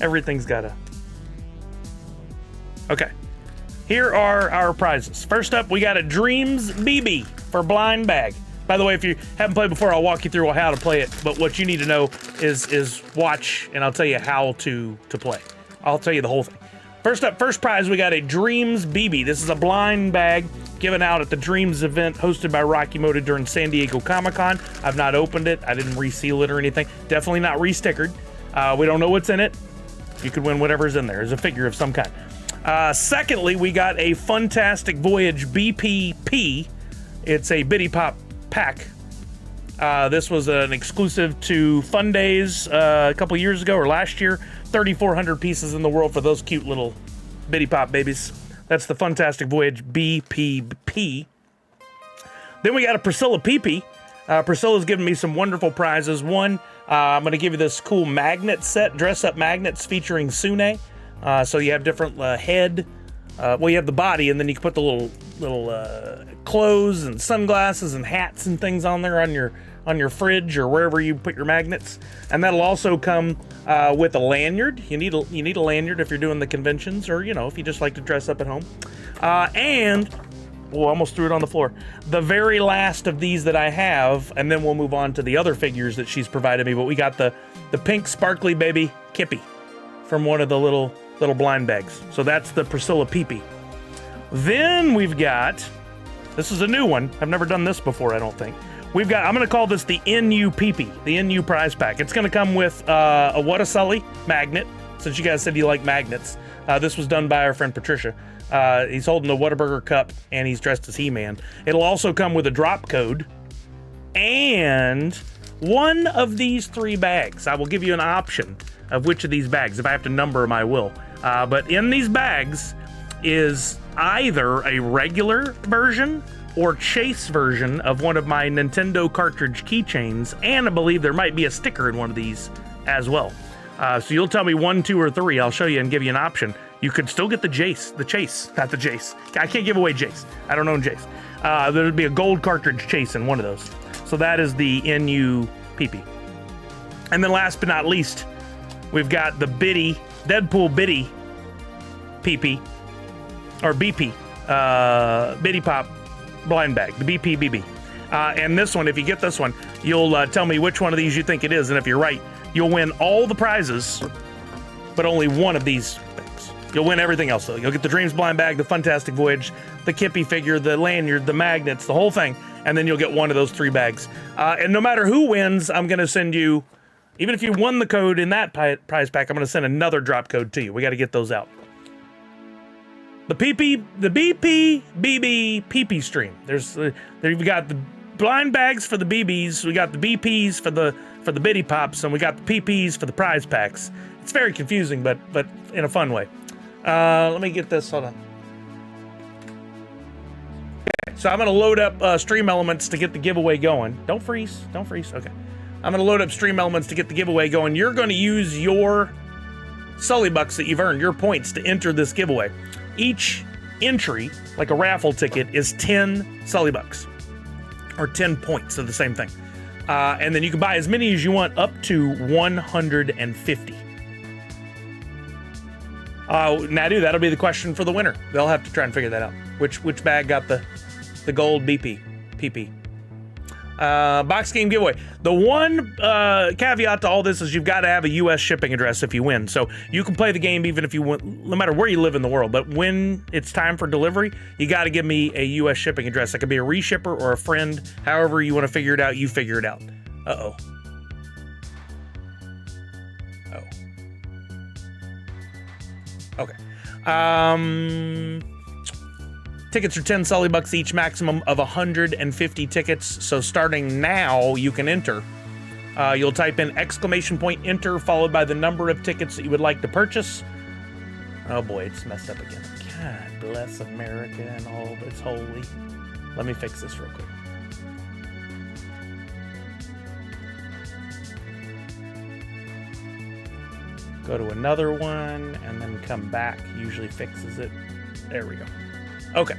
Everything's got a... Okay. Here are our prizes. First up, we got a Dreams BB for blind bag. By the way, if you haven't played before, I'll walk you through how to play it. But what you need to know is watch, and I'll tell you how to play. I'll tell you the whole thing. First up, first prize, we got a Dreams BB. This is a blind bag given out at the Dreams event hosted by Rocky Moda during San Diego Comic-Con. I've not opened it. I didn't reseal it or anything. Definitely not re-stickered. We don't know what's in it. You could win whatever's in there. There's a figure of some kind. Secondly, we got a Fantastic Voyage BPP. It's a Bitty Pop pack. This was an exclusive to Fun Days a couple years ago, or last year. 3,400 pieces in the world for those cute little Bitty Pop babies. That's the Fantastic Voyage BPP. Then we got a Priscilla PP. Priscilla's given me some wonderful prizes. One, I'm going to give you this cool magnet set, dress-up magnets featuring Sune. So you have different head. Well, you have the body, and then you can put the little clothes and sunglasses and hats and things on there on your fridge or wherever you put your magnets. And that'll also come with a lanyard. You need a lanyard if you're doing the conventions, or if you just like to dress up at home. And almost threw it on the floor. The very last of these that I have, and then we'll move on to the other figures that she's provided me. But we got the pink sparkly baby Kippy from one of the little blind bags. So that's the Priscilla Peepee. Then we've got, this is a new one. I've never done this before, I don't think. I'm going to call this the NU Peepee, the NU prize pack. It's going to come with a What a Sully magnet, since you guys said you like magnets. This was done by our friend Patricia. He's holding the Whataburger cup, and he's dressed as He-Man. It'll also come with a drop code, and one of these 3 bags. I will give you an option of which of these bags. If I have to number them, I will. But in these bags is either a regular version or chase version of one of my Nintendo cartridge keychains, and I believe there might be a sticker in one of these as well. So you'll tell me 1, 2, or 3. I'll show you and give you an option. You could still get the chase, not the Jace. I can't give away Jace. I don't own Jace. There'd be a gold cartridge chase in one of those. So that is the NUPP. And then last but not least, we've got the Deadpool Biddy PP, or BP, Biddy Pop blind bag, the BPBB. And this one, if you get this one, you'll tell me which one of these you think it is, and if you're right, you'll win all the prizes, but only one of these bags. You'll win everything else, though. You'll get the Dreams blind bag, the Fantastic Voyage, the Kippy figure, the lanyard, the magnets, the whole thing, and then you'll get one of those 3 bags. And no matter who wins, I'm going to send you, even if you won the code in that prize pack, I'm going to send another drop code to you. We got to get those out. The BP stream. There we got the blind bags for the BBs. We got the BPs for the Biddy Pops, and we got the PPs for the prize packs. It's very confusing, but in a fun way. Let me get this. Hold on. Okay, so I'm going to load up Stream Elements to get the giveaway going. Don't freeze. Don't freeze. Okay. I'm going to load up Stream Elements to get the giveaway going. You're going to use your Sully Bucks that you've earned, your points, to enter this giveaway. Each entry, like a raffle ticket, is 10 Sully Bucks, or 10 points of the same thing. And then you can buy as many as you want, up to 150. Nadu, that'll be the question for the winner. They'll have to try and figure that out. Which bag got the gold PP? Box game giveaway. The one caveat to all this is you've got to have a U.S. shipping address if you win. So you can play the game even if you win, no matter where you live in the world. But when it's time for delivery, you got to give me a U.S. shipping address. That could be a reshipper or a friend. However you want to figure it out, you figure it out. Uh-oh. Okay. Tickets are 10 Sully Bucks each, maximum of 150 tickets. So starting now, you can enter. You'll type in ! enter, followed by the number of tickets that you would like to purchase. Oh boy, it's messed up again. God bless America and all that's holy. Let me fix this real quick. Go to another one and then come back. Usually fixes it. There we go. Okay. !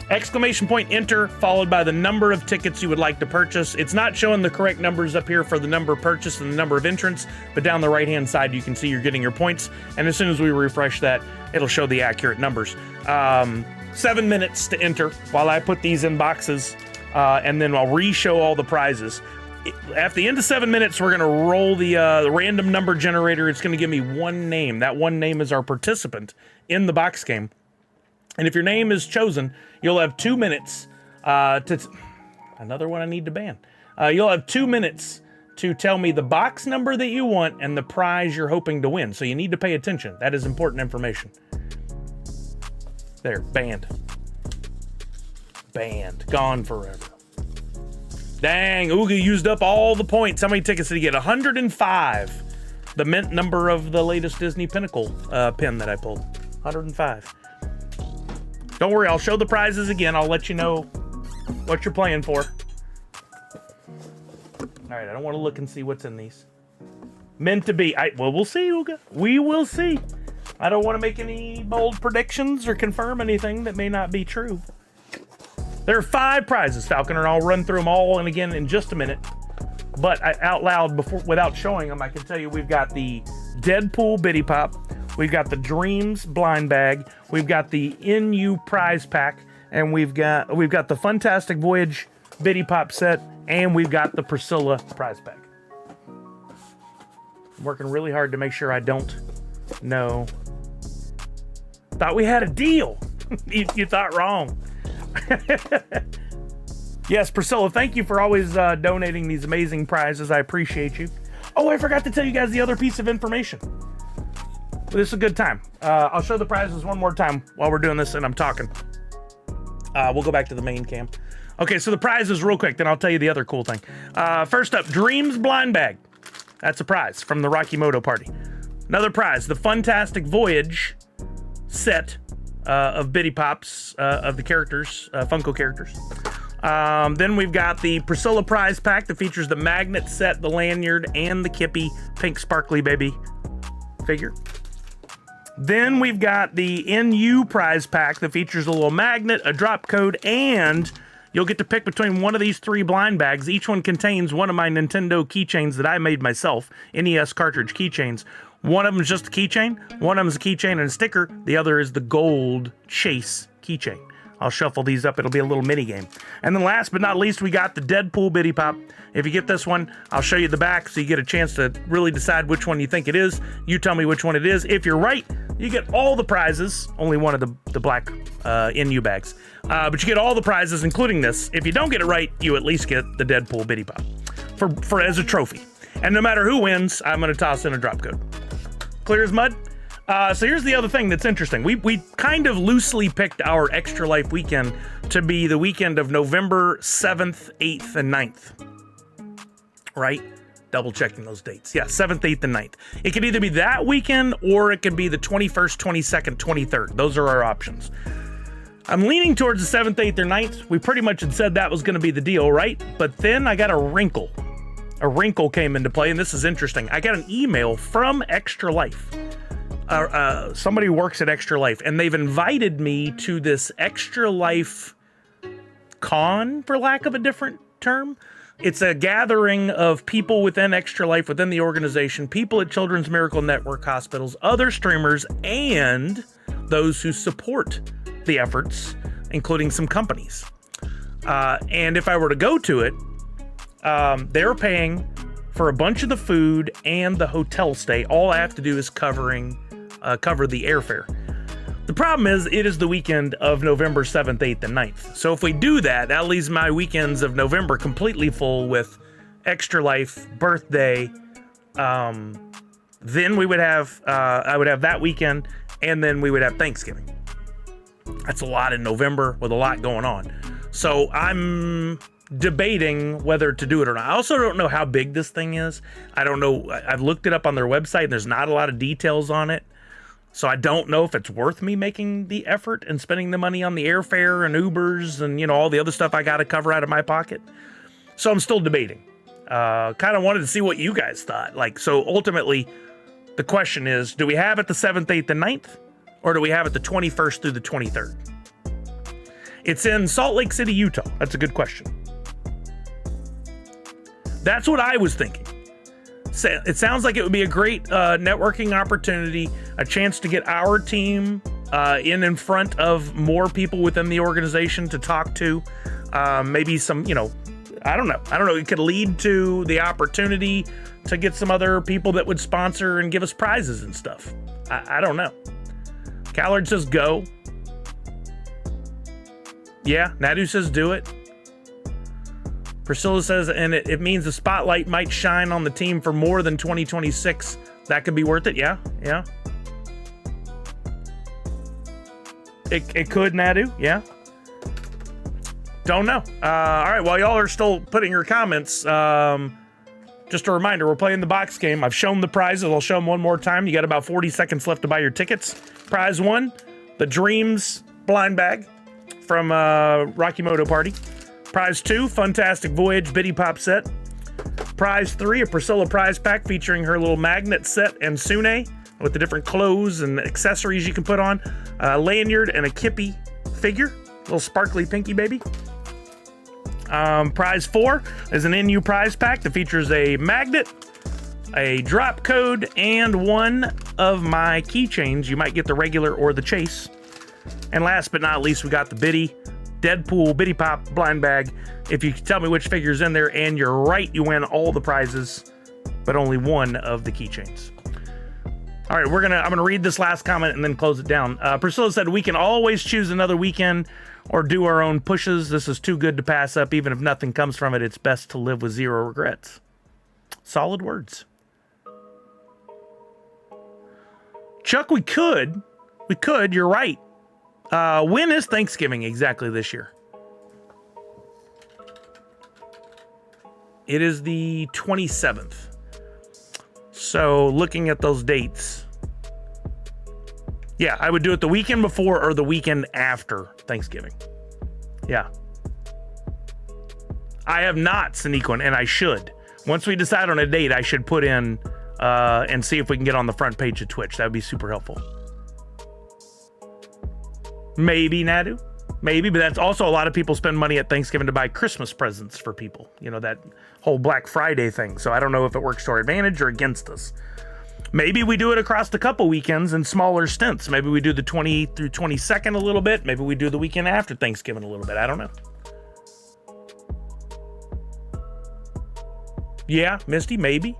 enter, followed by the number of tickets you would like to purchase. It's not showing the correct numbers up here for the number purchased and the number of entrants, but down the right-hand side, you can see you're getting your points. And as soon as we refresh that, it'll show the accurate numbers. 7 minutes to enter while I put these in boxes, and then I'll re-show all the prizes. At the end of 7 minutes, we're going to roll the random number generator. It's going to give me one name. That one name is our participant in the box game. And if your name is chosen, you'll have 2 minutes another one I need to ban. You'll have 2 minutes to tell me the box number that you want and the prize you're hoping to win. So you need to pay attention. That is important information. There, banned. Banned. Gone forever. Dang, Ooga used up all the points. How many tickets did he get? 105. The mint number of the latest Disney Pinnacle pin that I pulled. 105. Don't worry, I'll show the prizes again. I'll let you know what you're playing for. All right, I don't want to look and see what's in these. Meant to be. Well, we'll see, Ooga. We will see. I don't want to make any bold predictions or confirm anything that may not be true. There are 5 prizes, Falconer. I'll run through them all and again in just a minute. But out loud, without showing them, I can tell you we've got the Deadpool Biddy Pop. We've got the Dreams blind bag. We've got the NU prize pack, and we've got the Fantastic Voyage Biddy Pop set, and we've got the Priscilla prize pack. I'm working really hard to make sure I don't know. Thought we had a deal. You thought wrong. Yes, Priscilla, thank you for always donating these amazing prizes. I appreciate you. Oh, I forgot to tell you guys the other piece of information. This is a good time. I'll show the prizes one more time while we're doing this and I'm talking. We'll go back to the main cam. Okay, so the prizes real quick, then I'll tell you the other cool thing. First up, Dreams Blind Bag. That's a prize from the Rocky Moto Party. Another prize, the Funtastic Voyage set of Bitty Pops of the characters, Funko characters. Then we've got the Priscilla prize pack that features the magnet set, the lanyard, and the Kippy pink sparkly baby figure. Then we've got the NU prize pack that features a little magnet, a drop code, and you'll get to pick between one of these 3 blind bags. Each one contains one of my Nintendo keychains that I made myself, NES cartridge keychains. One of them is just a keychain, one of them is a keychain and a sticker, the other is the gold Chase keychain. I'll shuffle these up, it'll be a little mini game. And then last but not least, we got the Deadpool Bitty Pop. If you get this one, I'll show you the back so you get a chance to really decide which one you think it is. You tell me which one it is. If you're right, you get all the prizes, only one of the black NU bags. But you get all the prizes, including this. If you don't get it right, you at least get the Deadpool Bitty Pop for as a trophy. And no matter who wins, I'm gonna toss in a drop code. Clear as mud? So here's the other thing that's interesting. We kind of loosely picked our Extra Life weekend to be the weekend of November 7th, 8th, and 9th. Right? Double checking those dates. Yeah, 7th, 8th, and 9th. It could either be that weekend or it could be the 21st, 22nd, 23rd. Those are our options. I'm leaning towards the 7th, 8th, or 9th. We pretty much had said that was going to be the deal, right? But then I got a wrinkle. A wrinkle came into play, and this is interesting. I got an email from Extra Life. Somebody who works at Extra Life, and they've invited me to this Extra Life con, for lack of a different term. It's a gathering of people within Extra Life, within the organization, people at Children's Miracle Network hospitals, other streamers, and those who support the efforts, including some companies. And if I were to go to it, they're paying for a bunch of the food and the hotel stay. All I have to do is cover the airfare. The problem is, it is the weekend of November 7th, 8th, and 9th. So if we do that, that leaves my weekends of November completely full with Extra Life, birthday. Then we would have, I would have that weekend, and then we would have Thanksgiving. That's a lot in November with a lot going on. So I'm debating whether to do it or not. I also don't know how big this thing is. I don't know. I've looked it up on their website, and there's not a lot of details on it. So I don't know if it's worth me making the effort and spending the money on the airfare and Ubers and, you know, all the other stuff I got to cover out of my pocket. So I'm still debating. Kind of wanted to see what you guys thought. Like, so ultimately, the question is, do we have it the 7th, 8th, and 9th? Or do we have it the 21st through the 23rd? It's in Salt Lake City, Utah. That's a good question. That's what I was thinking. It sounds like it would be a great networking opportunity, a chance to get our team in front of more people within the organization to talk to. Maybe some, you know, I don't know. It could lead to the opportunity to get some other people that would sponsor and give us prizes and stuff. I don't know. Callard says go. Yeah, Nadu says do it. Priscilla says, and it means the spotlight might shine on the team for more than 2026. That could be worth it. Yeah. It could, Nadu. Yeah. Don't know. All right. While y'all are still putting your comments, just a reminder, we're playing the box game. I've shown the prizes. I'll show them one more time. You got about 40 seconds left to buy your tickets. Prize 1, the Dreams blind bag from Rocky Moto Party. Prize 2, Funtastic Voyage Bitty Pop set. Prize 3, a Priscilla prize pack featuring her little magnet set and Sune with the different clothes and accessories you can put on. A lanyard and a Kippy figure, little sparkly pinky baby. Prize 4 is an NU prize pack that features a magnet, a drop code, and one of my keychains. You might get the regular or the chase. And last but not least, we got the Deadpool Bitty Pop blind bag. If you can tell me which figure's in there and you're right, you win all the prizes, but only one of the keychains. All right, I'm gonna read this last comment and then close it down. Priscilla said, we can always choose another weekend or do our own pushes. This is too good to pass up. Even if nothing comes from it, it's best to live with zero regrets. Solid words. Chuck, we could, you're right. When is Thanksgiving exactly this year? It is the 27th. So looking at those dates, yeah, I would do it the weekend before or the weekend after Thanksgiving. Yeah. I have not sneak one, and I should. Once we decide on a date, I should put in and see if we can get on the front page of Twitch. That would be super helpful. Maybe, Nadu. Maybe, but that's also a lot of people spend money at Thanksgiving to buy Christmas presents for people. You know, that whole Black Friday thing. So I don't know if it works to our advantage or against us. Maybe we do it across a couple weekends in smaller stints. Maybe we do the 20 through 22nd a little bit. Maybe we do the weekend after Thanksgiving a little bit. I don't know. Yeah, Misty, maybe.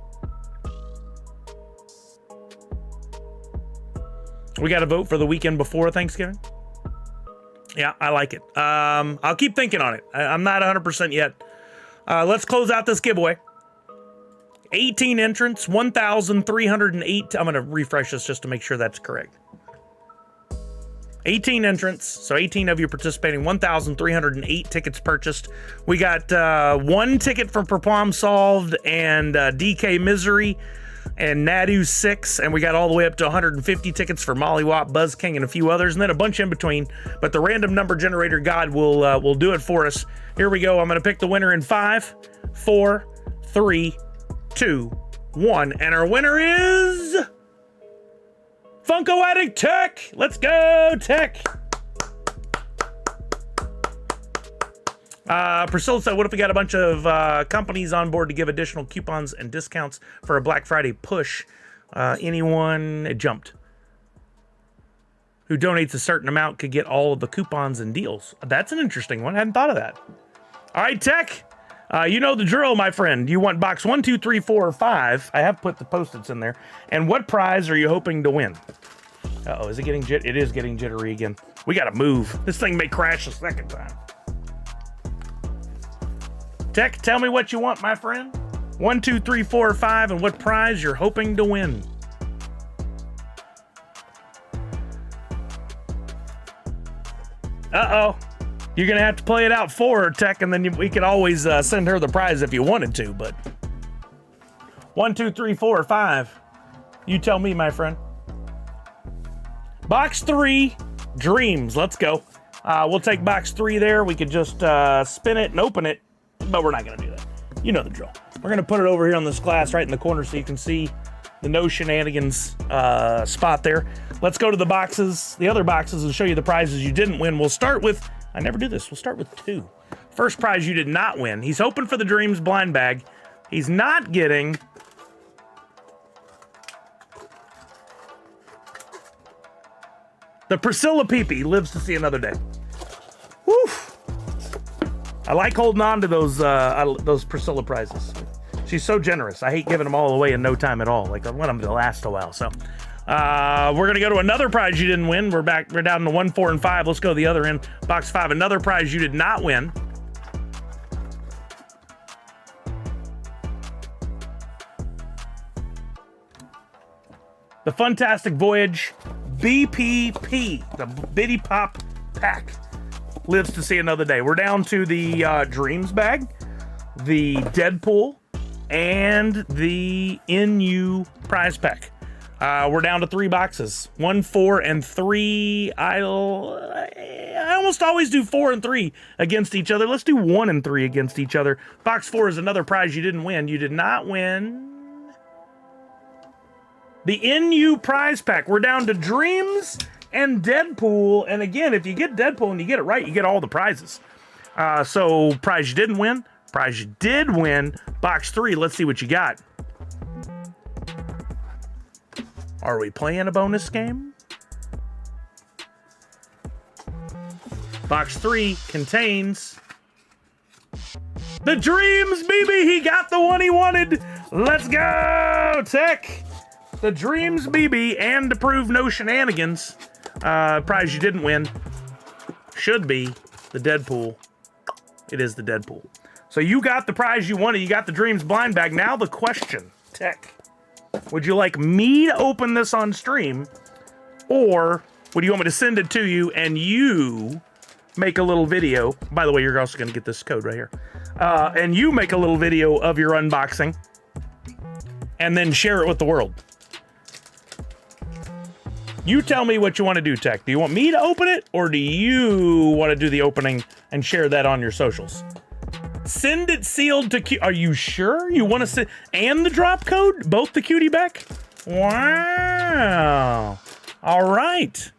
We got to vote for the weekend before Thanksgiving. Yeah, I like it. I'll keep thinking on it. I'm not 100% yet. Let's close out this giveaway. 18 entrants, 1,308. I'm going to refresh this just to make sure that's correct. 18 entrants, so 18 of you participating, 1,308 tickets purchased. We got one ticket from Problem Solved and DK Misery and Nadu 6, and we got all the way up to 150 tickets for Mollywop, Buzz King, and a few others, and then a bunch in between. But the random number generator god will do it for us. Here we go. I'm going to pick the winner in 5, 4, 3, 2, 1, and our winner is Funko Addict Tech. Let's go, Tech. Priscilla said, what if we got a bunch of companies on board to give additional coupons and discounts for a Black Friday push? Anyone, it jumped, who donates a certain amount could get all of the coupons and deals. That's an interesting one. I hadn't thought of that. All right, Tech. You know the drill, my friend. You want box 1, 2, 3, 4, or 5. I have put the Post-its in there. And what prize are you hoping to win? Uh-oh, is it getting It is getting jittery again. We gotta move. This thing may crash a second time. Tech, tell me what you want, my friend. 1, 2, 3, 4, or 5, and what prize you're hoping to win. Uh-oh. You're going to have to play it out for her, Tech, and then we could always send her the prize if you wanted to, but 1, 2, 3, 4, or 5. You tell me, my friend. Box 3, Dreams. Let's go. We'll take box 3 there. We could just spin it and open it, but we're not going to do that. You know the drill. We're going to put it over here on this glass right in the corner so you can see the no shenanigans spot there. Let's go to the boxes, the other boxes, and show you the prizes you didn't win. We'll start with, I never do this, we'll start with 2. First prize you did not win. He's hoping for the Dreams blind bag. He's not getting the Priscilla Peepee. Lives to see another day. Woof. I like holding on to those Priscilla prizes. She's so generous. I hate giving them all away in no time at all. Like, I want them to last a while. So we're gonna go to another prize you didn't win. We're down to 1, 4, and 5. Let's go to the other end. Box 5. Another prize you did not win. The Funtastic Voyage BPP, the Bitty Pop Pack, lives to see another day. We're down to the Dreams bag, the Deadpool, and the NU prize pack. We're down to 3 boxes. 1, 4, and 3. I almost always do 4 and 3 against each other. Let's do 1 and 3 against each other. Box 4 is another prize you didn't win. You did not win the NU prize pack. We're down to Dreams and Deadpool. And again, if you get Deadpool and you get it right, you get all the prizes. So prize you didn't win, prize you did win. Box 3, let's see what you got. Are we playing a bonus game? Box 3 contains the Dreams BB. He got the one he wanted. Let's go, Tech. The Dreams BB, and to prove no shenanigans, prize you didn't win should be the Deadpool. It is the Deadpool. So you got the prize you wanted. You got the Dreams blind bag. Now the question, Tech, would you like me to open this on stream, or would you want me to send it to you and you make a little video? By the way, you're also going to get this code right here. and you make a little video of your unboxing and then share it with the world. You tell me what you want to do, Tech. Do you want me to open it, or do you want to do the opening and share that on your socials? Send it sealed to Are you sure you want to send and the drop code, both the cutie back? Wow. All right.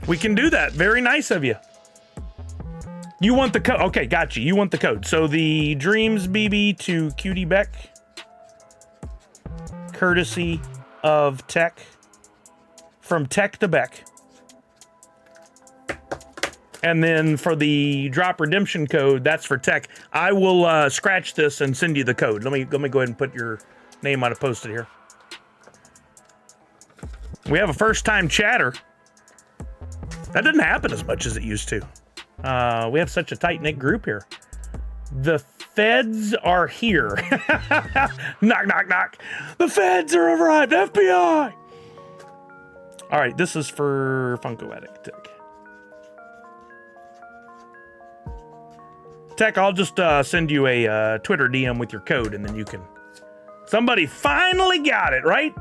We can do that. Very nice of you. You want the code? Okay, got you. You want the code. So the Dreams BB to Cutie Beck, courtesy of Tech, from Tech to Beck. And then for the drop redemption code, that's for Tech. I will scratch this and send you the code. Let me go ahead and put your name on a post-it here. We have a first-time chatter. That didn't happen as much as it used to. We have such a tight-knit group here. The feds are here. Knock, knock, knock. The feds are arrived. FBI. All right, this is for Funko Addict Tech. Tech, I'll just send you a Twitter DM with your code, and then you can... Somebody finally got it, right?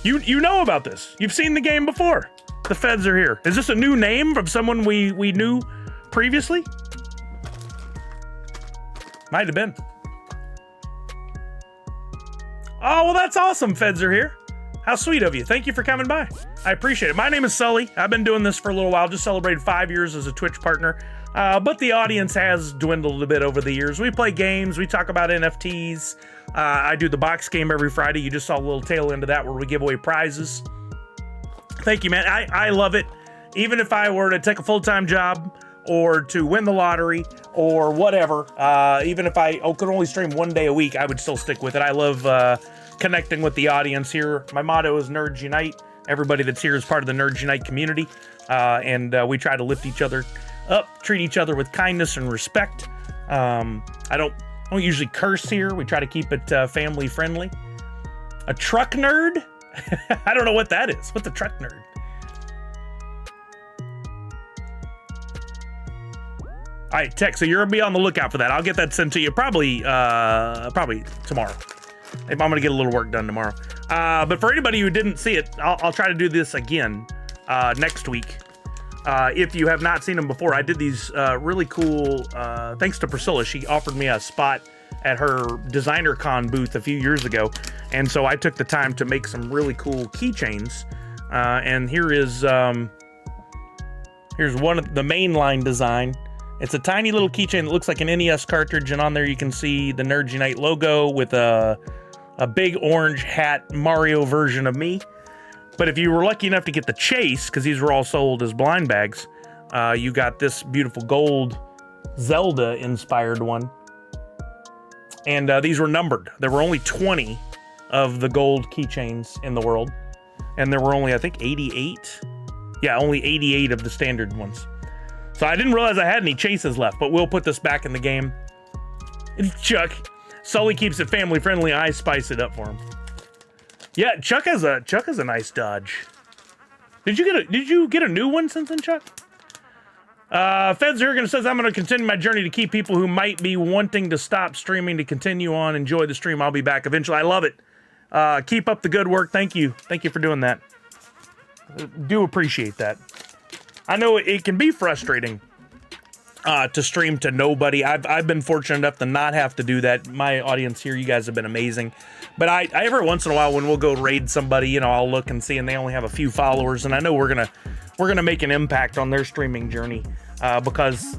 You know about this. You've seen the game before. The feds are here. Is this a new name from someone we knew previously? Might have been. Oh, well, that's awesome. Feds are here. How sweet of you. Thank you for coming by. I appreciate it. My name is Sully. I've been doing this for a little while. Just celebrated 5 years as a Twitch partner. But the audience has dwindled a bit over the years. We play games. We talk about NFTs. I do the box game every Friday. You just saw a little tail end of that where we give away prizes. Thank you, man. I love it. Even if I were to take a full-time job or to win the lottery or whatever, even if I could only stream 1 day a week, I would still stick with it. I love connecting with the audience here. My motto is Nerds Unite. Everybody that's here is part of the Nerds Unite community. And we try to lift each other up, treat each other with kindness and respect. I don't usually curse here. We try to keep it family friendly. A truck nerd? I don't know what that is. What's a truck nerd? All right, Tech, so you're gonna be on the lookout for that. I'll get that sent to you probably tomorrow. I'm gonna get a little work done tomorrow. But for anybody who didn't see it, I'll try to do this again next week. If you have not seen them before, I did these really cool, thanks to Priscilla. She offered me a spot at her Designer Con booth a few years ago. And so I took the time to make some really cool keychains. And here's one of the mainline design. It's a tiny little keychain that looks like an NES cartridge. And on there you can see the Nerds Unite logo with a big orange hat Mario version of me. But if you were lucky enough to get the chase, because these were all sold as blind bags, you got this beautiful gold Zelda-inspired one. And these were numbered. There were only 20 of the gold keychains in the world. And there were only, I think, 88. Yeah, only 88 of the standard ones. So I didn't realize I had any chases left, but we'll put this back in the game. Chuck. Sully keeps it family friendly. I spice it up for him. Yeah, Chuck has a nice Dodge. Did you get a new one since then, Chuck? Feds Jurgen says, I'm going to continue my journey to keep people who might be wanting to stop streaming to continue on. Enjoy the stream. I'll be back eventually. I love it. Keep up the good work. Thank you. Thank you for doing that. Do appreciate that. I know it can be frustrating to stream to nobody. I've been fortunate enough to not have to do that. My audience here, you guys have been amazing. But I every once in a while when we'll go raid somebody, you know, I'll look and see, and they only have a few followers, and I know we're gonna make an impact on their streaming journey because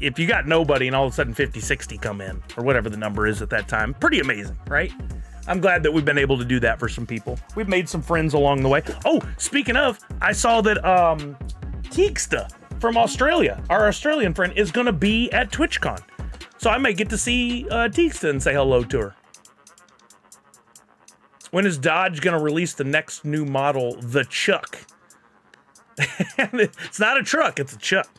if you got nobody and all of a sudden 50, 60 come in or whatever the number is at that time, pretty amazing, right? I'm glad that we've been able to do that for some people. We've made some friends along the way. Oh, speaking of, I saw that Teeksta from Australia, our Australian friend, is gonna be at TwitchCon, so I might get to see Teeksta and say hello to her. When is Dodge gonna release the next new model, the Chuck? It's not a truck, it's a Chuck.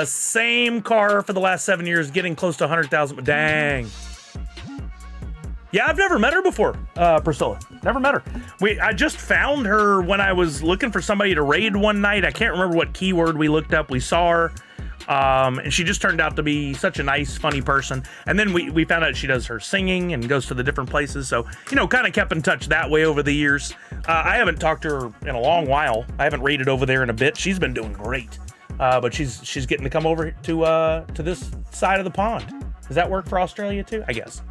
Same car for the last 7 years, getting close to 100,000. Dang. Yeah, I've never met her before, Priscilla. Never met her. I just found her when I was looking for somebody to raid one night. I can't remember what keyword we looked up. We saw her And she just turned out to be such a nice, funny person. And then we found out she does her singing and goes to the different places. So, you know, kind of kept in touch that way over the years. I haven't talked to her in a long while. I haven't raided over there in a bit. She's been doing great. But she's getting to come over to this side of the pond. Does that work for Australia too? I guess.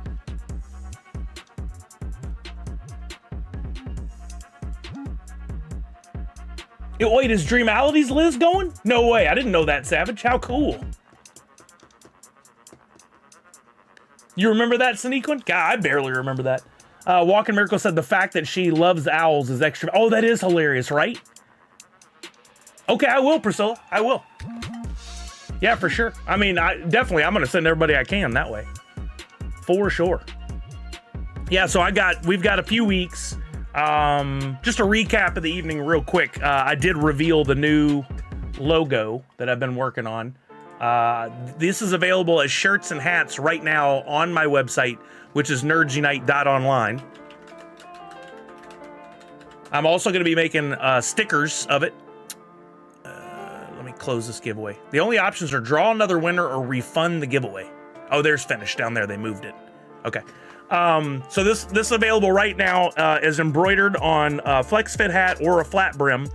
Wait, is Dreamality's Liz going? No way. I didn't know that, Savage. How cool. You remember that, Sneaquin? God, I barely remember that. Walking Miracle said the fact that she loves owls is extra. Oh, that is hilarious, right? Okay, I will, Priscilla. I will. Yeah, for sure. I mean, I'm going to send everybody I can that way. For sure. Yeah, so we've got a few weeks. Just a recap of the evening real quick. I did reveal the new logo that I've been working on. This is available as shirts and hats right now on my website, which is nerdsunite.online. I'm also going to be making stickers of it. Let me close this giveaway. The only options are draw another winner or refund the giveaway. Oh, there's finished down there. They moved it. Okay. So this is available right now is embroidered on a flex fit hat or a flat brim.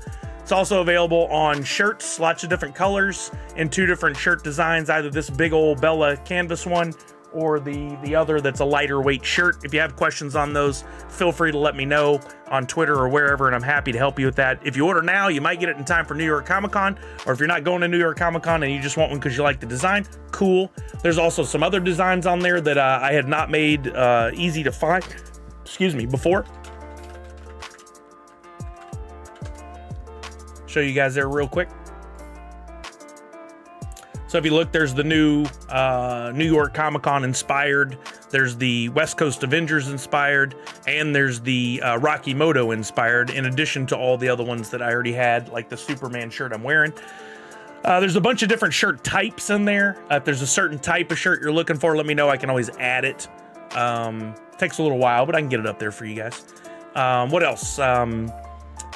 It's also available on shirts, lots of different colors, in 2 different shirt designs, either this big old Bella canvas one or the other that's a lighter weight shirt. If you have questions on those, feel free to let me know on Twitter or wherever, and I'm happy to help you with that. If you order now, you might get it in time for New York Comic Con, or if you're not going to New York Comic Con and you just want one because you like the design, cool. There's also some other designs on there that I had not made easy to find, before. Show you guys there real quick. So if you look, there's the new New York Comic Con inspired, there's the West Coast Avengers inspired, and there's the Rocky Moto inspired, in addition to all the other ones that I already had, like the Superman shirt I'm wearing. There's a bunch of different shirt types in there. If there's a certain type of shirt you're looking for, let me know. I can always add it. Takes a little while, but I can get it up there for you guys. What else?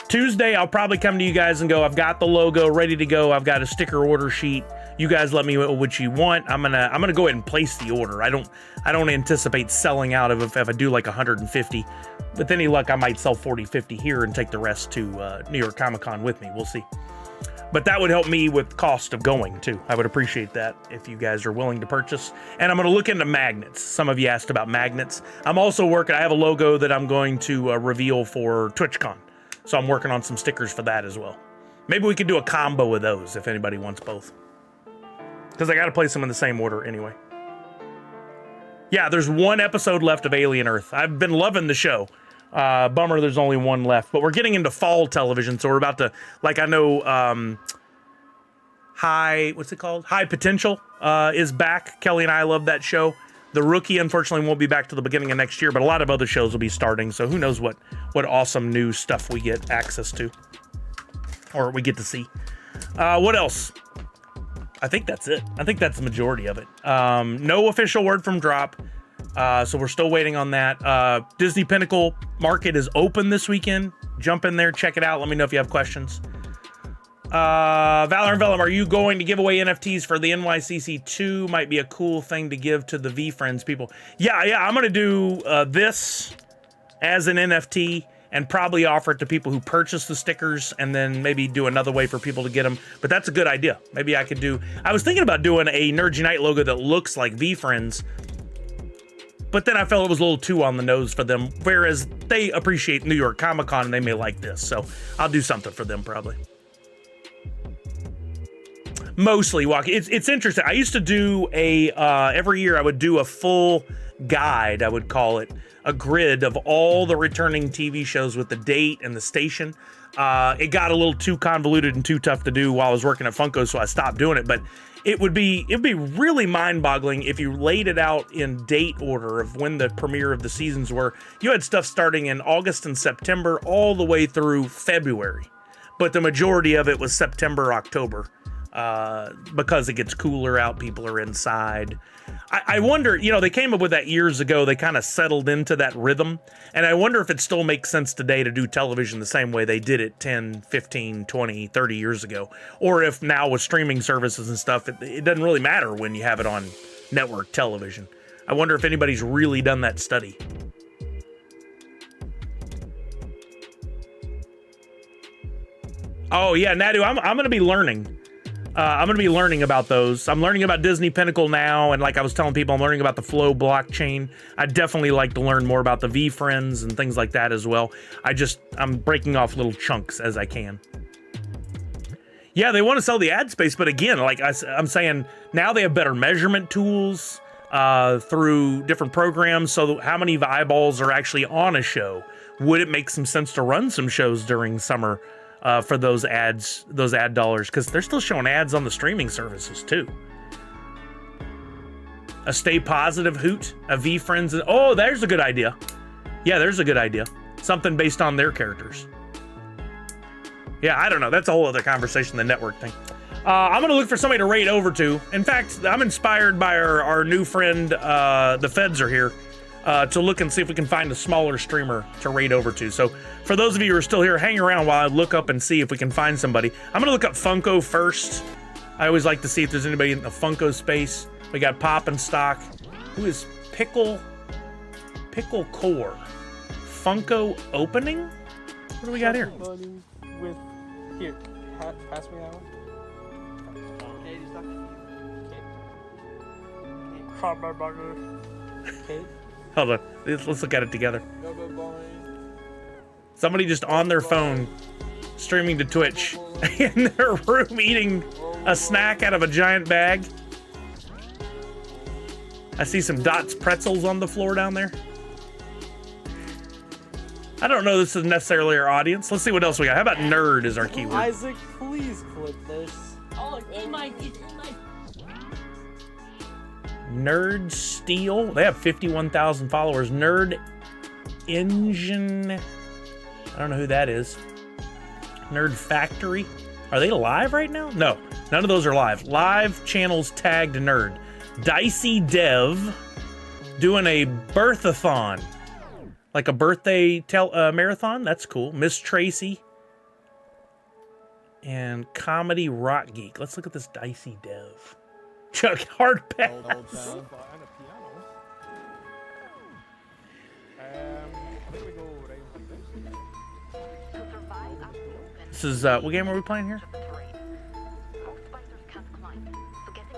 Tuesday, I'll probably come to you guys and go, I've got the logo ready to go. I've got a sticker order sheet. You guys let me know what you want. I'm gonna go ahead and place the order. I don't anticipate selling out of if I do like 150. With any luck, I might sell 40, 50 here and take the rest to New York Comic Con with me. We'll see. But that would help me with cost of going too. I would appreciate that if you guys are willing to purchase. And I'm going to look into magnets. Some of you asked about magnets. I'm also working. I have a logo that I'm going to reveal for TwitchCon. So I'm working on some stickers for that as well. Maybe we could do a combo of those if anybody wants both. Because I got to place them in the same order anyway. Yeah, there's 1 episode left of Alien Earth. I've been loving the show. Bummer there's only 1 left. But we're getting into fall television, so we're about to, like, I know High Potential is back. Kelly and I love that show. The Rookie, unfortunately, won't be back to the beginning of next year, but a lot of other shows will be starting, so who knows what awesome new stuff we get access to. Or we get to see. What else? I think that's it. I think that's the majority of it. No official word from Droppp, so we're still waiting on that. Disney Pinnacle Market is open this weekend. Jump in there, check it out. Let me know if you have questions. Valor and Vellum, are you going to give away NFTs for the NYCC2? Might be a cool thing to give to the V-Friends people. Yeah, I'm going to do this as an NFT and probably offer it to people who purchase the stickers, and then maybe do another way for people to get them. But that's a good idea. Maybe I could do... I was thinking about doing a Nerd Unite logo that looks like V-Friends, but then I felt it was a little too on the nose for them, whereas they appreciate New York Comic Con and they may like this. So I'll do something for them probably. Mostly walking. It's interesting. I used to do every year I would do a full guide, I would call it, a grid of all the returning TV shows with the date and the station. It got a little too convoluted and too tough to do while I was working at Funko, so I stopped doing it. But it'd be really mind-boggling if you laid it out in date order of when the premiere of the seasons were. You had stuff starting in August and September all the way through February, but the majority of it was September, October. because it gets cooler out, people are inside. I wonder, you know, they came up with that years ago. They kind of settled into that rhythm. And I wonder if it still makes sense today to do television the same way they did it 10, 15, 20, 30 years ago. Or if now with streaming services and stuff, it doesn't really matter when you have it on network television. I wonder if anybody's really done that study. Oh, yeah, Nadu, I'm going to be learning. I'm going to be learning about those. I'm learning about Disney Pinnacle now, and like I was telling people, I'm learning about the Flow blockchain. I'd definitely like to learn more about the V-Friends and things like that as well. I'm breaking off little chunks as I can. Yeah, they want to sell the ad space, but again, like I'm saying, now they have better measurement tools through different programs, so how many eyeballs are actually on a show? Would it make some sense to run some shows during summer for those ads, those ad dollars, because they're still showing ads on the streaming services too. A Stay Positive Hoot, a V-Friends, oh, there's a good idea. Yeah, there's a good idea. Something based on their characters. Yeah, I don't know. That's a whole other conversation, the network thing. I'm gonna look for somebody to raid over to. In fact, I'm inspired by our new friend, the Feds are here, to look and see if we can find a smaller streamer to raid over to. So for those of you who are still here, hang around while I look up and see if we can find somebody. I'm gonna look up Funko first. I always like to see if there's anybody in the Funko space. We got Pop and Stock. Who is Pickle Core? Funko opening? What do we got here? With here, pass me that one. Okay. Hold on, let's look at it together. Somebody just on their phone, streaming to Twitch, in their room eating a snack out of a giant bag. I see some Dots pretzels on the floor down there. I don't know this is necessarily our audience. Let's see what else we got. How about nerd is our keyword? Isaac, please clip this. Oh, in my Nerd Steel. They have 51,000 followers. Nerd Engine. I don't know who that is. Nerd Factory. Are they live right now? No, none of those are live. Live channels tagged nerd. Dicey Dev doing a birthathon. Like a birthday marathon. That's cool. Miss Tracy. And Comedy Rock Geek. Let's look at this Dicey Dev. Chuck Hard Pass. This is, what game are we playing here?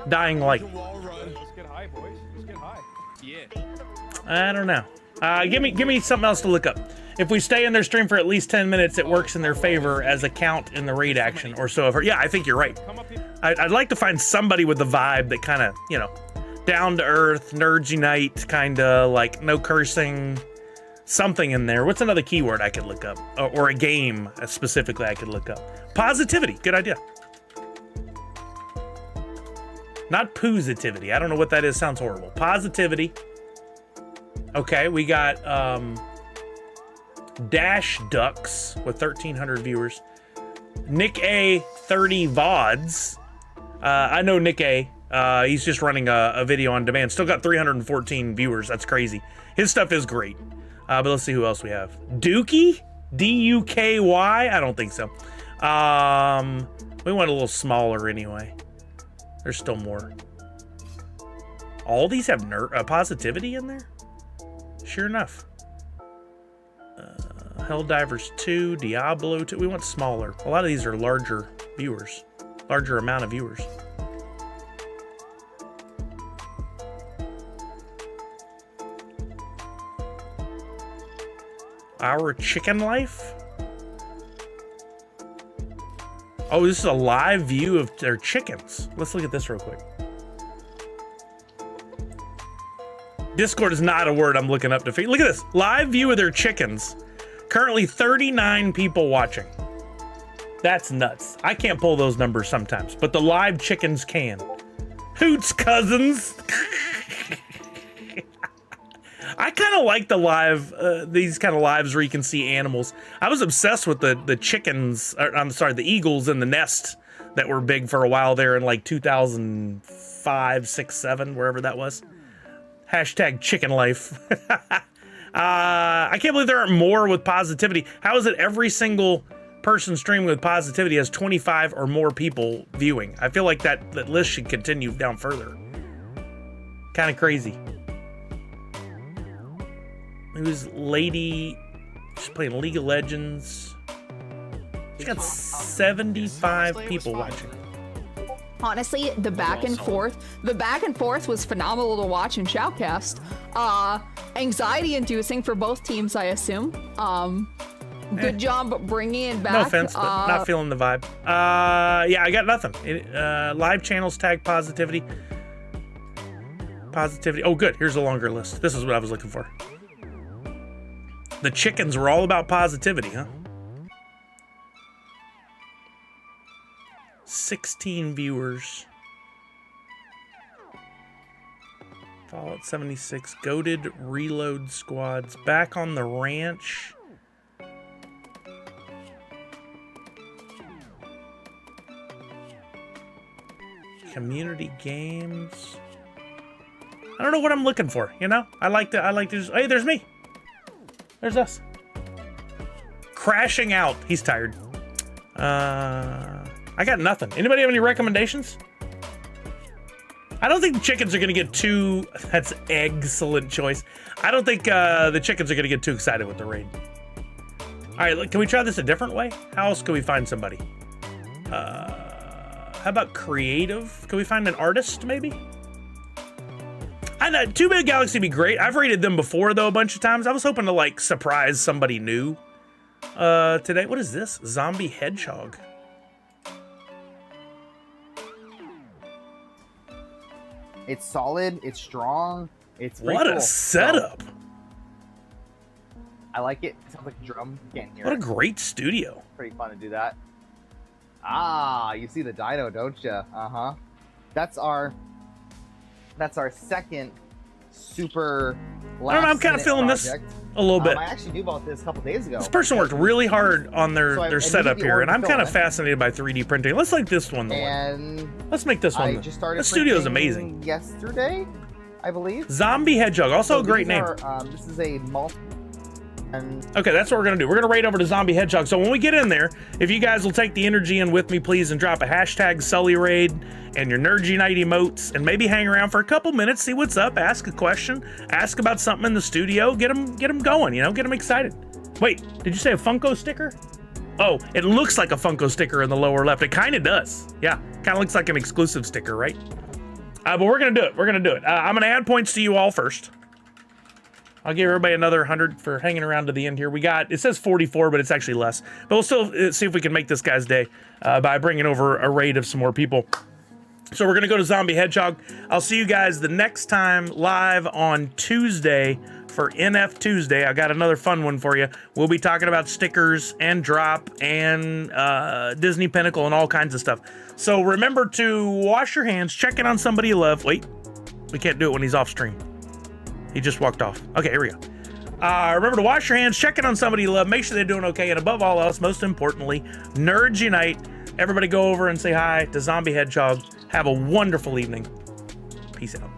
Dying Light. Let's get high, boys. Let's get high. Yeah. I don't know. Give me something else to look up. If we stay in their stream for at least 10 minutes, it works in their favor as a count in the raid action or so. Yeah, I think you're right. I'd like to find somebody with the vibe that kind of, you know, down to earth, nerds unite, kind of like no cursing, something in there. What's another keyword I could look up? Or a game specifically I could look up? Positivity. Good idea. Not positivity. I don't know what that is. Sounds horrible. Positivity. Okay, we got Dash Ducks with 1,300 viewers. Nick A 30 VODs. I know Nick A. He's just running a video on demand. Still got 314 viewers. That's crazy. His stuff is great. But let's see who else we have. Dookie? D-U-K-Y? I don't think so. We went a little smaller anyway. There's still more. All these have positivity in there? Sure enough. Helldivers 2, Diablo 2. We went smaller. A lot of these are larger viewers. Larger amount of viewers. Our Chicken Life? Oh, this is a live view of their chickens. Let's look at this real quick. Discord is not a word I'm looking up to figure. Look at this. Live view of their chickens. Currently 39 people watching. That's nuts. I can't pull those numbers sometimes, but the live chickens can. Hoots Cousins. I kind of like the live, these kind of lives where you can see animals. I was obsessed with the chickens, I'm sorry, the eagles in the nest that were big for a while there in like 2005, 6, 7, wherever that was. Hashtag chicken life. I can't believe there aren't more with positivity. How is it every single person streaming with positivity has 25 or more people viewing? I feel like that list should continue down further. Kind of crazy. Who's Lady? She's playing League of Legends. She's got 75 people watching. Honestly, the back and forth was phenomenal to watch in Shoutcast. Anxiety inducing for both teams, I assume. Good job bringing it back. No offense, but not feeling the vibe. Yeah, I got nothing. Live channels tag positivity. Positivity. Oh, good. Here's a longer list. This is what I was looking for. The chickens were all about positivity, huh? 16 viewers. Fallout 76. Goated reload squads. Back on the ranch. Community games. I don't know what I'm looking for, you know? I like to just, hey, there's me. There's us. Crashing out. He's tired. I got nothing. Anybody have any recommendations? I don't think the chickens are going to get too... That's excellent choice. I don't think the chickens are going to get too excited with the raid. All right, look, can we try this a different way? How else can we find somebody? How about creative? Can we find an artist, maybe? I know, 2-Bit Galaxy would be great. I've rated them before, though, a bunch of times. I was hoping to, like, surprise somebody new today. What is this? Zombie Hedgehog. It's solid. It's strong. It's what cool. a setup! So, I like it. It sounds like a drum. You can't hear what it. a great studio. Pretty fun to do that. Ah, you see the dino, don't you? Uh-huh. That's our second super I don't know, I'm kind of feeling project. this a little bit. I actually knew about this a couple days ago. This person worked really hard on their setup here, and I'm kind of filament. fascinated by 3D printing. Let's like this one the one. Let's make this one. I just started This studio is printing amazing. Yesterday, I believe. Zombie Hedgehog, also So a great name. This is a multi. Okay, that's what we're gonna do. We're gonna raid over to Zombie Hedgehog. So when we get in there, if you guys will take the energy in with me, please, and drop a hashtag Sully Raid and your Nerd Unite emotes, and maybe hang around for a couple minutes, see what's up, ask a question, ask about something in the studio, get them going, you know, get them excited. Wait, did you say a Funko sticker? Oh, it looks like a Funko sticker in the lower left. It kind of does. Yeah, kind of looks like an exclusive sticker, right? But we're gonna do it. We're gonna do it. I'm gonna add points to you all first. I'll give everybody another 100 for hanging around to the end here. We got, it says 44, but it's actually less. But we'll still see if we can make this guy's day by bringing over a raid of some more people. So we're going to go to Zombie Hedgehog. I'll see you guys the next time live on Tuesday for NF Tuesday. I got another fun one for you. We'll be talking about stickers and Droppp and Disney Pinnacle and all kinds of stuff. So remember to wash your hands, check in on somebody you love. Wait, we can't do it when he's off stream. He just walked off. Okay, here we go. Remember to wash your hands, check in on somebody you love, make sure they're doing okay, and above all else, most importantly, Nerds Unite. Everybody go over and say hi to Zombie Hedgehog. Have a wonderful evening. Peace out.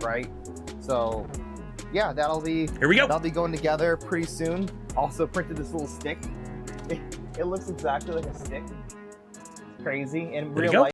Right. So, yeah, that'll be. Here we go. That'll be going together pretty soon. Also printed this little stick. It looks exactly like a stick. It's crazy in real life.